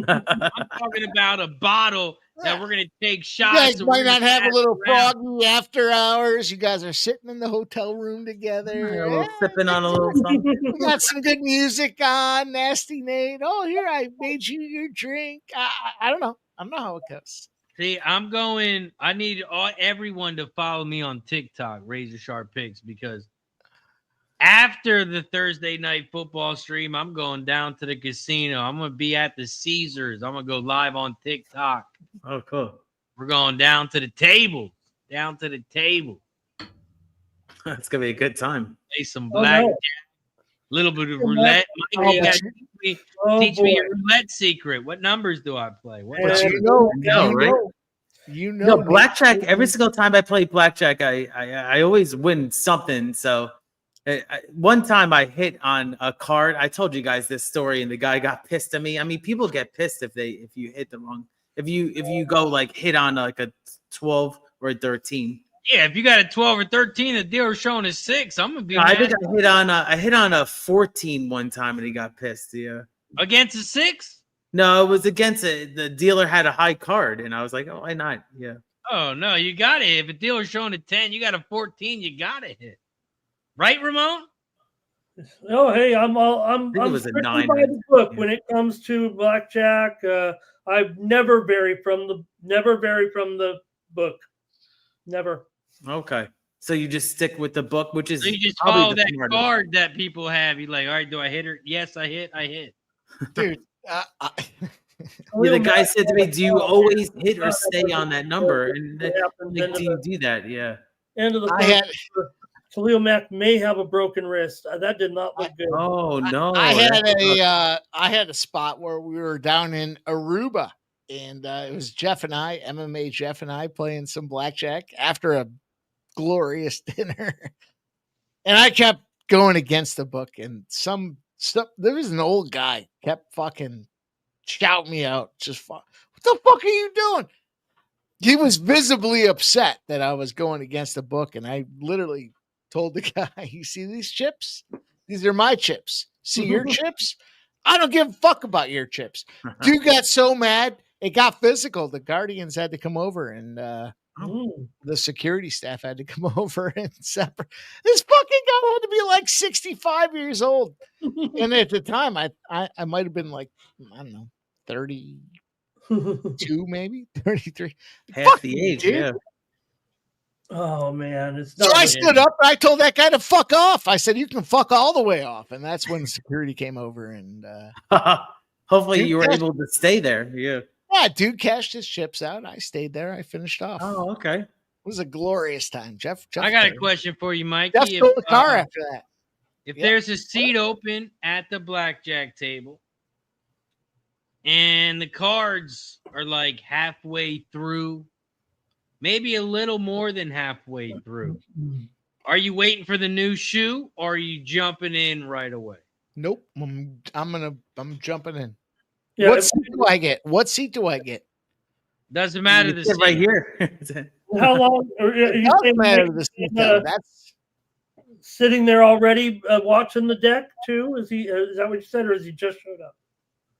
I'm talking about a bottle that we're gonna take shots. You guys and might we're not gonna have a pass little around. froggy after hours. You guys are sitting in the hotel room together. A little sipping on a little something. We got some good music on. Nasty Nate. Oh, here, I made you your drink. I don't know. I don't know how it goes. See, I'm going. I need everyone to follow me on TikTok, Razor Sharp Picks, because after the Thursday night football stream, I'm going down to the casino. I'm going to be at the Caesars. I'm going to go live on TikTok. Oh, cool. We're going down to the table. Down to the table. It's going to be a good time. Play some blackjack. Little bit of roulette. Mikey, you got to teach me your roulette secret. What numbers do I play? What But numbers? you know, blackjack. Every single time I play blackjack, I always win something. So one time I hit on a card. I told you guys this story, and the guy got pissed at me. I mean, people get pissed if you hit the wrong. If you go like hit on like a 12 or a 13. Yeah, if you got a 12 or 13, the dealer's showing a 6. I'm gonna be. I think I hit on a 14 one time, and he got pissed. Yeah. Against a 6? No, it was against it. The dealer had a high card, and I was like, oh, why not? Yeah. Oh, no, you got to hit. If a dealer's showing a 10, you got a 14, you got to hit. Right, Ramon? Oh, hey, I'm it was a strictly 9. by the book when it comes to blackjack. I never vary from the book. Never. Okay. So you just stick with the book, which is So you just probably follow the that smartest. card that people have. You're like, all right, do I hit her? Yes, I hit. Dude. Yeah, the guy said to me, "Do you always hit or stay on that number?" And like, do you do that? Yeah. End of the I had Khalil Mack may have a broken wrist. That did not look good. Oh no! I had a spot where we were down in Aruba, and it was Jeff and I, MMA Jeff and I, playing some blackjack after a glorious dinner, and I kept going against the book, and there was an old guy kept fucking shouting me out, just what the fuck are you doing? He was visibly upset that I was going against the book, and I literally told the guy, "You see these chips? These are my chips. See your chips? I don't give a fuck about your chips." Dude got so mad, it got physical. The Guardians had to come over, and the security staff had to come over and separate. This fucking guy had to be like 65 years old, and at the time, I might have been like, I don't know, 32, maybe 33. Half the age, dude. yeah. Oh man, it's So I stood up and I told that guy to fuck off. I said, "You can fuck all the way off." And that's when security came over, and hopefully you were able to stay there. Yeah. Yeah, dude cashed his chips out. I stayed there. I finished off. Oh, okay. It was a glorious time. Jeff I got a question for you, Mikey. Jeff stole the car after that. If there's a seat open at the blackjack table and the cards are like halfway through, maybe a little more than halfway through, are you waiting for the new shoe or are you jumping in right away? Nope. I'm jumping in. Yeah, what seat do I get? What seat do I get? Doesn't matter. The seat. Right here. How long? It doesn't matter the seat, though. That's sitting there already watching the deck too. Is that what you said, or is he just showed up?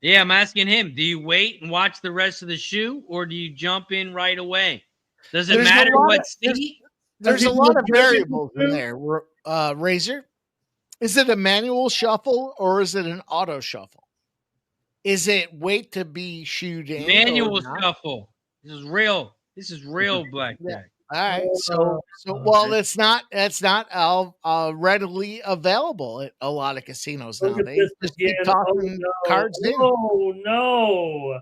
Yeah, I'm asking him. Do you wait and watch the rest of the shoe, or do you jump in right away? Does it matter what seat? There's a lot of variables in there. Razor, is it a manual shuffle or is it an auto shuffle? Is it wait to be shooed in? Manual shuffle. This is real blackjack. Yeah. All right. So well, that's not readily available at a lot of casinos nowadays. Just keep tossing cards in. Oh no.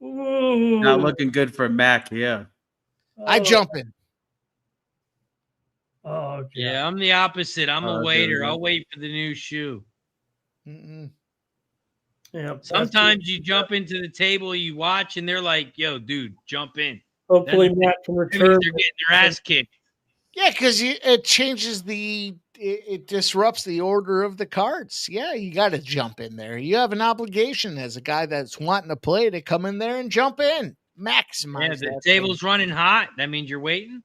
Ooh. Not looking good for Mac, yeah. I jump in. Oh yeah, I'm the opposite. I'm a waiter. I'll wait for the new shoe. Yeah. Sometimes you jump into the table, you watch, and they're like, "Yo, dude, jump in." Hopefully, Matt can return. They're getting their ass kicked. Yeah, because it changes it disrupts the order of the cards. Yeah, you got to jump in there. You have an obligation as a guy that's wanting to play to come in there and jump in. Maximize. Yeah, the table's running hot. That means you're waiting.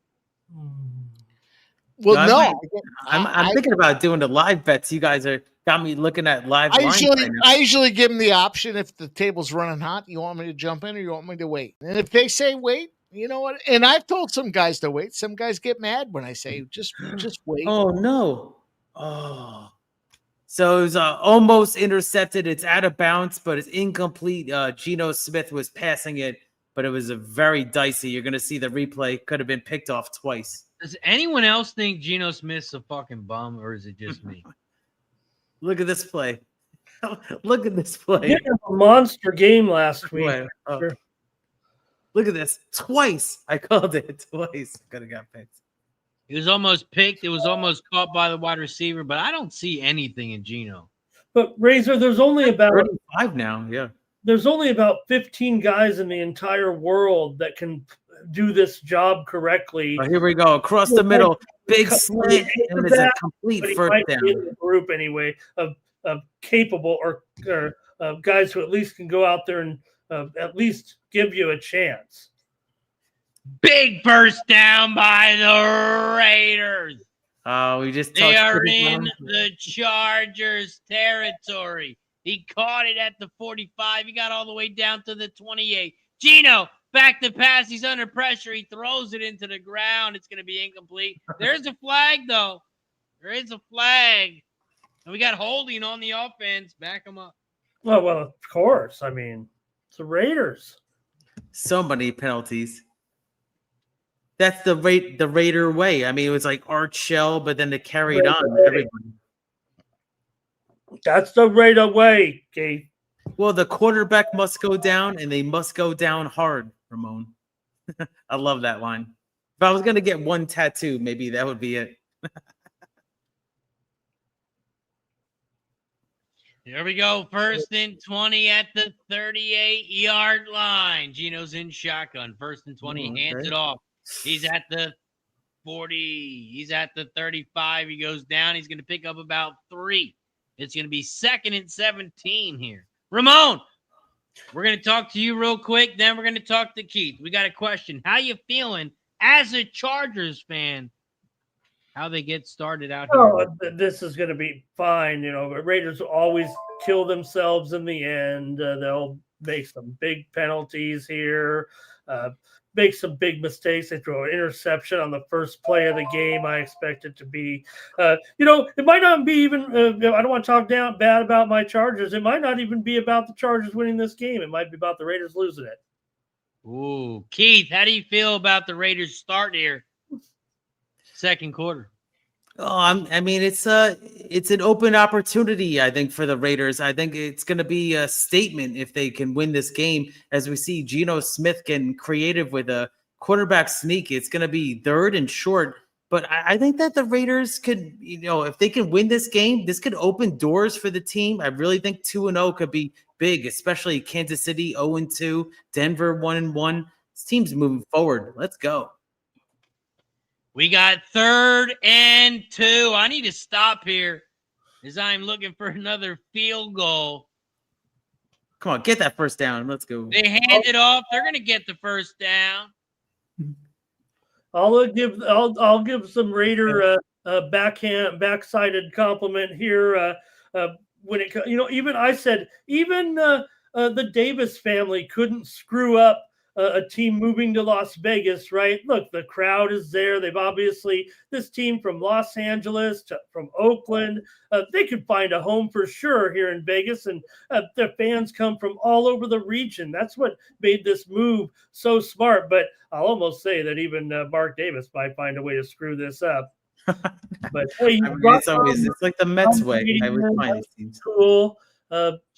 Well, no. I'm thinking about doing the live bets. You guys got me looking at live. I usually give them the option if the table's running hot. You want me to jump in or you want me to wait? And if they say wait, you know what? And I've told some guys to wait. Some guys get mad when I say just wait. Oh no! Oh, so it was almost intercepted. It's out of bounds, but it's incomplete. Geno Smith was passing it, but it was a very dicey. You're going to see the replay. Could have been picked off twice. Does anyone else think Geno Smith's a fucking bum, or is it just me? Look at this play. Look at this play. He had a monster game last week. Sure. Look at this. Twice. I called it twice. Could have got picked. It was almost picked. It was almost caught by the wide receiver, but I don't see anything in Geno. But Razor, there's only about 35 now. Yeah. There's only about 15 guys in the entire world that can do this job correctly. Oh, here we go. Across the middle. Big slant. And it's a complete first down. In the group anyway of capable or guys who at least can go out there and at least give you a chance. Big first down by the Raiders. Oh, we just they are in the Chargers territory. He caught it at the 45. He got all the way down to the 28. Geno, back to pass. He's under pressure. He throws it into the ground. It's going to be incomplete. There's a flag, though. There is a flag. And we got holding on the offense. Back him up. Well, of course. I mean, it's the Raiders. So many penalties. That's the Raider way. I mean, it was like Art Shell, but then they carried on everybody. That's the Raider way, Keith. Well, the quarterback must go down, and they must go down hard, Ramon. I love that line. If I was going to get one tattoo, maybe that would be it. Here we go. First and 20 at the 38-yard line. Geno's in shotgun. First and 20. Hands it off. He's at the 40. He's at the 35. He goes down. He's going to pick up about 3. It's going to be 2nd and 17 here. Ramon, we're going to talk to you real quick. Then we're going to talk to Keith. We got a question. How you feeling as a Chargers fan? How they get started out here? Oh, this is going to be fine. You know, but Raiders will always kill themselves in the end. They'll make some big penalties here, make some big mistakes. They throw an interception on the first play of the game. I expect it to be, it might not be even, I don't want to talk bad about my Chargers. It might not even be about the Chargers winning this game. It might be about the Raiders losing it. Ooh, Keith, how do you feel about the Raiders start here? Second quarter. Oh, I mean, it's an open opportunity, I think, for the Raiders. I think it's going to be a statement if they can win this game. As we see Geno Smith getting creative with a quarterback sneak, it's going to be 3rd and short. But I think that the Raiders could, if they can win this game, this could open doors for the team. I really think 2-0 could be big, especially Kansas City 0-2, Denver 1-1. This team's moving forward. Let's go. We got 3rd and 2. I need to stop here as I'm looking for another field goal. Come on, get that first down. Let's go. They hand it off. They're going to get the first down. I'll give some Raider backsided compliment here. When it even I said the Davis family couldn't screw up a team moving to Las Vegas, right? Look, the crowd is there. They've obviously, this team from Los Angeles from Oakland, they could find a home for sure here in Vegas, and their fans come from all over the region. That's what made this move so smart. But I'll almost say that even Mark Davis might find a way to screw this up. But hey, it's like the Mets way. I would find it seems cool.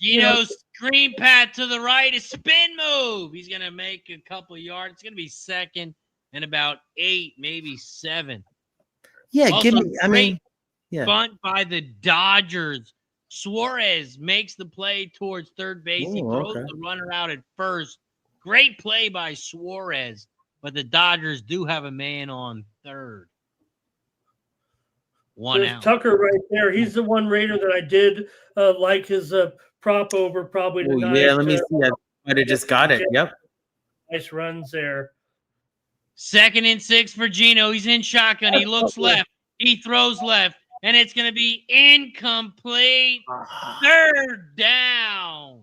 Geno's screen pat to the right, a spin move. He's going to make a couple yards. It's going to be 2nd and about 8, maybe 7. Yeah, also, bunt by the Dodgers. Suarez makes the play towards third base. He throws the runner out at first. Great play by Suarez, but the Dodgers do have a man on third. One out. Tucker right there. He's the one Raider that I did like his prop over probably tonight. Yeah, let me see. I might have just got it. Yep. Nice runs there. 2nd and 6 for Geno. He's in shotgun. He looks left. He throws left. And it's going to be incomplete. 3rd down.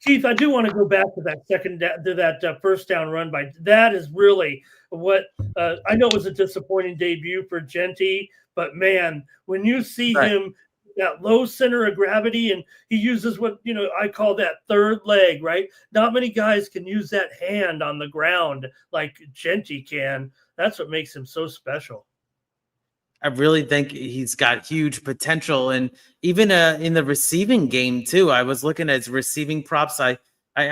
Keith, I do want to go back to that first down run by. That is really what I know it was a disappointing debut for Genty, but man, when you see him that low center of gravity, and he uses what I call that third leg, right? Not many guys can use that hand on the ground like Genty can. That's what makes him so special. I really think he's got huge potential, and even in the receiving game too. I was looking at his receiving props. I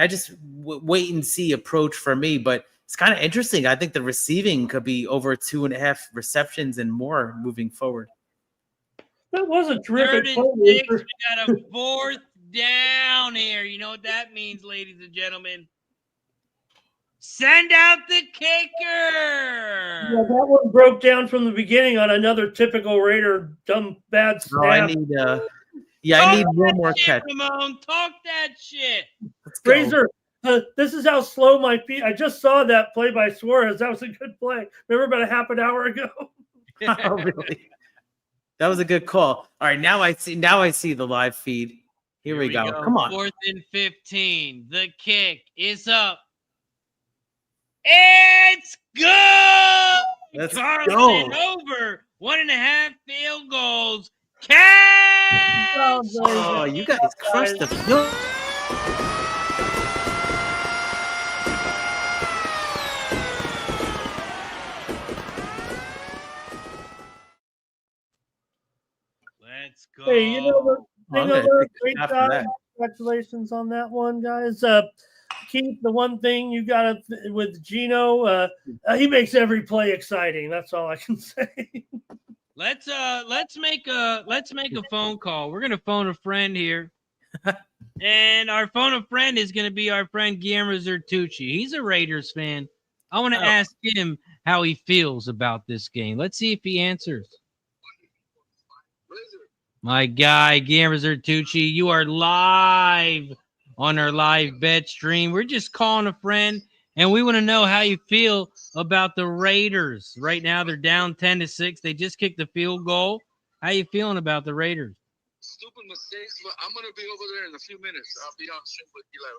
just wait and see approach for me, but it's kind of interesting. I think the receiving could be over 2.5 receptions and more moving forward. That was a terrific 3rd and 6. We got a 4th down here. You know what that means, ladies and gentlemen? Send out the kicker. Yeah, that one broke down from the beginning on another typical Raider bad snap. I need one more catch. Ramon, talk that shit. Fraser, this is how slow my feet. I just saw that play by Suarez. That was a good play. Remember about a half an hour ago? Oh, really? That was a good call. All right, now I see the live feed Here we go. Come on. 4th and 15. The kick is up. It's good. Let's Carlson go. over 1.5 field goals. Cash. Oh, you guys crushed the field. Let's go. Hey, you know the I'm thing gonna take a great shot for job. that. Congratulations on that one, guys. Keith, the one thing you got with Gino, he makes every play exciting. That's all I can say. Let's make a phone call. We're gonna phone a friend here. And our phone a friend is gonna be our friend Guillermo Zertucci. He's a Raiders fan. I want to ask him how he feels about this game. Let's see if he answers. My guy, Guillermo Zertucci, you are live on our live bet stream. We're just calling a friend, and we want to know how you feel about the Raiders. Right now, they're down 10-6. They just kicked the field goal. How you feeling about the Raiders? Stupid mistakes, but I'm going to be over there in a few minutes. I'll be on stream with Eli.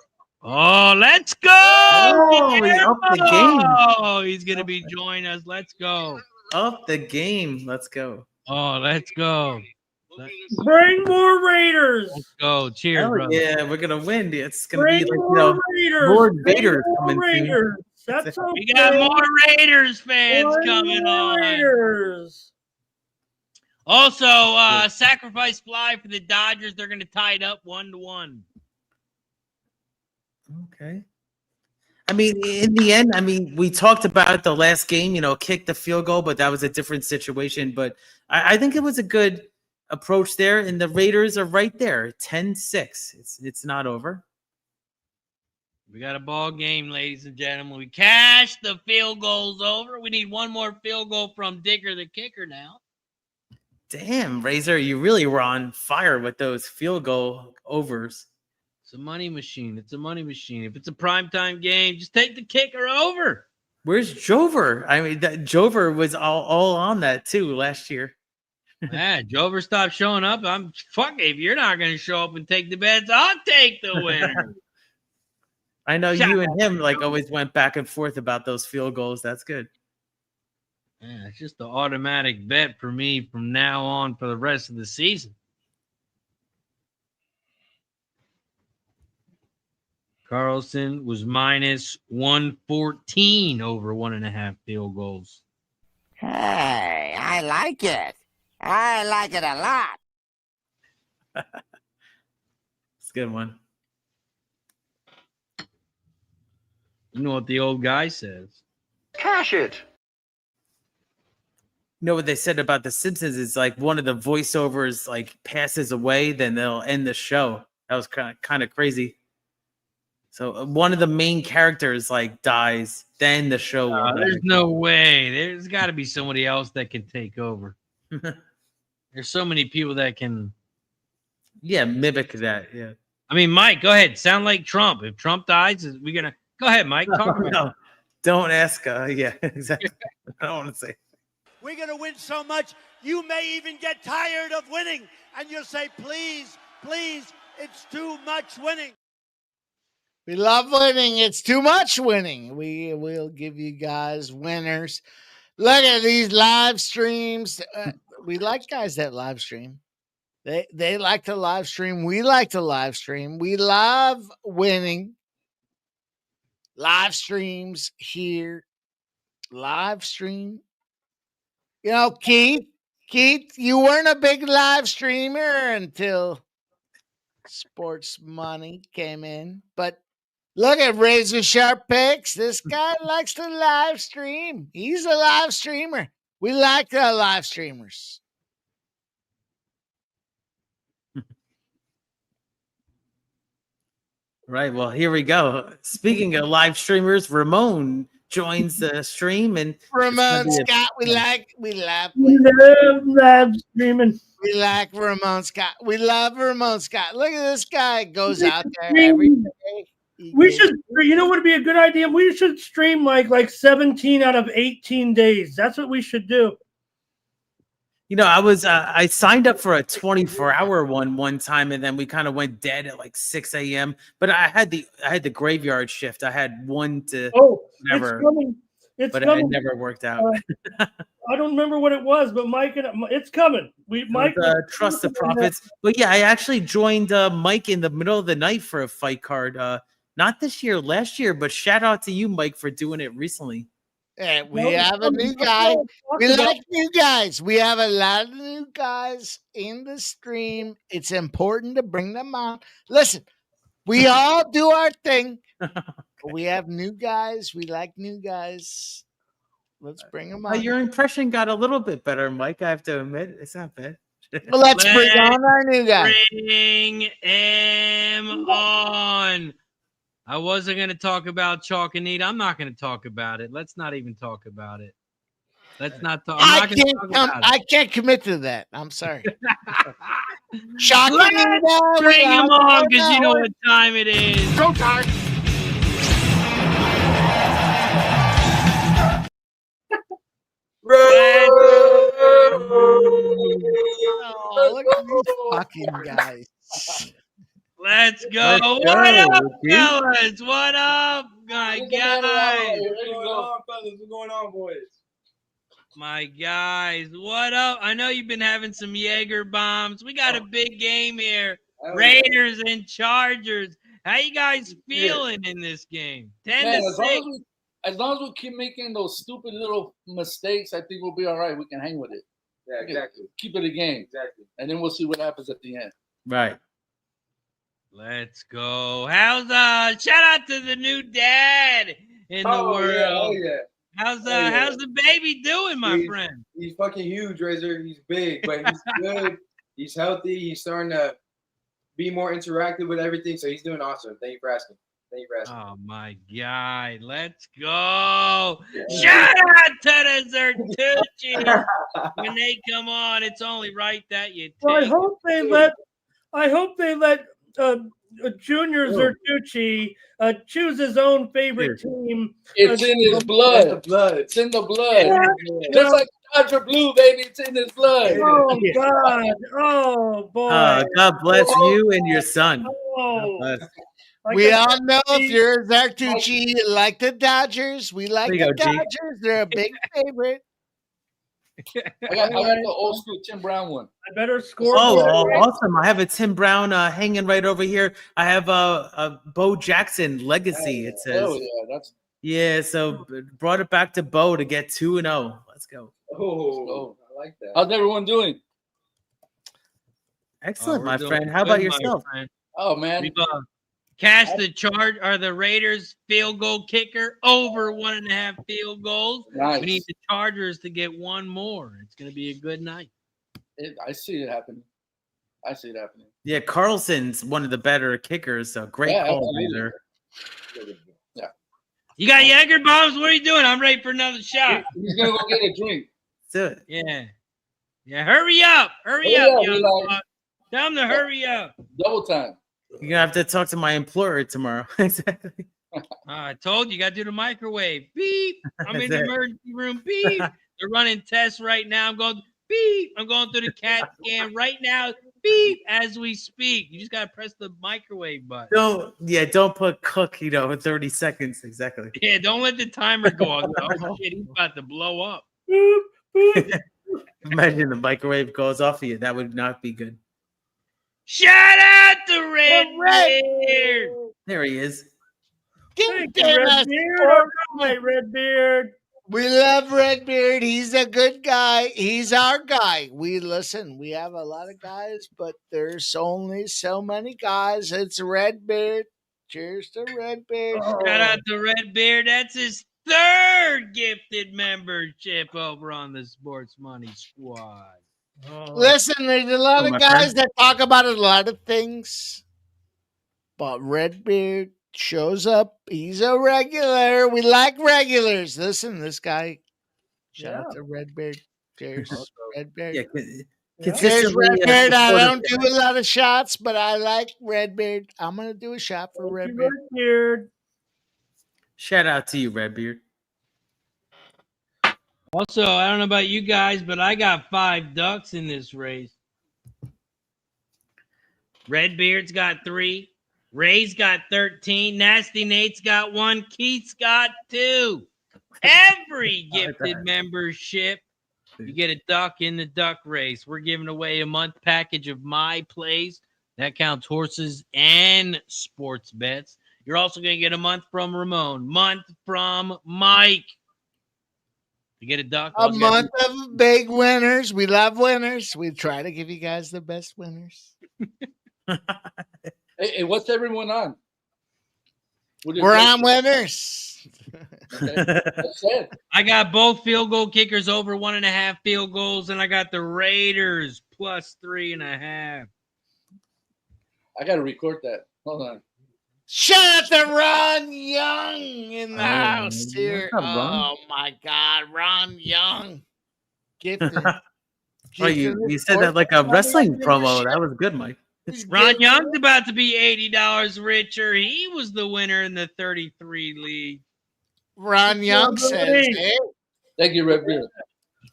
Oh, let's go! Oh, he's up the game. Oh, he's going to be joining us. Let's go. Up the game. Let's go. Oh, let's go. Bring more Raiders. Let's go. Cheers, Hell brother. yeah, we're gonna win. It's gonna Bring be like more Raiders. Lord Bring Vader more coming Raiders. That's okay. We got more Raiders fans Bring coming more on. Raiders. Also, sacrifice fly for the Dodgers. They're going to tie it up 1-1. Okay. I mean, in the end, we talked about the last game, kick the field goal, but that was a different situation. But I think it was a good approach there, and the Raiders are right there, 10-6. It's not over. We got a ball game, ladies and gentlemen. We cashed the field goals over. We need one more field goal from Dicker the kicker now. Damn, Razor, you really were on fire with those field goal overs. It's a money machine. It's a money machine. If it's a primetime game, just take the kicker over. Where's Jover? That Jover was all on that too last year. Yeah, Jover stopped showing up. If you're not going to show up and take the bets, I'll take the winner. I know you and him always went back and forth about those field goals. That's good. Yeah, it's just the automatic bet for me from now on for the rest of the season. Carlson was minus 114 over 1.5 field goals. Hey, I like it. I like it a lot. It's a good one. You know what the old guy says. Cash it. You know what they said about The Simpsons is one of the voiceovers passes away, then they'll end the show. That was kind of crazy. So one of the main characters dies, then the show will There's no way. There's got to be somebody else that can take over. There's so many people that can. Yeah, mimic that. Yeah. I mean, Mike, go ahead. Sound like Trump. If Trump dies, we're gonna go ahead, Mike. Talk about No, don't ask. Yeah, exactly. I don't want to say. We're going to win so much, you may even get tired of winning. And you'll say, please, please, it's too much winning. We love winning. It's too much winning. We will give you guys winners. Look at these live streams. We like guys that live stream. They like to live stream. We like to live stream. We love winning. Live streams here. Live stream. Keith, you weren't a big live streamer until sports money came in. But look at Razor Sharp Picks. This guy likes to live stream. He's a live streamer. We like the live streamers. Right. Well, here we go. Speaking of live streamers, Ramon joins the stream, and Ramon Scott, we love live streaming. We like Ramon Scott. We love Ramon Scott. Look at this guy. Goes out there every day. We should, what would be a good idea? We should stream like 17 out of 18 days. That's what we should do. I signed up for a 24-hour one time, and then we kind of went dead at like 6 a.m. But I had the graveyard shift. I had 1 to It's coming. but coming. it never worked out. I don't remember what it was, but Mike, it's coming. Mike, trust the profits. But yeah, I actually joined Mike in the middle of the night for a fight card. Not this year, last year. But shout out to you, Mike, for doing it recently. And we have a new guy. We like new guys. We have a lot of new guys in the stream. It's important to bring them on. Listen, we all do our thing. We have new guys. We like new guys. Let's bring them on. Your impression got a little bit better, Mike. I have to admit, it's not bad. Well, let's bring on our new guy. Bring him on. I wasn't going to talk about Chalk and Eat. I'm not going to talk about it. Let's not even talk about it. Let's not talk. I can't commit to that. I'm sorry. Chalk Let's bring him on because you know what time it is. Go time. Oh, look at these fucking guys. Let's go. What up, fellas? What up, my guys? What's going on, boys? My guys, what up? I know you've been having some Jaeger bombs. We got a big game here. Raiders and Chargers. How you guys feeling in this game? 10-6. As long as we keep making those stupid little mistakes, I think we'll be all right. We can hang with it. Yeah, exactly. Keep it a game. Exactly. And then we'll see what happens at the end. Right. Let's go. How's shout out to the new dad in the world. Yeah. How's the baby doing, my friend? He's fucking huge, Razor. He's big, but he's good. He's healthy. He's starting to be more interactive with everything, so he's doing awesome. Thank you for asking. Oh my God, let's go. Yeah. Shout out to the Zertucci. When they come on, it's only right that you take I hope they let Junior Zertucci choose his own favorite team. It's in his blood. It's in the blood. Yeah. Just like Dodger Blue, baby. It's in his blood. Oh, God. Oh, boy. God bless you and your son. Oh. We all know if you're Zertucci, like the Dodgers. We like the Dodgers. They're a big favorite. I got the old school Tim Brown one. I better score. Oh, awesome. I have a Tim Brown hanging right over here. I have a Bo Jackson legacy, it says. Oh, yeah. So brought it back to Bo to get 2-0. Let's go. Oh, I like that. How's everyone doing? Excellent, my friend. How about yourself? Oh, man. We've cast the Raiders field goal kicker over 1.5 field goals. Nice. We need the Chargers to get one more. It's going to be a good night. I see it happening. Yeah, Carlson's one of the better kickers, so great call, Razor. Yeah. You got Jaeger bombs? What are you doing? I'm ready for another shot. He's going to go get a drink. Let's do it. Yeah. Yeah, hurry up. Hurry up, young. Tell him to hurry up. Double time. You're going to have to talk to my employer tomorrow. Exactly. I told you, got to do the microwave. Beep. I'm in the emergency room. Beep. They're running tests right now. I'm going, beep. I'm going through the CAT scan right now. Beep. As we speak. You just got to press the microwave button. Don't put cook, 30 seconds. Exactly. Yeah, don't let the timer go off. Oh, shit, he's about to blow up. Imagine the microwave goes off of you. That would not be good. Shout out to Redbeard. There he is. Thank you, Redbeard. All right, Redbeard. We love Redbeard. He's a good guy. He's our guy. We have a lot of guys, but there's only so many guys. It's Redbeard. Cheers to Redbeard. Shout out to Redbeard. That's his third gifted membership over on the Sports Money Squad. Listen, there's a lot of guys that talk about a lot of things, but Redbeard shows up. He's a regular. We like regulars. Listen, this guy. Shout out to Redbeard. Cheers, Redbeard. Yeah, Cheers, Redbeard. I don't do a lot of shots, but I like Redbeard. I'm gonna do a shot for Redbeard. Shout out to you, Redbeard. Also, I don't know about you guys, but I got 5 ducks in this race. Redbeard's got 3. Ray's got 13. Nasty Nate's got 1. Keith's got 2. Every gifted membership, you get a duck in the duck race. We're giving away a month package of my plays. That counts horses and sports bets. You're also going to get a month from Ramon, month from Mike. You get a duck. A month of big winners. We love winners. We try to give you guys the best winners. Hey, what's everyone on? We're on winners. Okay. That's it. I got both field goal kickers over 1.5 field goals, and I got the Raiders plus 3.5. I got to record that. Hold on. Shout out to Ron Young in the house here. Oh, my God. Ron Young. Gifted. You said that like a wrestling promo. That was good, Mike. Ron Young's about to be $80 richer. He was the winner in the 33 league. Ron Young says, hey. Thank you, Red Beard.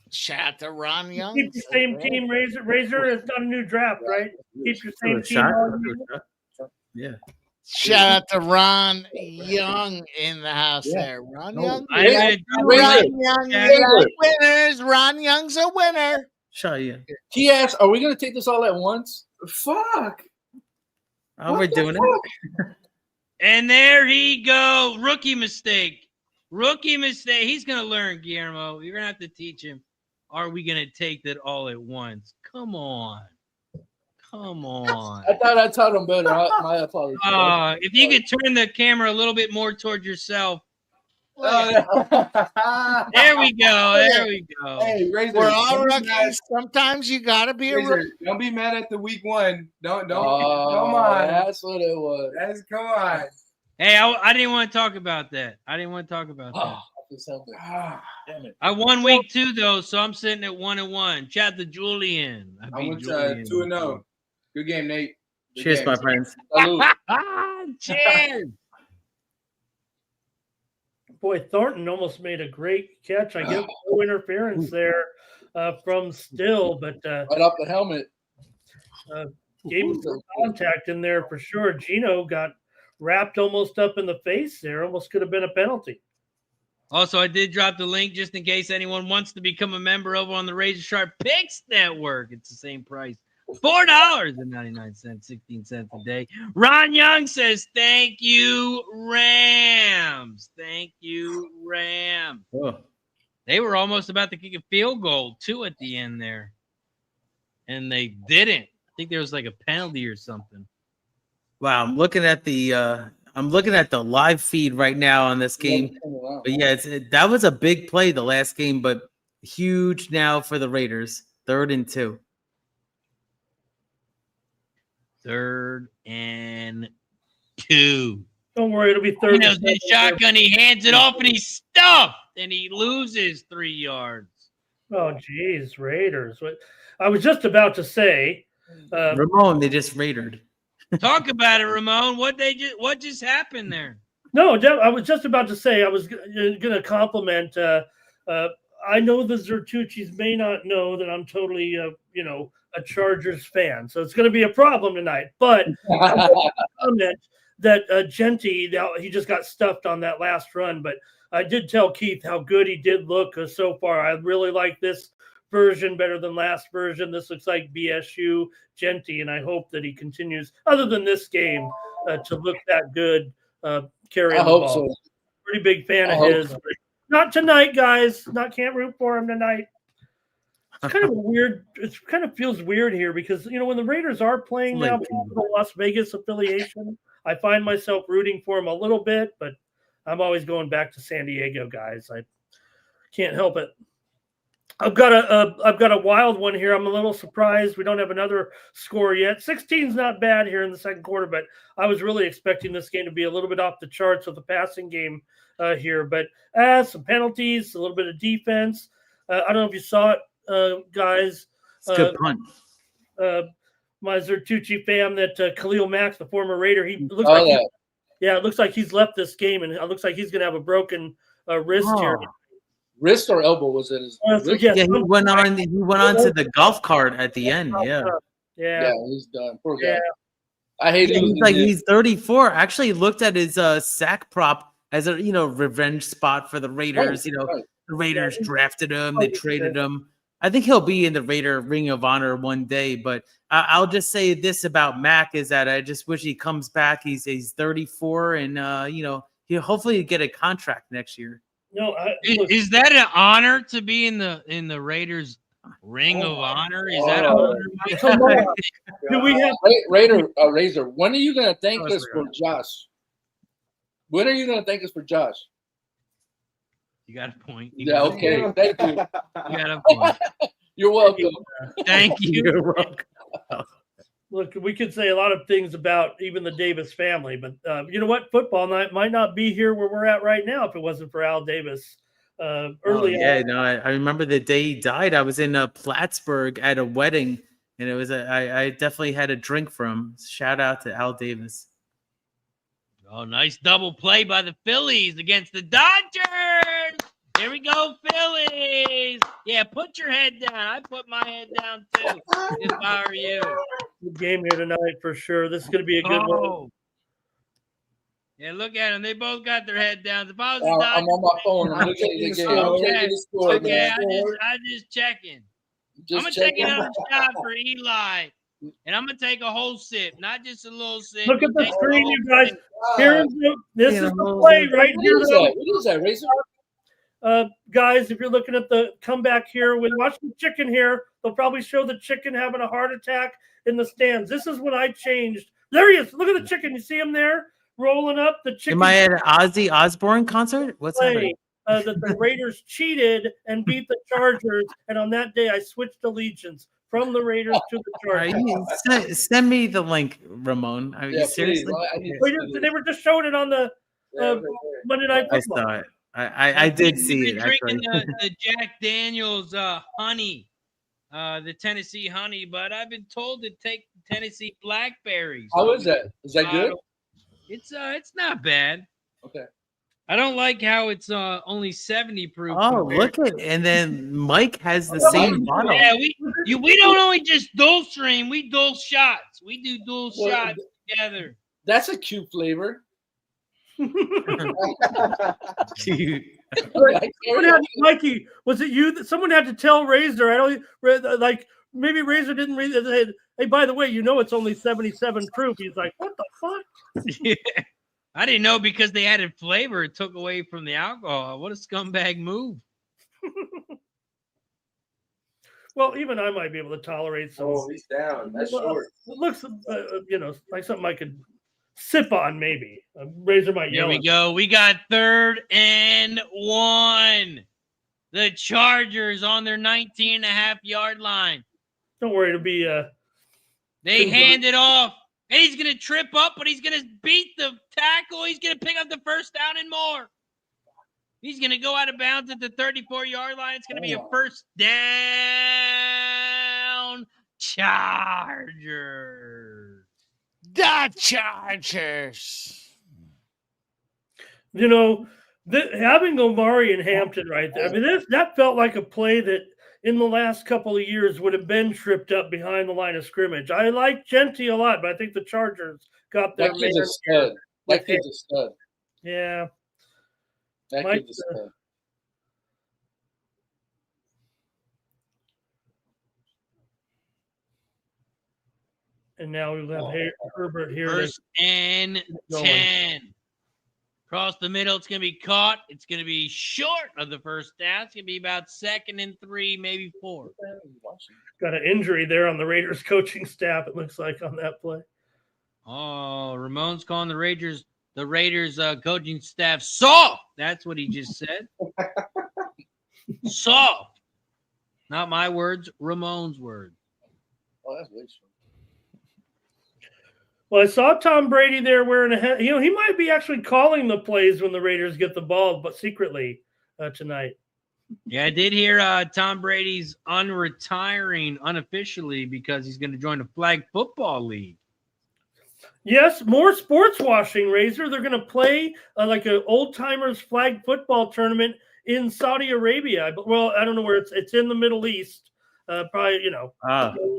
Shout out to Ron Young. Keep the same team, Razor. Razor is not a new draft, right? Keep your same team. Yeah. Shout out to Ron Young in the house there. Ron Young. Ron Young, you like winners. Ron Young's a winner. Show you. He asked, are we going to take this all at once? Fuck. Oh, we're doing it. And there he go. Rookie mistake. Rookie mistake. He's going to learn, Guillermo. You're going to have to teach him. Are we going to take that all at once? Come on. Come on. I thought I taught him better. My apologies. If you could turn the camera a little bit more toward yourself. Oh, There we go. There we go. Hey, Razor, We're all rookies. Sometimes you got to be a Razor, rookie. don't be mad at the week one. Don't. Come Oh, on. that's what it was. Come on. Hey, I didn't want to talk about that. I didn't want to talk about that. Oh, this helped me. Damn it. I won week 2 though, so I'm sitting at 1-1. Shout out to Julian. I went 2-0. Good game, Nate. Good Cheers, game. my friends. Cheers. Boy, Thornton almost made a great catch. I guess no interference there from Still, but Right off the helmet. gave him some contact in there for sure. Gino got wrapped almost up in the face there. Almost could have been a penalty. Also, I did drop the link just in case anyone wants to become a member over on the Razor Sharp Picks Network. It's the same price. $4.99, 16 cents a day. Ron Young says, thank you, Rams. Thank you, Rams. Oh. They were almost about to kick a field goal, too, at the end there. And they didn't. I think there was like a penalty or something. Wow, I'm looking at the live feed right now on this game. But yeah, that was a big play the last game, but huge now for the Raiders. 3rd and 2. 3rd and 2. Don't worry, it'll be 3rd. He knows his shotgun. He hands it off and he's stuffed, and he loses 3 yards. Oh, geez, Raiders. I was just about to say, Ramon, they just Raidered. Talk about it, Ramon. What just happened there? No, I was just about to say I was going to compliment. I know the Zertucci's may not know that I'm totally, a Chargers fan, so it's going to be a problem tonight. But I comment that Genty, he just got stuffed on that last run. But I did tell Keith how good he did look so far. I really like this version better than last version. This looks like BSU Genty, and I hope that he continues, other than this game, to look that good carrying the ball. So. Pretty big fan of his. So. Not tonight, guys. Can't root for him tonight. It's kind of weird. It kind of feels weird here because, when the Raiders are playing now for the Las Vegas affiliation, I find myself rooting for them a little bit, but I'm always going back to San Diego, guys. I can't help it. I've got a wild one here. I'm a little surprised we don't have another score yet. 16's not bad here in the second quarter, but I was really expecting this game to be a little bit off the charts with the passing game here. But some penalties, a little bit of defense. I don't know if you saw it, guys. It's a good punt. My Zertucci fam, that Khalil Mack, the former Raider, he looks it looks like he's left this game, and it looks like he's going to have a broken wrist here. Wrist or elbow was it? His wrist? Yeah, he went on to the golf cart at the end. Yeah. Yeah, he's done. Poor guy. I hate He's losing like him. he's 34. Actually looked at his sack prop as a revenge spot for the Raiders. Right. The Raiders drafted him, they traded him. I think he'll be in the Raider Ring of Honor one day. But I'll just say this about Mac is that I just wish he comes back. He's 34, and he'll hopefully get a contract next year. No, is that an honor to be in the Raiders Ring of Honor? Is that an honor? Do we have Razor? When are you gonna thank us for Josh? When are you gonna thank us for Josh? You got a point. Yeah, okay. Thank you. You got a point. You're welcome. Thank you. You're welcome. Look, we could say a lot of things about even the Davis family, but you know what? Football night might not be here where we're at right now if it wasn't for Al Davis. Early on. I remember the day he died. I was in Plattsburgh at a wedding, and it was I definitely had a drink for him. Shout out to Al Davis. Oh, nice double play by the Phillies against the Dodgers. Here we go, Phillies. Yeah, put your head down. I put my head down too if I were you. Good game here tonight for sure. This is going to be a good one. Yeah, look at them. They both got their head down. If I was I'm on my phone. I'm looking at the game. Okay, I just checking. I'm going to take another shot for Eli. And I'm going to take a whole sip, not just a little sip. Look at the screen, you guys. This is the play right here. What is that, Razor? Guys, if you're looking at the comeback here, watch the chicken here. They'll probably show the chicken having a heart attack in the stands. This is when I changed. There he is. Look at the chicken. You see him there rolling up? The chicken. Am I at an Ozzy Osbourne concert? What's happening? That the Raiders cheated and beat the Chargers. And on that day, I switched allegiance from the Raiders to the Chargers. Send me the link, Ramon. Are you seriously? They were just showing it on the Monday Night Football. I saw it. I did see it. Drinking the Jack Daniels honey, the Tennessee honey, but I've been told to take Tennessee blackberries. How is that? Is that good? It's not bad. Okay. I don't like how it's only 70 proof. Oh, look at, and then Mike has the same bottle. Yeah, we don't only just dual stream, we dual shots. We do dual shots together. That's a cute flavor. Mikey, was it you that someone had to tell Razor? I don't like maybe Razor didn't read it. Hey, by the way, it's only 77 proof. He's like, what the fuck? Yeah. I didn't know because they added flavor. It took away from the alcohol. What a scumbag move. Well, even I might be able to tolerate some. Oh, he's down. That's short. It looks, like something I could sip on maybe. Razor might yell. Here we go. We got 3rd and 1. The Chargers on their 19.5-yard line. Don't worry, it'll be. They hand it off. And he's going to trip up, but he's going to beat the tackle. He's going to pick up the first down and more. He's going to go out of bounds at the 34-yard line. It's going to be a first down. Chargers. The Chargers. Having Omari and Hampton right there, I mean, that felt like a play that in the last couple of years would have been tripped up behind the line of scrimmage. I like Genty a lot, but I think the Chargers got their That kid's a stud. That kid's a stud. Yeah. That kid's a stud. And now we'll have Herbert here. First and 10. Across the middle, it's going to be caught. It's going to be short of the first down. It's going to be about 2nd and 3, maybe 4. Got an injury there on the Raiders coaching staff, it looks like, on that play. Oh, Ramon's calling the Raiders coaching staff soft. That's what he just said. Soft. Not my words, Ramon's words. Oh, that's way short. Well, I saw Tom Brady there wearing a hat. He might be actually calling the plays when the Raiders get the ball, but secretly tonight. Yeah, I did hear Tom Brady's unretiring unofficially because he's going to join the flag football league. Yes, more sports washing, Razor. They're going to play like an old-timers flag football tournament in Saudi Arabia. Well, I don't know where it's in the Middle East. Probably,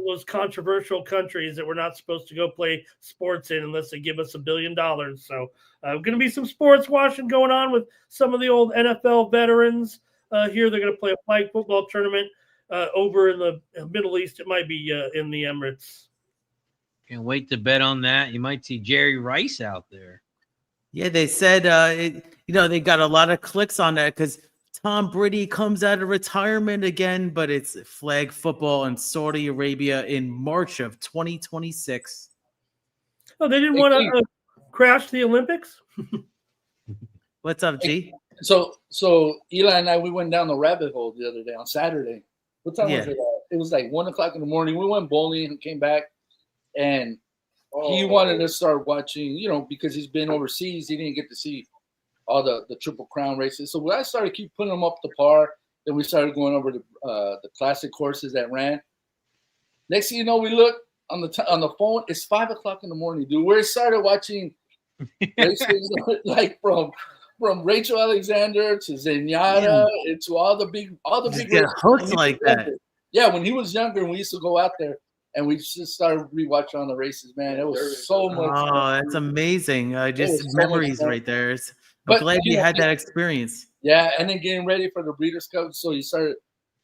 those controversial countries that we're not supposed to go play sports in unless they give us $1 billion. So going to be some sports washing going on with some of the old NFL veterans here. They're going to play a flag football tournament over in the Middle East. It might be in the Emirates. Can't wait to bet on that. You might see Jerry Rice out there. Yeah, they said, they got a lot of clicks on that because Tom Brady comes out of retirement again, but it's flag football in Saudi Arabia in March of 2026. Oh, they didn't want to crash the Olympics? What's up, G? So Eli and I, we went down the rabbit hole the other day on Saturday. What time was it? It was like 1 o'clock in the morning. We went bowling and came back, and he wanted to start watching, because he's been overseas. He didn't get to see all the Triple Crown races. So I started keep putting them up to par. Then we started going over the classic courses that ran. Next thing you know, we look on the phone. It's 5 o'clock in the morning, dude. We started watching races like from Rachel Alexander to Zenyatta and to all the big get hooked like that. Yeah, when he was younger, we used to go out there and we just started rewatching on the races. Man, it was so much. Oh, fun. that's amazing! Just memories right there. I'm But, glad you had that experience. Yeah, and then getting ready for the Breeders' Cup, so you started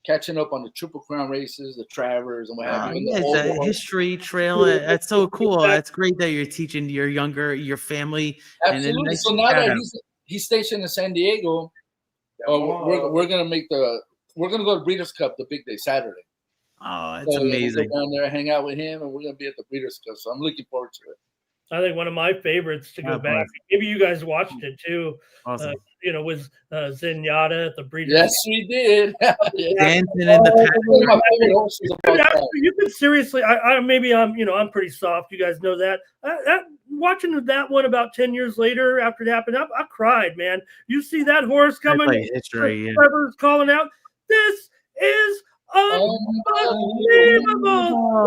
catching up on the Triple Crown races, the Travers, and what have you. Yeah, the history trail. That's so cool. That's great that you're teaching your family. Absolutely. And so now that he's stationed in San Diego, we're gonna go to Breeders' Cup the big day Saturday. Oh, that's amazing. We'll go down there, hang out with him, and we're gonna be at the Breeders' Cup. So I'm looking forward to it. I think one of my favorites to go back. Maybe you guys watched it too. Awesome. Was Zenyatta at the Breeders'. Yes, we did. Dancing in the paddock. You could seriously. I'm pretty soft. You guys know that. Watching that one about 10 years later after it happened, I cried, man. You see that horse coming. History. Trevor's calling out. This is unbelievable!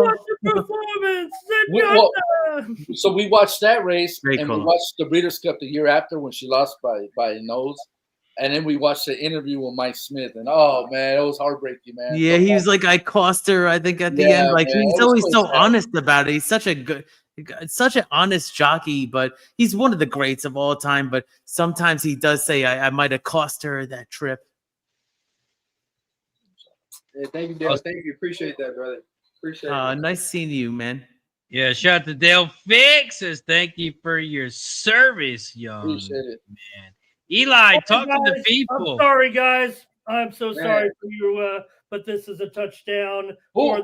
What a performance! So we watched that race, we watched the Breeders' Cup the year after when she lost by a nose, and then we watched the interview with Mike Smith, and oh man, it was heartbreaking, man. Yeah, he was like, I cost her. I think at the end, like man, he's always so honest about it. He's such an honest jockey, but he's one of the greats of all time. But sometimes he does say, I might have cost her that trip. Yeah, thank you, Dale. Thank you. Appreciate that, brother. Appreciate it. Nice seeing you, man. Yeah, shout out to Dale Fix. Says thank you for your service, young Appreciate it, man. Eli, talk to the people. I'm sorry, guys. I'm so sorry for you, but this is a touchdown. Who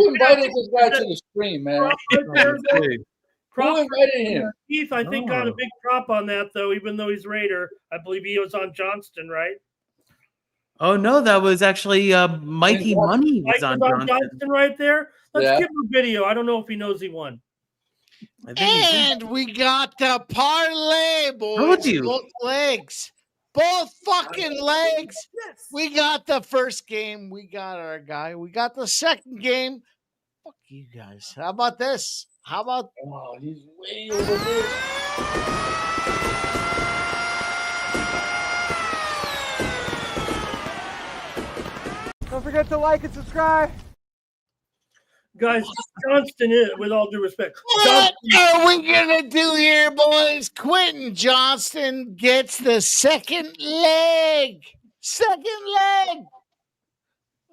invited this guy to the stream, man? Who invited him? Keith, I think, got a big prop on that, though, even though he's Raider. I believe he was on Johnston, right? Oh, no, that was actually Mikey Money was on Johnston right there. Let's give him a video. I don't know if he knows he won. And we got the parlay, boys. Both legs. Both fucking legs. Yes. We got the first game. We got our guy. We got the second game. Fuck you guys. How about this? How about... Oh, he's way over there. Don't forget to like and subscribe. Guys, Johnston, with all due respect. What are we going to do here, boys? Quentin Johnston gets the second leg. Second leg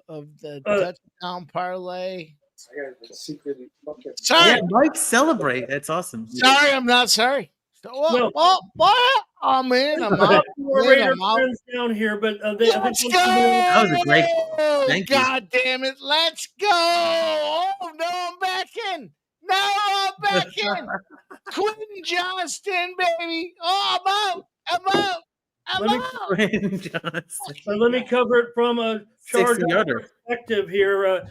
of the touchdown parlay. Sorry. Yeah, Mike, celebrate. That's awesome. Sorry, I'm not sorry. What? I'm in. I'm out. Raider friends down here, but let's go. That was a great. Thank you. God damn it. Let's go. Oh, no, I'm back in. No, I'm back in. Quentin Johnston, baby. Oh, I'm out. Let me cover it from Charge 60-yarder. perspective here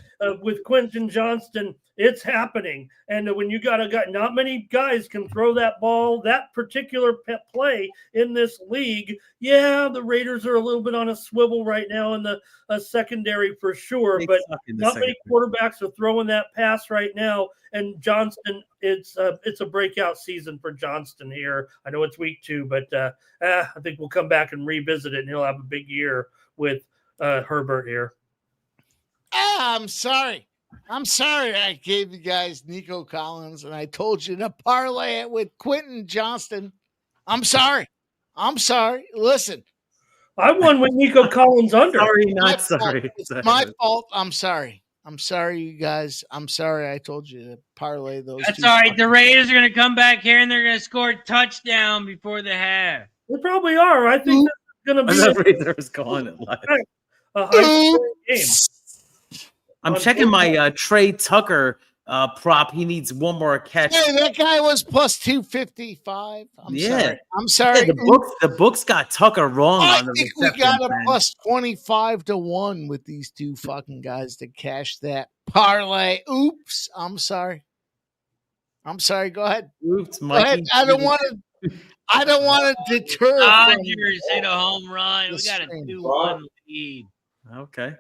with Quentin Johnston. It's happening. And when you got a guy, not many guys can throw that ball, that particular play in this league. Yeah, the Raiders are a little bit on a swivel right now in the secondary for sure, but not many quarterbacks are throwing that pass right now. And Johnston, it's a breakout season for Johnston here. I know it's week 2, but I think we'll come back and revisit it, and he'll have a big year with Herbert here. I'm sorry I gave you guys Nico Collins and I told you to parlay it with Quentin Johnston. I'm sorry. Listen. I won with Nico Collins under. Sorry, not sorry. It's my fault. I'm sorry, you guys. I'm sorry I told you to parlay those. That's all right. The Raiders are going to come back here and they're going to score a touchdown before the half. They probably are. I think that's going to be the Raiders going it live. A high-scoring game. I'm checking my Trey Tucker prop. He needs one more catch. Hey, that guy was plus 255. I'm sorry. Yeah, the books got Tucker wrong I on the think we got a plus 25 to 1 with these two fucking guys to cash that parlay. Oops. I'm sorry. Go ahead. Oops, Mikey. Go ahead. I don't want to deter. Dodgers hit a home run. We got a 2-1 lead. Okay.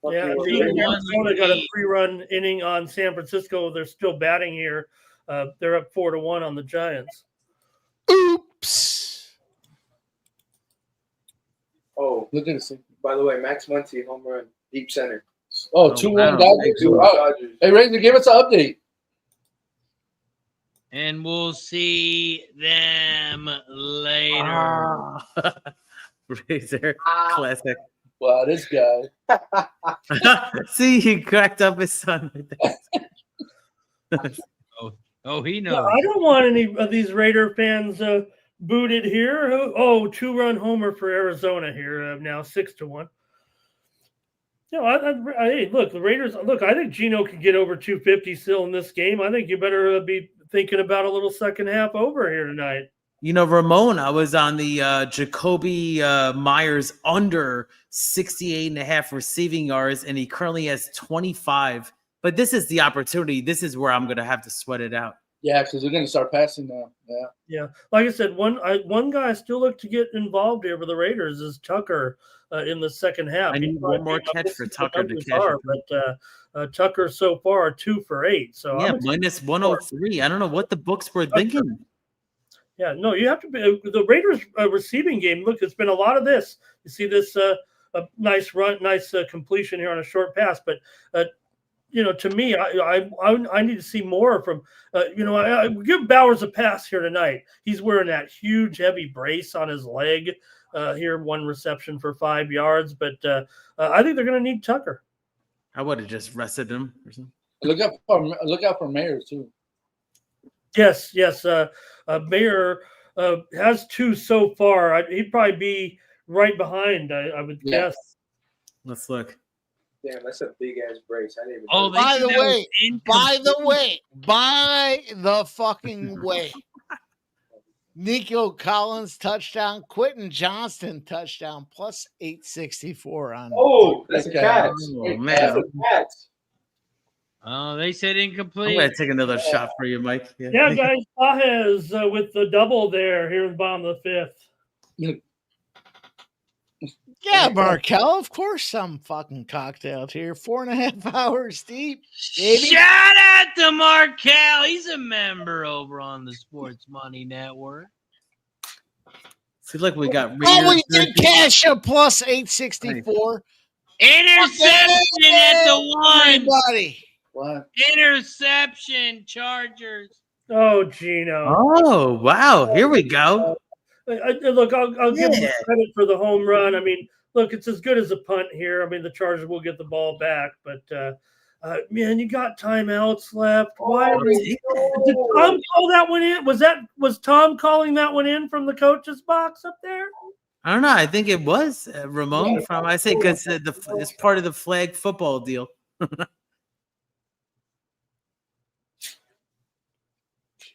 Yeah, Arizona got a 3-run inning on San Francisco. They're still batting here. They're up 4-1 on the Giants. Oops. Oh, look at this. By the way, Max Muncy, home run, deep center. Oh, 2-1 Dodgers. Hey, Razor, give us an update. And we'll see them later. Razor, classic. Wow, this guy. See, he cracked up his son. Oh, he knows. No, I don't want any of these Raider fans booted here. Oh, 2-run homer for Arizona here now, 6-1. You know, hey, look, the Raiders. Look, I think Geno can get over 250 still in this game. I think you better be thinking about a little second half over here tonight. You know, Ramon, I was on the Jacoby Myers under 68.5 receiving yards, and he currently has 25. But this is the opportunity. This is where I'm going to have to sweat it out. Yeah, because they're going to start passing now. Yeah. Like I said, one guy I still look to get involved here for the Raiders is Tucker in the second half. I need one more catch for Tucker to catch. But Tucker so far 2 for 8. So yeah, minus 103. I don't know what the books were thinking. Yeah, no, you have to be the Raiders receiving game. Look, it's been a lot of this. You see this a nice run, nice completion here on a short pass. But you know, to me, I need to see more from. I give Bowers a pass here tonight. He's wearing that huge, heavy brace on his leg. Here, 1 reception for 5 yards. But I think they're going to need Tucker. I would have just rested him or something. Look out for Mayers too. Yes. Mayer has 2 so far. He'd probably be right behind, I would guess. Let's look. Damn, that's a big ass brace. I didn't even. Oh, by the fucking way. Nico Collins touchdown, Quentin Johnston touchdown, plus 864 on. Oh, that's a catch. Oh, man. That's a catch. Oh, they said incomplete. I'm going to take another shot for you, Mike. Yeah, guys, Pajes with the double there here in the bottom of the 5th. Yeah, Markel, of course I'm fucking cocktailed here. 4.5 hours deep, baby. Shout out to Markel. He's a member over on the Sports Money Network. See, look, we got. Oh, we did cash a plus 864. Interception at the 1. Everybody. What? Interception, Chargers. Oh, Geno. Oh, wow. Here we go. Look, I'll give him credit for the home run. I mean, look, it's as good as a punt here. I mean, the Chargers will get the ball back, but man, you got timeouts left. Why did Tom call that one in? Was Tom calling that one in from the coach's box up there? I don't know. I think it was Ramon from. I say because it's part of the flag football deal.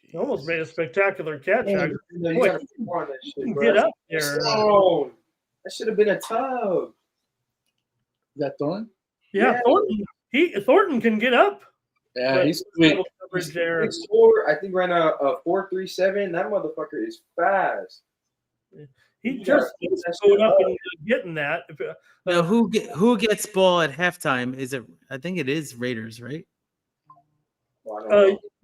He almost made a spectacular catch. Get up there. That should have been a tub. that Thornton? Yeah, Thornton can get up. Yeah, he's sweet. He's 6'4", I think ran a 4.37. That motherfucker is fast. He just keeps going up and getting that. Now, who gets ball at halftime? Is it? I think it is Raiders, right?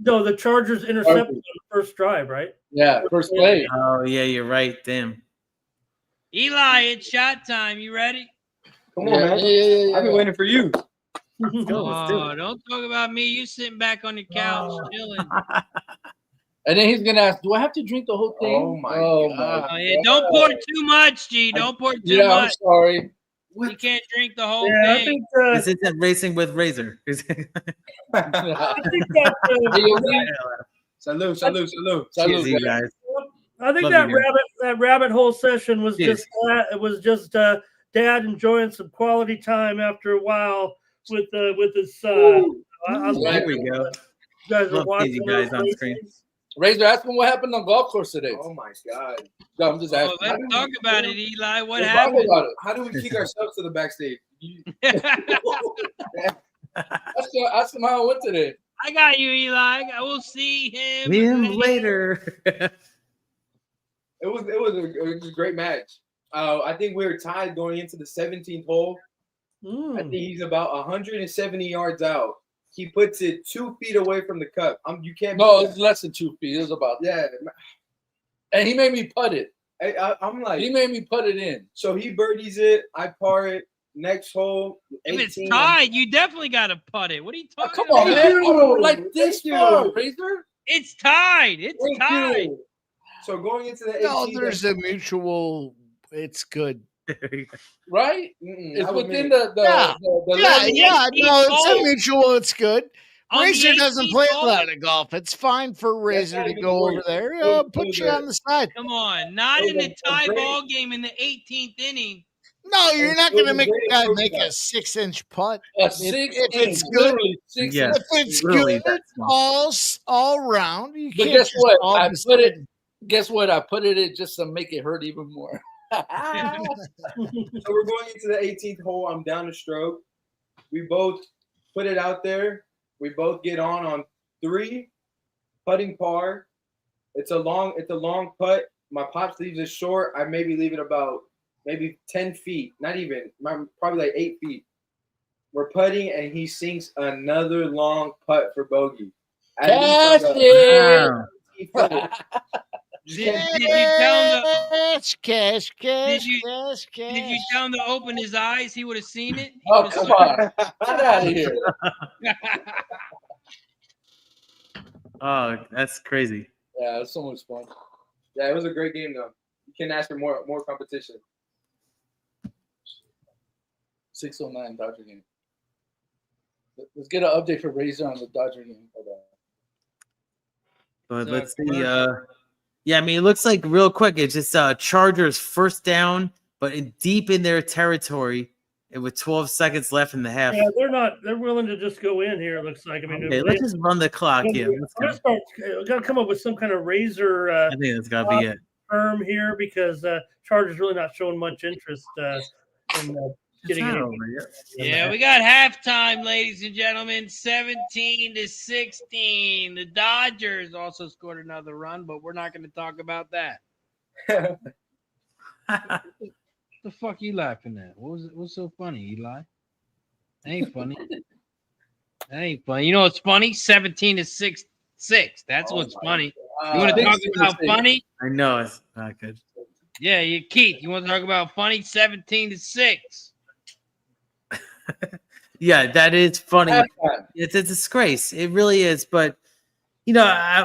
No, the Chargers intercepted on the first drive, right? Yeah, first play. Oh yeah, you're right. Damn. Eli, it's shot time. You ready? Come on, man. Yeah. I've been waiting for you. Oh, don't talk about me. You sitting back on your couch chilling. And then he's gonna ask, "Do I have to drink the whole thing?" Oh my god! Oh, yeah. Don't pour too much, G. Don't pour too much. I'm sorry. You can't drink the whole I thing. think, This isn't Racing with Razor. I think that, Salute. Easy, guys. I think Love that rabbit hole session was just Dad enjoying some quality time after a while with his son. There we go. You guys are Love watching easy guys on screen. Razor, ask him what happened on golf course today. Oh my god! No, I'm just asking. Let's talk about it, Eli. What Let's happened? talk about it. How do we kick ourselves to the backstage? Ask him how it went today. I got you, Eli. We'll see him later. It was a great match. I think we were tied going into the 17th hole. I think he's about 170 yards out. He puts it 2 feet away from the cup. You can't. No, it's less than 2 feet. It was about. Yeah. And he made me putt it. I'm like. He made me put it in. So he birdies it. I par it. Next hole. 18, If it's tied, you definitely got to putt it. What are you talking Come about? on, man. Like this far, Razor. It's tied. It's tied. So going into the 18th. No, there's a mutual. It's good. Right? It's within the yeah. No, it's a mutual. It's good. On Razor the doesn't 18th play a hole? lot of golf. It's fine for Razor to go over there. Put you on the side. Come on. Not in a tie ball game in the 18th inning. No, you're not going to make a guy make a 6-inch putt. A 6 if it's good, Yeah. if it's Really, good, all round. You But can't guess just what? all I of a put it. sudden- Guess what? I put it in just to make it hurt even more. So we're going into the 18th hole. I'm down a stroke. We both put it out there. We both get on 3, putting par. It's a long putt. My pops leaves it short. I maybe leave it about 10 feet. Not even. Probably like 8 feet. We're putting, and he sinks another long putt for bogey. Cash it. Did you tell him cash, Did you tell him to open his eyes? He would have seen it. Oh, come on. Get out of here. Oh, that's crazy. Yeah, it's so much fun. Yeah, it was a great game though. You can ask for more competition. 609 Dodger game. Let's get an update for Razor on the Dodger game. But So let's see. Yeah, I mean, it looks like real quick. It's just Chargers first down, but deep in their territory, and with 12 seconds left in the half. Yeah, they're willing to just go in here. It looks like. I mean, Okay, let's just run the clock. Yeah, let's go. Got to come up with some kind of Razor. I think that's got to be it. Term here because Chargers really not showing much interest in getting It's not any. over yet. Yeah, we got halftime, ladies and gentlemen. 17-16. The Dodgers also scored another run, but we're not going to talk about that. What the fuck are you laughing at? What's so funny, Eli? That ain't funny. That ain't funny. You know what's funny? 17-6. That's what's funny. You want to talk about funny? I know it's not good. Yeah, Keith. You want to talk about funny? 17-6. Yeah, that is funny. It's a disgrace. It really is. But,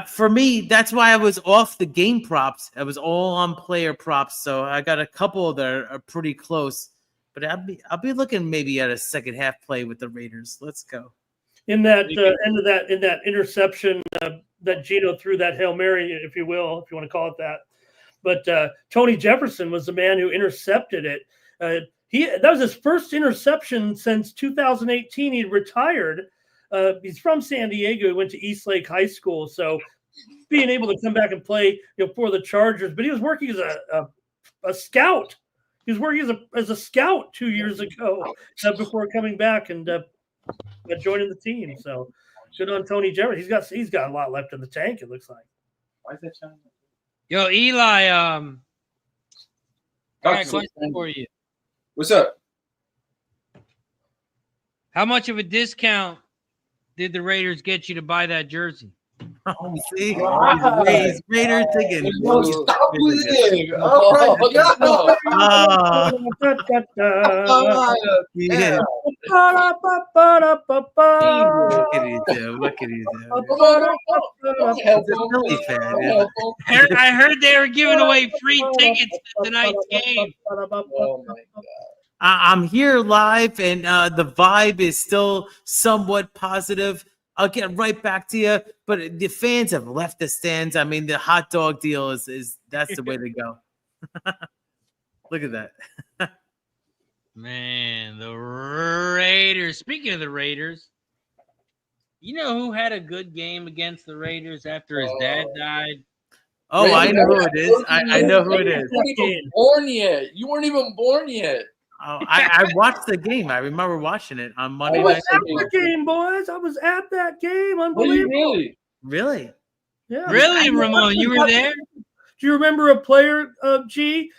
for me, that's why I was off the game props. I was all on player props. So I got a couple that are pretty close. But I'll be looking maybe at a second half play with the Raiders. Let's go. In that in that interception that Gino threw, that Hail Mary, if you will, if you want to call it that. But Tony Jefferson was the man who intercepted it. That was his first interception since 2018. He retired. He's from San Diego. He went to Eastlake High School. So being able to come back and play for the Chargers, but he was working as a scout He was working as a scout 2 years ago before coming back and joining the team. So good on Tony Jefferson. He's got a lot left in the tank, it looks like. Why is that sound? Yo, Eli, I got a question for you. What's up? How much of a discount did the Raiders get you to buy that jersey? Oh, see, Raiders ticket. Stop with it. Oh my God. Yeah. What can you do? Philly fan, yeah. I heard they were giving away free tickets to tonight's game. Oh my God. I'm here live, and the vibe is still somewhat positive. I'll get right back to you, but the fans have left the stands. I mean, the hot dog deal is that's the way to go. Look at that. Man, the Raiders. Speaking of the Raiders, you know who had a good game against the Raiders after his dad died? Oh, I know who it is. I know who it is. You weren't even born yet. You weren't even born yet. Oh, I watched the game. I remember watching it on Monday I was Night at Football. the game, boys. I was at that game. Were you Unbelievable. really? Really? Yeah. Really, Ramon? You were there? Do you remember a player, G?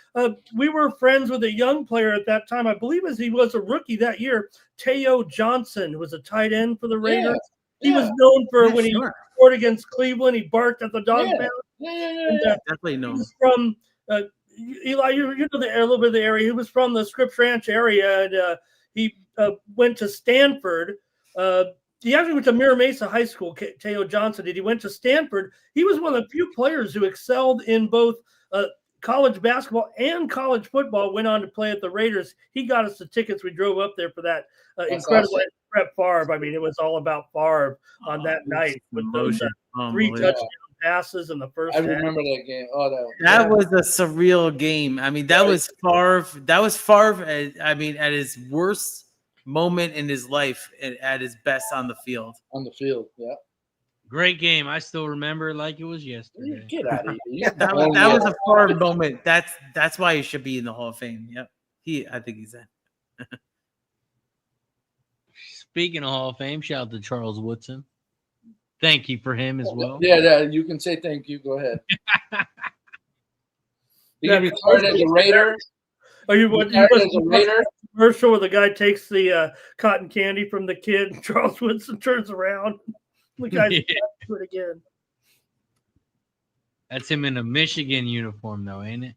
We were friends with a young player at that time. I believe he was a rookie that year. Teo Johnson, who was a tight end for the Raiders. He was known for when he scored against Cleveland, he barked at the dog pound. Definitely known. He was from Eli. You know a little bit of the area. He was from the Scripps Ranch area, and he went to Stanford. He actually went to Mira Mesa High School. Teo Johnson did. He went to Stanford. He was one of the few players who excelled in both college basketball and college football. Went on to play at the Raiders. He got us the tickets. We drove up there for that incredible Brett Favre. I mean, it was all about Favre on that night with those 3 touchdown passes in the first. I remember that game. Oh, that was a surreal game. I mean, that was Favre. That was Favre. I mean, at his worst moment in his life, and at his best on the field. On the field, yeah. Great game. I still remember it like it was yesterday. Get out of here. That was a Favre moment. That's why he should be in the Hall of Fame. Yep. I think he's in. Speaking of Hall of Fame, shout out to Charles Woodson. Thank you for him as well. Yeah, you can say thank you. Go ahead. You can retire as a Raider. Are you as a Raider? Commercial where the guy takes the cotton candy from the kid, and Charles Woodson turns around. The guy's do it again. That's him in a Michigan uniform, though, ain't it?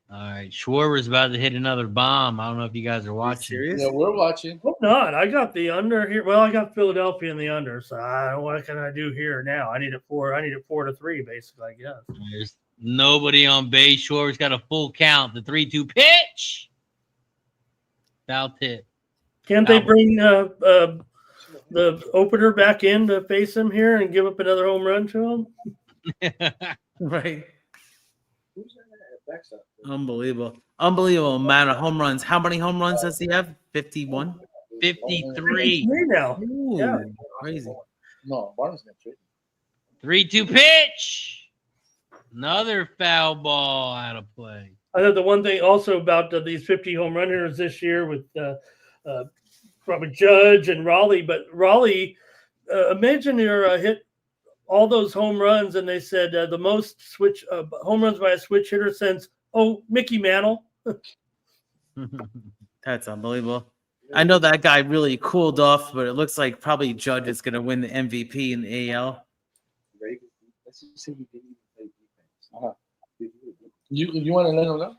All right, Schwarber's about to hit another bomb. I don't know if you guys are watching. Yeah, we're watching. Hope not. I got the under here. Well, I got Philadelphia in the under, so what can I do here now? I need it 4-3, basically, I guess. There's nobody on base. Schwarber's got a full count. The 3-2 pitch. Foul tip. Can't they bring the opener back in to face him here and give up another home run to him? Right. Unbelievable amount of home runs. How many home runs does he have? 51? 53 now. Ooh, yeah. Crazy. No, Barnes got 3-2 pitch. Another foul ball out of play. I know the one thing also about these 50 home run hitters this year with probably Judge and Raleigh, but Raleigh, imagine you're hit all those home runs, and they said the most home runs by a switch hitter since Mickey Mantle. That's unbelievable. I know that guy really cooled off, but it looks like probably Judge is going to win the MVP in the AL. You want to let him know?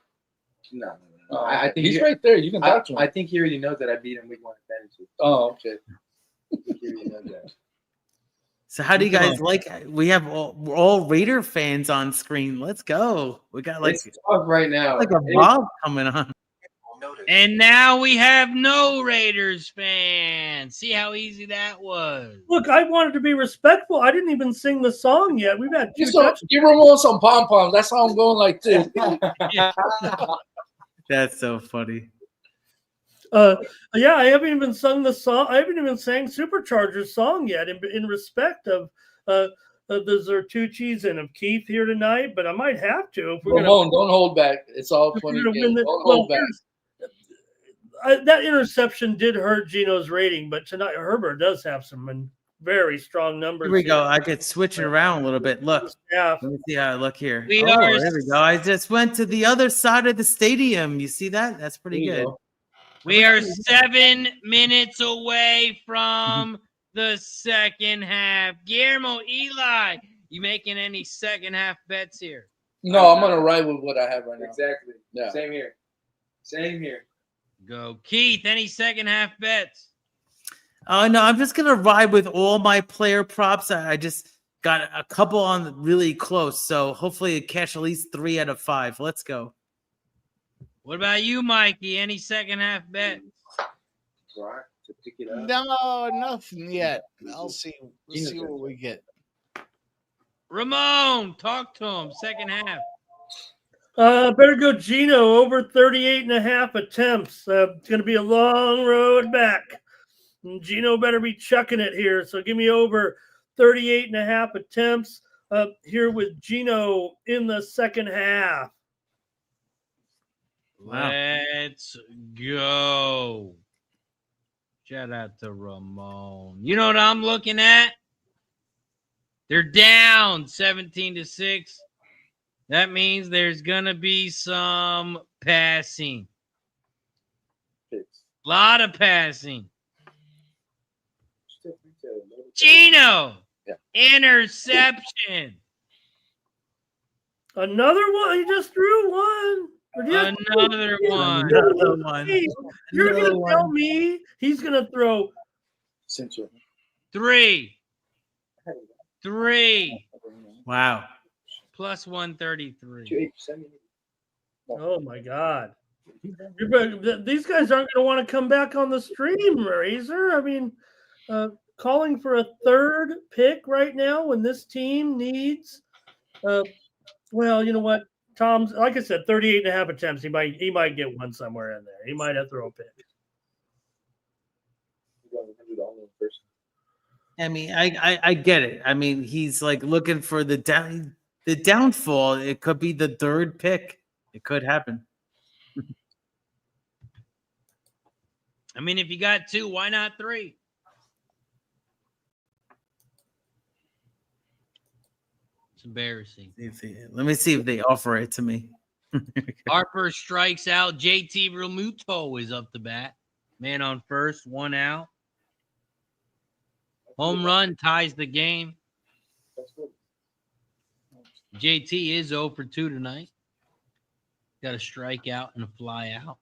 No. I think he's right there. You can talk to him. I think he already knows that I beat him week 1 in fantasy. Oh, okay. He already knows that. So how do you guys like? We have all Raider fans on screen. Let's go. We got It's tough right now. like a mob coming on. And now we have no Raiders fans. See how easy that was. Look, I wanted to be respectful. I didn't even sing the song yet. We've had Give Ramon some pom-poms. That's how I'm going like this. That's so funny. Yeah, I haven't even sung the song. I haven't even sang Supercharger's song yet in respect of the Zertucci's and of Keith here tonight, but I might have to if we're Ramon, don't hold back. It's all if we're funny. gonna win Don't the, hold back. that interception did hurt Gino's rating, but tonight Herbert does have some very strong numbers. Here we go. I could switch it around a little bit. Look. Let me see how I look here. We there are- we go. I just went to the other side of the stadium. You see that? That's pretty There you good. go. We are 7 minutes away from the second half. Guillermo, Eli, you making any second half bets here? No, I'm gonna ride with what I have right now. Exactly. Yeah. Same here. Same here. Go. Keith, any second half bets? No, I'm just gonna ride with all my player props. I just got a couple on really close, so hopefully catch at least 3 out of 5. Let's go. What about you, Mikey? Any second half bets? Right. To pick it up. No, nothing yet. I'll see. We'll see what we get. Ramon, talk to him. Second half. Better go Gino over 38.5 attempts. It's going to be a long road back. And Gino better be chucking it here. So give me over 38.5 attempts here with Gino in the second half. Wow. Let's go. Shout out to Ramon. You know what I'm looking at? They're down 17-6. That means there's going to be some passing. A lot of passing. Gino. Yeah. Interception. Another one. He just threw one. Another one. Another one. Hey, you're Another going to tell one. me he's going to throw 3. Wow. Plus 133. Oh my God! These guys aren't going to want to come back on the stream, Razor. I mean, calling for a third pick right now when this team needs. Well, you know what? Tom's, like I said, 38.5 attempts. He might get one somewhere in there. He might have to throw a pick. I mean, I get it. I mean, he's like looking for the downfall. It could be the third pick. It could happen. I mean, if you got 2, why not 3? It's embarrassing. Let me see if they offer it to me. Harper strikes out. JT Realmuto is up the bat. Man on first, 1 out. Home run ties the game. JT is 0 for 2 tonight. Got a strikeout and a fly out.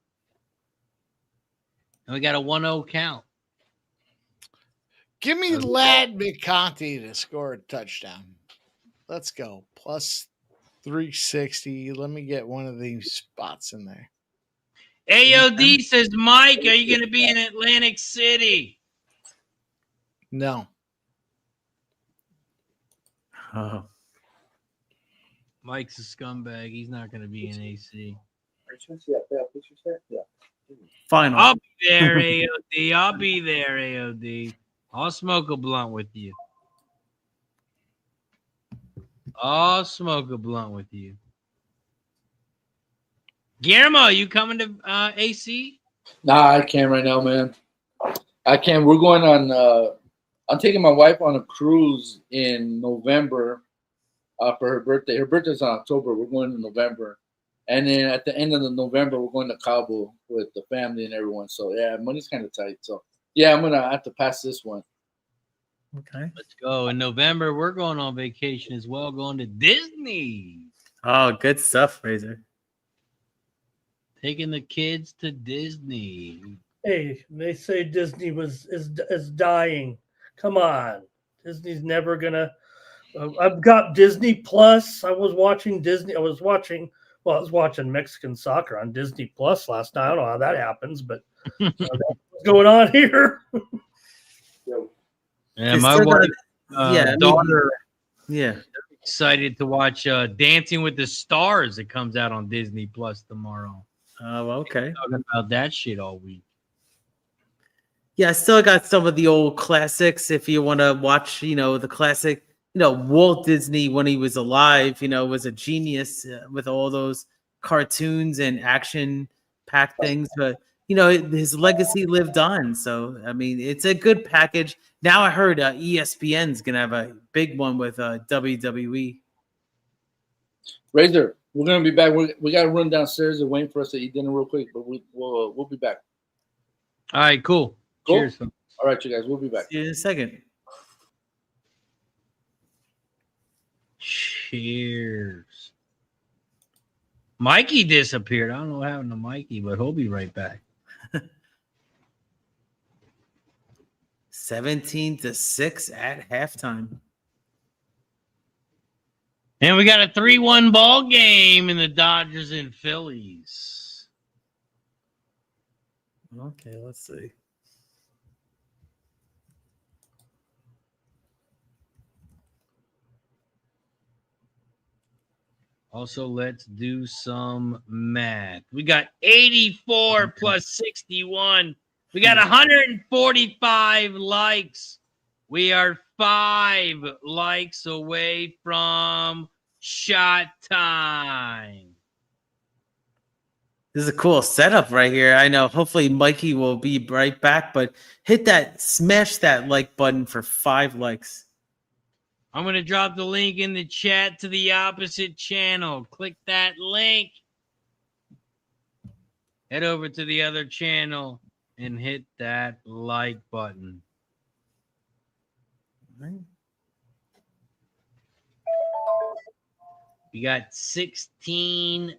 And we got a 1-0 count. Give me Lad McConaughey to score a touchdown. Let's go. Plus 360. Let me get one of these spots in there. AOD says, Mike, are you going to be in Atlantic City? No. Oh. Mike's a scumbag. He's not going to be in AC. Final. I'll be there, AOD. I'll be there, AOD. I'll smoke a blunt with you. I'll smoke a blunt with you. Guillermo, you coming to AC? Nah, I can't right now, man. I can't. We're going on. I'm taking my wife on a cruise in November for her birthday. Her birthday's in October. We're going in November. And then at the end of November, we're going to Cabo with the family and everyone. So, yeah, money's kind of tight. So, yeah, I'm going to have to pass this one. Okay. Let's go. In November, we're going on vacation as well, going to Disney. Oh, good stuff, Razor. Taking the kids to Disney. Hey, they say Disney is dying. Come on, Disney's never gonna. I've got Disney Plus. I was watching Mexican soccer on Disney Plus last night. I don't know how that happens, but what's going on here? Yeah, my wife, daughter, yeah, excited to watch Dancing with the Stars. It comes out on Disney Plus tomorrow. Oh, okay. Talking about that shit all week. Yeah, I still got some of the old classics. If you want to watch, the classic, Walt Disney, when he was alive, was a genius with all those cartoons and action-packed things. But, his legacy lived on. So, I mean, it's a good package. Now I heard ESPN's going to have a big one with WWE. Razor, we're going to be back. We got to run downstairs and wait for us to eat dinner real quick, but we'll be back. All right, cool. Cheers. All right, you guys. We'll be back. See you in a second. Cheers. Mikey disappeared. I don't know what happened to Mikey, but he'll be right back. 17-6 at halftime. And we got a 3-1 ball game in the Dodgers and Phillies. Okay, let's see. Also, let's do some math. We got 84 plus 61. We got 145 likes. We are 5 likes away from shot time. This is a cool setup right here. I know. Hopefully, Mikey will be right back, but smash that like button for 5 likes. I'm going to drop the link in the chat to the opposite channel. Click that link. Head over to the other channel and hit that like button. All right. We got 16-6.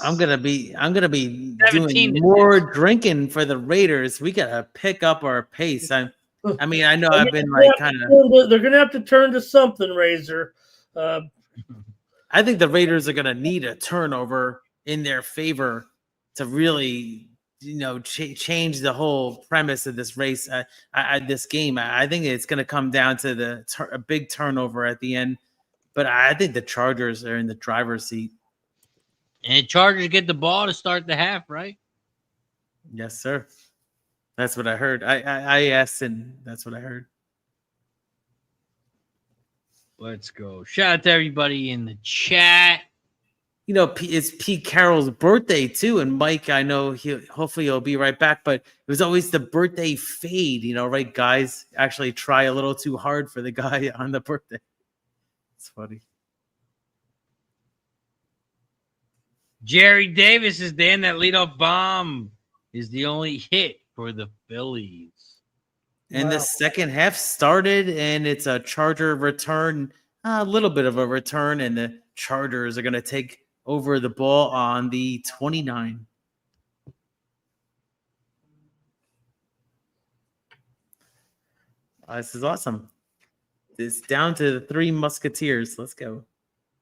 I'm gonna be doing more drinking for the Raiders. We gotta pick up our pace. I know I've been like kind of. They're gonna have to turn to something, Razor. I think the Raiders are gonna need a turnover in their favor to really, change the whole premise of this race. This game. I think it's gonna come down to a big turnover at the end. But I think the Chargers are in the driver's seat. And Chargers get the ball to start the half, right? Yes, sir. That's what I heard. I asked, and that's what I heard. Let's go. Shout out to everybody in the chat. It's Pete Carroll's birthday, too. And Mike, I know hopefully he'll be right back. But it was always the birthday fade, right? Guys actually try a little too hard for the guy on the birthday. It's funny. Jerry Davis is Dan. That leadoff bomb is the only hit for the Phillies. And the second half started, and it's a Charger return, a little bit of a return, and the Chargers are going to take over the ball on the 29. This is awesome. It's down to the 3 Musketeers. Let's go.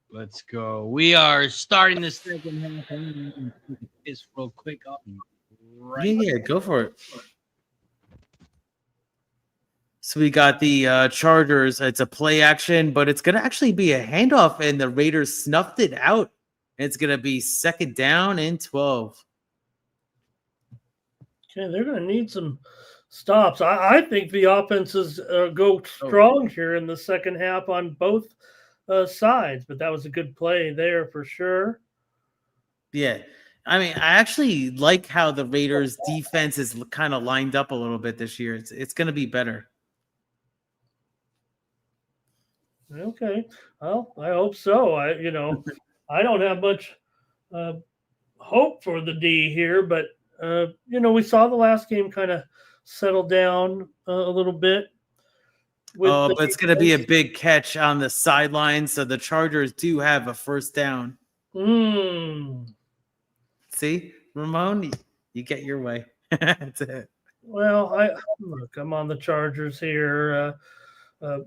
Let's go. We are starting the second half. I'm going to take this real quick. Yeah, go for it. So we got the Chargers. It's a play action, but it's going to actually be a handoff, and the Raiders snuffed it out. It's going to be 2nd down and 12. Okay, they're going to need some stops. I think the offenses go strong here in the second half on both sides, but that was a good play there for sure. Yeah. I mean, I actually like how the Raiders defense is kind of lined up a little bit this year. It's going to be better. Okay. Well, I hope so. I don't have much hope for the D here, but we saw the last game kind of settle down a little bit. But it's going to be a big catch on the sideline, so the Chargers do have a 1st down. See, Ramon, you get your way. That's it. Well, I'm on the Chargers here. That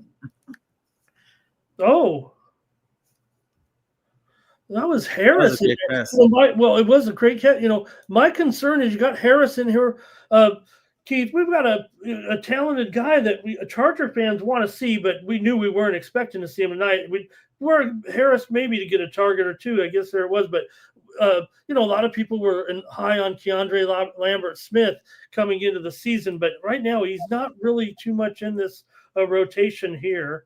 was Harrison. Well, it was a great catch. My concern is you got Harrison here. Keith, we've got a talented guy that Charger fans want to see, but we knew we weren't expecting to see him tonight. We were Harris maybe to get a target or 2. I guess there it was, but a lot of people were high on Keandre Lambert-Smith coming into the season, but right now he's not really too much in this rotation here.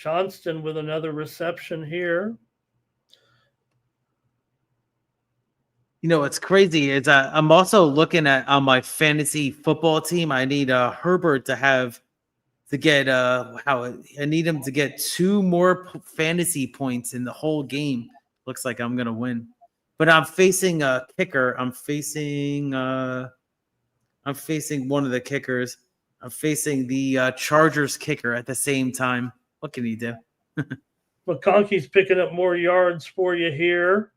Johnston with another reception here. You know what's crazy is I'm also looking at on my fantasy football team. I need Herbert to get I need him to get 2 more fantasy points in the whole game. Looks like I'm gonna win, but I'm facing a kicker. I'm facing one of the kickers. I'm facing the Chargers kicker at the same time. What can he do? McConkey's picking up more yards for you here.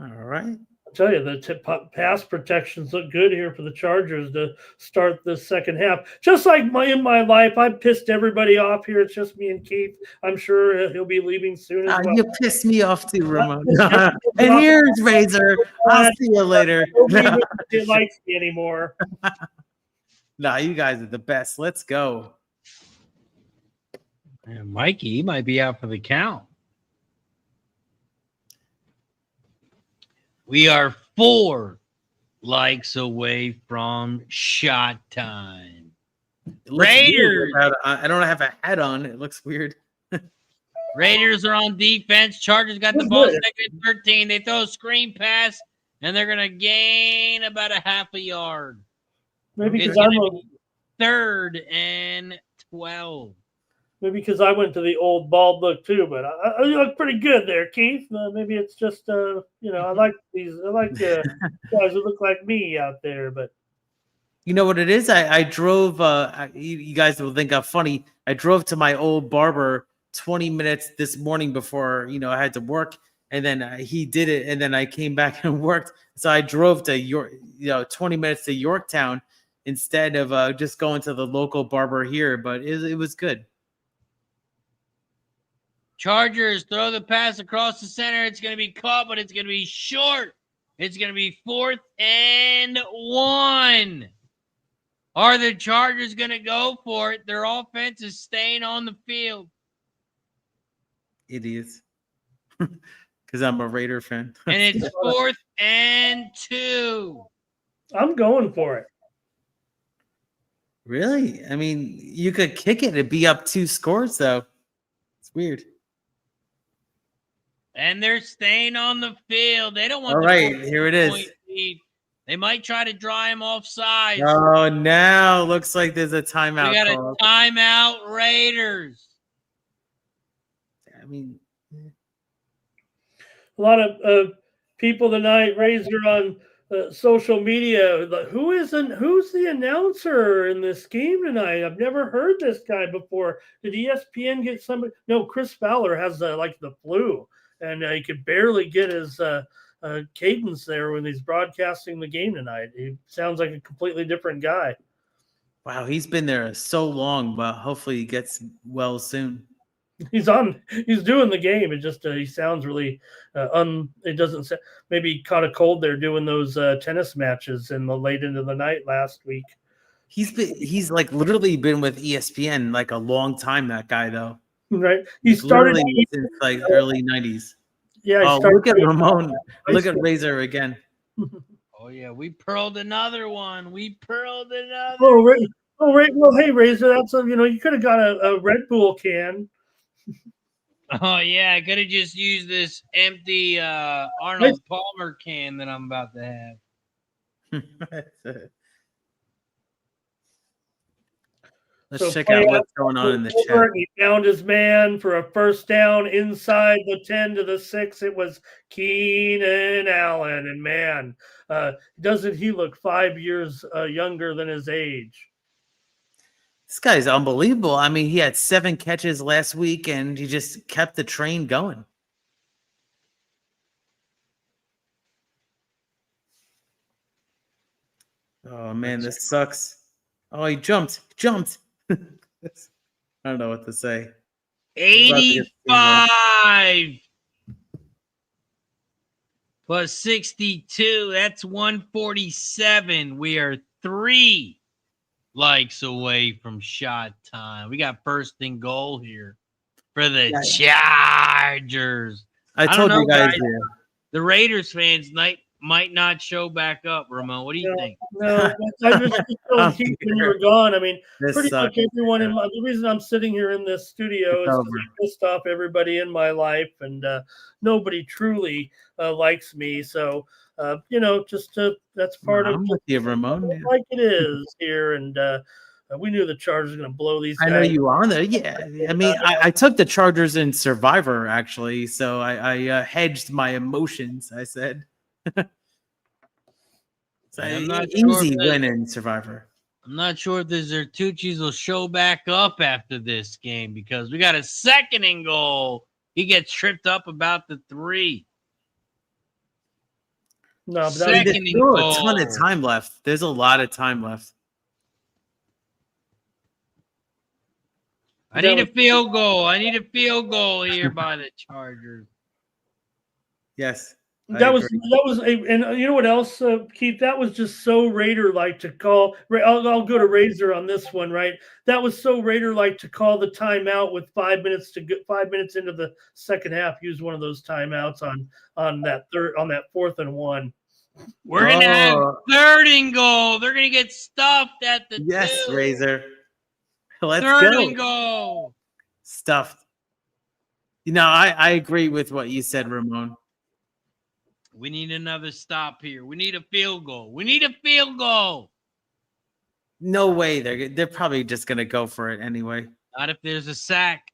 All right. I'll tell you, the pass protections look good here for the Chargers to start the second half. Just like in my life, I pissed everybody off here. It's just me and Keith. I'm sure he'll be leaving soon as well. You pissed me off too, Ramon. And here's Razor. I'll see you later. Nobody likes me anymore. Nah, you guys are the best. Let's go. And Mikey, he might be out for the count. We are 4 likes away from shot time. Raiders. I don't have a hat on. It looks weird. Raiders are on defense. Chargers got the ball second and 13. They throw a screen pass, and they're going to gain about a half a yard. Maybe because I'm 3rd and 12. Maybe because I went to the old bald look too, but I look pretty good there, Keith. Maybe it's just I like guys who look like me out there. But you know what it is? I drove. You guys will think I'm funny. I drove to my old barber 20 minutes this morning before I had to work, and then he did it, and then I came back and worked. So I drove to 20 minutes to Yorktown instead of just going to the local barber here. But it was good. Chargers throw the pass across the center. It's going to be caught, but it's going to be short. It's going to be 4th and 1. Are the Chargers going to go for it? Their offense is staying on the field. Idiots. Because I'm a Raider fan. And it's 4th and 2. I'm going for it. Really? I mean, you could kick it and be up 2 scores, though. It's weird. And they're staying on the field. They don't want. All right, here it is. Lead. They might try to draw him offside. Oh, now looks like there's a timeout. We got a timeout, Raiders. I mean, a lot of people tonight, Razor, on social media. Who's the announcer in this game tonight? I've never heard this guy before. Did ESPN get somebody? No, Chris Fowler has the flu. And he could barely get his cadence there when he's broadcasting the game tonight. He sounds like a completely different guy. Wow, he's been there so long, but hopefully he gets well soon. He's doing the game. It just he sounds really it doesn't maybe he caught a cold there doing those tennis matches in the late into the night last week. He's like literally been with ESPN like a long time, that guy though. Right. He started since like early 90s. Yeah. Look at Ramon. Look at Razor again. Oh, yeah. We pearled another one. Oh, right. Well, hey, Razor, that's you could have got a Red Bull can. Oh, yeah. I could have just used this empty Arnold Palmer can that I'm about to have. Let's check out what's going on in the chat. He found his man for a first down inside the 10 to the 6. It was Keenan Allen. And man, doesn't he look 5 years younger than his age? This guy's unbelievable. I mean, he had 7 catches last week, and he just kept the train going. Oh, man, this sucks. Oh, he jumped. I don't know what to say. 85 plus 62. That's 147. We are 3 likes away from shot time. We got 1st and goal here for the Chargers. I told you guys. The Raiders fans might not show back up, Ramon. What do you think? No, I just told Keith when you were gone. I mean, This pretty sucks. much everyone the reason I'm sitting here in this studio It's is because over. I pissed off everybody in my life, and nobody truly likes me. So, that's part of I'm with you, Ramon. Yeah. like it is here, and we knew the Chargers were going to blow these guys. I know you are there. Yeah, I mean, I took the Chargers in Survivor actually, so I hedged my emotions. I said, I'm not easy sure win in Survivor. I'm not sure if the Zertucci's will show back up after this game because we got a 2nd and goal. He gets tripped up about the 3. No, but Second There's and still a goal. ton of time left. There's a lot of time left. I need a field goal. I need a field goal here by the Chargers. Yes. That was and you know what else, Keith? That was just so Raider-like to call. I'll go to Razor on this one, right? That was so Raider-like to call the timeout with 5 minutes to get 5 minutes into the second half. Use one of those timeouts on that 4th and 1. We're gonna have 3rd and goal. They're gonna get stuffed at the 2. Razor. Let's 3rd go. and goal. Stuffed. I agree with what you said, Ramon. We need another stop here. We need a field goal. We need a field goal. No way. They're probably just gonna go for it anyway. Not if there's a sack.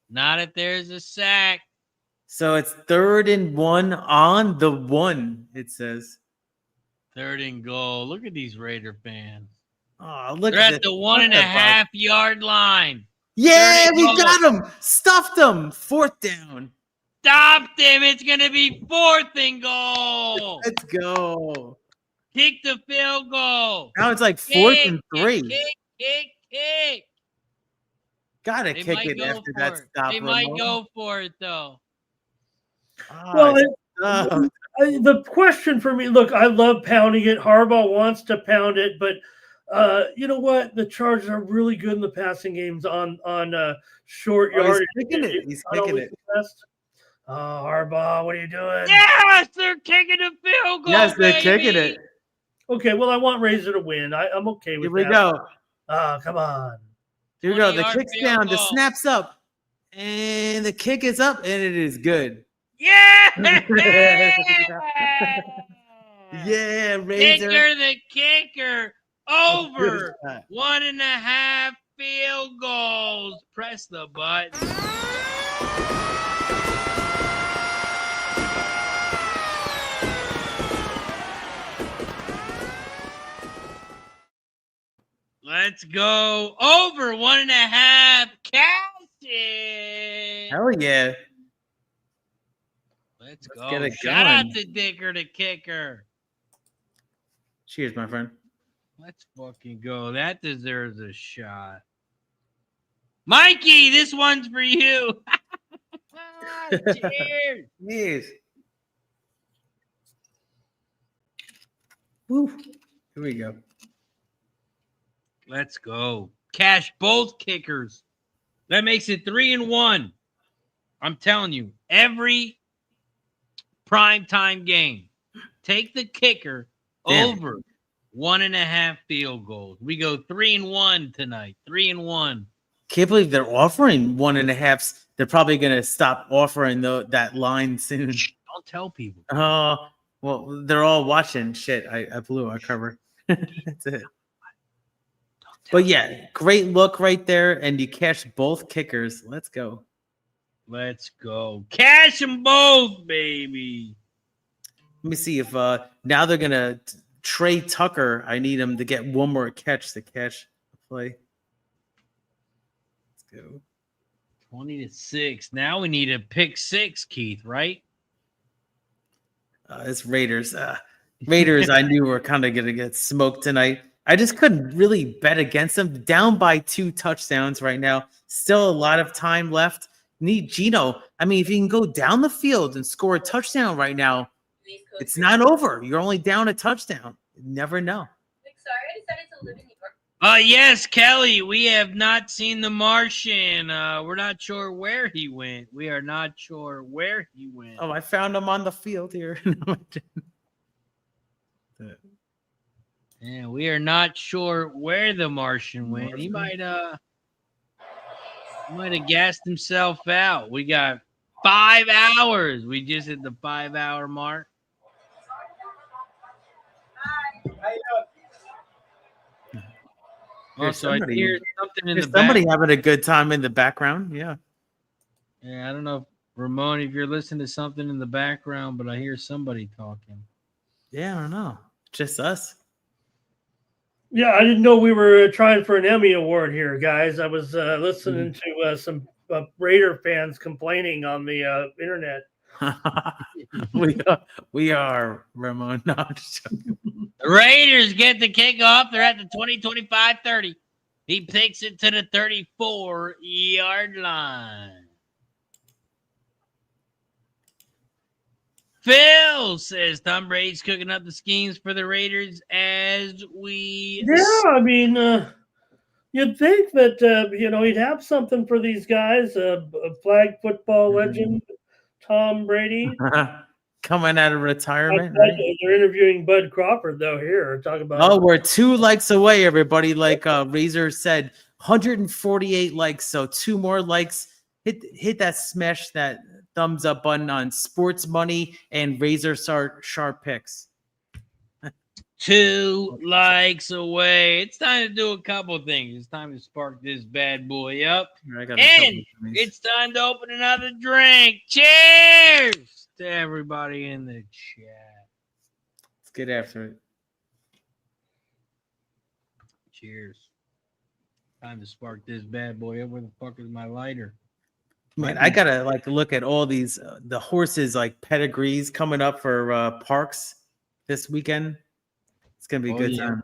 Not if there's a sack. So it's 3rd and 1 on the 1. It says 3rd and goal. Look at these Raider fans. Oh, look They're at at the 1.5 yard line. Yeah, we got him. Stuffed him. 4th down. Stopped him. It's going to be 4th and goal. Let's go. Kick the field goal. Now it's like 4th and 3. Kick. Gotta kick it after that stop. They might go for it, though. Well, the question for me, look, I love pounding it. Harbaugh wants to pound it, but you know what? The Chargers are really good in the passing games on short yardage. He's kicking it. He's kicking it. Harbaugh, what are you doing? Yes, they're kicking the field goal. Yes, they're kicking it. Okay, well, I want Razor to win. I'm okay with that. Here we go. Come on. Here we go. The kick's down. The snap's up. And the kick is up, and it is good. Yeah! Yeah, Razor. Kicker the kicker. Over 1.5 field goals. Press the button. Let's go. Over 1.5. Cash it. Hell yeah. Let's go. Get it Shout out going. to Dicker the kicker. Cheers, my friend. Let's fucking go. That deserves a shot. Mikey, this one's for you. Cheers. Cheers. Woo. Here we go. Let's go. Cash both kickers. That makes it 3-1. I'm telling you, every primetime game, take the kicker over 1.5 field goals. We go 3-1 tonight. 3-1. Can't believe they're offering 1.5s. They're probably going to stop offering that line soon. Don't tell people. Oh, well, they're all watching. Shit, I blew our cover. That's it. But yeah, great look right there, and you cash both kickers. Let's go. Let's go. Cash them both, baby. Let me see if now they're gonna Trey Tucker. I need him to get one more catch to cash the play. Let's go. 20-6. Now we need a pick 6, Keith, right? It's Raiders. Raiders, I knew were kind of gonna get smoked tonight. I just couldn't really bet against them. Down by 2 touchdowns right now. Still a lot of time left. Need Gino. I mean, if you can go down the field and score a touchdown right now, it's not over. You're only down a touchdown. You never know. Sorry, I decided to live in New York. Yes, Kelly. We have not seen the Martian. We're not sure where he went. We are not sure where he went. Oh, I found him on the field here. Yeah, we are not sure where the Martian went. He might have gassed himself out. We got 5 hours. We just hit the 5-hour mark. Also, I hear something in the somebody having a good time in the background. Yeah. Yeah, I don't know, Ramon, if you're listening to something in the background, but I hear somebody talking. Yeah, I don't know. Just us. Yeah, I didn't know we were trying for an Emmy award here, guys. I was listening to some Raider fans complaining on the internet. we are Ramon. No, I'm just joking. The Raiders get the kickoff. They're at the 20-25-30. He takes it to the 34-yard line. Phil says Tom Brady's cooking up the schemes for the Raiders as we... Yeah, I mean, you'd think that, he'd have something for these guys. A flag football legend, Tom Brady. Coming out of retirement. They're interviewing Bud Crawford, though, here. Talk about we're 2 likes away, everybody. Like Razor said, 148 likes. So 2 more likes. Hit that, smash that thumbs up button on Sports Money and Razor Sharp Picks. 2 likes away. It's time to do a couple things. It's time to spark this bad boy up. And it's time to open another drink. Cheers to everybody in the chat. Let's get after it. Cheers. Time to spark this bad boy up. Where the fuck is my lighter? Man, I gotta look at all these the horses pedigrees coming up for Parks this weekend. It's gonna be a good time.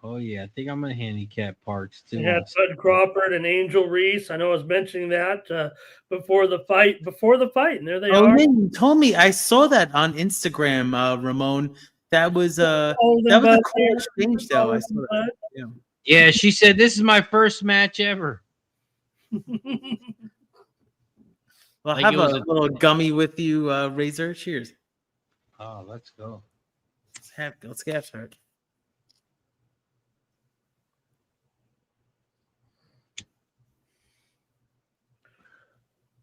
Oh yeah, I think I'm gonna handicap Parks too. Yeah, Bud Crawford and Angel Reese. I know I was mentioning that before the fight, and there they are. Oh, you told me. I saw that on Instagram, Ramon. That was a cool exchange, though. I saw that. Yeah, she said this is my first match ever. Well, have a little gummy with you, Razor. Cheers. Oh, let's go. Let's get after it.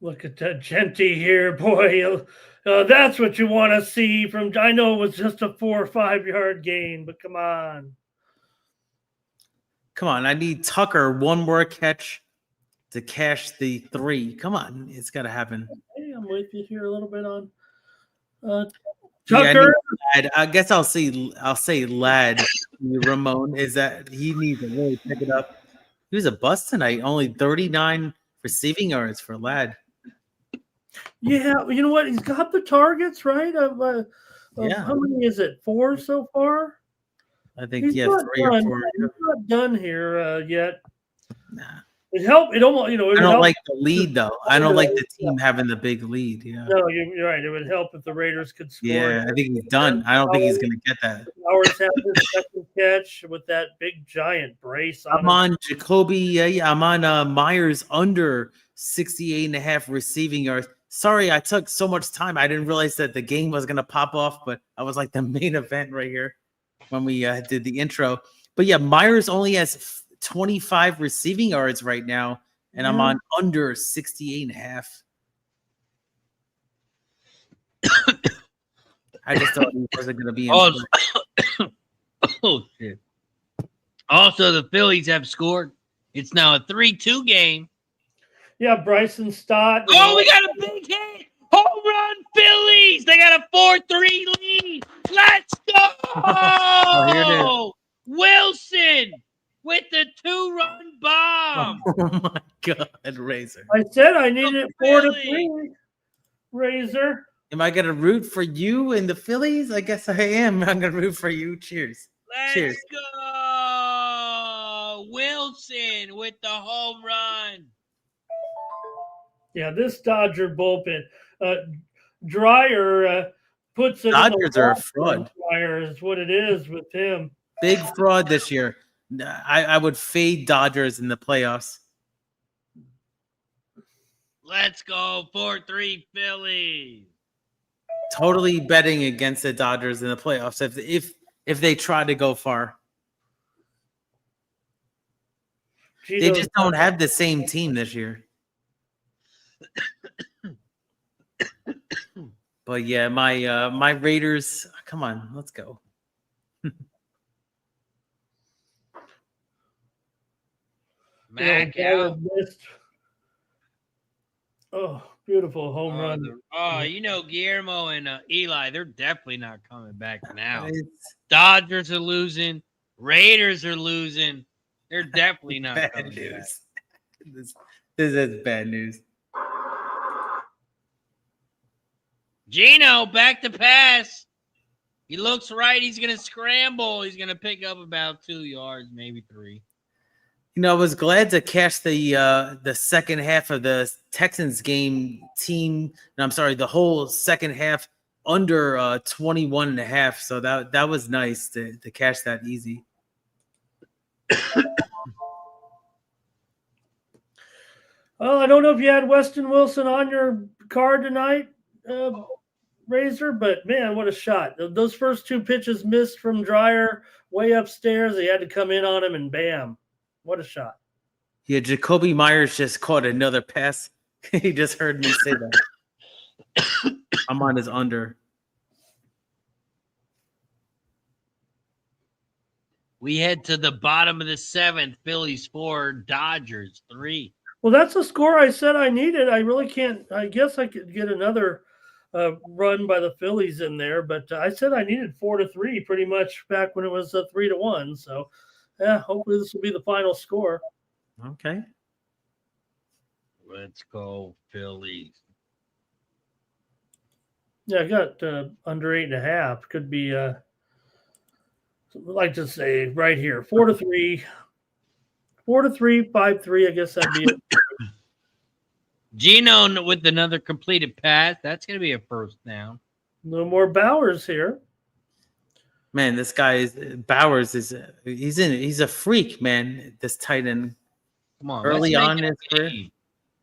Look at that Genty here, boy. That's what you want to see from. I know it was just a 4 or 5 yard gain, but come on. Come on, I need Tucker 1 more catch to cash the 3. Come on, it's got to happen. Hey, I'm with you here a little bit on Tucker. Yeah, I guess I'll say Lad. Ramon is that he needs to really pick it up. He was a bust tonight. Only 39 receiving yards for Lad. Yeah, you know what? He's got the targets right. How many is it? 4 so far. I think he's 3 or 4. He's not done here yet. Nah. It helped. It almost, I don't like the lead though. I don't like the team having the big lead. Yeah. No, you're right. It would help if the Raiders could score. Yeah, I think he's done. I don't think he's going to get that. Powers had his second catch with that big giant brace. I'm on Jacoby. I'm on Myers under 68.5 receiving yards. Sorry, I took so much time. I didn't realize that the game was going to pop off, but I was like the main event right here when we did the intro. But yeah, Myers only has 25 receiving yards right now, and I'm on under 68.5. I just thought he wasn't going to be in oh, shit. Also, the Phillies have scored. It's now a 3-2 game. Yeah, Bryson Stott. Oh, we got a big hit. Home run, Phillies. They got a 4-3 lead. Let's go. Here it is. Wilson with the 2-run bomb. Oh, my God, Razor. I said I needed 4-3, Razor. Am I going to root for you in the Phillies? I guess I am. I'm going to root for you. Cheers. Let's go. Wilson with the home run. Yeah, this Dodger bullpen. Dryer puts it Dodgers are a fraud. Dryer is what it is with him. Big fraud this year. I would fade Dodgers in the playoffs. Let's go 4-3 Phillies. totally betting against the Dodgers in the playoffs if they try to go far. They just don't have the same team this year. But yeah, my Raiders. Come on, let's go. Mac out. Oh, beautiful home run. Guillermo and Eli, they're definitely not coming back now. Dodgers are losing. Raiders are losing. They're definitely not coming back. This is bad news. Gino, back to pass. He looks right. He's going to scramble. He's going to pick up about 2 yards, maybe 3. I was glad to catch the second half of the Texans game team. I'm sorry, the whole second half under 21.5. So that was nice to catch that easy. Well, I don't know if you had Weston Wilson on your card tonight, Razor, but man, what a shot. Those first 2 pitches missed from Dreyer way upstairs. He had to come in on him, and bam, what a shot. Yeah, Jacoby Myers just caught another pass. He just heard me say that. I'm on his under. We head to the bottom of the 7th. Phillies 4, Dodgers 3. Well, that's the score I said I needed. I really can't. I guess I could get another run by the Phillies in there, but I said I needed 4-3 pretty much back when it was 3-1. So, yeah, hopefully this will be the final score. Okay. Let's go, Phillies. Yeah, I got under 8.5. Could be, I'd like to say right here, 4-3. 4-3, 5-3. I guess that'd be it. Gino with another completed pass. That's going to be a first down. No more Bowers here. Man, this guy Bowers he's a freak, man. This tight end. Come on, early on in his career.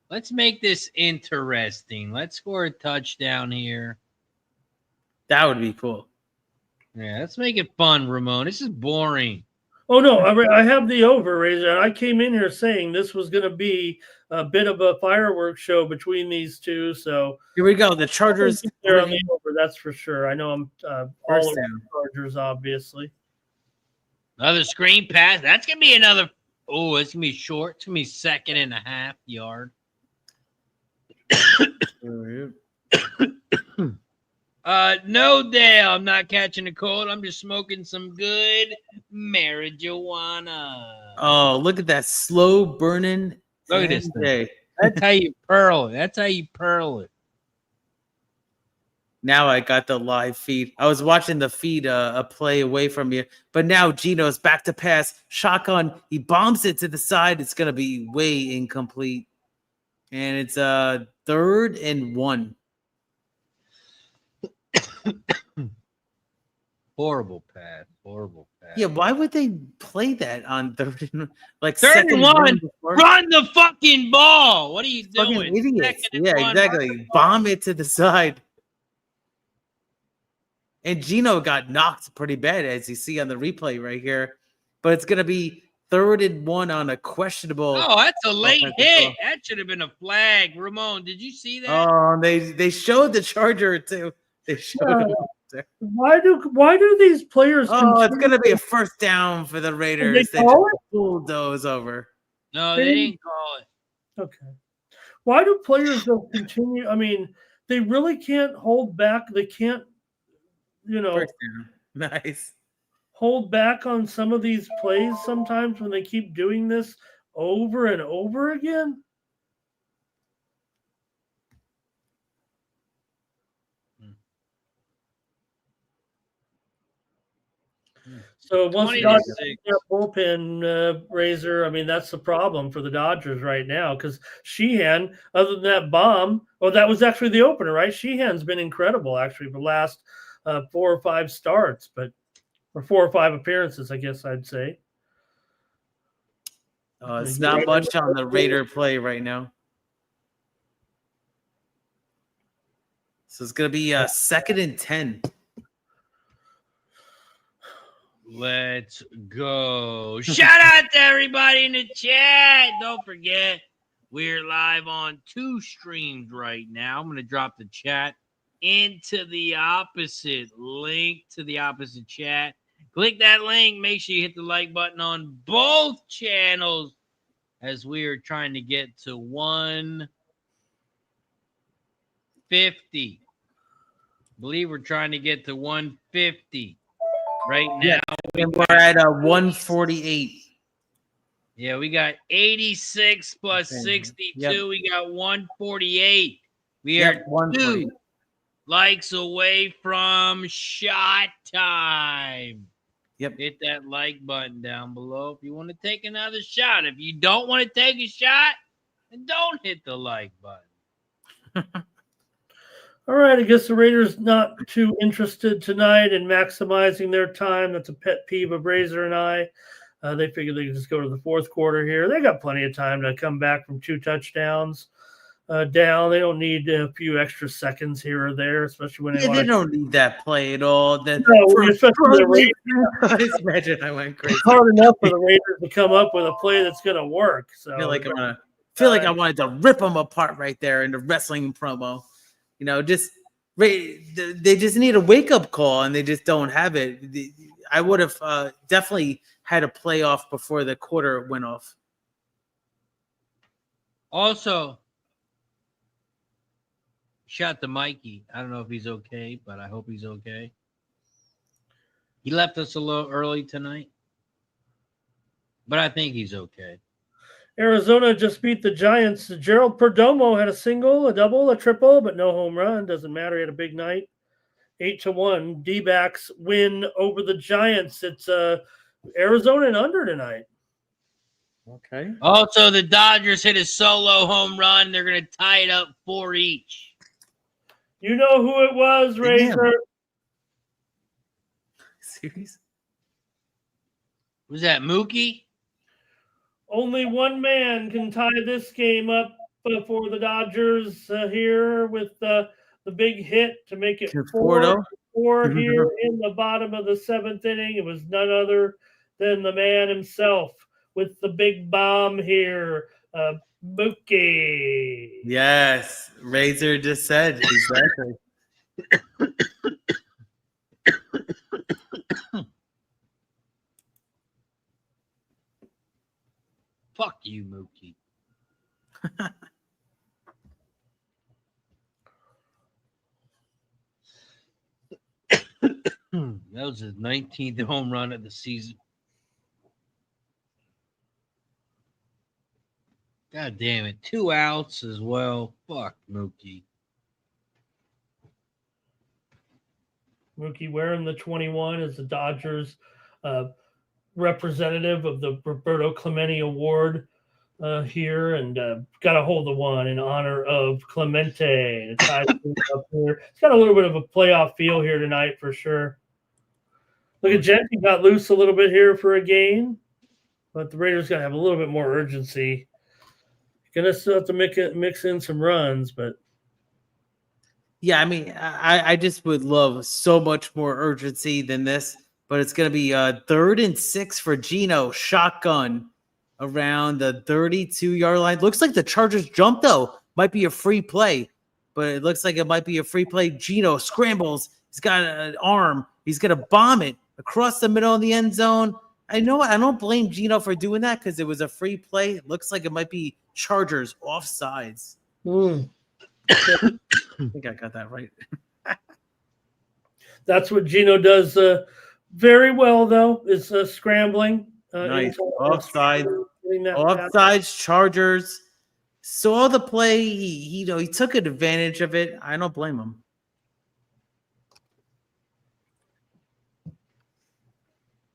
Let's make this interesting. Let's score a touchdown here. That would be cool. Yeah, let's make it fun, Ramon. This is boring. Oh, no, I have the over, Razor. I came in here saying this was going to be a bit of a fireworks show between these two. So here we go. The Chargers. They're on the over, that's for sure. I know I'm all over the Chargers, obviously. Another screen pass. That's going to be another. Oh, it's going to be short. It's going to be 2.5 yard. No, Dale, I'm not catching a cold. I'm just smoking some good marijuana. Oh, look at that slow burning. Look at this thing. That's how you pearl it. That's how you pearl it. Now I got the live feed. I was watching the feed a play away from you, but now Gino's back to pass. Shotgun. He bombs it to the side. It's going to be way incomplete. And it's 3rd and 1. Horrible pass. Horrible pass. Yeah, why would they play that on 3rd and 1? Run the fucking ball. What are you doing? Fucking idiots. Yeah, exactly. Bomb it to the side. And Gino got knocked pretty bad, as you see on the replay right here. But it's going to be 3rd and 1 on a questionable. Oh, that's a late hit. That should have been a flag. Ramon, did you see that? Oh, they showed the Charger too. They showed it. Why do these players? Oh, it's going to be a first down for the Raiders. They call just bulldoze over. No, they didn't call it. Okay. Why do players don't continue? I mean, they really can't hold back. They can't, First down. Nice. Hold back on some of these plays sometimes when they keep doing this over and over again. So once the Dodgers get their bullpen Razor, I mean, that's the problem for the Dodgers right now because Sheehan, other than that bomb, that was actually the opener, right? Sheehan's been incredible actually for the last 4 or 5 starts, or 4 or 5 appearances, I guess I'd say. It's not much on the Raider play right now. So it's going to be 2nd and 10. Let's go. Shout out to everybody in the chat. Don't forget, we're live on 2 streams right now. I'm going to drop the chat into the opposite link to the opposite chat. Click that link. Make sure you hit the like button on both channels as we are trying to get to 150. I believe we're trying to get to 150 right now. Yeah, and we're at 148. Yeah, we got 86 plus 62. Yep. We got 148. We Yep, are 2 likes away from shot time. Yep. Hit that like button down below if you want to take another shot. If you don't want to take a shot, then don't hit the like button. All right, I guess the Raiders not too interested tonight in maximizing their time. That's a pet peeve of Razor and I. They figured they could just go to the 4th quarter here. They got plenty of time to come back from 2 touchdowns down. They don't need a few extra seconds here or there, especially when they don't need that play at all. Especially the Raiders. Imagine I went crazy. It's hard enough for the Raiders to come up with a play that's going to work. So I feel like I wanted to rip them apart right there in the wrestling promo. You know, they just need a wake-up call, and they just don't have it. I would have definitely had a playoff before the quarter went off. Also, shout to Mikey. I don't know if he's okay, but I hope he's okay. He left us a little early tonight, but I think he's okay. Arizona just beat the Giants. Gerald Perdomo had a single, a double, a triple, but no home run. Doesn't matter. He had a big night. 8-1. D-backs win over the Giants. It's Arizona and under tonight. Okay. Also, the Dodgers hit a solo home run. They're going to tie it up 4 each. You know who it was, Razor? Serious? Was that Mookie? Only one man can tie this game up for the Dodgers here with the big hit to make it 4-4 here in the bottom of the 7th inning. It was none other than the man himself with the big bomb here, Mookie. Yes, Razor just said exactly. Fuck you, Mookie. That was his 19th home run of the season. God damn it. 2 outs as well. Fuck Mookie. Mookie wearing the 21 is the Dodgers representative of the Roberto Clemente Award here, and got to hold the one in honor of Clemente. Up here. It's got a little bit of a playoff feel here tonight for sure. Look at Gentry got loose a little bit here for a gain, but the Raiders got to have a little bit more urgency. Gonna still have to mix in some runs, but yeah, I mean, I just would love so much more urgency than this. But it's going to be 3rd and 6 for Geno. Shotgun around the 32-yard line. Looks like the Chargers jump, though. Might be a free play. But it looks like it might be a free play. Geno scrambles. He's got an arm. He's going to bomb it across the middle of the end zone. I don't blame Geno for doing that because it was a free play. It looks like it might be Chargers offsides. I think I got that right. That's what Geno does very well, though, is scrambling. Nice. Offsides, Chargers. Saw the play. He took advantage of it. I don't blame him.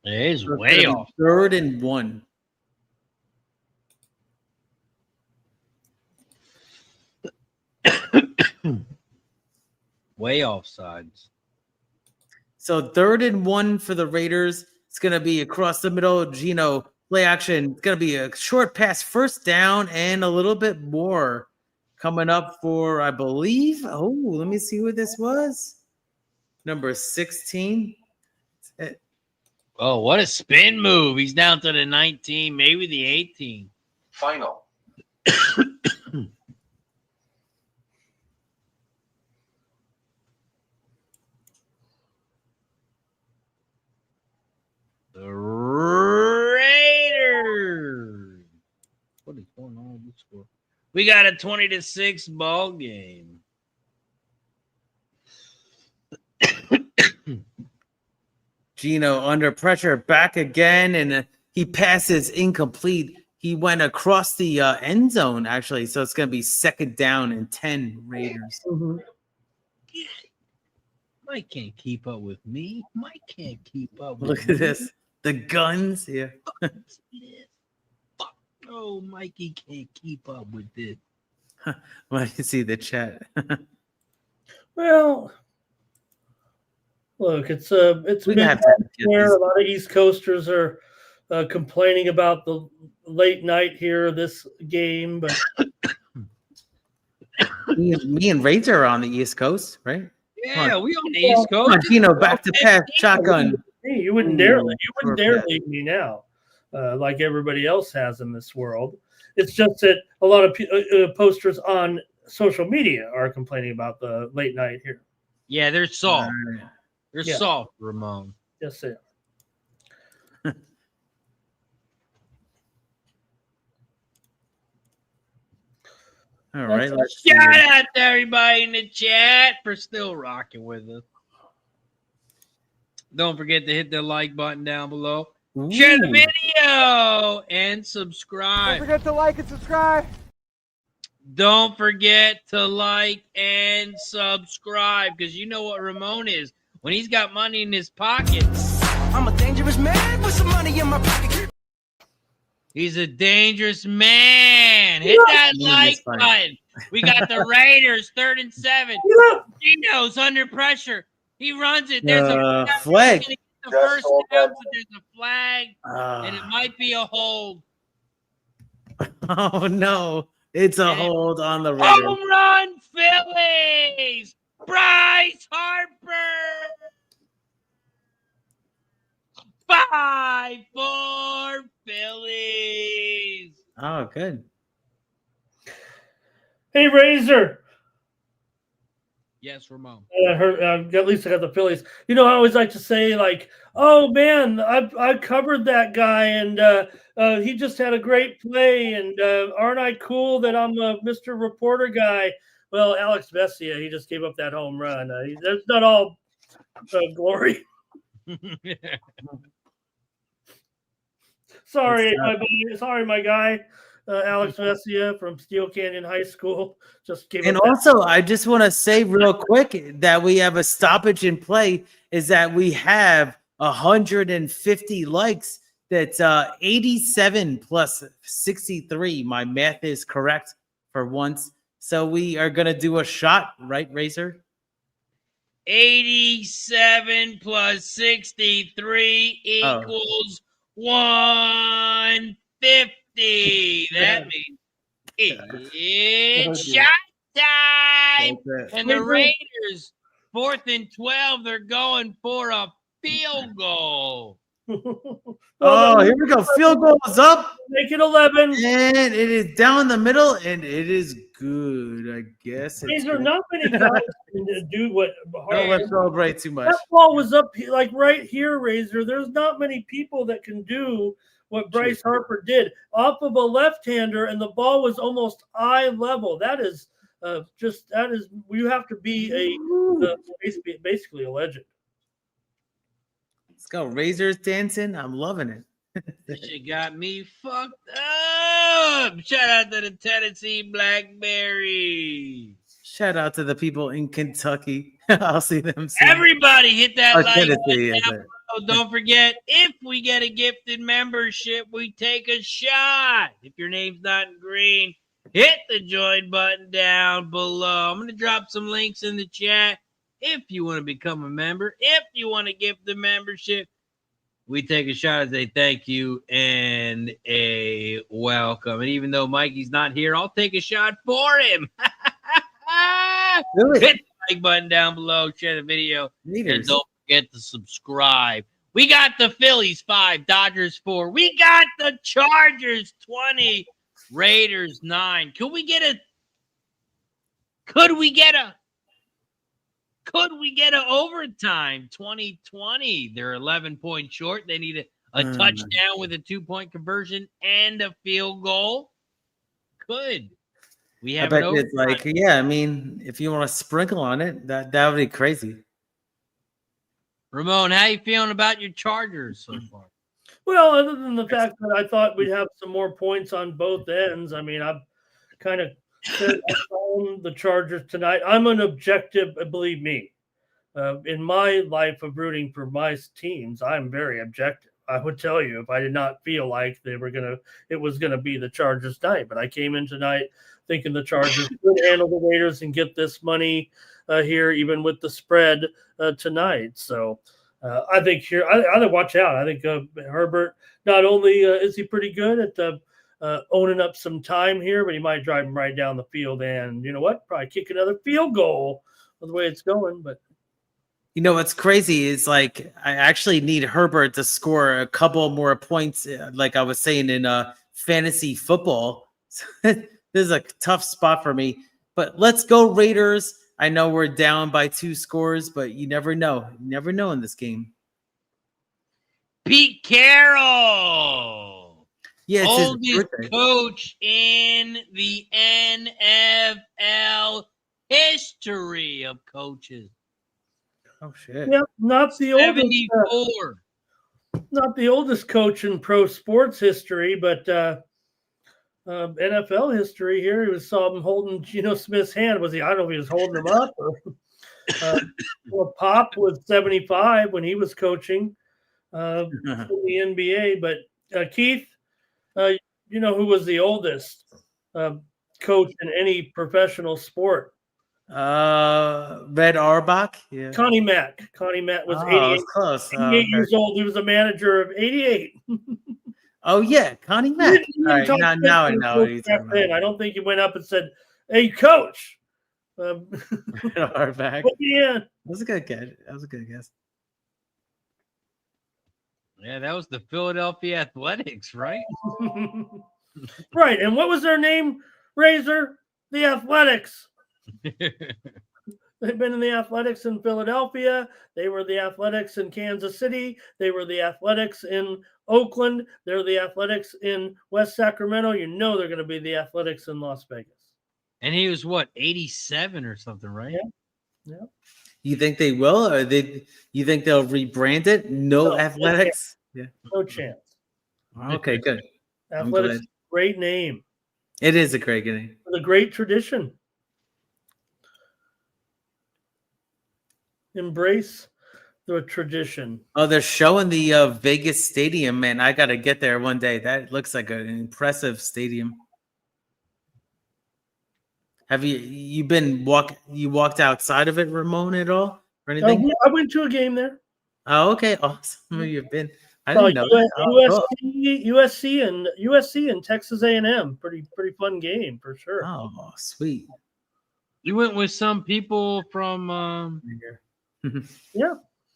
It is way off. 3rd and 1. Way offsides. So 3rd and 1 for the Raiders. It's going to be across the middle. Geno, play action. It's going to be a short pass, first down, and a little bit more coming up for, I believe. Oh, let me see who this was. Number 16. Oh, what a spin move. He's down to the 19, maybe the 18. Final. The Raiders. What is going on with the score? We got a 20-6 ball game. Gino under pressure, back again, and he passes incomplete. He went across the end zone, actually, so it's going to be 2nd down and 10 Raiders. Mike can't keep up with me. Mike can't keep up with Look me. at this. The guns here. Oh, Mikey can't keep up with this. Why do you see the chat? Well, look, it's We been have to get where these. a lot of East Coasters are complaining about the late night here this game, but me and Razor are on the East Coast, right? Yeah, we on the East Come Coast. on, Gino, back to pass, shotgun. hey, you wouldn't dare Perfect. leave me now, like everybody else has in this world. It's just that a lot of posters on social media are complaining about the late night here. Yeah, they're soft. They're Yeah. soft, Ramon. Yes, they are. All right. Let's see. Shout out to everybody in the chat for still rocking with us. Don't forget to hit the like button down below. Share the Ooh. video and subscribe. Don't forget to like and subscribe. Don't forget to like and subscribe because you know what Ramon is. When he's got money in his pockets, I'm a dangerous man with some money in my pocket. he's a dangerous man. Hit that like button. We got the Raiders, 3rd and 7. Gino's under pressure. He runs it. There's a flag. He's gonna get the first down, but there's a flag, and it might be a hold. Oh, no. It's a hold on the Raiders. Home run, Phillies! Bryce Harper! 5-4 Phillies! Oh, good. Hey, Razor. Yes, Ramon. I heard. At least I got the Phillies. You know, I always like to say, like, "Oh man, I covered that guy, and he just had a great play, and aren't I cool that I'm a Mr. Reporter guy?" Well, Alex Vesia, he just gave up that home run. That's not all glory. Sorry, my guy, Alex Vesia from Steel Canyon High School. Just gave And up that- also, I just want to say real quick that we have a stoppage in play is that we have 150 likes. That's 87 plus 63. My math is correct for once. So we are going to do a shot, right, Razor? 87 plus 63 equals 150. That means it's shot time. And the Raiders, 4th and 12, they're going for a field goal. Oh, here we go. Field goal is up. Make it 11. And it is down the middle, and it is good, I guess. These are not many guys can do what Don't let's celebrate too much. That ball was up like right here, Razor. There's not many people that can do what Bryce Harper did off of a left-hander, and the ball was almost eye level. That is you have to be basically a legend. Let's go. Razors dancing. I'm loving it. This shit got me fucked up. Shout out to the Tennessee Blackberries. Shout out to the people in Kentucky. I'll see them soon. Everybody hit that Or like Tennessee, button is down it? below. Don't forget, if we get a gifted membership, we take a shot. If your name's not in green, hit the join button down below. I'm going to drop some links in the chat if you want to become a member. If you want to gift the membership, we take a shot and say thank you and a welcome. And even though Mikey's not here, I'll take a shot for him. Really? Hit the like button down below, share the video, and don't forget to subscribe. We got the Phillies 5, Dodgers 4. We got the Chargers 20, Raiders 9. Could we get a overtime? 2020. They're 11-point short. They need a touchdown with a 2-point conversion and a field goal. Could we have I bet an it's overtime? like, yeah, I mean, if you want to sprinkle on it, that would be crazy. Ramon, how you feeling about your Chargers so far? Well, other than the fact that I thought we'd have some more points on both ends, I mean, I've kind of said the Chargers tonight. I'm an objective, believe me. In my life of rooting for my teams, I'm very objective. I would tell you if I did not feel like it was gonna be the Chargers night. But I came in tonight thinking the Chargers could handle the Raiders and get this money here, even with the spread tonight. So I think here, I watch out. I think Herbert, not only is he pretty good at owning up some time here, but he might drive him right down the field. And you know what? Probably kick another field goal with the way it's going. But you know what's crazy is like I actually need Herbert to score a couple more points, like I was saying in fantasy football. This is a tough spot for me. But let's go Raiders. I know we're down by 2 scores, but you never know. You never know in this game. Pete Carroll. Yeah, it's oldest his birthday. coach in the NFL history of coaches. Oh shit! yeah, not the oldest. 74. Not the oldest coach in pro sports history, but NFL history here. He was saw him holding Geno Smith's hand. I don't know if he was holding him up or well, Pop was 75 when he was coaching in the NBA. But Keith, you know who was the oldest coach in any professional sport? Red Auerbach. Yeah. Connie Mack. Connie Mack was 88, close. 88 years old. He was a manager of 88. Oh yeah, Connie Mack. All right, now I know. What he's talking about. I don't think he went up and said, "Hey, coach." Auerbach. Yeah, That was a good guess. That was a good guess. Yeah, that was the Philadelphia Athletics, right? Right. And what was their name, Razor? The Athletics. They've been in the Athletics in Philadelphia. They were the Athletics in Kansas City. They were the Athletics in Oakland. They're the Athletics in West Sacramento. You know they're going to be the Athletics in Las Vegas. And he was what, 87 or something, right? Yeah. You think they will, or you think they'll rebrand it? No Athletics. Yeah. No chance. Okay, good. Athletics, great name. It is a great name. With a great tradition. Embrace the tradition. Oh, they're showing the Vegas stadium, man. I got to get there one day. That looks like an impressive stadium. Have you walked outside of it, Ramon, at all or anything? I went to a game there. Oh, okay. Awesome. You've been. I didn't know that. USC and Texas A&M. Pretty fun game for sure. Oh, sweet. You went with some people from yeah,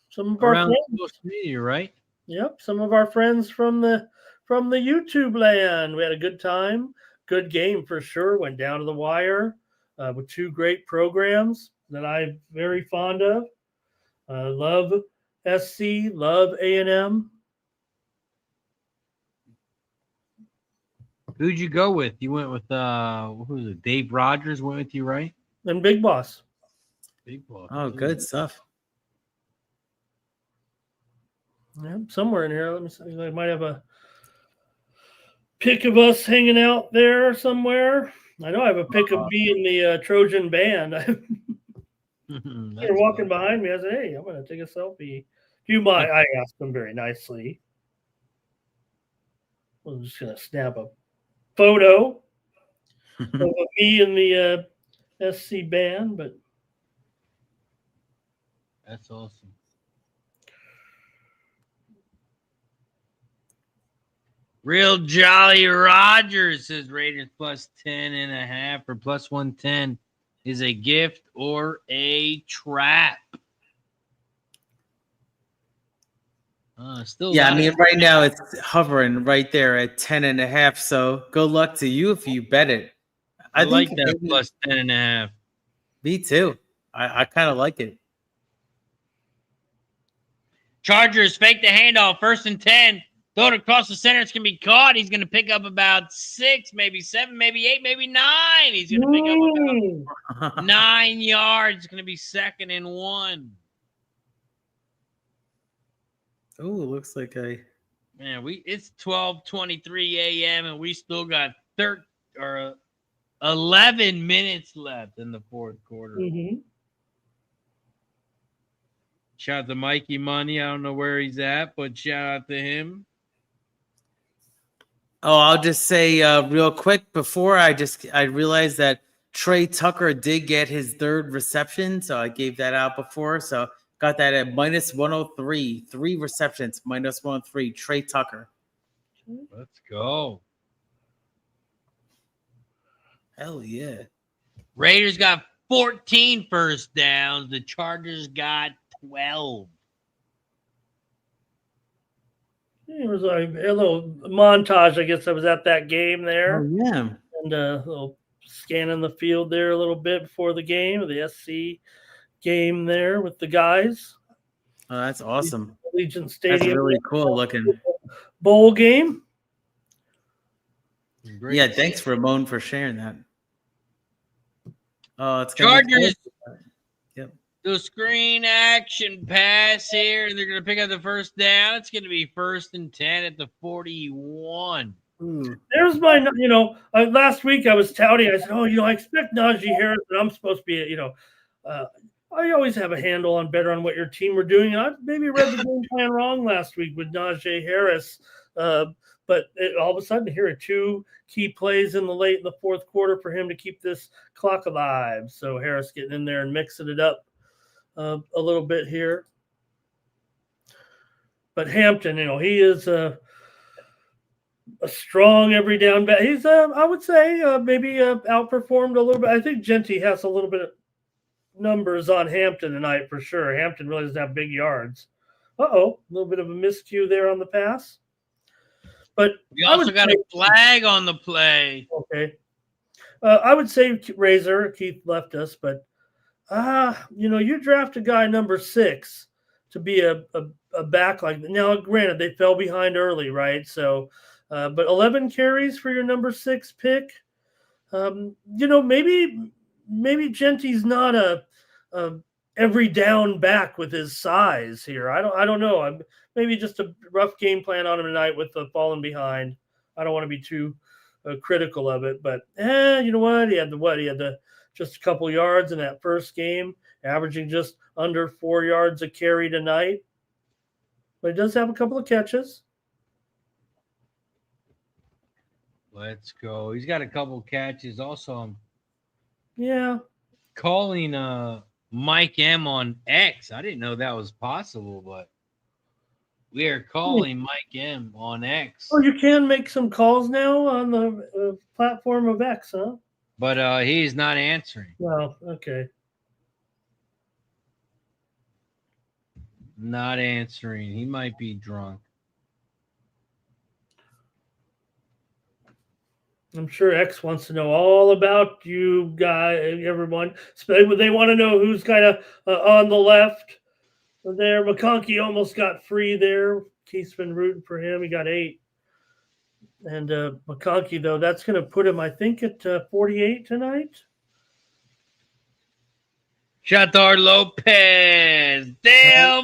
some of our around friends. social media, right? Yep, some of our friends from the YouTube land. We had a good time. Good game for sure. Went down to the wire with 2 great programs that I'm very fond of. Love SC, love A&M. Who'd you go with? You went with who was it? Dave Rogers went with you, right? And Big Boss. Big Boss. Oh, good stuff. Yeah, somewhere in here. Let me see. I might have a pic of us hanging out there somewhere. I know I have a pic of me in the Trojan band. They're walking behind me. I said, "Hey, I'm going to take a selfie. Do you mind?" I asked them very nicely. I'm just going to snap a photo of me in the SC band, but that's awesome. Real Jolly Rogers says Raiders plus 10.5 or plus 110 is a gift or a trap. Still, yeah. I mean, right now it's hovering right there at 10.5. So good luck to you if you bet it. I like think that maybe, plus 10.5. Me too. I kind of like it. Chargers fake the handoff, 1st and 10. Throw it across the center. It's going to be caught. He's going to pick up about 6, maybe 7, maybe 8, maybe 9. He's going to pick up about 9 yards. It's going to be 2nd and 1. Oh, looks like Man, it's 12:23 a.m. and we still got 11 minutes left in the fourth quarter. Mm-hmm. Shout out to Mikey Money. I don't know where he's at, but shout out to him. Oh, I'll just say real quick before I realized that Trey Tucker did get his 3rd reception, so I gave that out before. So got that at minus 103. 3 receptions, minus 103. Trey Tucker. Let's go. Hell yeah. Raiders got 14 first downs. The Chargers got 12. It was a little montage, I guess I was at that game there. Oh, yeah. And a little scanning the field there a little bit before the game, the SC game there with the guys. Oh, that's awesome. Legion Stadium. That's really cool looking. Bowl game. Great. Yeah, thanks, Ramon, for sharing that. Oh, it's Chargers. Yep. The screen action pass here, and they're going to pick up the 1st down. It's going to be 1st and 10 at the 41. There's my, last week I was touting. I said, I expect Najee Harris, and I'm supposed to be, I always have a handle on better on what your team were doing. I maybe read the game plan wrong last week with Najee Harris. But all of a sudden, here are 2 key plays in the 4th quarter for him to keep this clock alive. So Harris getting in there and mixing it up a little bit here. But Hampton, he is a strong every down back. He's, I would say, maybe outperformed a little bit. I think Genty has a little bit of numbers on Hampton tonight for sure. Hampton really doesn't have big yards. A little bit of a miscue there on the pass. But we also got a flag on the play. Okay. I would say Razor, Keith left us, but you draft a guy number 6 to be a back like that. Now, granted, they fell behind early, right? So, but 11 carries for your number 6 pick. Maybe Genty's not a every down back with his size here. I don't know. Maybe just a rough game plan on him tonight with the falling behind. I don't want to be too critical of it, but you know what? He had just a couple yards in that first game, averaging just under 4 yards a carry tonight. But he does have a couple of catches. Let's go. He's got a couple catches. Also, yeah, calling Mike M on X. I didn't know that was possible, but we are calling Mike M on X. Oh, you can make some calls now on the platform of X, huh? But he's not answering. No, okay. Not answering. He might be drunk. I'm sure X wants to know all about you guys, everyone. They want to know who's kind of on the left there. McConkey almost got free there. Keith's been rooting for him. He got 8. And McConkey, though, that's going to put him, I think, at 48 tonight. Shatar Lopez. Dale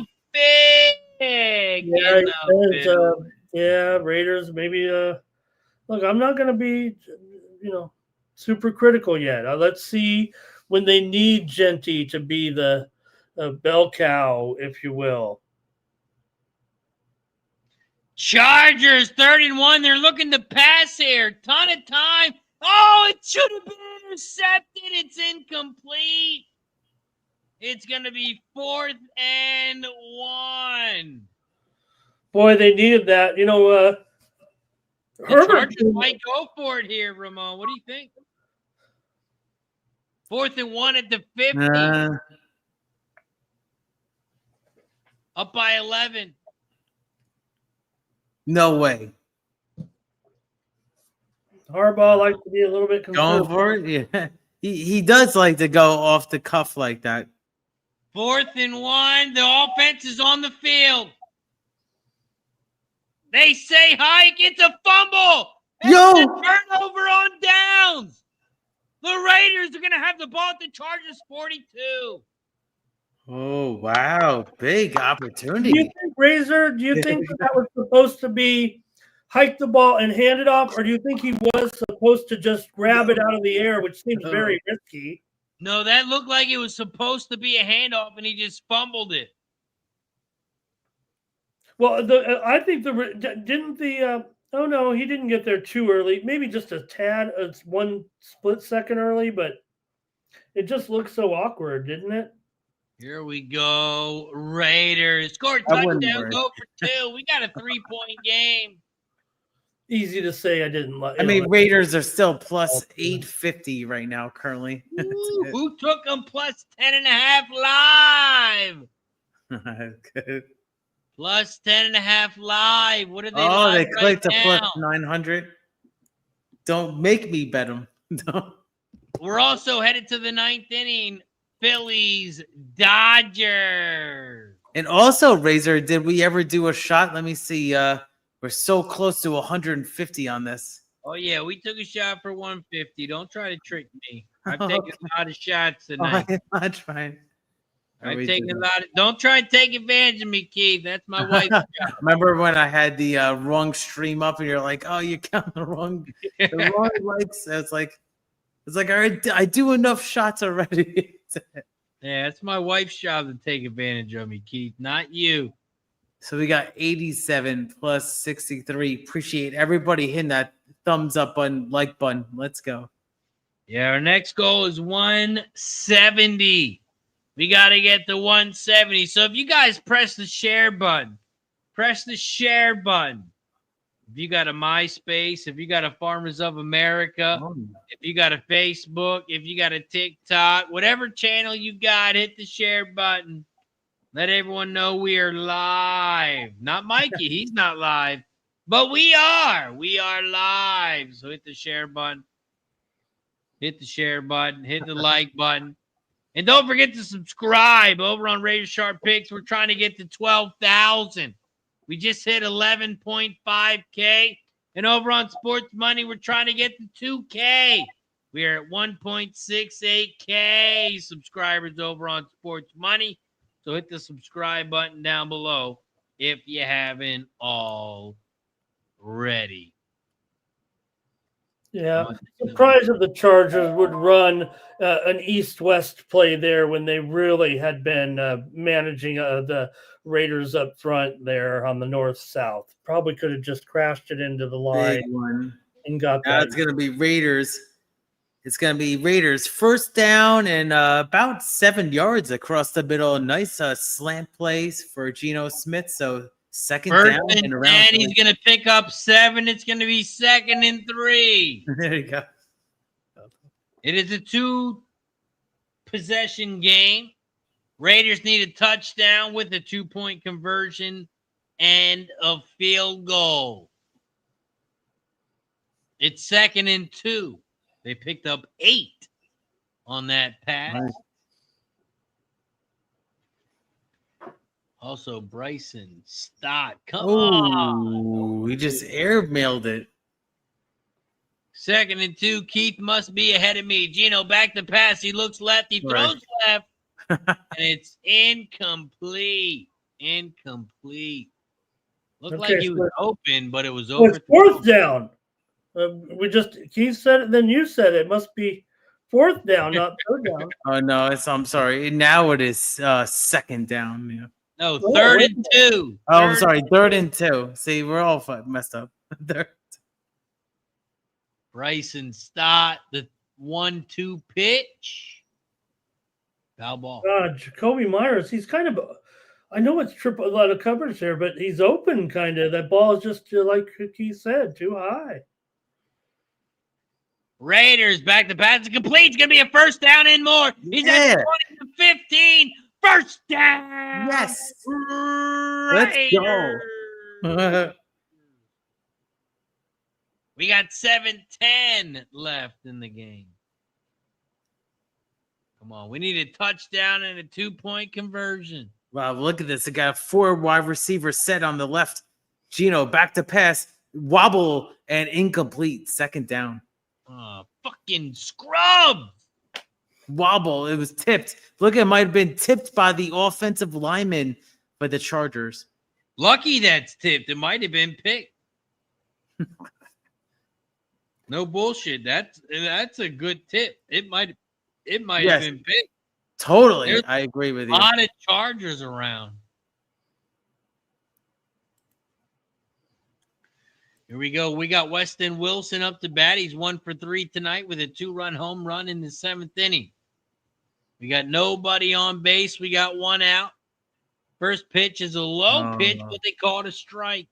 Fig. Yeah, Raiders, maybe. Look, I'm not going to be, super critical yet. Let's see when they need Genty to be the bell cow, if you will. Chargers, 3rd and 1. They're looking to pass here. Ton of time. Oh, it should have been intercepted. It's incomplete. It's going to be 4th and 1. Boy, they needed that. The Chargers might go for it here, Ramon. What do you think? 4th and 1 at the 50. Up by 11. No way. Harbaugh likes to be a little bit Going conservative. for it? Yeah. He does like to go off the cuff like that. 4th and 1. The offense is on the field. They say hike. It's a fumble. Yo! It's a turnover on downs. The Raiders are going to have the ball at the Chargers 42. Oh, wow. Big opportunity. Do you think, Razor, do you think that was supposed to be hike the ball and hand it off, or do you think he was supposed to just grab it out of the air, which seems very risky? No, that looked like it was supposed to be a handoff, and he just fumbled it. Well, I think oh no, he didn't get there too early. Maybe just a tad, it's 1 split second early, but it just looked so awkward, didn't it? Here we go. Raiders score a touchdown, go for 2. We got a 3-point game. Easy to say I didn't like. I mean, Raiders are still plus 850 right now, currently. Ooh, who took them plus 10.5 live? Good. Plus 10.5 live. What are they? Oh, they clicked right to plus 900. Don't make me bet them. We're also headed to the 9th inning. Phillies, Dodgers. And also, Razor, did we ever do a shot? Let me see. We're so close to 150 on this. Oh, yeah, we took a shot for 150. Don't try to trick me. I've taken a lot of shots tonight. I'm not trying. I've taken a lot of, don't try and take advantage of me, Keith. That's my wife's job. Remember when I had the wrong stream up and you're like, oh, you count the wrong likes. It's like I do enough shots already. Yeah, it's my wife's job to take advantage of me, Keith, not you. So we got 87 plus 63. Appreciate everybody hitting that thumbs up button, like button. Let's go. Yeah, our next goal is 170. We got to get to 170. So if you guys press the share button, if you got a MySpace, if you got a Farmers of America, if you got a Facebook, if you got a TikTok, whatever channel you got, hit the share button. Let everyone know we are live. Not Mikey. He's not live. But we are. We are live. So hit the share button. Hit the share button. Hit the like button. And don't forget to subscribe over on Razor Sharp Picks. We're trying to get to 12,000. We just hit 11.5K. And over on Sports Money, we're trying to get to 2K. We are at 1.68K subscribers over on Sports Money. So hit the subscribe button down below if you haven't already. Yeah, surprised that the Chargers would run an east-west play there when they really had been managing the Raiders up front there on the north-south. Probably could have just crashed it into the line and got that. Now it's going to be Raiders. It's going to be Raiders first down and about 7 yards across the middle. Nice slant plays for Geno Smith. So second First down and around. 10, he's going to pick up 7. It's going to be 2nd and 3. There you go. It is a 2-possession game. Raiders need a touchdown with a 2-point conversion and a field goal. It's 2nd and 2. They picked up 8 on that pass. Nice. Also, Bryson Stott. Come on. We just airmailed it. 2nd and 2. Keith must be ahead of me. Geno back to pass. He looks left. He throws left. And it's incomplete. Looked like he was open, but it was over. It's 4th down. Keith said it, then you said it. Must be 4th down, not 3rd down. Oh no, I'm sorry. Now it is 2nd down. Yeah. No, 3rd and 2. Oh, I'm sorry, 3rd and 2. See, we're all messed up. Bryson Stott, the 1-2 pitch. Foul ball. Jacoby Myers, he's kind of I know it's triple a lot of coverage there, but he's open kind of. That ball is just like he said, too high. Raiders back to pass. It's complete. It's going to be a first down and more. He's at 20-15. First down. Yes. Raiders. Let's go. We got 7:10 left in the game. Come on. We need a touchdown and a 2-point conversion. Wow, look at this. They got 4 wide receivers set on the left. Gino back to pass. Wobble and incomplete. Second down. Oh, fucking scrub. Wobble. It was tipped. Look, it might have been tipped by the offensive lineman for the Chargers. Lucky that's tipped. It might have been picked. No bullshit. That's a good tip. It might have been picked. Totally. I agree with you. A lot of Chargers around. Here we go. We got Weston Wilson up to bat. He's 1 for 3 tonight with a 2-run home run in the 7th inning. We got nobody on base. We got 1 out. First pitch is a low pitch, but they call it a strike.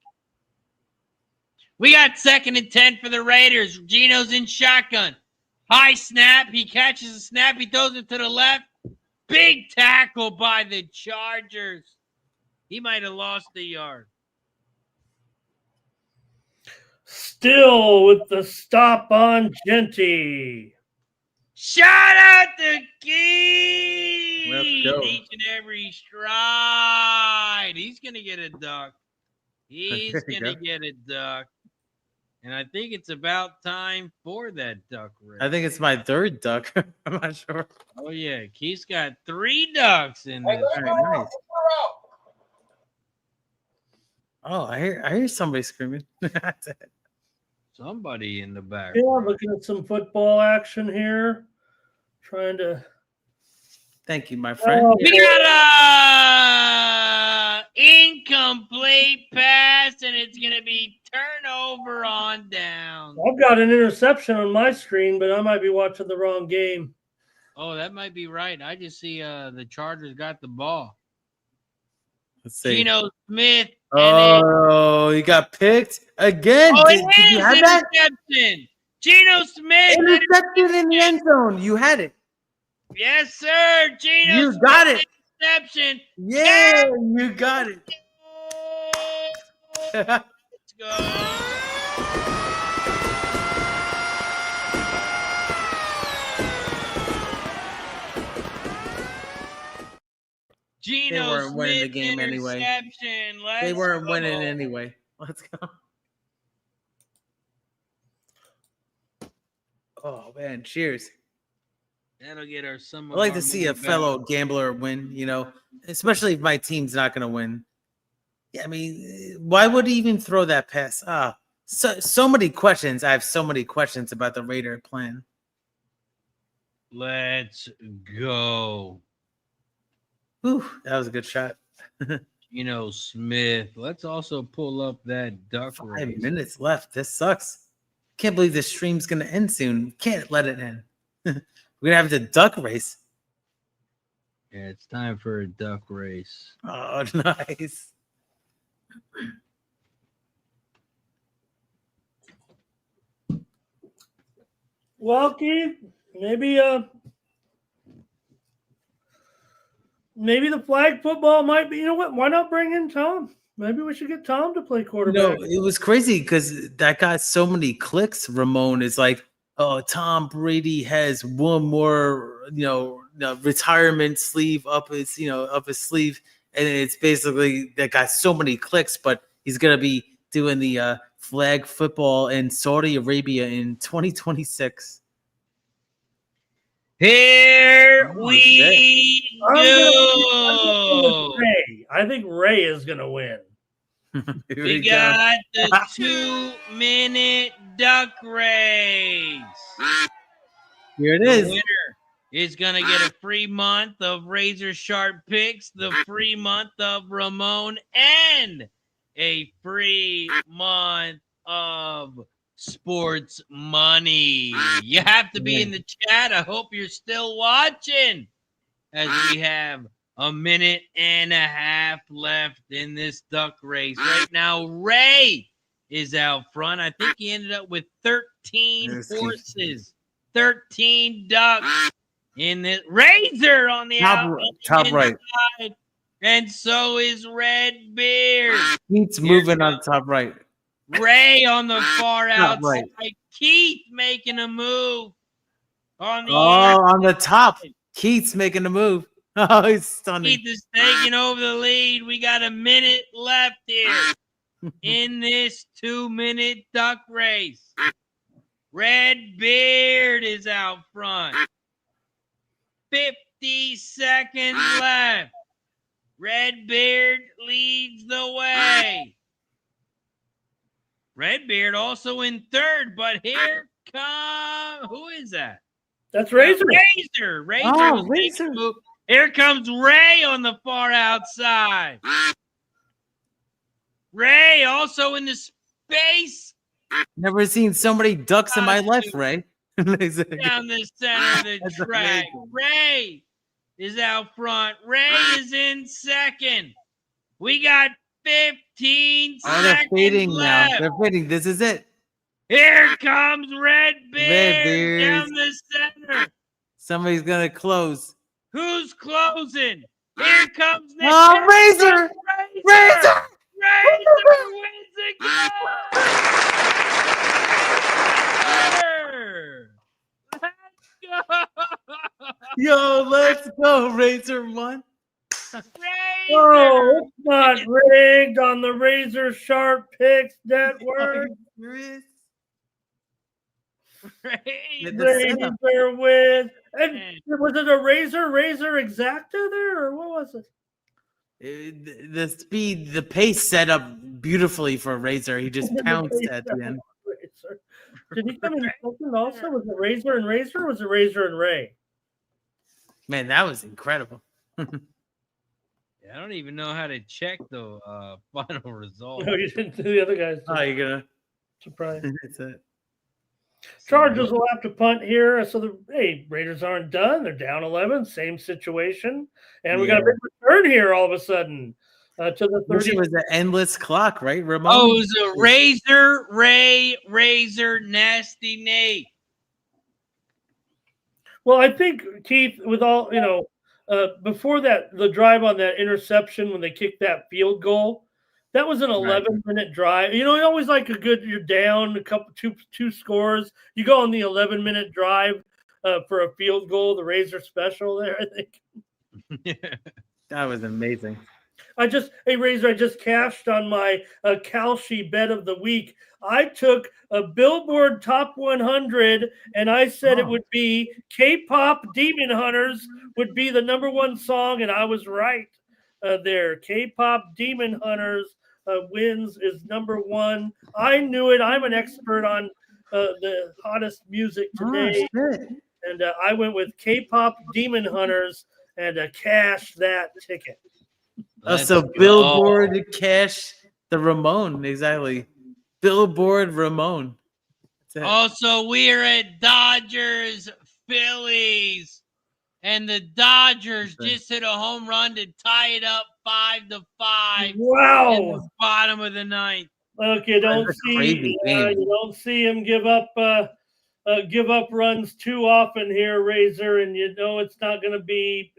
We got 2nd and 10 for the Raiders. Gino's in shotgun. High snap. He catches the snap. He throws it to the left. Big tackle by the Chargers. He might have lost the yard. Still with the stop on Genty. Shout out to Key. Let's go. Each and every stride. He's going to get a duck. He's going to get a duck. And I think it's about time for that duck race. I think it's my 3rd duck. I'm not sure. Oh, yeah. Keith's got 3 ducks in this. Nice. Oh, I hear somebody screaming. Somebody in the back. Yeah, looking at some football action here. Trying to. Thank you, my friend. We got a incomplete pass, and it's going to be turnover on down. I've got an interception on my screen, but I might be watching the wrong game. Oh, that might be right. I just see the Chargers got the ball. Let's see. Gino Smith. Oh, he got picked again. Oh, did you have that? Interception. Gino Smith. Interception in the end zone. You had it. Yes, sir. Gino You Smith got it. Interception. Yeah, you got it. Let's go. Gino They weren't winning the Smith game anyway. interception. They weren't Let's winning go. anyway. Let's go. Oh man, cheers. That'll get our some. I like to see a fellow gambler win, you know, especially if my team's not going to win. Yeah, I mean, why would he even throw that pass? So many questions. I have so many questions about the Raider plan. Let's go. Whew, that was a good shot. Gino Smith. Let's also pull up that duck 5 race. minutes left. This sucks. Can't believe this stream's going to end soon. Can't let it end. We're going to have the duck race. Yeah, it's time for a duck race. Oh, nice. Well, Keith, maybe the flag football might be. You know what? Why not bring in Tom? Maybe we should get Tom to play quarterback. No, it was crazy because that got so many clicks. Ramon is like, oh, Tom Brady has one more, retirement sleeve up his sleeve, and it's basically that got so many clicks. But he's gonna be doing the flag football in Saudi Arabia in 2026. Here we go. I think Ray is going to win. We got the 2-minute duck race. Here it is. The winner is going to get a free month of Razor Sharp Picks, the free month of Ramon, and a free month of Sports Money. You have to be in the chat. I hope you're still watching as we have A minute and a half left in this duck race. Right now, Ray is out front. I think he ended up with 13 horses, 13 ducks in this. Razor on the top right. Side, and so is Red Beard. Keith's moving on top right. Ray on the far outside. Right. Keith making a move on the on the top. Keith's making a move. Oh, he's stunning. Keith is taking over the lead. We got a minute left here in this 2-minute duck race. Red Beard is out front. 50 seconds left. Red Beard leads the way. Red Beard also in third, but here comes, who is that? That's Razor. Razor was making a move. Here comes Ray on the far outside. Ray also in the space. Never seen so many ducks in my life, Ray. Down the center of the track. Amazing. Ray is out front. Ray is in second. We got 15 they're seconds fading left. now. They're fading. This is it. Here comes Red Beard down Beard. the center. Somebody's gonna close. Who's closing? Here comes Nick. Oh, Razor! Razor! Razor wins again! Let's go! Yo, let's go, Razor one. Oh, it's not rigged on the Razor Sharp Picks Network. Razor wins. And was it a Razor Exacta there, or what was it? The speed, the pace set up beautifully for Razor. He just pounced at the end. Razor. Did he come in second also? Was it Razor and Razor, or was it Razor and Ray? Man, that was incredible. I don't even know how to check the final result. No, you didn't. The other guys did. Oh, you're gonna surprise. That's it. Chargers will have to punt here. So the Raiders aren't done. They're down 11. Same situation, and we got a big return here all of a sudden to the 30. It was an endless clock, right, Ramon? Oh, it was a Razor, Ray, Razor, Nasty Nate. Well, I think Keith, with all before that, the drive on that interception when they kicked that field goal, that was an 11-minute drive. You always like you're down a couple, two scores. You go on the 11-minute drive for a field goal, the Razor special there, I think. That was amazing. Razor, I just cashed on my Kalshi bet of the week. I took a Billboard Top 100, and I said it would be K-pop Demon Hunters would be the #1 song, and I was right there. K-pop Demon Hunters wins is #1. I knew it. I'm an expert on the hottest music today, and I went with K-pop Demon Hunters and cashed that ticket. So Billboard cash the Ramon, exactly. Billboard Ramon. Also, we are at Dodgers Phillies, and the Dodgers just hit a home run to tie it up 5-5. Wow! In the bottom of the ninth. Okay, you don't see him give up runs too often here, Razor, and it's not going to be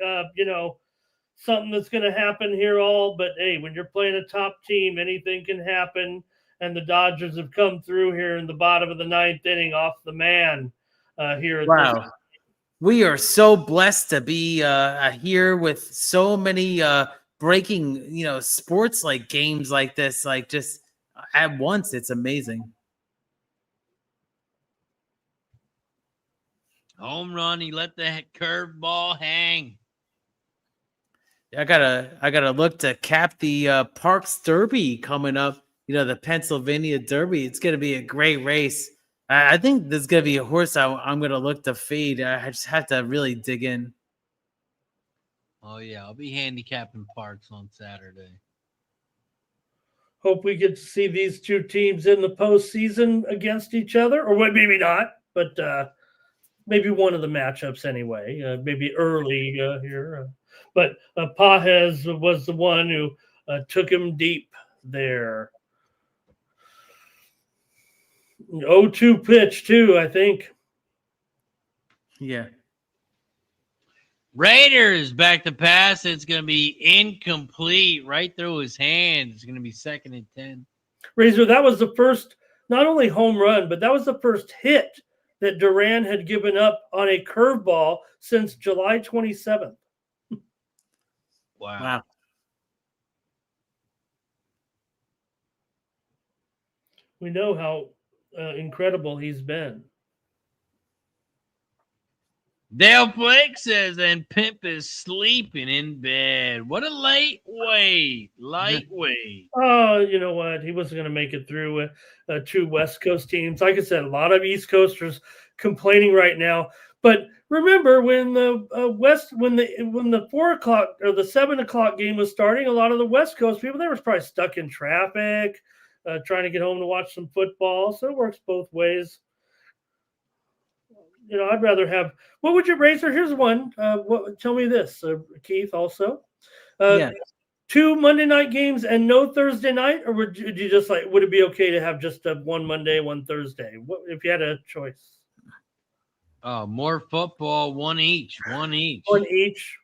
something that's going to happen here all. But hey, when you're playing a top team, anything can happen. And the Dodgers have come through here in the bottom of the ninth inning off the man here. Wow. We are so blessed to be here with so many breaking, sports like games like this, like just at once. It's amazing. Home run. He let the curveball hang. I gotta look to cap the Parks Derby coming up. The Pennsylvania Derby. It's gonna be a great race. I think there's gonna be a horse I'm gonna look to fade. I just have to really dig in. Oh yeah, I'll be handicapping Parks on Saturday. Hope we get to see these two teams in the postseason against each other, or maybe not, but maybe one of the matchups anyway. Maybe early here. But Pajes was the one who took him deep there. 0-2 pitch, too, I think. Yeah. Raiders back to pass. It's going to be incomplete right through his hands. It's going to be 2nd and 10. Razor, that was the first, not only home run, but that was the first hit that Duran had given up on a curveball since July 27th. Wow. We know how incredible he's been. Dale Blake says, and Pimp is sleeping in bed. What a lightweight. Oh, you know what? He wasn't going to make it through 2 West Coast teams. Like I said, a lot of East Coasters complaining right now. But remember when the when the 4 o'clock or the 7 o'clock game was starting, a lot of the West Coast people, they were probably stuck in traffic, trying to get home to watch some football. So it works both ways. You know, I'd rather have. What would you Razor? Here's one. Tell me this, Keith. Also, 2 Monday night games and no Thursday night, or would you just like? Would it be okay to have just one Monday, one Thursday? What if you had a choice? More football, one each. One each.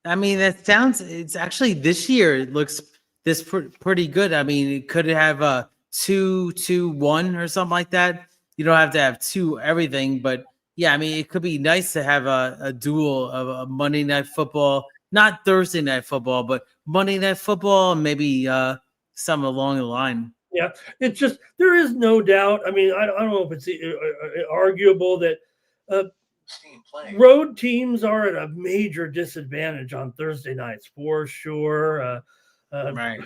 I mean, it's actually this year it looks pretty good. I mean, it could have a 2-2-1 or something like that. You don't have to have 2 everything, but yeah, I mean, it could be nice to have a duel of a Monday Night Football, not Thursday Night Football, but Monday Night Football, and maybe some along the line. Yeah, it's just there is no doubt. I mean, I don't know if it's arguable that road teams are at a major disadvantage on Thursday nights for sure. Right.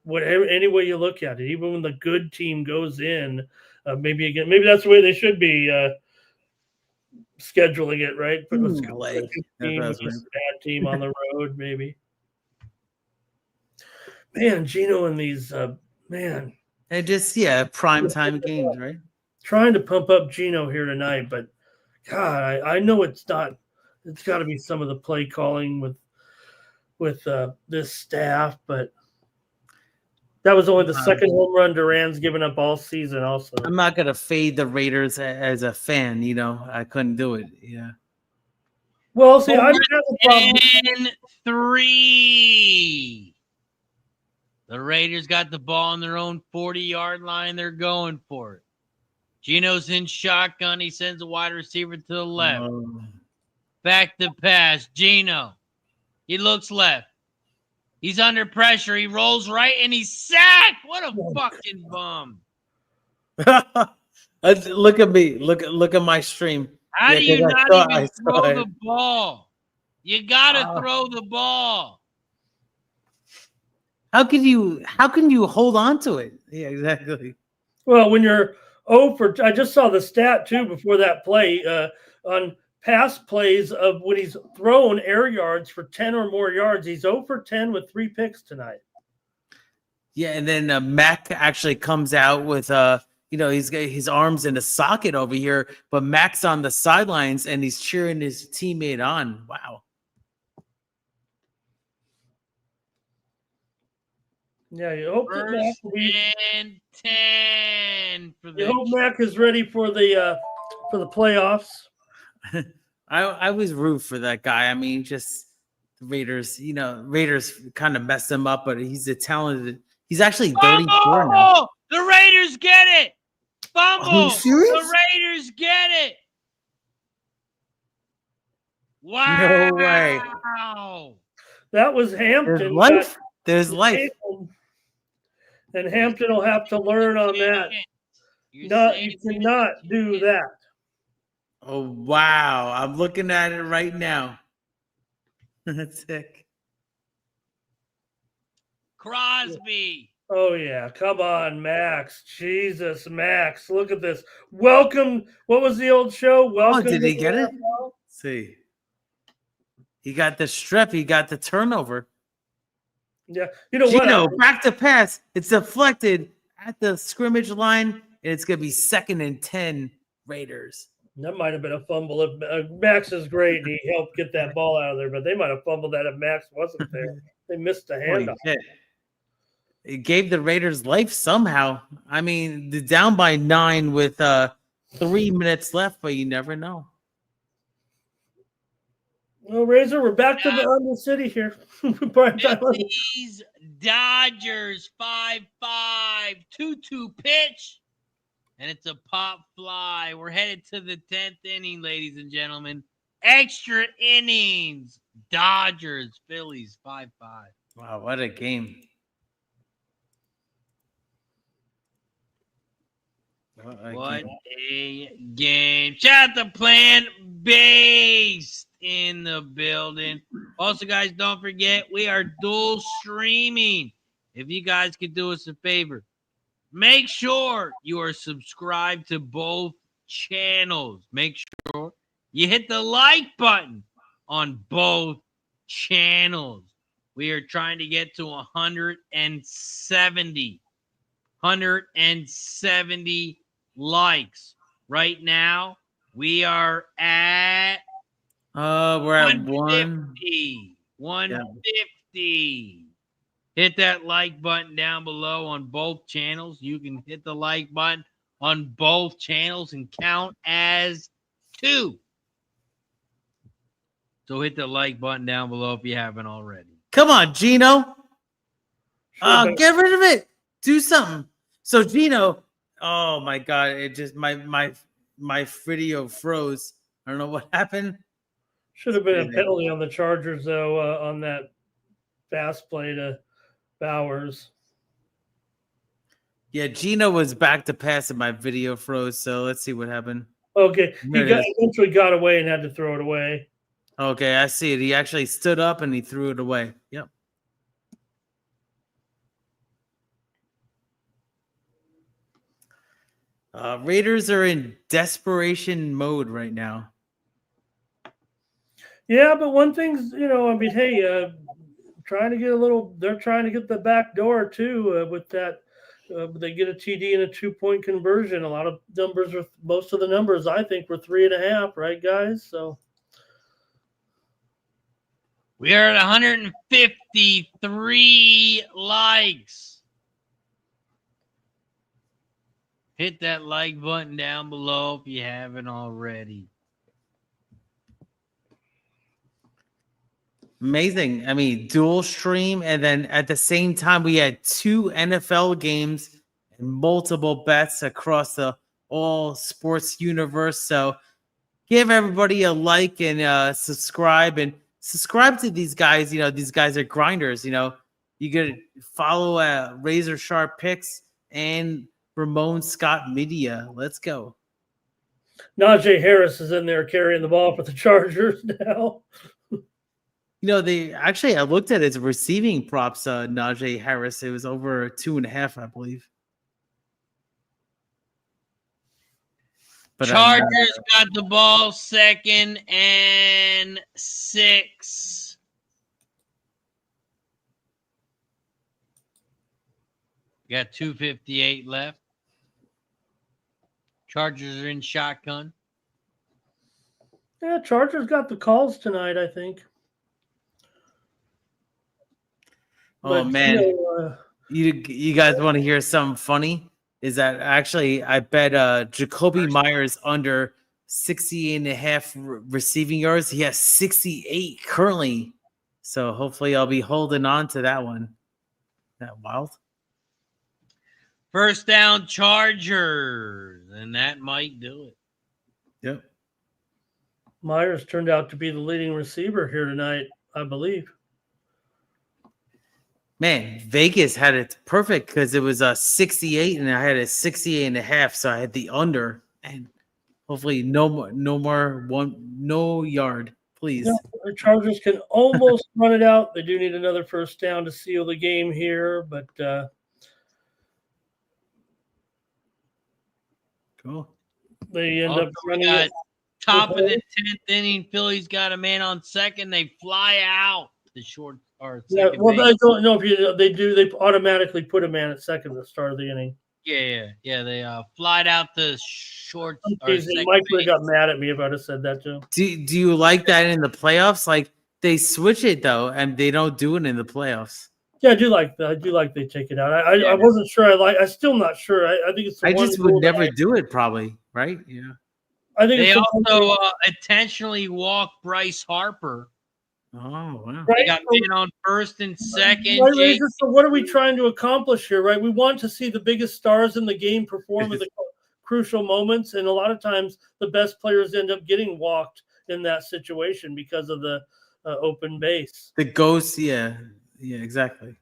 Whatever, any way you look at it, even when the good team goes in, maybe that's the way they should be scheduling it, right? But let's go with a bad team on the road, maybe. Man, Gino and these man. And just prime time games, right? Trying to pump up Gino here tonight, but God, I know it's not. It's got to be some of the play calling with this staff, but that was only the second home run Duran's given up all season. Also, I'm not gonna fade the Raiders as a fan. You know, I couldn't do it. Yeah. Well, see, I have a problem. 3. The Raiders got the ball on their own 40-yard line. They're going for it. Gino's in shotgun. He sends a wide receiver to the left. Back to pass. Gino. He looks left. He's under pressure. He rolls right, and he's sacked. What a fucking bum. Look at me. Look at my stream. How do you not even throw the ball? You got to throw the ball. How can you hold on to it? Yeah, exactly. Well, when you're I just saw the stat too before that play on pass plays of when he's thrown air yards for 10 or more yards. He's 0 for 10 with 3 picks tonight. Yeah, and then Mac actually comes out with he's got his arms in a socket over here, but Mac's on the sidelines and he's cheering his teammate on. Wow. Yeah, you hope that Mac will be, 10 for the. You hope Mac is ready for the playoffs. I always root for that guy. I mean, just the Raiders. You know, Raiders kind of messed him up, but he's a talented. He's actually 34 now. The Raiders get it. Fumble. Are you serious? The Raiders get it. Wow. No way. That was Hampton. There's life. There's life. And Hampton will have to learn on that. You cannot do that. Oh, wow. I'm looking at it right now. That's sick. Crosby. Oh, yeah. Come on, Max. Jesus, Max. Look at this. Welcome. What was the old show? Welcome. Oh, did he get it? Let's see. He got the strip. He got the turnover. Yeah. You know Gino, what? back to pass. It's deflected at the scrimmage line, and it's going to be 2nd and 10 Raiders. That might have been a fumble. If Max is great, he helped get that ball out of there, but they might have fumbled that if Max wasn't there. They missed the handoff. It gave the Raiders life somehow. I mean, they're down by 9 with 3 minutes left, but you never know. Well, Razor, we're back to the city here. Phillies, Dodgers, 5-5, 2-2 pitch, and it's a pop fly. We're headed to the 10th inning, ladies and gentlemen. Extra innings. Dodgers, Phillies, 5-5. Wow, what a game. What a game. Shout out to Plant Based in the building. Also, guys, don't forget, we are dual streaming. If you guys could do us a favor, make sure you are subscribed to both channels. Make sure you hit the like button on both channels. We are trying to get to 170 likes. Right now, we are at we're at 150. 150. Hit that like button down below on both channels. You can hit the like button on both channels and count as 2. So hit the like button down below if you haven't already. Come on, Gino. Get rid of it. Do something. So Gino, oh my God, it just my video froze. I don't know what happened. Should have been a penalty on the Chargers though, on that fast play to Bowers. Yeah, Gino was back to pass and my video froze. So let's see what happened. Okay, he eventually got away and had to throw it away. Okay, I see it. He actually stood up and he threw it away. Yep. Raiders are in desperation mode right now. Yeah, but one thing's, I mean, hey, trying to get they're trying to get the back door too with that. They get a TD and a 2-point conversion. A lot of numbers, most of the numbers, I think, were 3.5, right, guys? So we are at 153 likes. Hit that like button down below if you haven't already. Amazing. I mean, dual stream, and then at the same time, we had 2 NFL games and multiple bets across the all sports universe. So give everybody a like and subscribe to these guys. These guys are grinders. You could follow Razor Sharp Picks and Ramon Scott Media. Let's go. Najee Harris is in there carrying the ball for the Chargers now. I looked at his receiving props, Najee Harris. It was over 2.5, I believe. But Chargers got the ball 2nd and 6. Got 2:58 left. Chargers are in shotgun. Yeah, Chargers got the calls tonight, I think. Oh, man. You guys want to hear something funny? Is that actually I bet Jacoby Myers under 60.5 receiving yards. He has 68 currently. So hopefully I'll be holding on to that one. That wild. First down, Chargers, and that might do it. Yep. Myers turned out to be the leading receiver here tonight, I believe. Man, Vegas had it perfect because it was 68 and I had a 68.5, so I had the under, and hopefully no yard, please. Yeah, the Chargers can almost run it out. They do need another first down to seal the game here, but cool. They end up running it. Top of the 10th inning, Phillies got a man on second. They fly out the short. Yeah, well, I don't know if they do. They automatically put a man at second at the start of the inning. Yeah. They flied out the shorts. Mike would have got mad at me if I'd have said that to him. Do you like that in the playoffs? Like they switch it though, and they don't do it in the playoffs. Yeah, I do like that. I do like they take it out. I wasn't sure. I'm still not sure. I think it's. I just would never do it, probably. Right? Yeah. I think they also intentionally walked Bryce Harper. Oh wow! Right? They got man on first and second. Right, so what are we trying to accomplish here? Right, we want to see the biggest stars in the game perform at the crucial moments, and a lot of times the best players end up getting walked in that situation because of the open base. The ghost, yeah, exactly.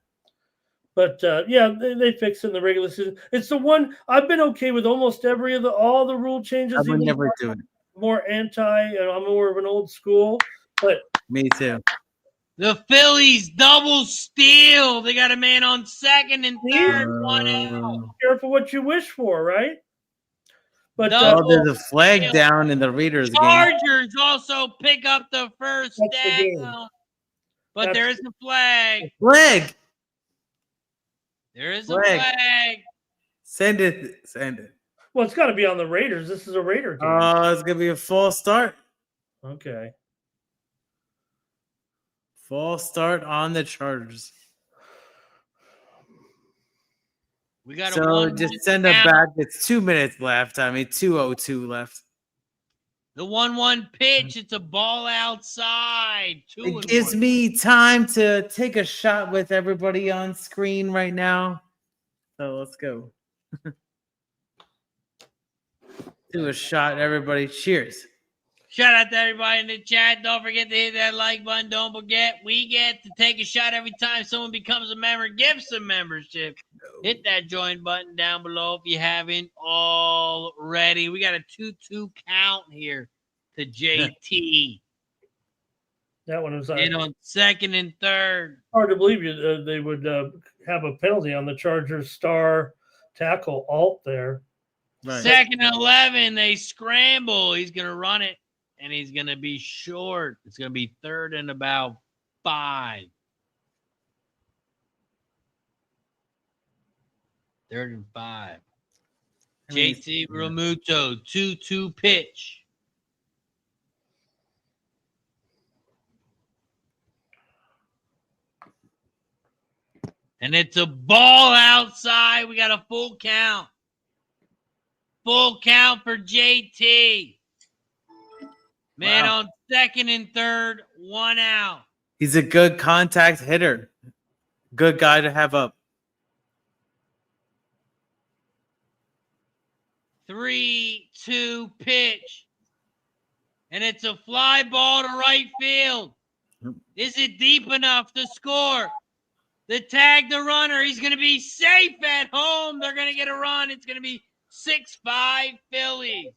But they fix it in the regular season. It's the one I've been okay with almost all the rule changes. I would never do it. More I'm more of an old school, but me too. The Phillies double steal. They got a man on second and third, 1 out. Careful what you wish for, right? But there's a flag down in the Raiders game. Chargers also pick up the first down, but there is a flag. Flag. There is a flag. Send it. Well, it's got to be on the Raiders. This is a Raider game. Oh, it's gonna be a false start. Okay. False start on the Chargers. We got just send it back. It's 2 minutes left. I mean, 2:02 left. The 1-1 pitch. It's a ball outside. It gives me time to take a shot with everybody on screen right now. So let's go. Do a shot, everybody. Cheers. Shout out to everybody in the chat. Don't forget to hit that like button. Don't forget, we get to take a shot every time someone becomes a member. Give some membership. Hit that join button down below if you haven't already. We got a 2-2 count here to JT. That one was and on second and third. Hard to believe they would have a penalty on the Chargers star tackle alt there. Right. Second and 11, they scramble. He's going to run it, and he's going to be short. It's going to be third and about 5. Third and 5. JT Realmuto, 2-2 pitch. And it's a ball outside. We got a full count. Full count for JT. Man on second and third, 1 out. He's a good contact hitter. Good guy to have up. 3-2 pitch. And it's a fly ball to right field. Is it deep enough to score? They tag the runner. He's going to be safe at home. They're going to get a run. It's going to be 6-5 Phillies.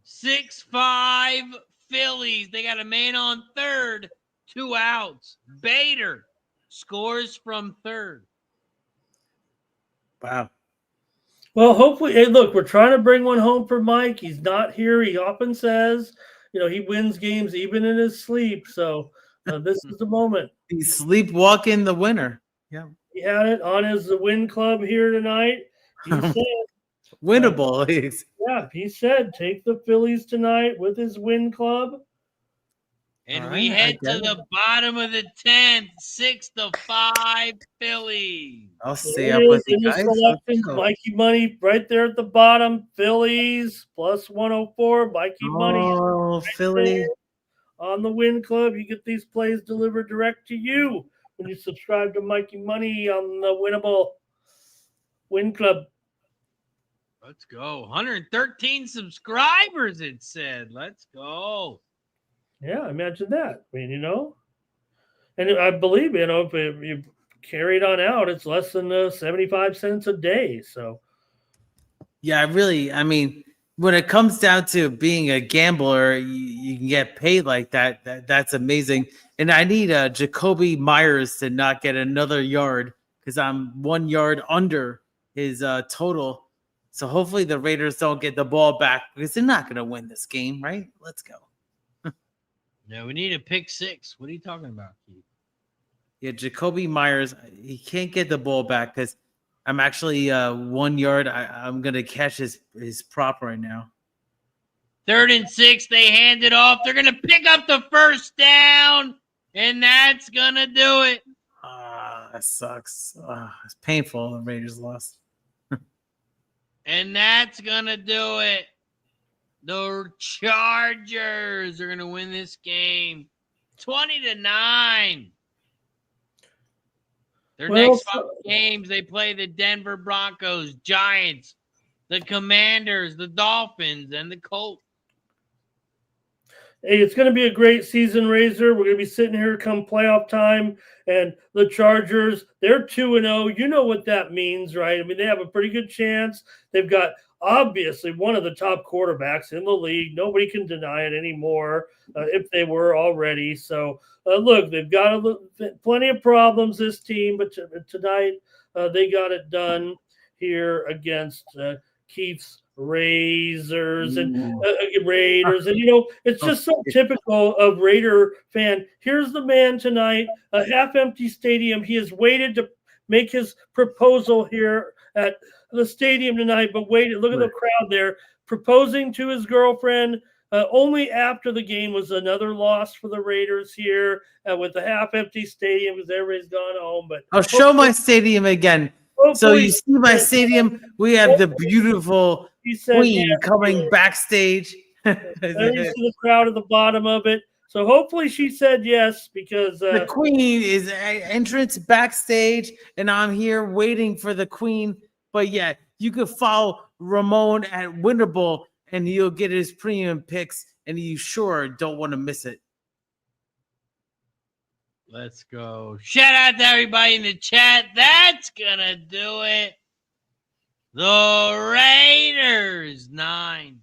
6-5 Phillies. They got a man on third, 2 outs. Bader scores from third. Wow. Well, hopefully, hey, look, we're trying to bring one home for Mike. He's not here. He often says, he wins games even in his sleep. So this is the moment. He's sleepwalking the winner. Yeah. He had it on his win club here tonight. He said, winnable. He said take the Phillies tonight with his win club. And we head to the bottom of the 10th, 6-5 Phillies. I'll stay up with you guys. Mikey Money right there at the bottom. Phillies plus 104. Mikey Money. Oh, right Philly. On the win club. You get these plays delivered direct to you when you subscribe to Mikey Money on the winnable win club. Let's go. 113 subscribers, it said. Let's go. Yeah, imagine that. I mean, and I believe, if you carry it on out, it's less than 75 cents a day. So, yeah, when it comes down to being a gambler, you can get paid like that. That's amazing. And I need Jacoby Myers to not get another yard because I'm 1 yard under his total. So hopefully the Raiders don't get the ball back because they're not going to win this game, right? Let's go. No, we need a pick 6. What are you talking about, Keith? Yeah, Jacoby Myers, he can't get the ball back because I'm actually 1 yard. I'm going to catch his prop right now. 3rd and 6, they hand it off. They're going to pick up the first down, and that's going to do it. That sucks. It's painful. The Raiders lost. And that's going to do it. The Chargers are going to win this game 20-9. Their next 5 games, they play the Denver Broncos, Giants, the Commanders, the Dolphins, and the Colts. Hey, it's going to be a great season, Razor. We're going to be sitting here come playoff time, and the Chargers, they're 2-0. You know what that means, right? I mean, they have a pretty good chance. They've got, obviously, one of the top quarterbacks in the league. Nobody can deny it anymore, if they were already. So, look, they've got plenty of problems, this team, but tonight they got it done here against Keith's Raiders and Raiders, and it's just so typical of Raider fan. Here's the man tonight, a half-empty stadium. He has waited to make his proposal here at the stadium tonight, but waited. Look at the crowd there, proposing to his girlfriend. Only after the game was another loss for the Raiders here with the half-empty stadium because everybody's gone home. But I'll show my stadium again. So you see my stadium. We have the beautiful Queen coming backstage. There you see the crowd at the bottom of it. So hopefully she said yes because the Queen is entrance backstage, and I'm here waiting for the Queen. But yeah, you could follow Ramon at Winter Bowl, and you'll get his premium picks, and you sure don't want to miss it. Let's go. Shout out to everybody in the chat. That's going to do it. The Raiders 9.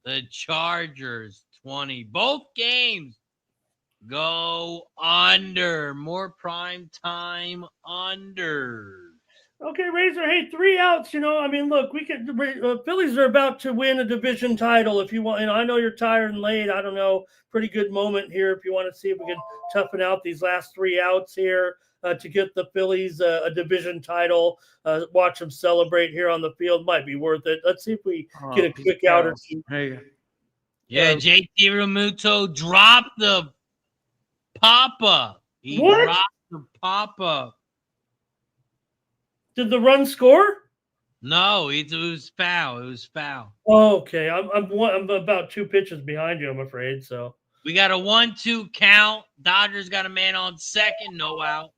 The Chargers 20. Both games go under. More prime time under. Okay, Razor. Hey, 3 outs. I mean, look, we could. Phillies are about to win a division title. If you want, I know you're tired and late. I don't know. Pretty good moment here. If you want to see if we can toughen out these last 3 outs here to get the Phillies a division title. Watch them celebrate here on the field. Might be worth it. Let's see if we get a quick out or two. Hey. Yeah, JT Realmuto dropped the pop-up. He dropped the pop-up. Did the run score? No, it was foul. It was foul. Oh, okay. I'm about 2 pitches behind you, I'm afraid. So we got a 1-2 count. Dodgers got a man on second, no out.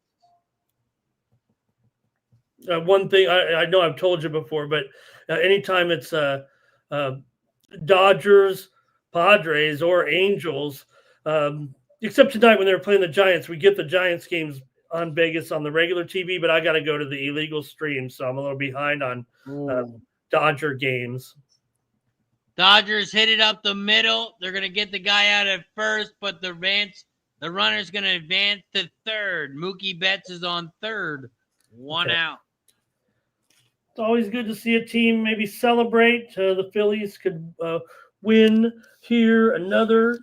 One thing I know I've told you before, but anytime it's Dodgers, Padres, or Angels, except tonight when they were playing the Giants, we get the Giants games on Vegas on the regular TV, but I got to go to the illegal stream, so I'm a little behind on Dodger games. Dodgers hit it up the middle. They're going to get the guy out at first, but the runner's going to advance to third. Mookie Betts is on third. 1 out. It's always good to see a team maybe celebrate. The Phillies could win here another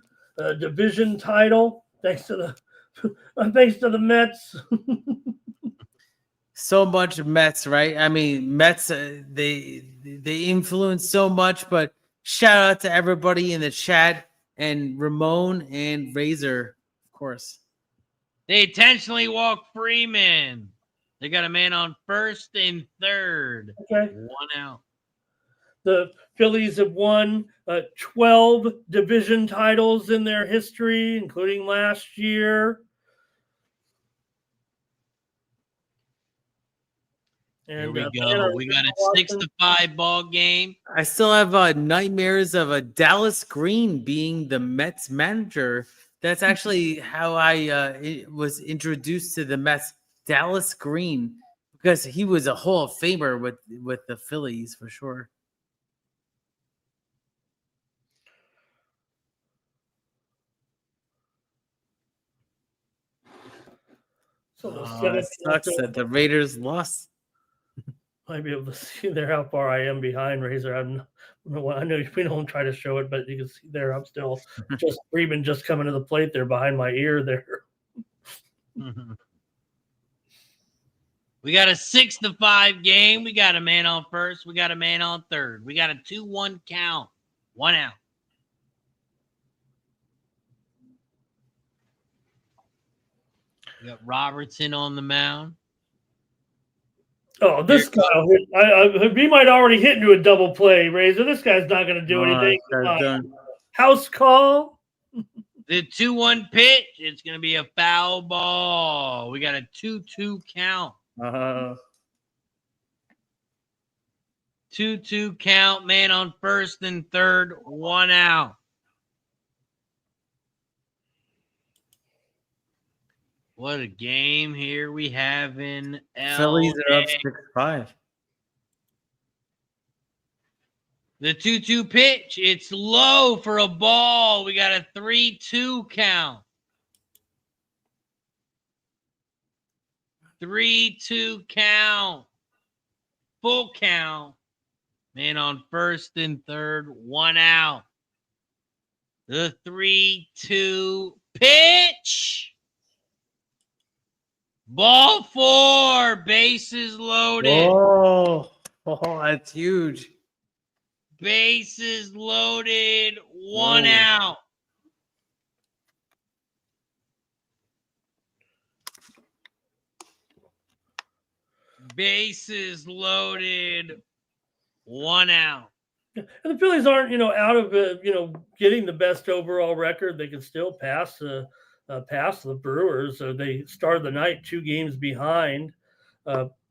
division title thanks to the Mets. So much Mets, right? I mean, Mets, they influence so much, but shout out to everybody in the chat and Ramon and Razor, of course. They intentionally walk Freeman. They got a man on first and third. Okay. 1 out. The Phillies have won 12 division titles in their history, including last year. And here we go. We got a 6-5 ball game. I still have nightmares of a Dallas Green being the Mets manager. That's actually how I was introduced to the Mets. Dallas Green, because he was a Hall of Famer with the Phillies for sure. It sucks that the Raiders lost. Might be able to see there how far I am behind Razor. I know we don't try to show it, but you can see there I'm still just Freeman just coming to the plate there behind my ear there. We got a 6-5 game. We got a man on first. We got a man on third. We got a 2-1 count. 1 out. We got Robertson on the mound. Oh, this guy, he might already hit into a double play, Razor. This guy's not going to do anything. House call. The 2-1 pitch. It's going to be a foul ball. We got a 2-2 count. 2-2 count. Man on first and third. 1 out. What a game here we have in LA. Phillies are up 6-5. The 2-2 pitch. It's low for a ball. We got a 3-2 count. 3-2 count. Full count. Man on first and third. 1 out. The 3-2 pitch. Ball 4. Bases loaded. Oh, that's huge. Bases loaded. 1 out. Bases loaded. 1 out. And the Phillies aren't, out of getting the best overall record. They can still pass the Brewers. They started the night 2 games behind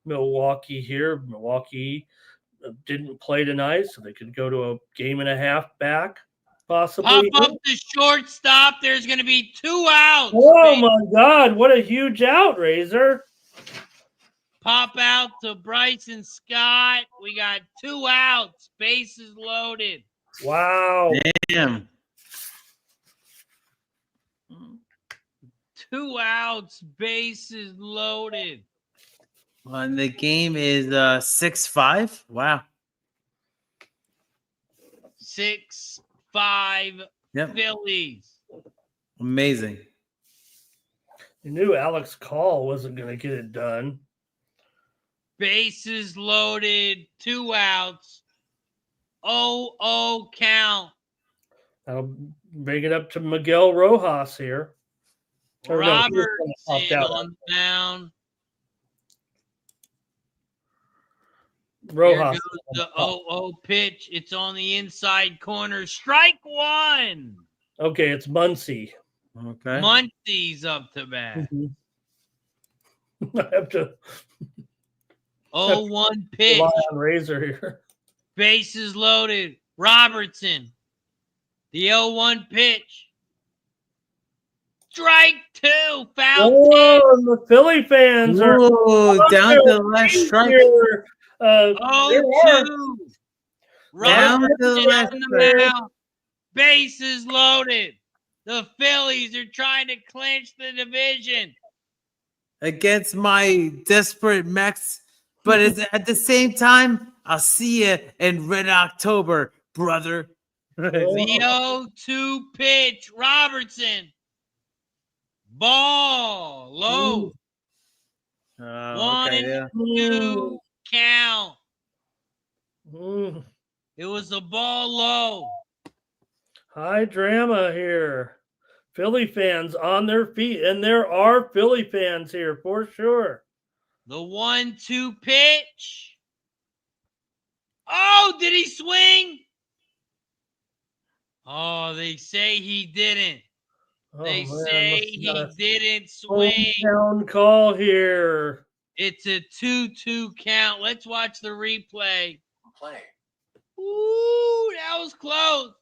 Milwaukee here. Milwaukee didn't play tonight, so they could go to a game and a half back, possibly. Pop up the shortstop. There's going to be 2 outs. Oh, my God. What a huge out, Razor. Pop out to Bryson Scott. We got 2 outs. Bases loaded. Wow. Damn. 2 outs. Bases loaded. And the game is 6-5. Wow. 6-5 Phillies. Amazing. You knew Alex Call wasn't going to get it done. Bases loaded. 2 outs. 0-0 count. I'll bring it up to Miguel Rojas here. Robertson on the mound. Rojas. Here goes the 0-0 pitch. It's on the inside corner. Strike 1. Okay, it's Muncy. Okay. Muncy's up to bat. I have to 0-1 pitch. rely on Razor here. Bases loaded. Robertson. The 0-1 pitch. Strike 2. Foul tip. And the Philly fans are down to the last strike. 0-2. Down to the Robertson last on the strike. mound. Bases loaded. The Phillies are trying to clinch the division. Against my desperate Mets, but it's, at the same time, I'll see you in Red October, brother. The 0-2 pitch. Robertson. Ball. Low. 1-2 count. It was a ball low. High drama here. Philly fans on their feet, and there are Philly fans here for sure. The 1-2 pitch. Oh, did he swing? Oh, they say he didn't. They say he didn't swing. Down call here. It's a 2-2 count. Let's watch the replay. Ooh, that was close.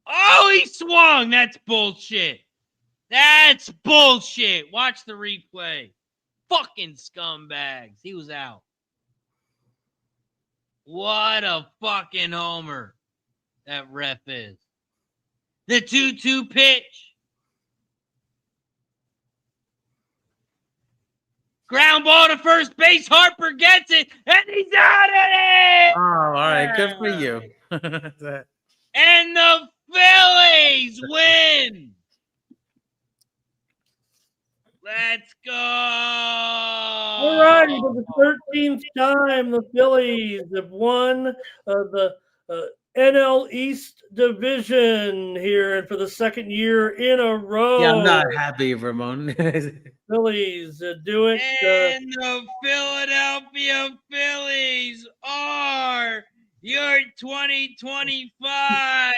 Oh, he swung. That's bullshit. That's bullshit. Watch the replay. Fucking scumbags. He was out. What a fucking homer that ref is. The 2-2 pitch. Ground ball to first base. Harper gets it, and he's out of it. Oh, all right. Good for you. And the Phillies win. Let's go. All right, for the 13th time, the Phillies have won the NL East division here, and for the second year in a row. Yeah, I'm not happy, Ramon. Phillies do it. And the Philadelphia Phillies are your 2025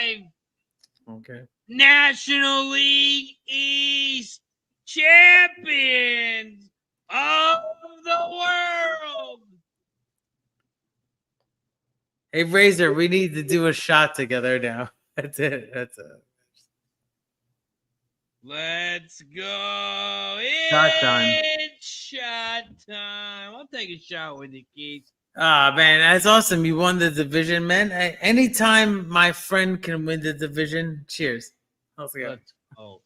Okay. National League East champions of the world. Hey, Razor, we need to do a shot together now. That's it. That's it. Let's go. Shot time. It's shot time. I'll take a shot with you, Keith. Ah, man, that's awesome. You won the division, man. Anytime my friend can win the division, cheers. Let's go. Let's go.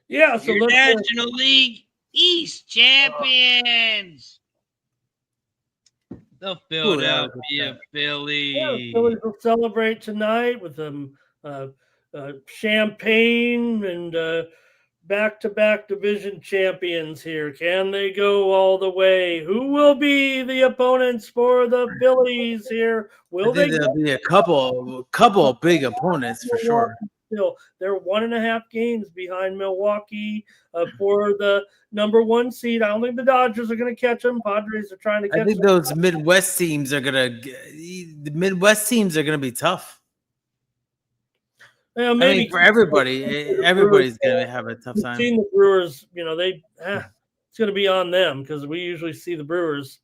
Yeah, so your let's National League East champions. The Philadelphia Phillies. Yeah, the Phillies will celebrate tonight with champagne and back-to-back division champions here. Can they go all the way? Who will be the opponents for the Phillies here? Will they? There'll be a couple of big opponents for sure. Still, they're 1.5 games behind Milwaukee for the number 1 seed. I don't think the Dodgers are going to catch them. Padres are trying to catch them. I think those Midwest teams are gonna be tough. Yeah, maybe for everybody, everybody's gonna have a tough time. Seeing the Brewers, it's going to be on them because we usually see the Brewers.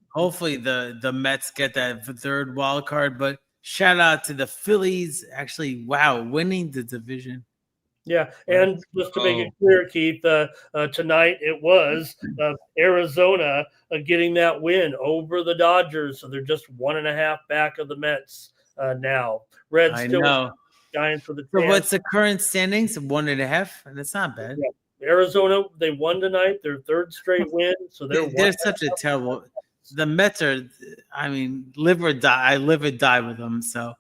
Hopefully, the Mets get that third wild card, but. Shout out to the Phillies, actually, winning the division. Yeah, and just to make it clear, Keith, tonight it was Arizona getting that win over the Dodgers, so they're just 1.5 back of the Mets now. Reds still dying for the chance. So what's the current standings? 1.5, and it's not bad. Yeah. Arizona, they won tonight, their third straight win, so they're such a terrible. The Mets are, live or die. I live or die with them. So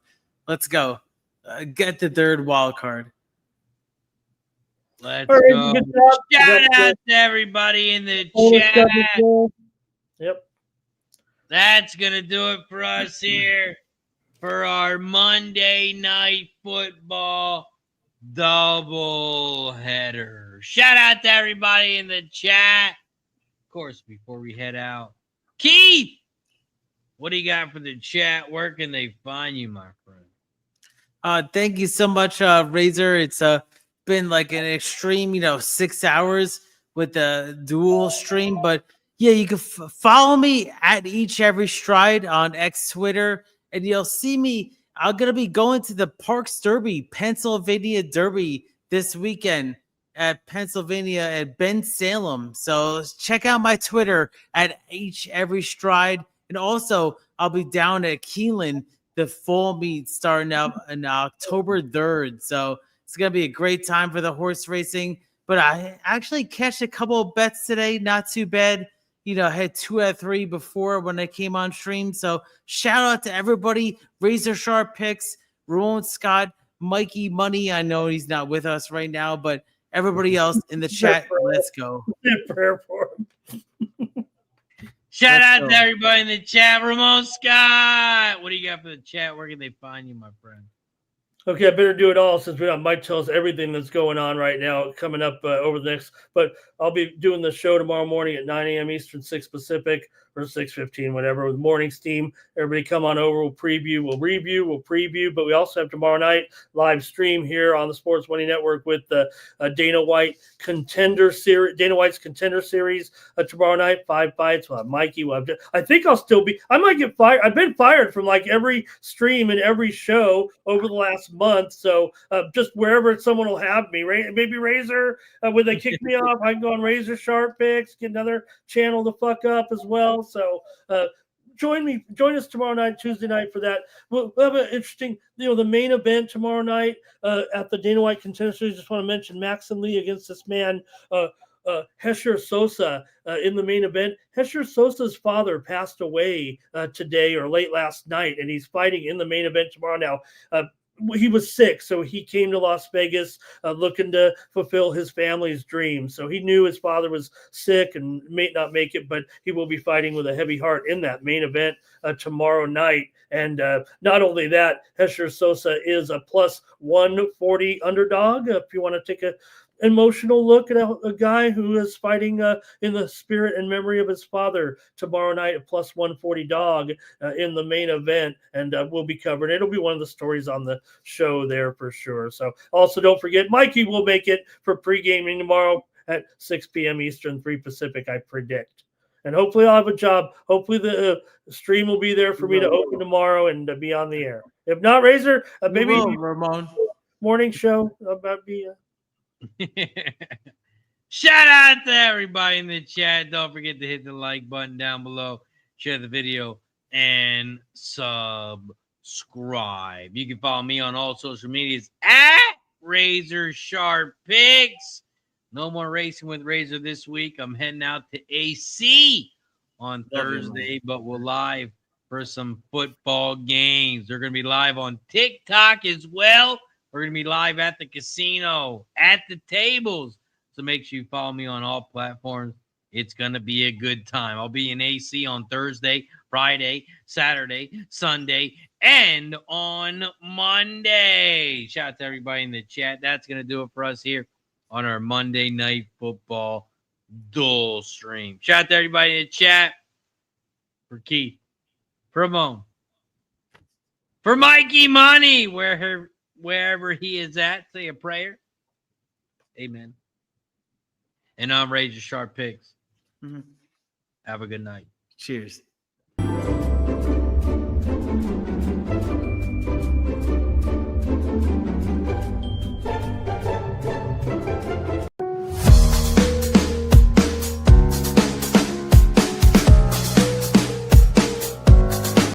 let's go. Get the third wild card. Let's go. Shout out to everybody in the chat. Yep. That's going to do it for us here for our Monday Night Football Doubleheader. Shout out to everybody in the chat. Of course, before we head out, Keith, what do you got for the chat? Where can they find you, my friend? Thank you so much, Razor. It's been like an extreme, 6 hours with the dual stream. But yeah, you can follow me at Every Stride on X Twitter, and you'll see me. I'm gonna be going to the Parks Derby, Pennsylvania Derby this weekend at Pennsylvania at Ben Salem. So check out my Twitter at Every Stride. And also I'll be down at Keelan, the full meet starting up on October 3rd. So it's going to be a great time for the horse racing. But I actually cashed a couple of bets today. Not too bad. I had 2 out of 3 before when I came on stream. So shout out to everybody. Razor Sharp Picks, Ramon Scott, Mikey Money. I know he's not with us right now, but everybody else in the chat, let's go. Prayer for him. Shout out to everybody in the chat. Ramon Scott, what do you got for the chat? Where can they find you, my friend? Okay, I better do it all since Mike tells everything that's going on right now coming up over the next. But I'll be doing the show tomorrow morning at 9 a.m. Eastern, 6 Pacific, or 6:15, whatever, with morning steam. Everybody come on over. We'll preview, we'll review, we'll preview. But we also have tomorrow night live stream here on the Sports Money Network with the Dana White's Contender Series tomorrow night. 5 fights. We'll have Mikey. I think I'll still be. I might get fired. I've been fired from like every stream and every show over the last month. So just wherever someone will have me, right? Maybe Razor, when they kick me off, I can go on Razor Sharp Picks, get another channel to fuck up as well. So join us tomorrow night, Tuesday night, for that. We'll have an interesting, the main event tomorrow night at the Dana White Contender Series. Just want to mention Maxim Lee against this man, Hesher Sosa in the main event. Hesher Sosa's father passed away today or late last night, and he's fighting in the main event tomorrow. Now, he was sick, so he came to Las Vegas looking to fulfill his family's dreams. So he knew his father was sick and may not make it, but he will be fighting with a heavy heart in that main event tomorrow night. And not only that, Hesher Sosa is a plus 140 underdog. If you want to take a emotional look at a guy who is fighting in the spirit and memory of his father tomorrow night, a plus 140 dog in the main event, and we'll be covering. It'll be one of the stories on the show there for sure. So also don't forget, Mikey will make it for pre-gaming tomorrow at 6 p.m. Eastern, 3 Pacific, I predict. And hopefully I'll have a job. Hopefully the stream will be there for me to open tomorrow and be on the air. If not, Razor, maybe Ramon. morning show about be. Shout out to everybody in the chat. Don't forget to hit the like button down below, share the video, and subscribe. You can follow me on all social medias at Razor Sharp Picks. No more racing with Razor this week. I'm heading out to AC on Thursday, but we're live for some football games. They're going to be live on TikTok as well. We're going to be live at the casino, at the tables. So make sure you follow me on all platforms. It's going to be a good time. I'll be in AC on Thursday, Friday, Saturday, Sunday, and on Monday. Shout out to everybody in the chat. That's going to do it for us here on our Monday Night Football dual stream. Shout out to everybody in the chat. For Keith, for Ramon, for Mikey Money, wherever he is at, say a prayer. Amen. And I'm Razor Sharp Picks. Have a good night. Cheers.